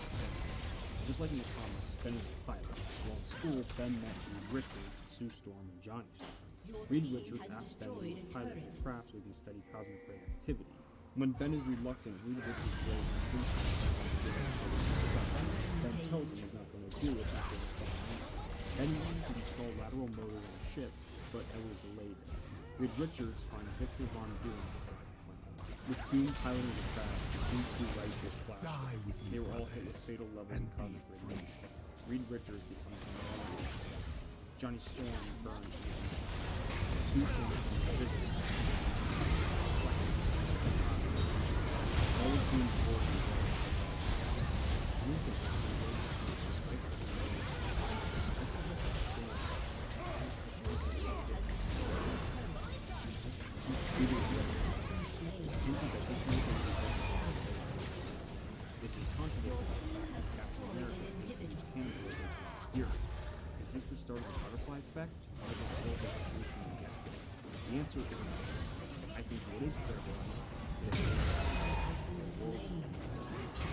Just like in the comics, Ben is a pilot. While at school, Ben met Reed Richards, Sue Storm, and Johnny Storm. Reed Richards asks Ben to be a pilot of the craft so he can study cosmic ray activity. When Ben is reluctant, Reed Richards blows his face. Ben tells him he's not going to do it after the fall. Ben wanted to install lateral motors on the ship, but Edward delayed it. Reed Richards finds Victor Von Doom. With Doom piloting the craft, the Doom crew rights were flashed. They were all hit with fatal levels of cosmic radiation. Reed Richards becomes the main. Johnny Storm burns. Sue Storm becomes the visitor. All of Doom's forces are this is contradictory to Captain America and cannibalism. Here, is this the start of the butterfly effect, or is this all the solution we get? The answer is no. I think what is clairvoyant is that the world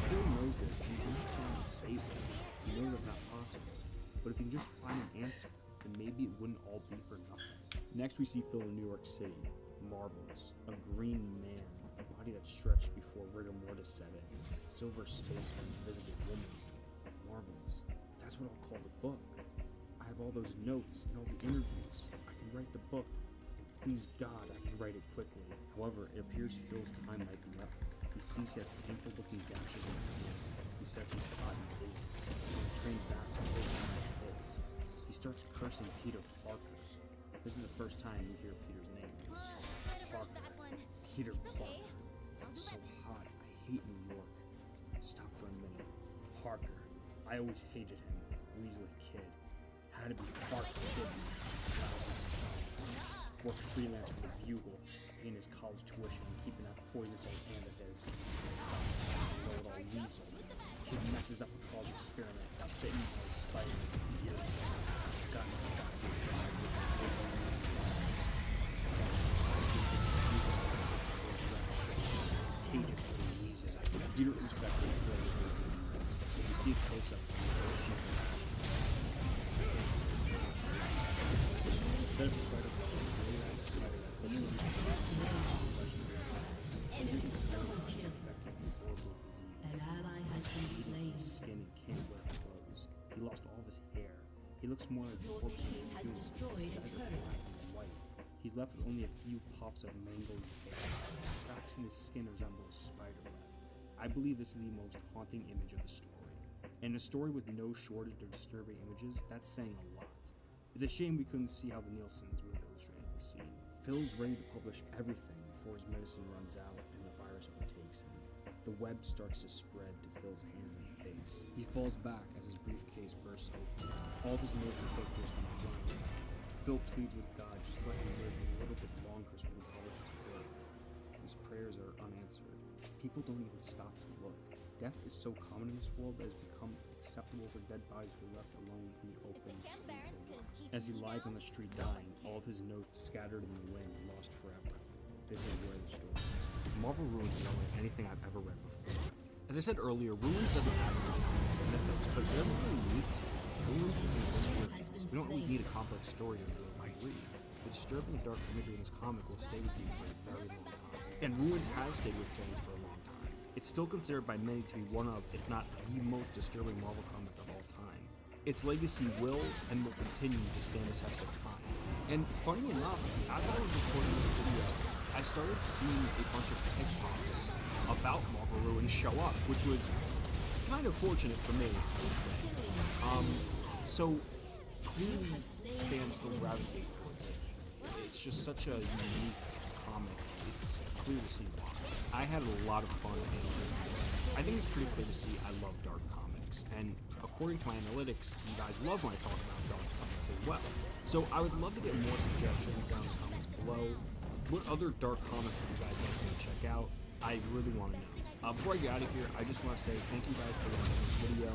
Bill knows this, and he's not trying to save it. He knows that's not possible. But if you can just find an answer, then maybe it wouldn't all be for nothing. Next we see Phil in New York City. Marvelous. A green man. A body that stretched before rigor mortis set in. A silver space from invisible woman. Marvelous. That's what I'll call the book. I have all those notes and all the interviews. I can write the book. Please God, I can write it quickly. However, it appears Phil's time might be up. He sees he has painful looking gashes in his hand. He says he's hot and dizzy. He's trained back to hold down his pulse. He starts cursing Peter Parker. This is the first time you hear Peter's name. Parker. Peter Parker. So hot. I hate New York. Stop for a minute. Parker. I always hated him. Weasley kid. Had to be Parker. Worked freelance for the Bugle, paying his college tuition and keeping that poisonous old hand of his. Know-it-all weasel. Kid messes up a college experiment, got bitten by a spider years ago. Got Peter inspected the you see a close-up instead of a spider,
An ally has been slain.
Skin and can't wear clothes. He lost all of his hair. He looks more like
Your team has destroyed a turret.
White. He's left with only a few puffs of mangled hair. Cracks in his skin resemble a spider web. I believe this is the most haunting image of the story. And a story with no shortage of disturbing images, that's saying a lot. It's a shame we couldn't see how the Nielsen's would have illustrated the scene. Phil's ready to publish everything before his medicine runs out and the virus overtakes him. The web starts to spread to Phil's hands and face. He falls back as his briefcase bursts open. All of his notes and pictures come flying. Phil pleads with God just let him live a little bit longer so we can publish his work. His prayers are unanswered. People don't even stop to look. Death is so common in this world that it's become acceptable for dead bodies to be left alone in the open. As he lies on the street dying, all of his notes scattered in the wind, lost forever. This is where the story ends. Marvel Ruins is unlike anything I've ever read before. As I said earlier, Ruins doesn't have but they're really neat. Ruins is an experience. We don't always need a complex story to read. The disturbing dark imagery in this comic will stay with you for a very long time. And Ruins has stayed with fans for a long time. It's still considered by many to be one of, if not the most disturbing Marvel comic of all time. Its legacy will and will continue to stand the test of time. And funny enough, as I was recording this video, I started seeing a bunch of TikToks about Marvel Ruins show up, which was kind of fortunate for me, I would say. So clearly fans still gravitate towards it. It's just such a unique comic. It's clear to see why. I had a lot of fun animating it. I think it's pretty clear to see I love dark comics, and according to my analytics, you guys love when I talk about dark comics as well. So I would love to get more suggestions down in the comments below. What other dark comics would you guys like me to check out? I really want to know. Before I get out of here, I just want to say thank you guys for watching this video.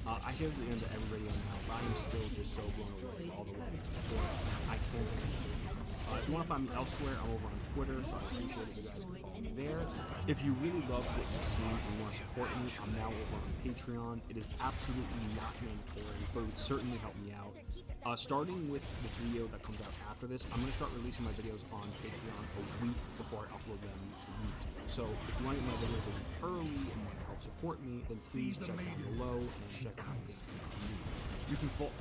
I say this at the end of every video now, but I am still just so blown away by all the love and support. I can't believe it. If you want to find me elsewhere, I'm over on Twitter, so I appreciate if you guys can follow me there. If you really love what you've seen and want to support me, I'm now over on Patreon. It is absolutely not mandatory, but it would certainly help me out. Starting with the video that comes out after this, I'm going to start releasing my videos on Patreon a week before I upload them to YouTube. So if you want to get my videos a week early and want to help support me, then please check down below and check out Patreon.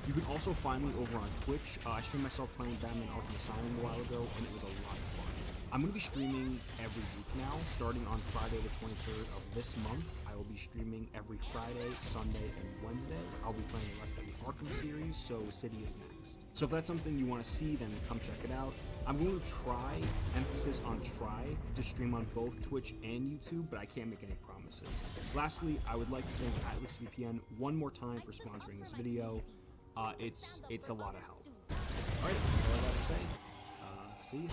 You can also find me over on Twitch. I streamed myself playing Batman Arkham Asylum a while ago, and it was a lot of fun. I'm going to be streaming every week now, starting on Friday the 23rd of this month. I will will be streaming every Friday, Sunday, and Wednesday. I'll be playing the rest of the Arkham series, so City is next. So if that's something you want to see, then come check it out. I'm going to try, emphasis on try, to stream on both Twitch and YouTube, but I can't make any promises. Lastly, I would like to thank Atlas VPN one more time for sponsoring this video. It's a lot of help. Alright, that's all I gotta say. See you.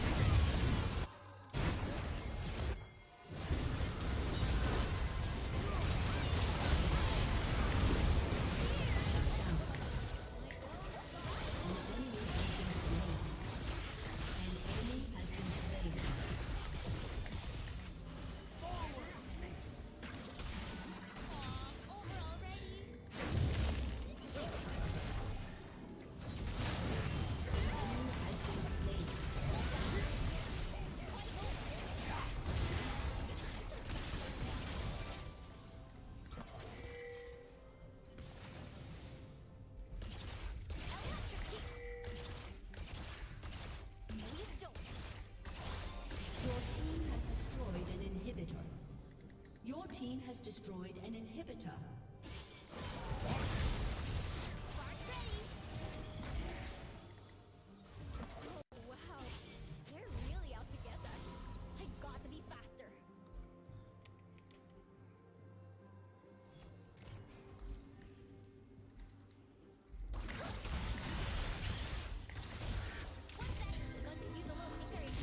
Your team has destroyed an inhibitor.
Oh, wow. They're really out to get us. I got to be faster. One sec. Going to use a little tinkering.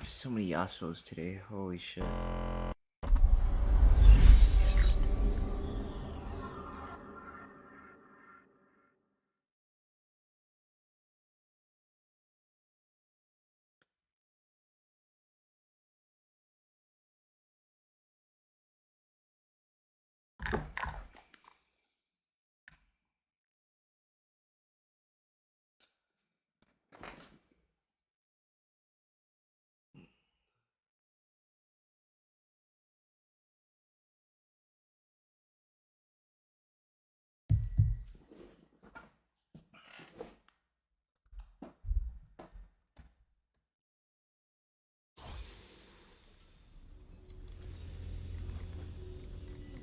So many Yasuos today. Holy shit.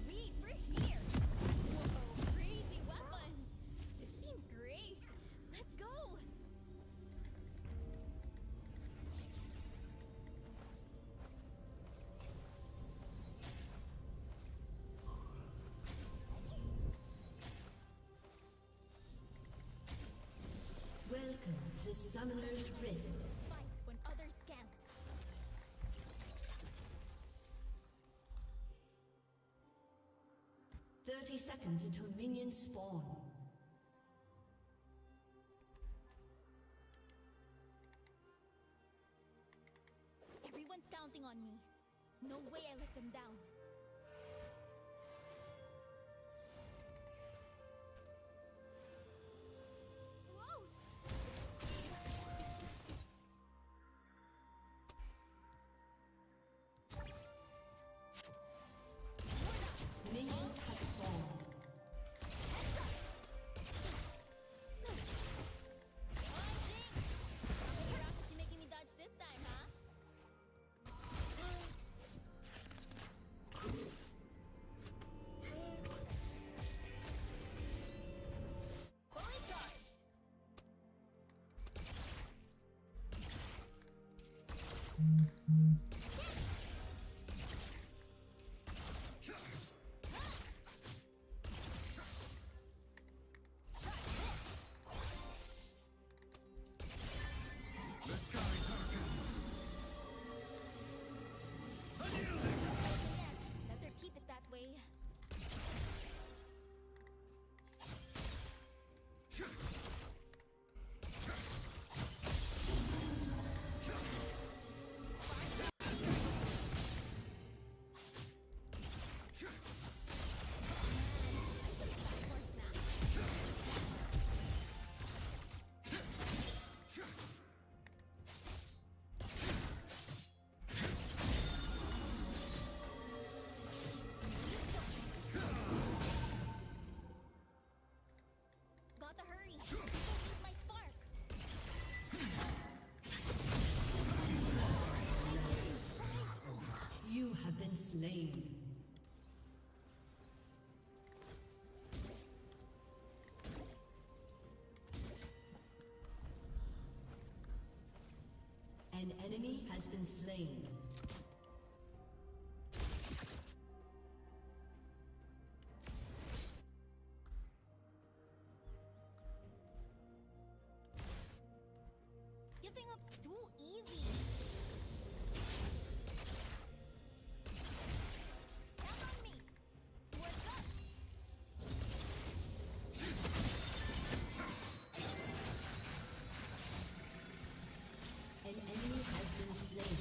Sweet, we're here. Whoa, crazy weapons. This seems great. Let's go.
Welcome to Summoner's Rift.
Fight when others can't.
30 seconds until minions spawn.
Everyone's counting on me. No way I let them down. Whoa!
Minions have spawned.
You're making me dodge this time, huh? Fully charged. Better keep it that way. Gotta hurry. Don't lose my spark.
You have been slain. An enemy has been slain.
Giving up's too easy. Count on me. What's up?
An enemy has been slain.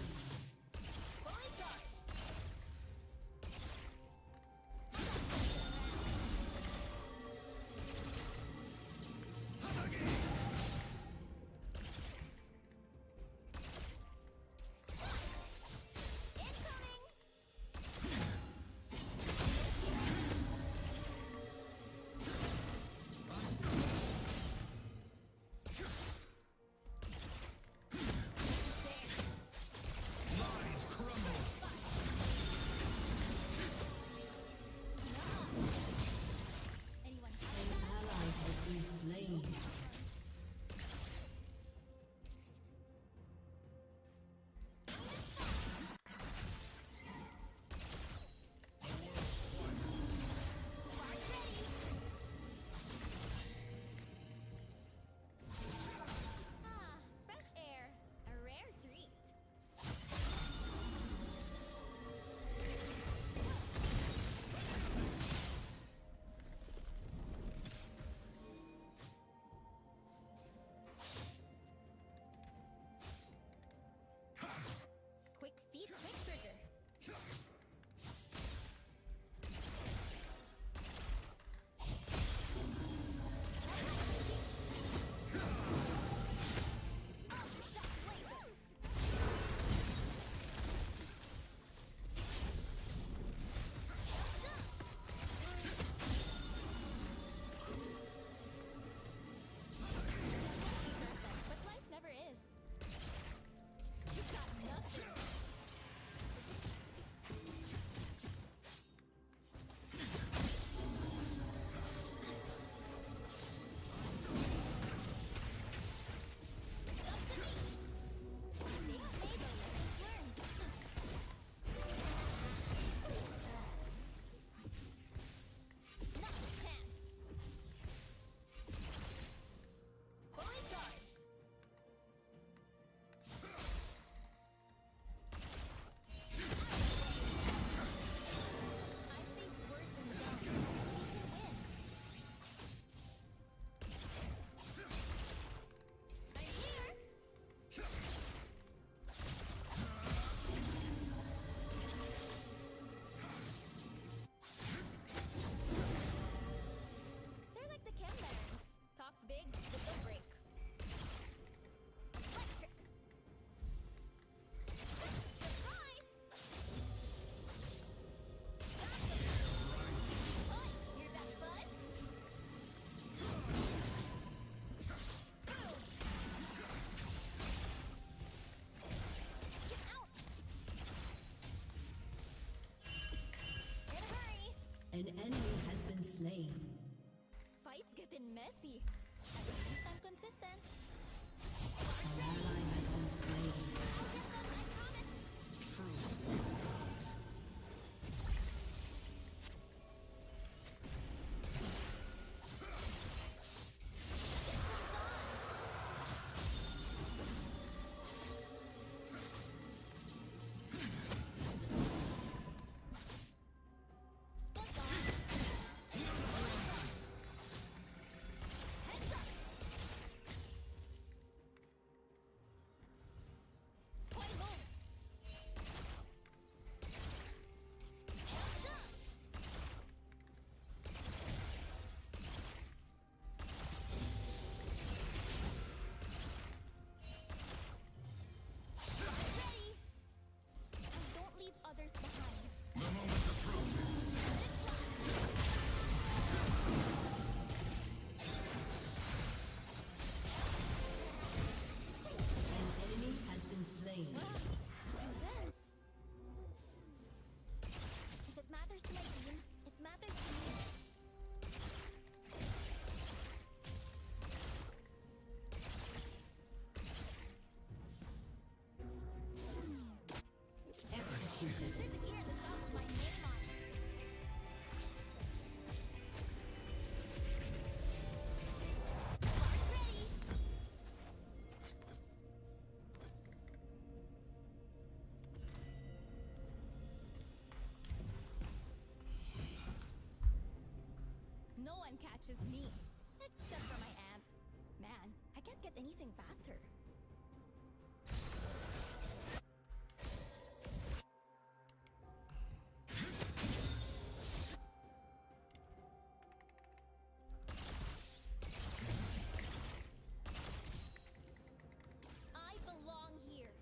and messy. At least I'm consistent.
An ally has been slain.
I'll get them, I promise. Others behind.
The moment approaches.
An enemy has been slain.
If it matters to my team, it matters to me.
Executed.
There's a gear at the top of my name on it. Bark ready. No one catches me, except for my aunt. Man, I can't get anything faster. I belong here.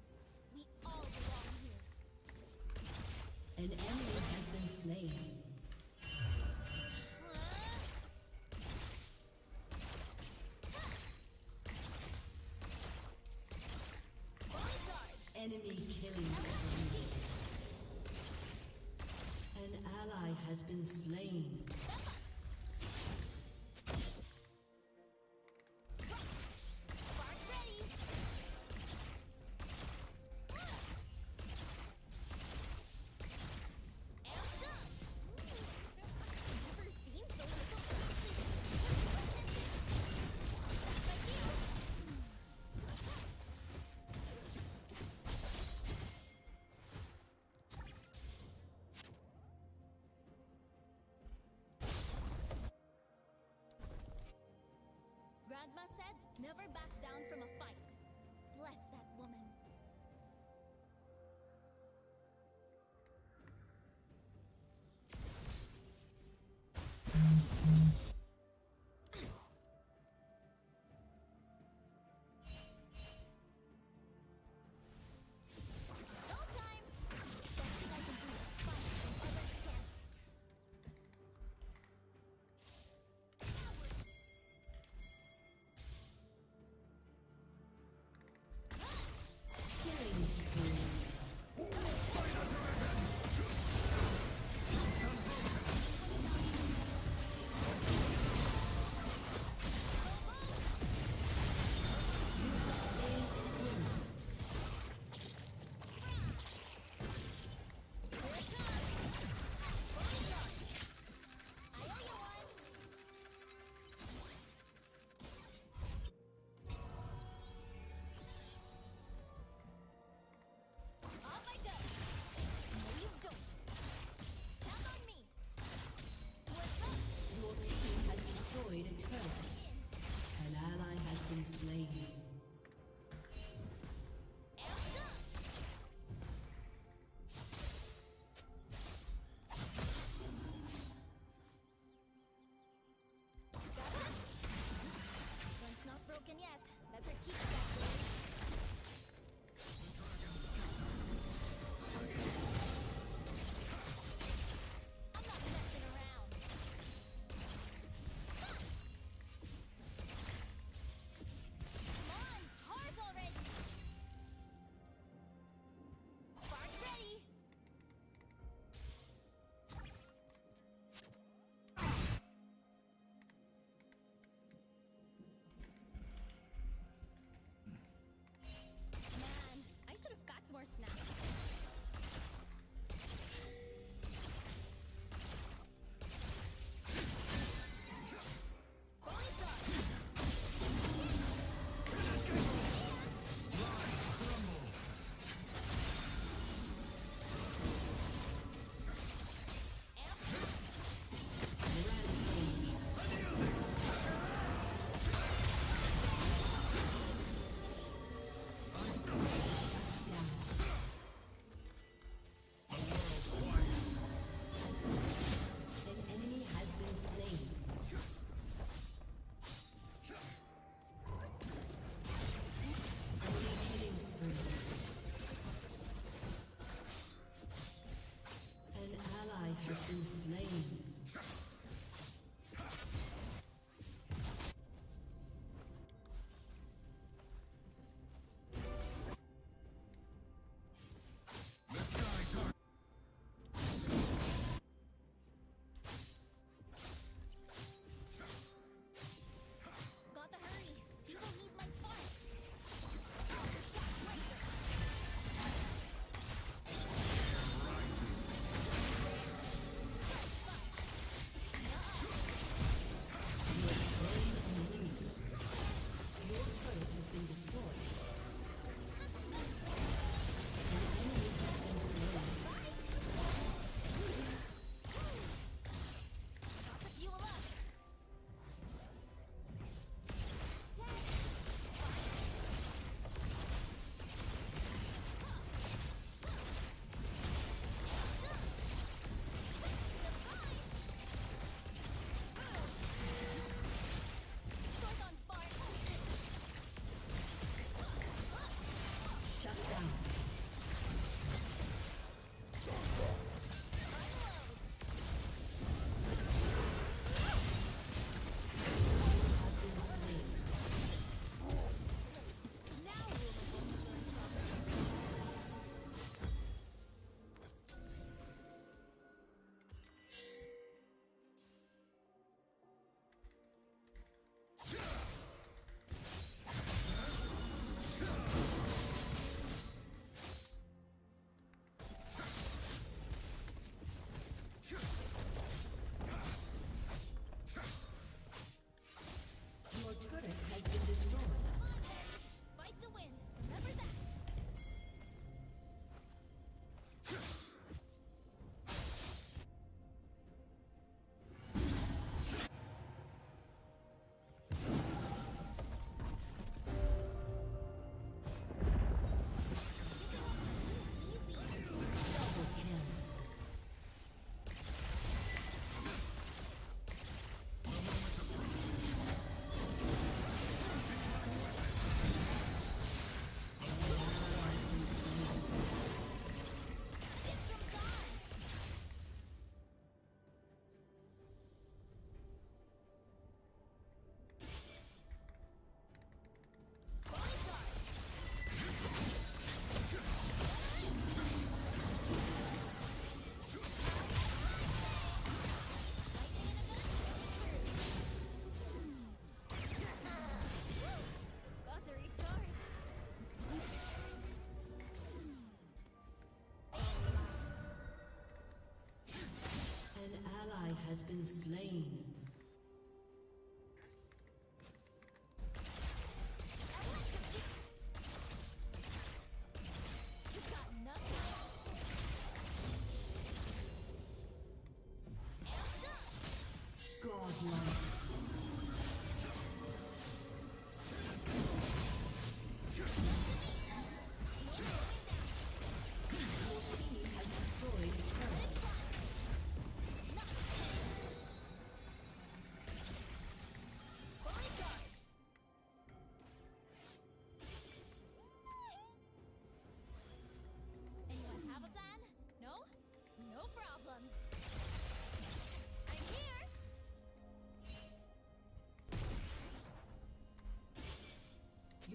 We all belong here.
An enemy has been slain. Enemy killing spree. An ally has been slain.
Bark ready. Amped up. Never seen so little practice. That's my cue. Grandma said, never back down from a fight. Bless that woman. No time! Best thing I can do is fight when others can't.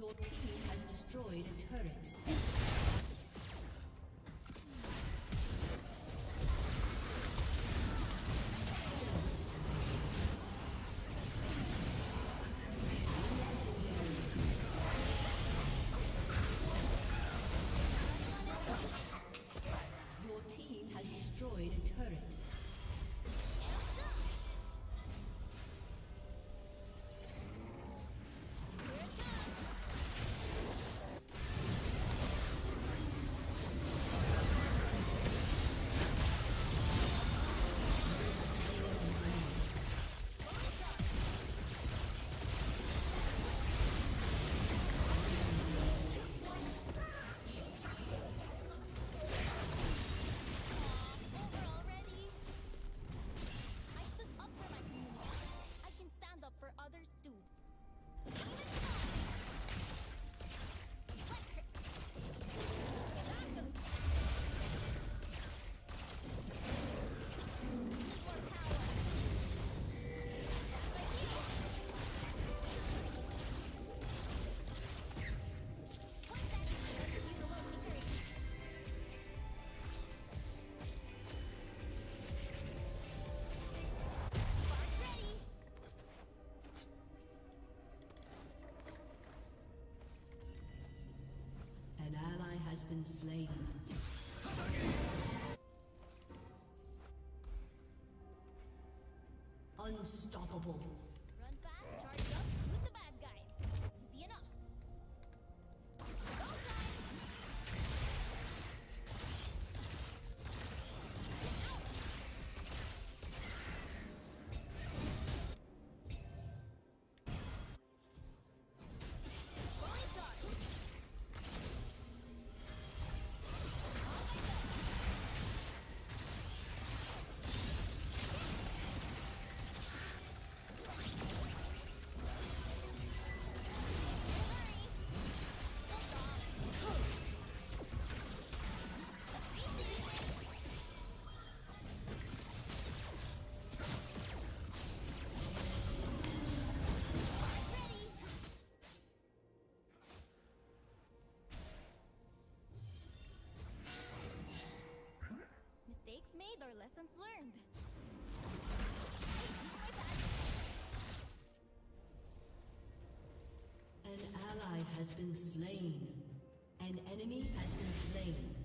Your team has destroyed a turret. Your team has destroyed a turret.
I stood up for my community. I can stand up for others too.
An ally has been slain. Unstoppable.
Run fast, charge up, shoot the bad guys. Easy enough. Go time! Fully charged. Mistakes made or lessons learned.
An ally has been slain. An enemy has been slain.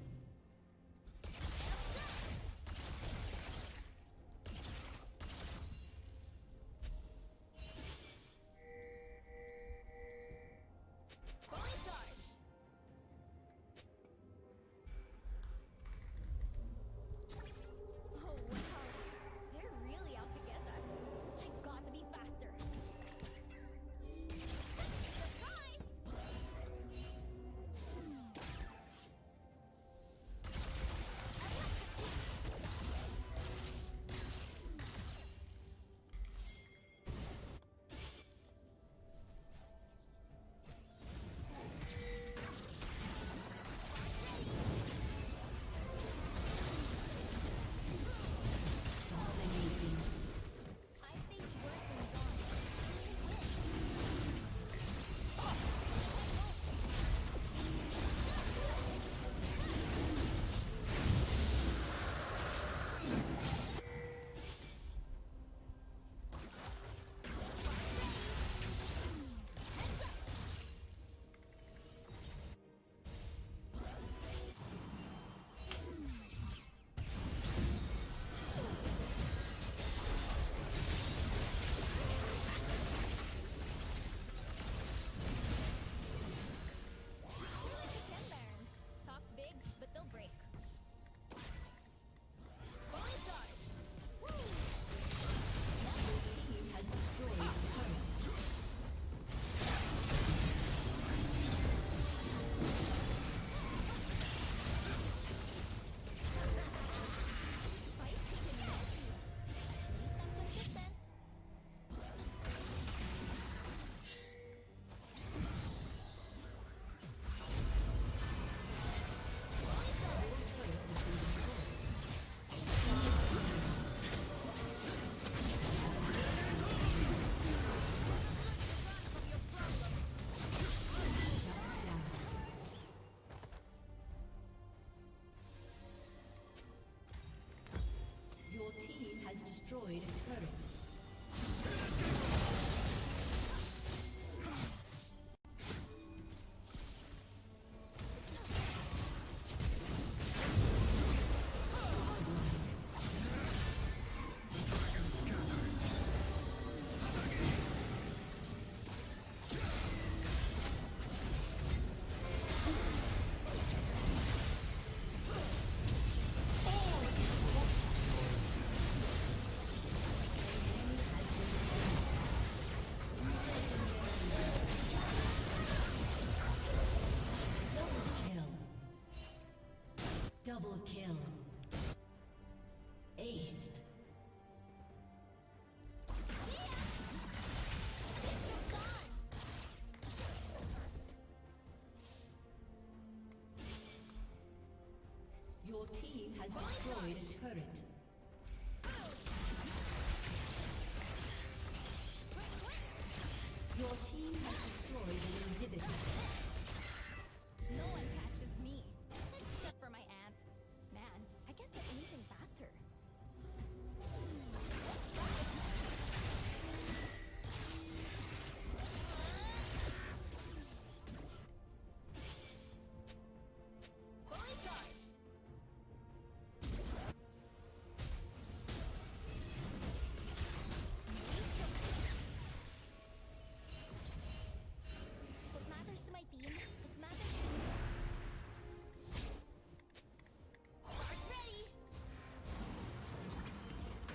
Fully charged. Oh wow, they're really out to get us. I got to be faster. Surprise!
destroyed a turret. Double kill. Aced. Your team has destroyed a turret. Your team has destroyed an inhibitor.
No one catches me. Except for my aunt. Man, I can't get anything faster. Fully charged. What matters to my team, it matters to me. Start ready.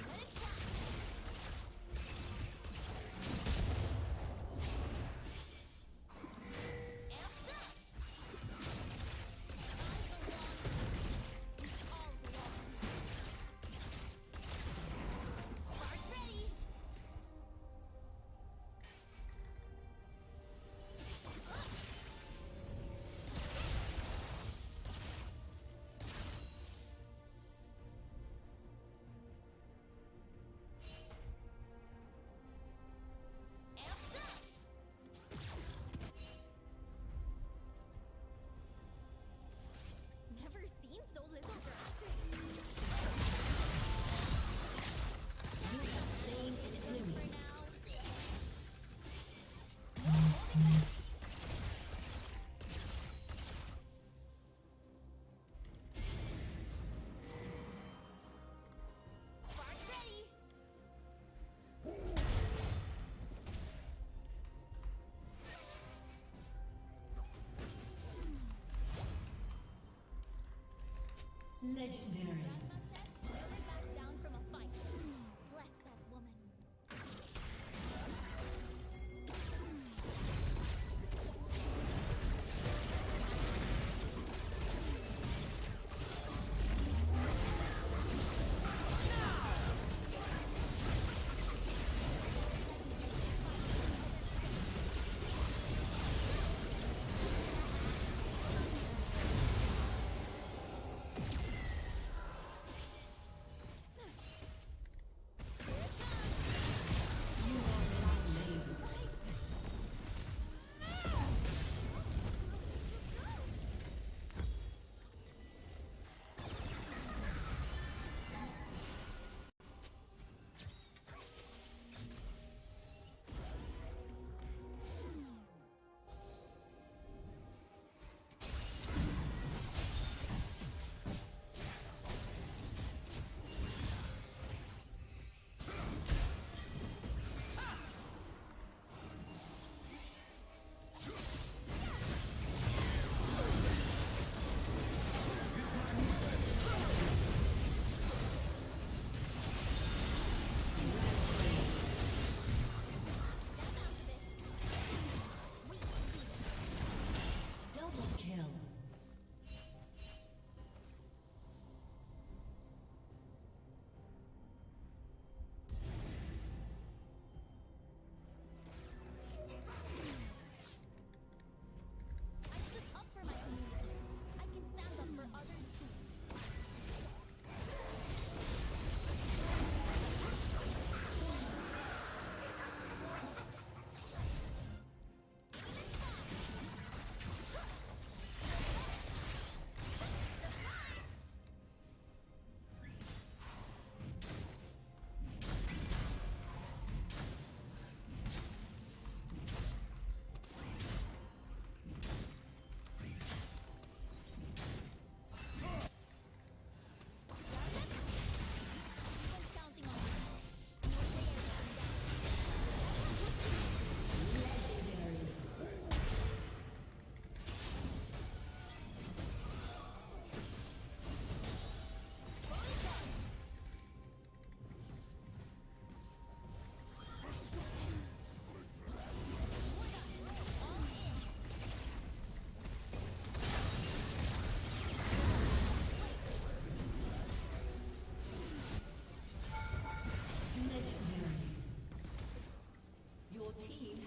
Let it fly. Amped up. All belong. Start ready. Amped up. Never seen so little graphics.
You have slain an enemy.
For now. Spark ready.
Legendary.
Grandma said, never back down from a fight. Bless that woman.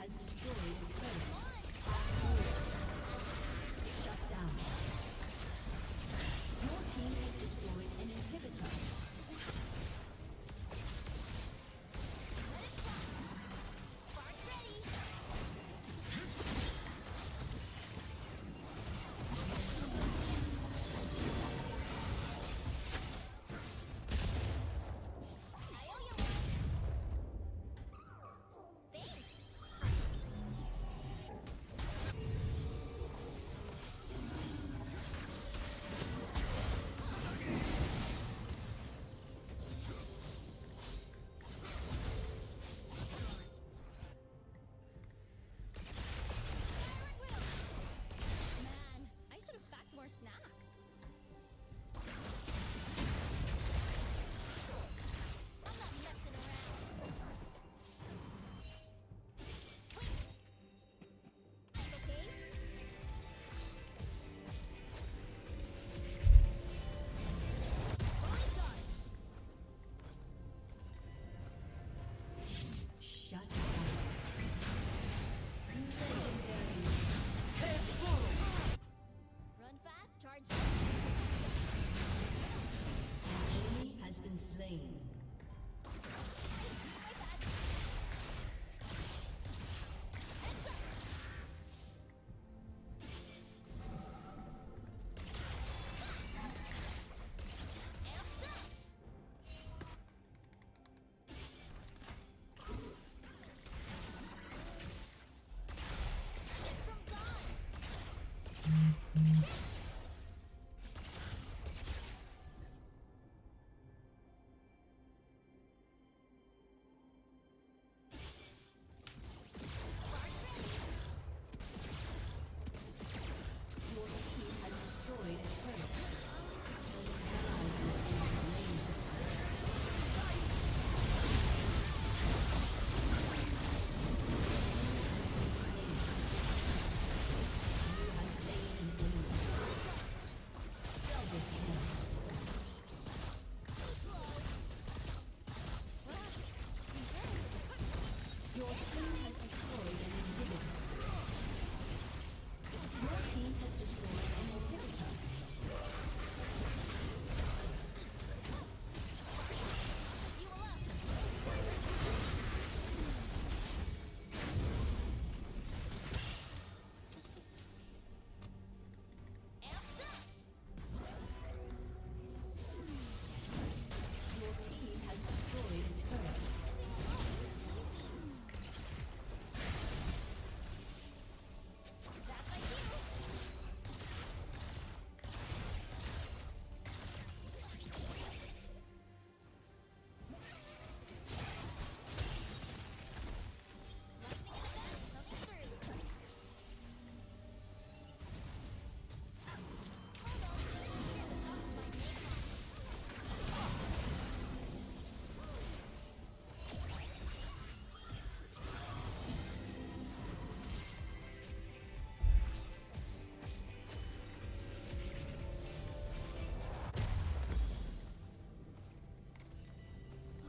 has destroyed a turret. Shut down. Your team has destroyed an inhibitor.
Man, I should have packed more snacks. I'm not messing around. I'm okay.
Shut down. Legendary.
Run fast, charge.
An enemy has been slain. Your team has destroyed a turret. An ally has been slain. You have slain an enemy. Double kill. Your team has destroyed an inhibitor. Your team has destroyed an inhibitor. Your team has destroyed a turret.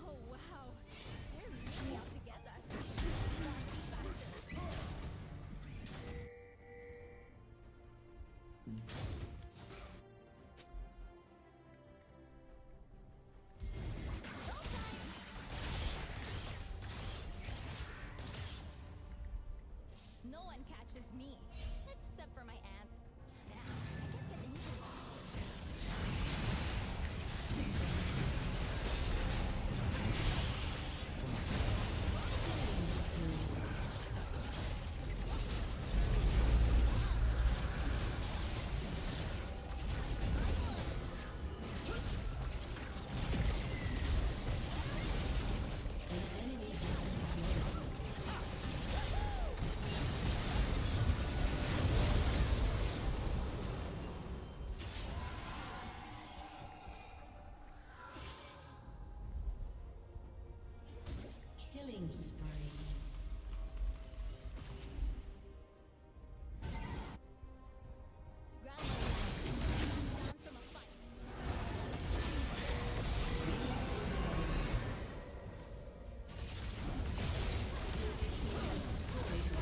Oh wow, they're really out to get us. No one catches me, except for my aunt. Man, I can't get anything faster.
An enemy has been slain. Killing spree. Has destroyed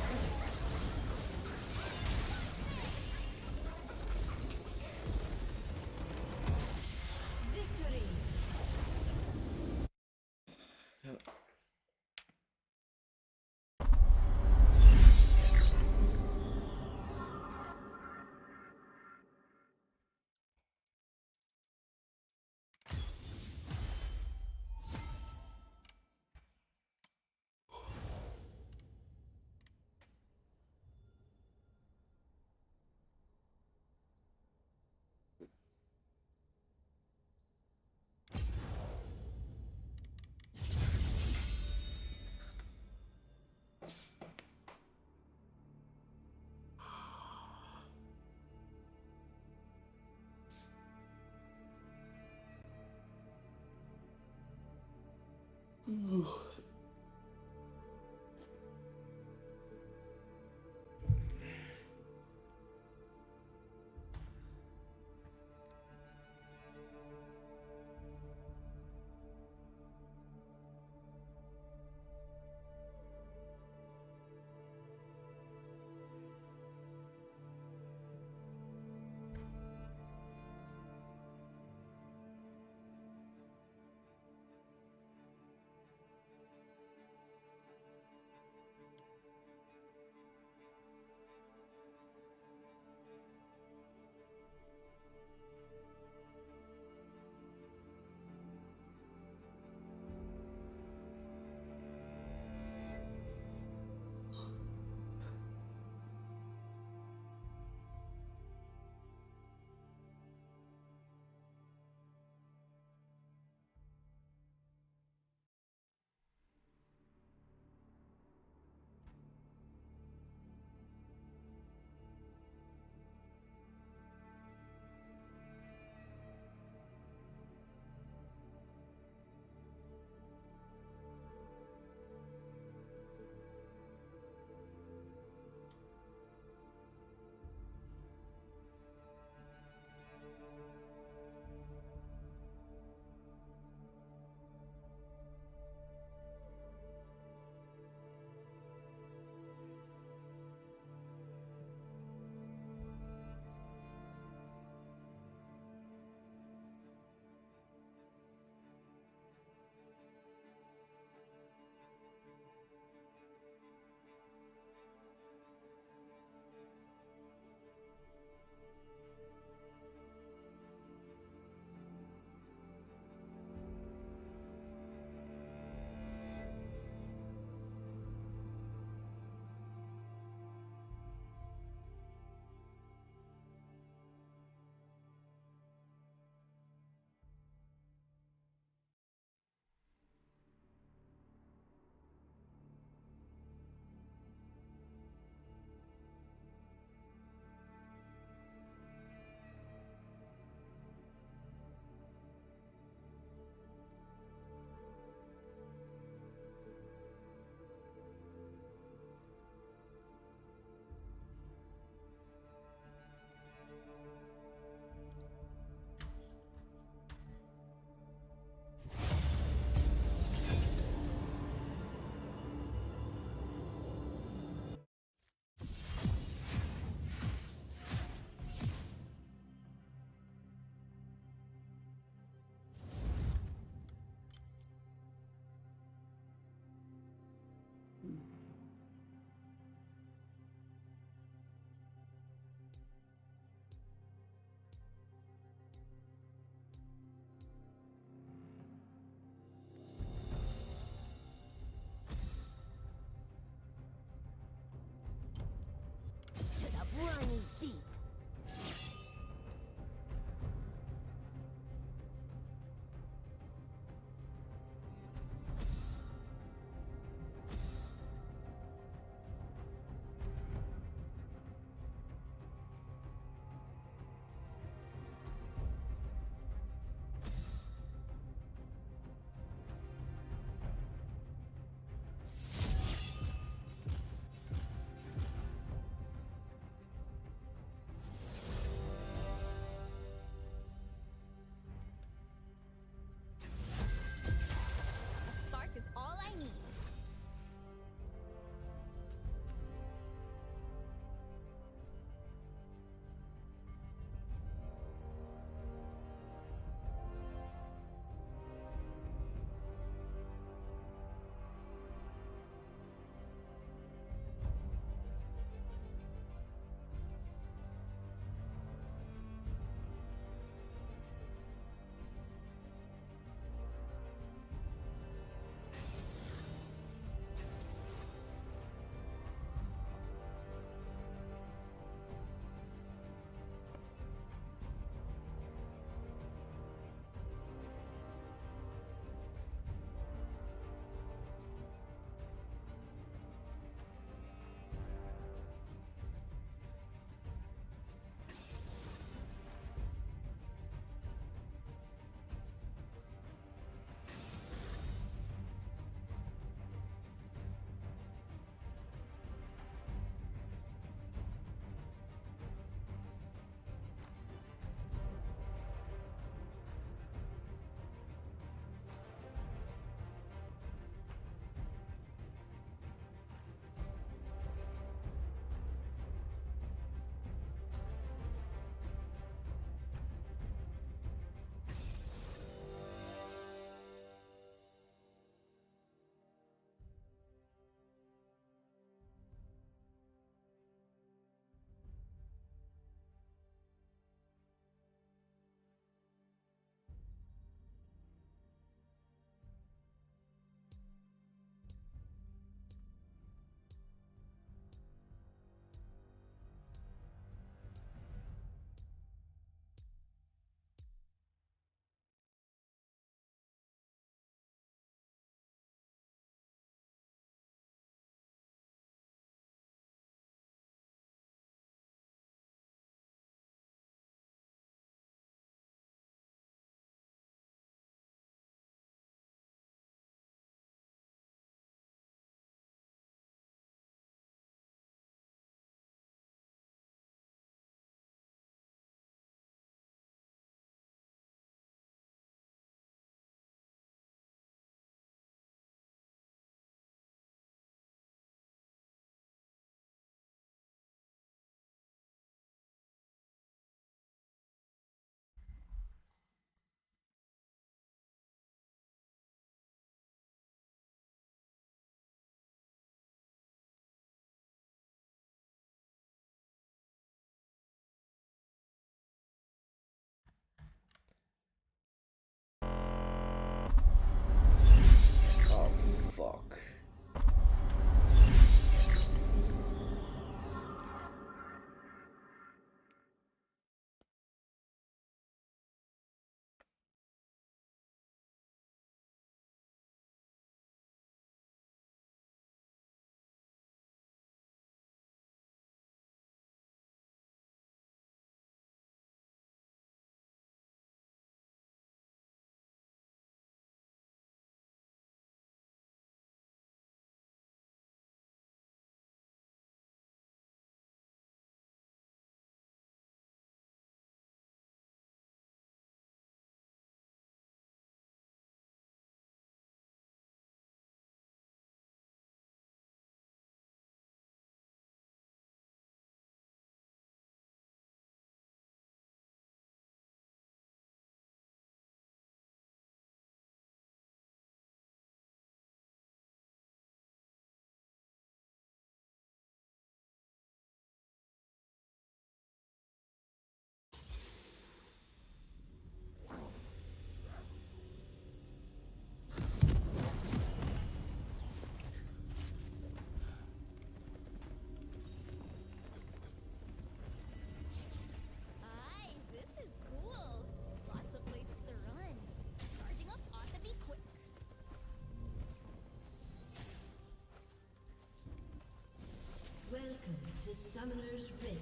The Summoner's Rift.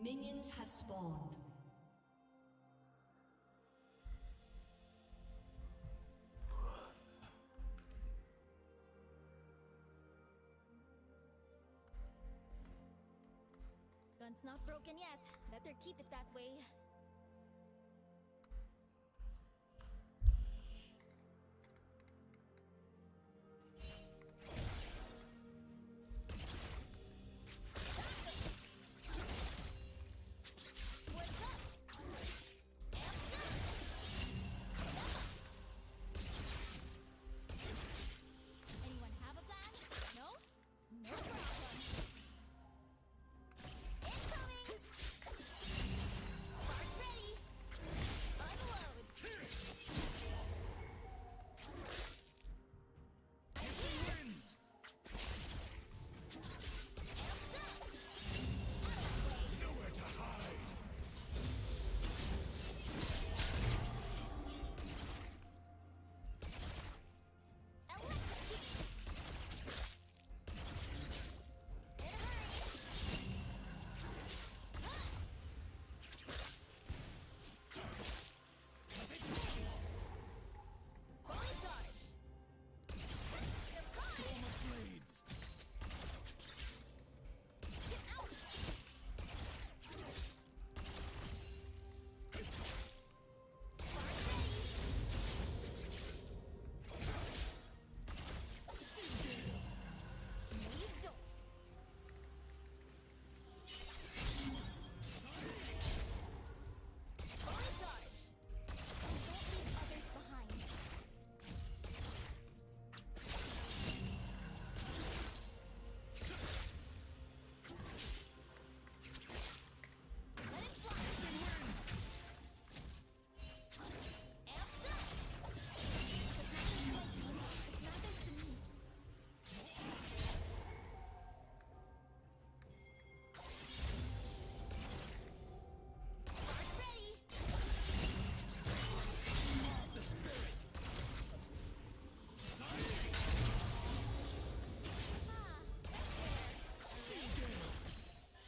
Minions have spawned.
Gun's not broken yet. Better keep it that way.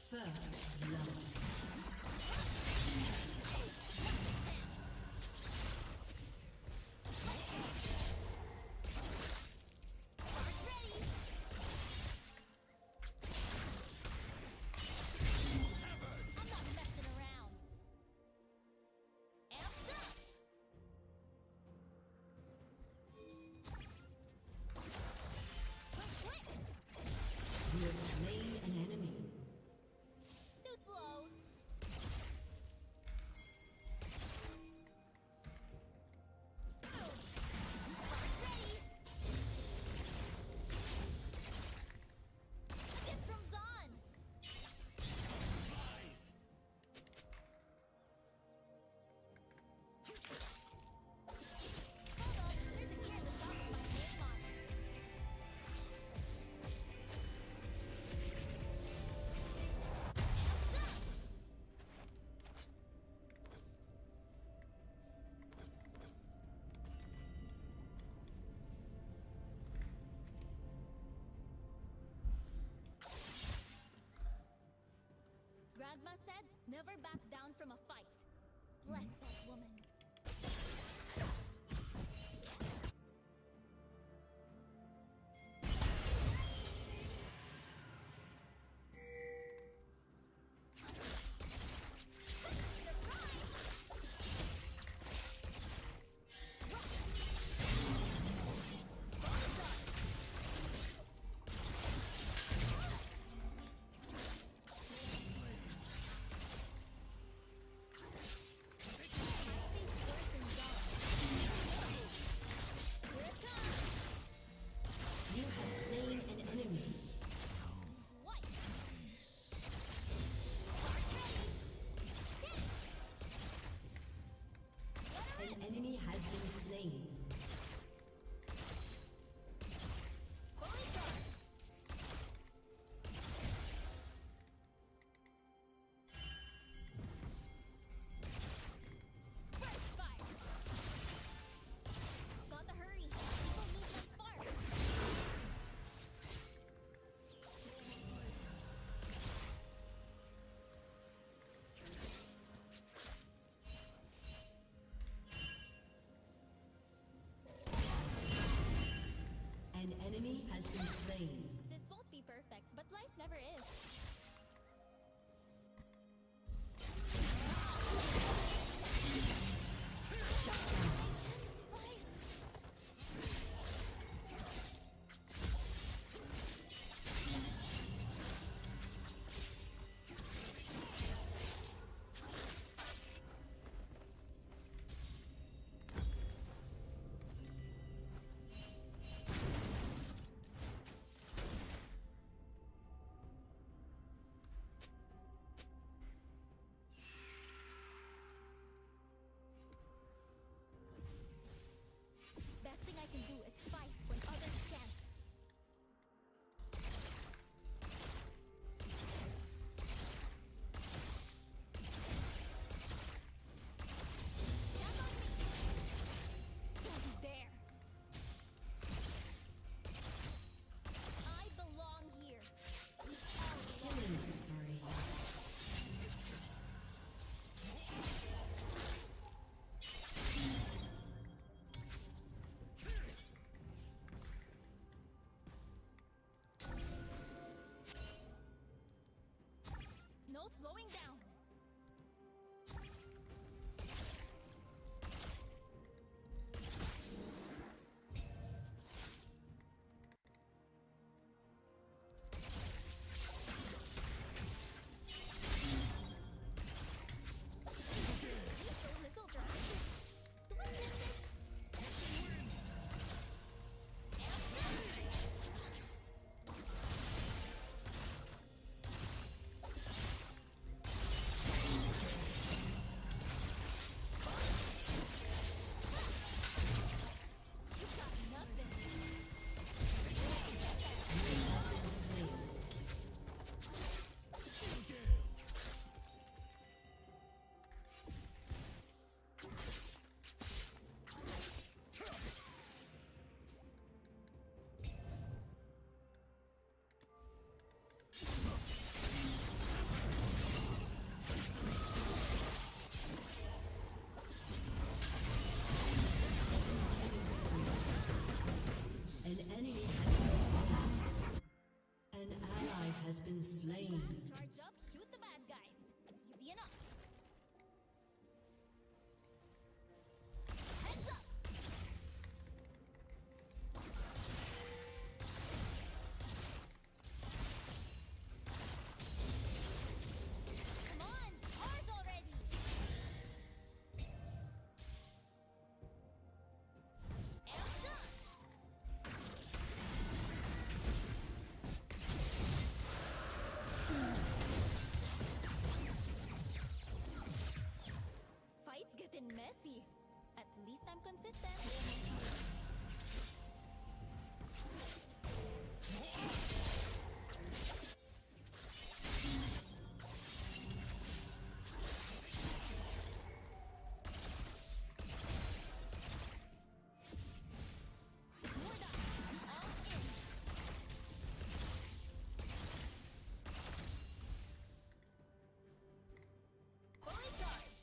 First blood. You have slain an enemy.
Too slow. Get from Zon. Hold on, there's a gear at the top of my name on it. Grandma said, never back down from a fight. Bless that woman.
enemy has been slain.
Gotta hurry. People need my spark.
An enemy has been slain.
This won't be perfect, but life never is. Best thing I can do is fight when others can't. Count on me. Don't you dare. I belong here.
Killing spree.
No slowing down. So little drastic. Do I listen? You got nothing.
An enemy has been slain. An ally has been slain.
Charge up, shoot the bad guys. Easy enough. Heads up. Come on, charge already. And done. Fight's getting messy. At least I'm consistent. All in. Fully charged.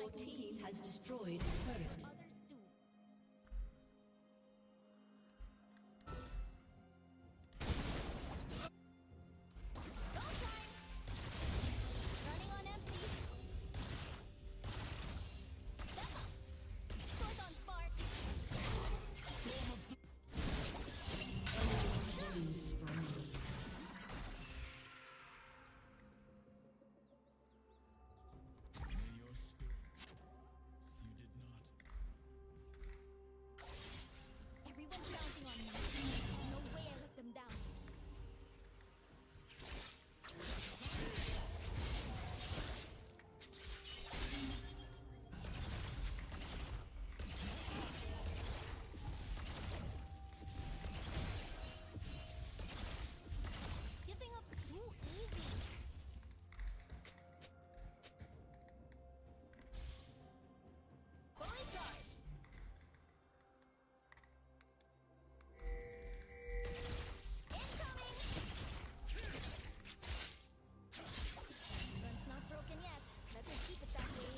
Your team has destroyed a turret.
Running on empty. Step up. Sword on spark.
Killing spree.
Everyone's bouncing on me. No way I let them down. Giving up's too easy. Fully charged. Incoming! Gun's not broken yet. Better keep it that way.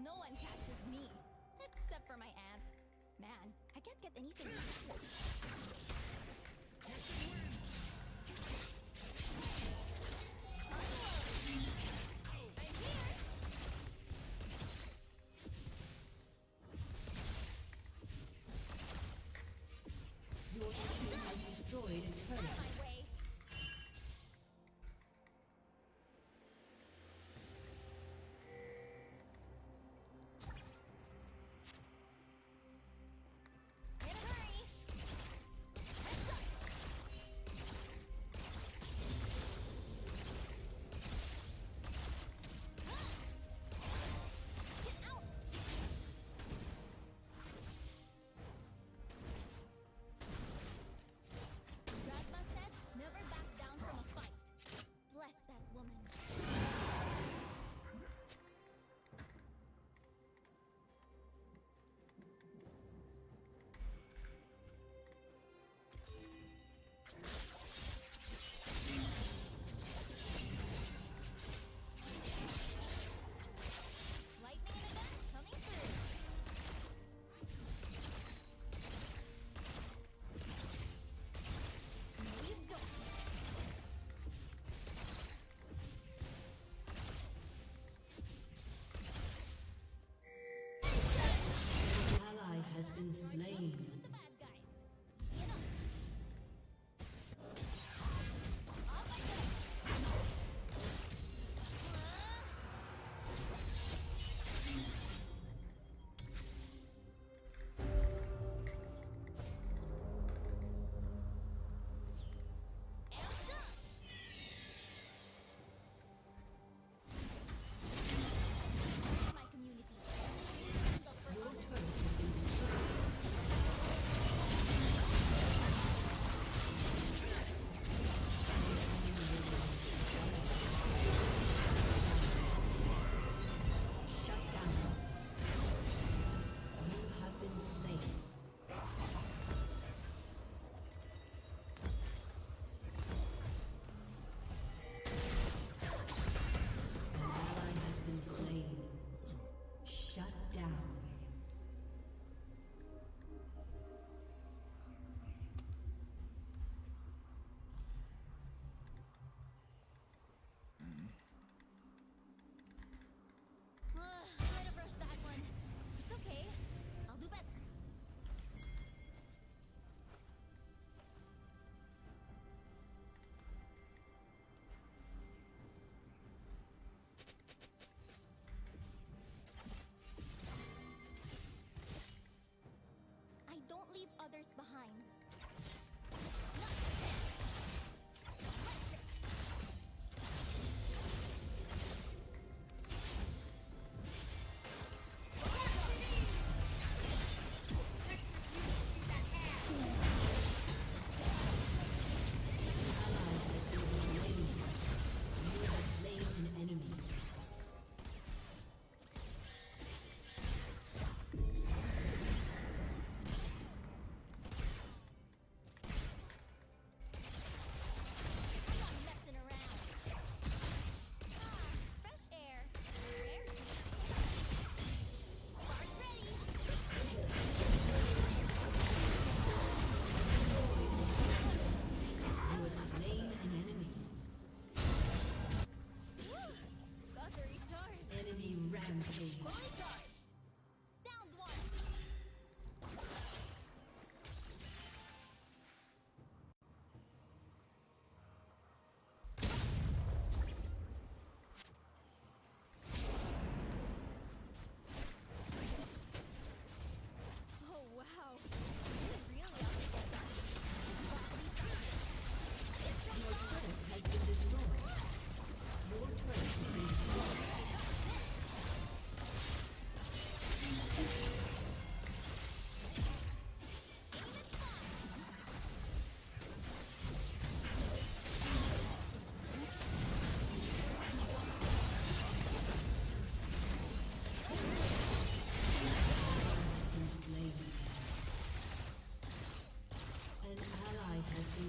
No one catches me. Except for my aunt. Man, I can't get anything.
Your team has destroyed a turret.
In a hurry.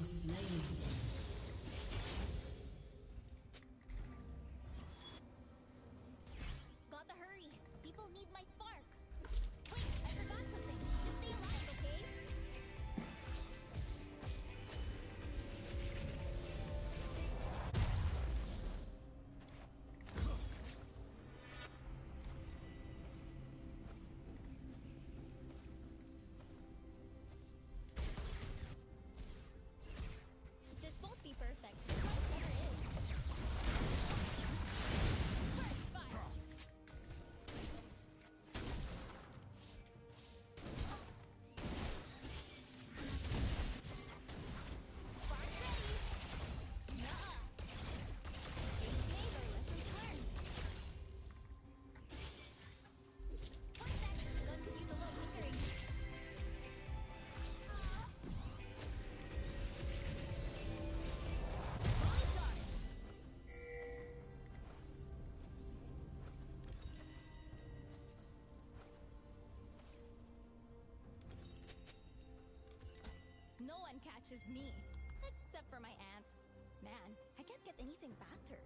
been slain.
Gotta hurry. People need my spark. Wait, I forgot something. Just stay alive, okay? This won't be perfect. but there it is. First fire. Spark ready. Nuh-uh. Eight days or lessons learned. One sec. One could use a little tinkering. Volley dart. No one catches me. Except for my aunt. Man, I can't get anything faster.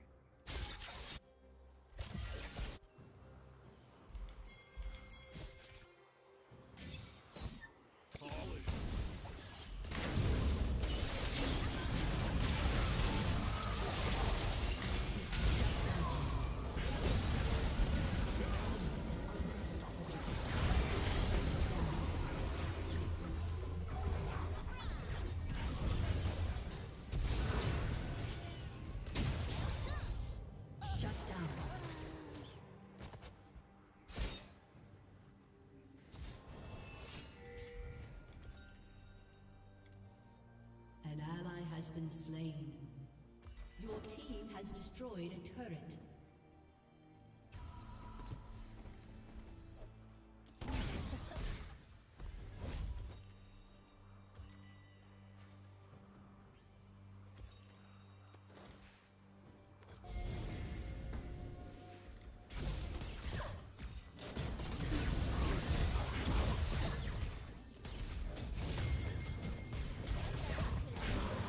Shut down. An ally has been slain. Your team has destroyed a turret.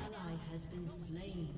Ally has been slain.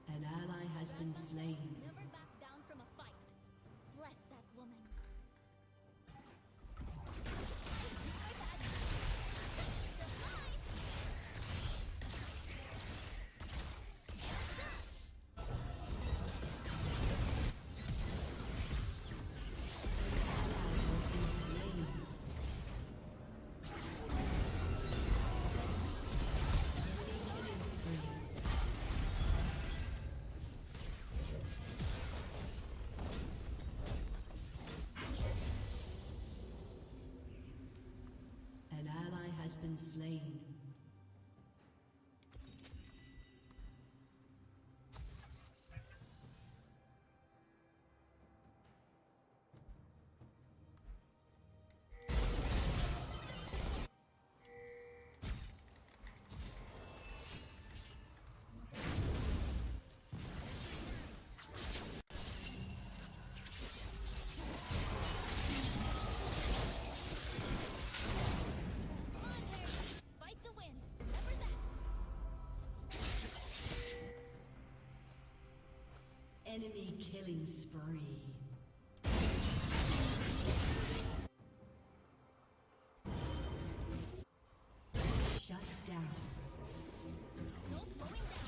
An ally has been slain.
Never back down from a fight. Bless that woman. My bad. Surprise!
An ally has been slain.
Fight to win. Remember that.
Enemy killing spree. Shut down.
No slowing down.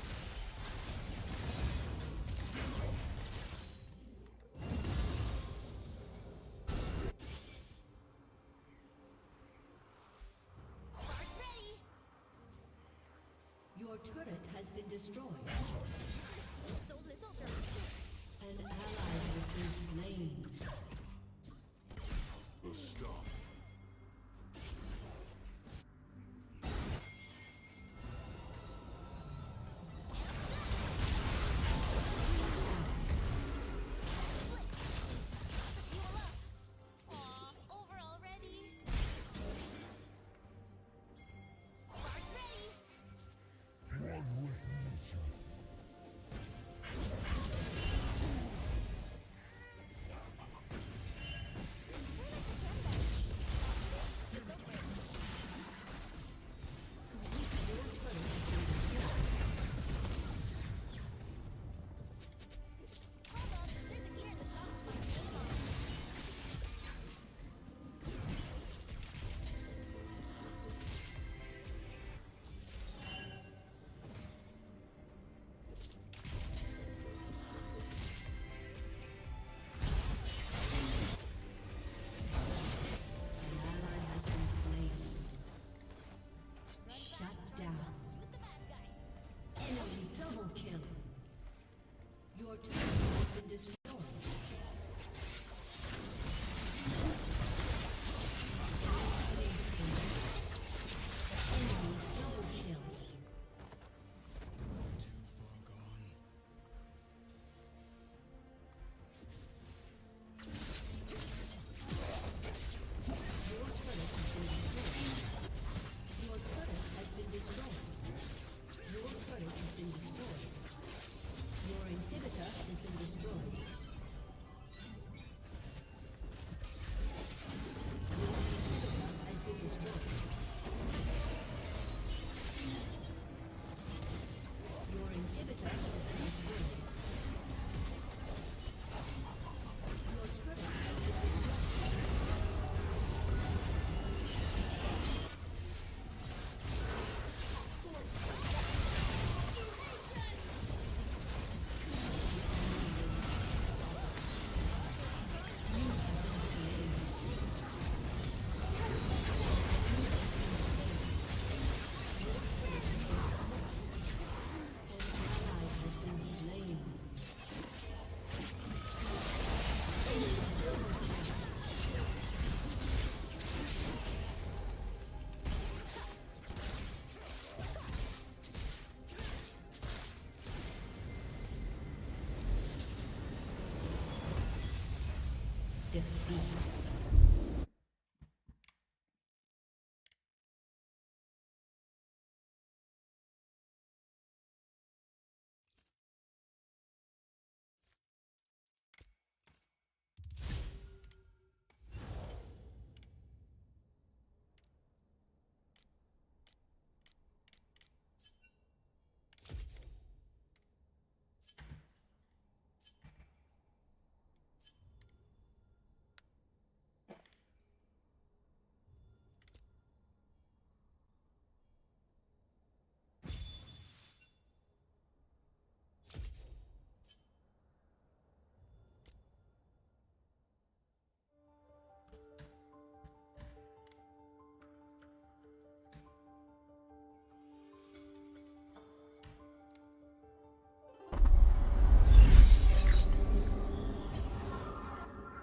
Spark ready.
Your turret has been destroyed.
So little dirt.
An ally has been slain.
The stuff.
Defeat.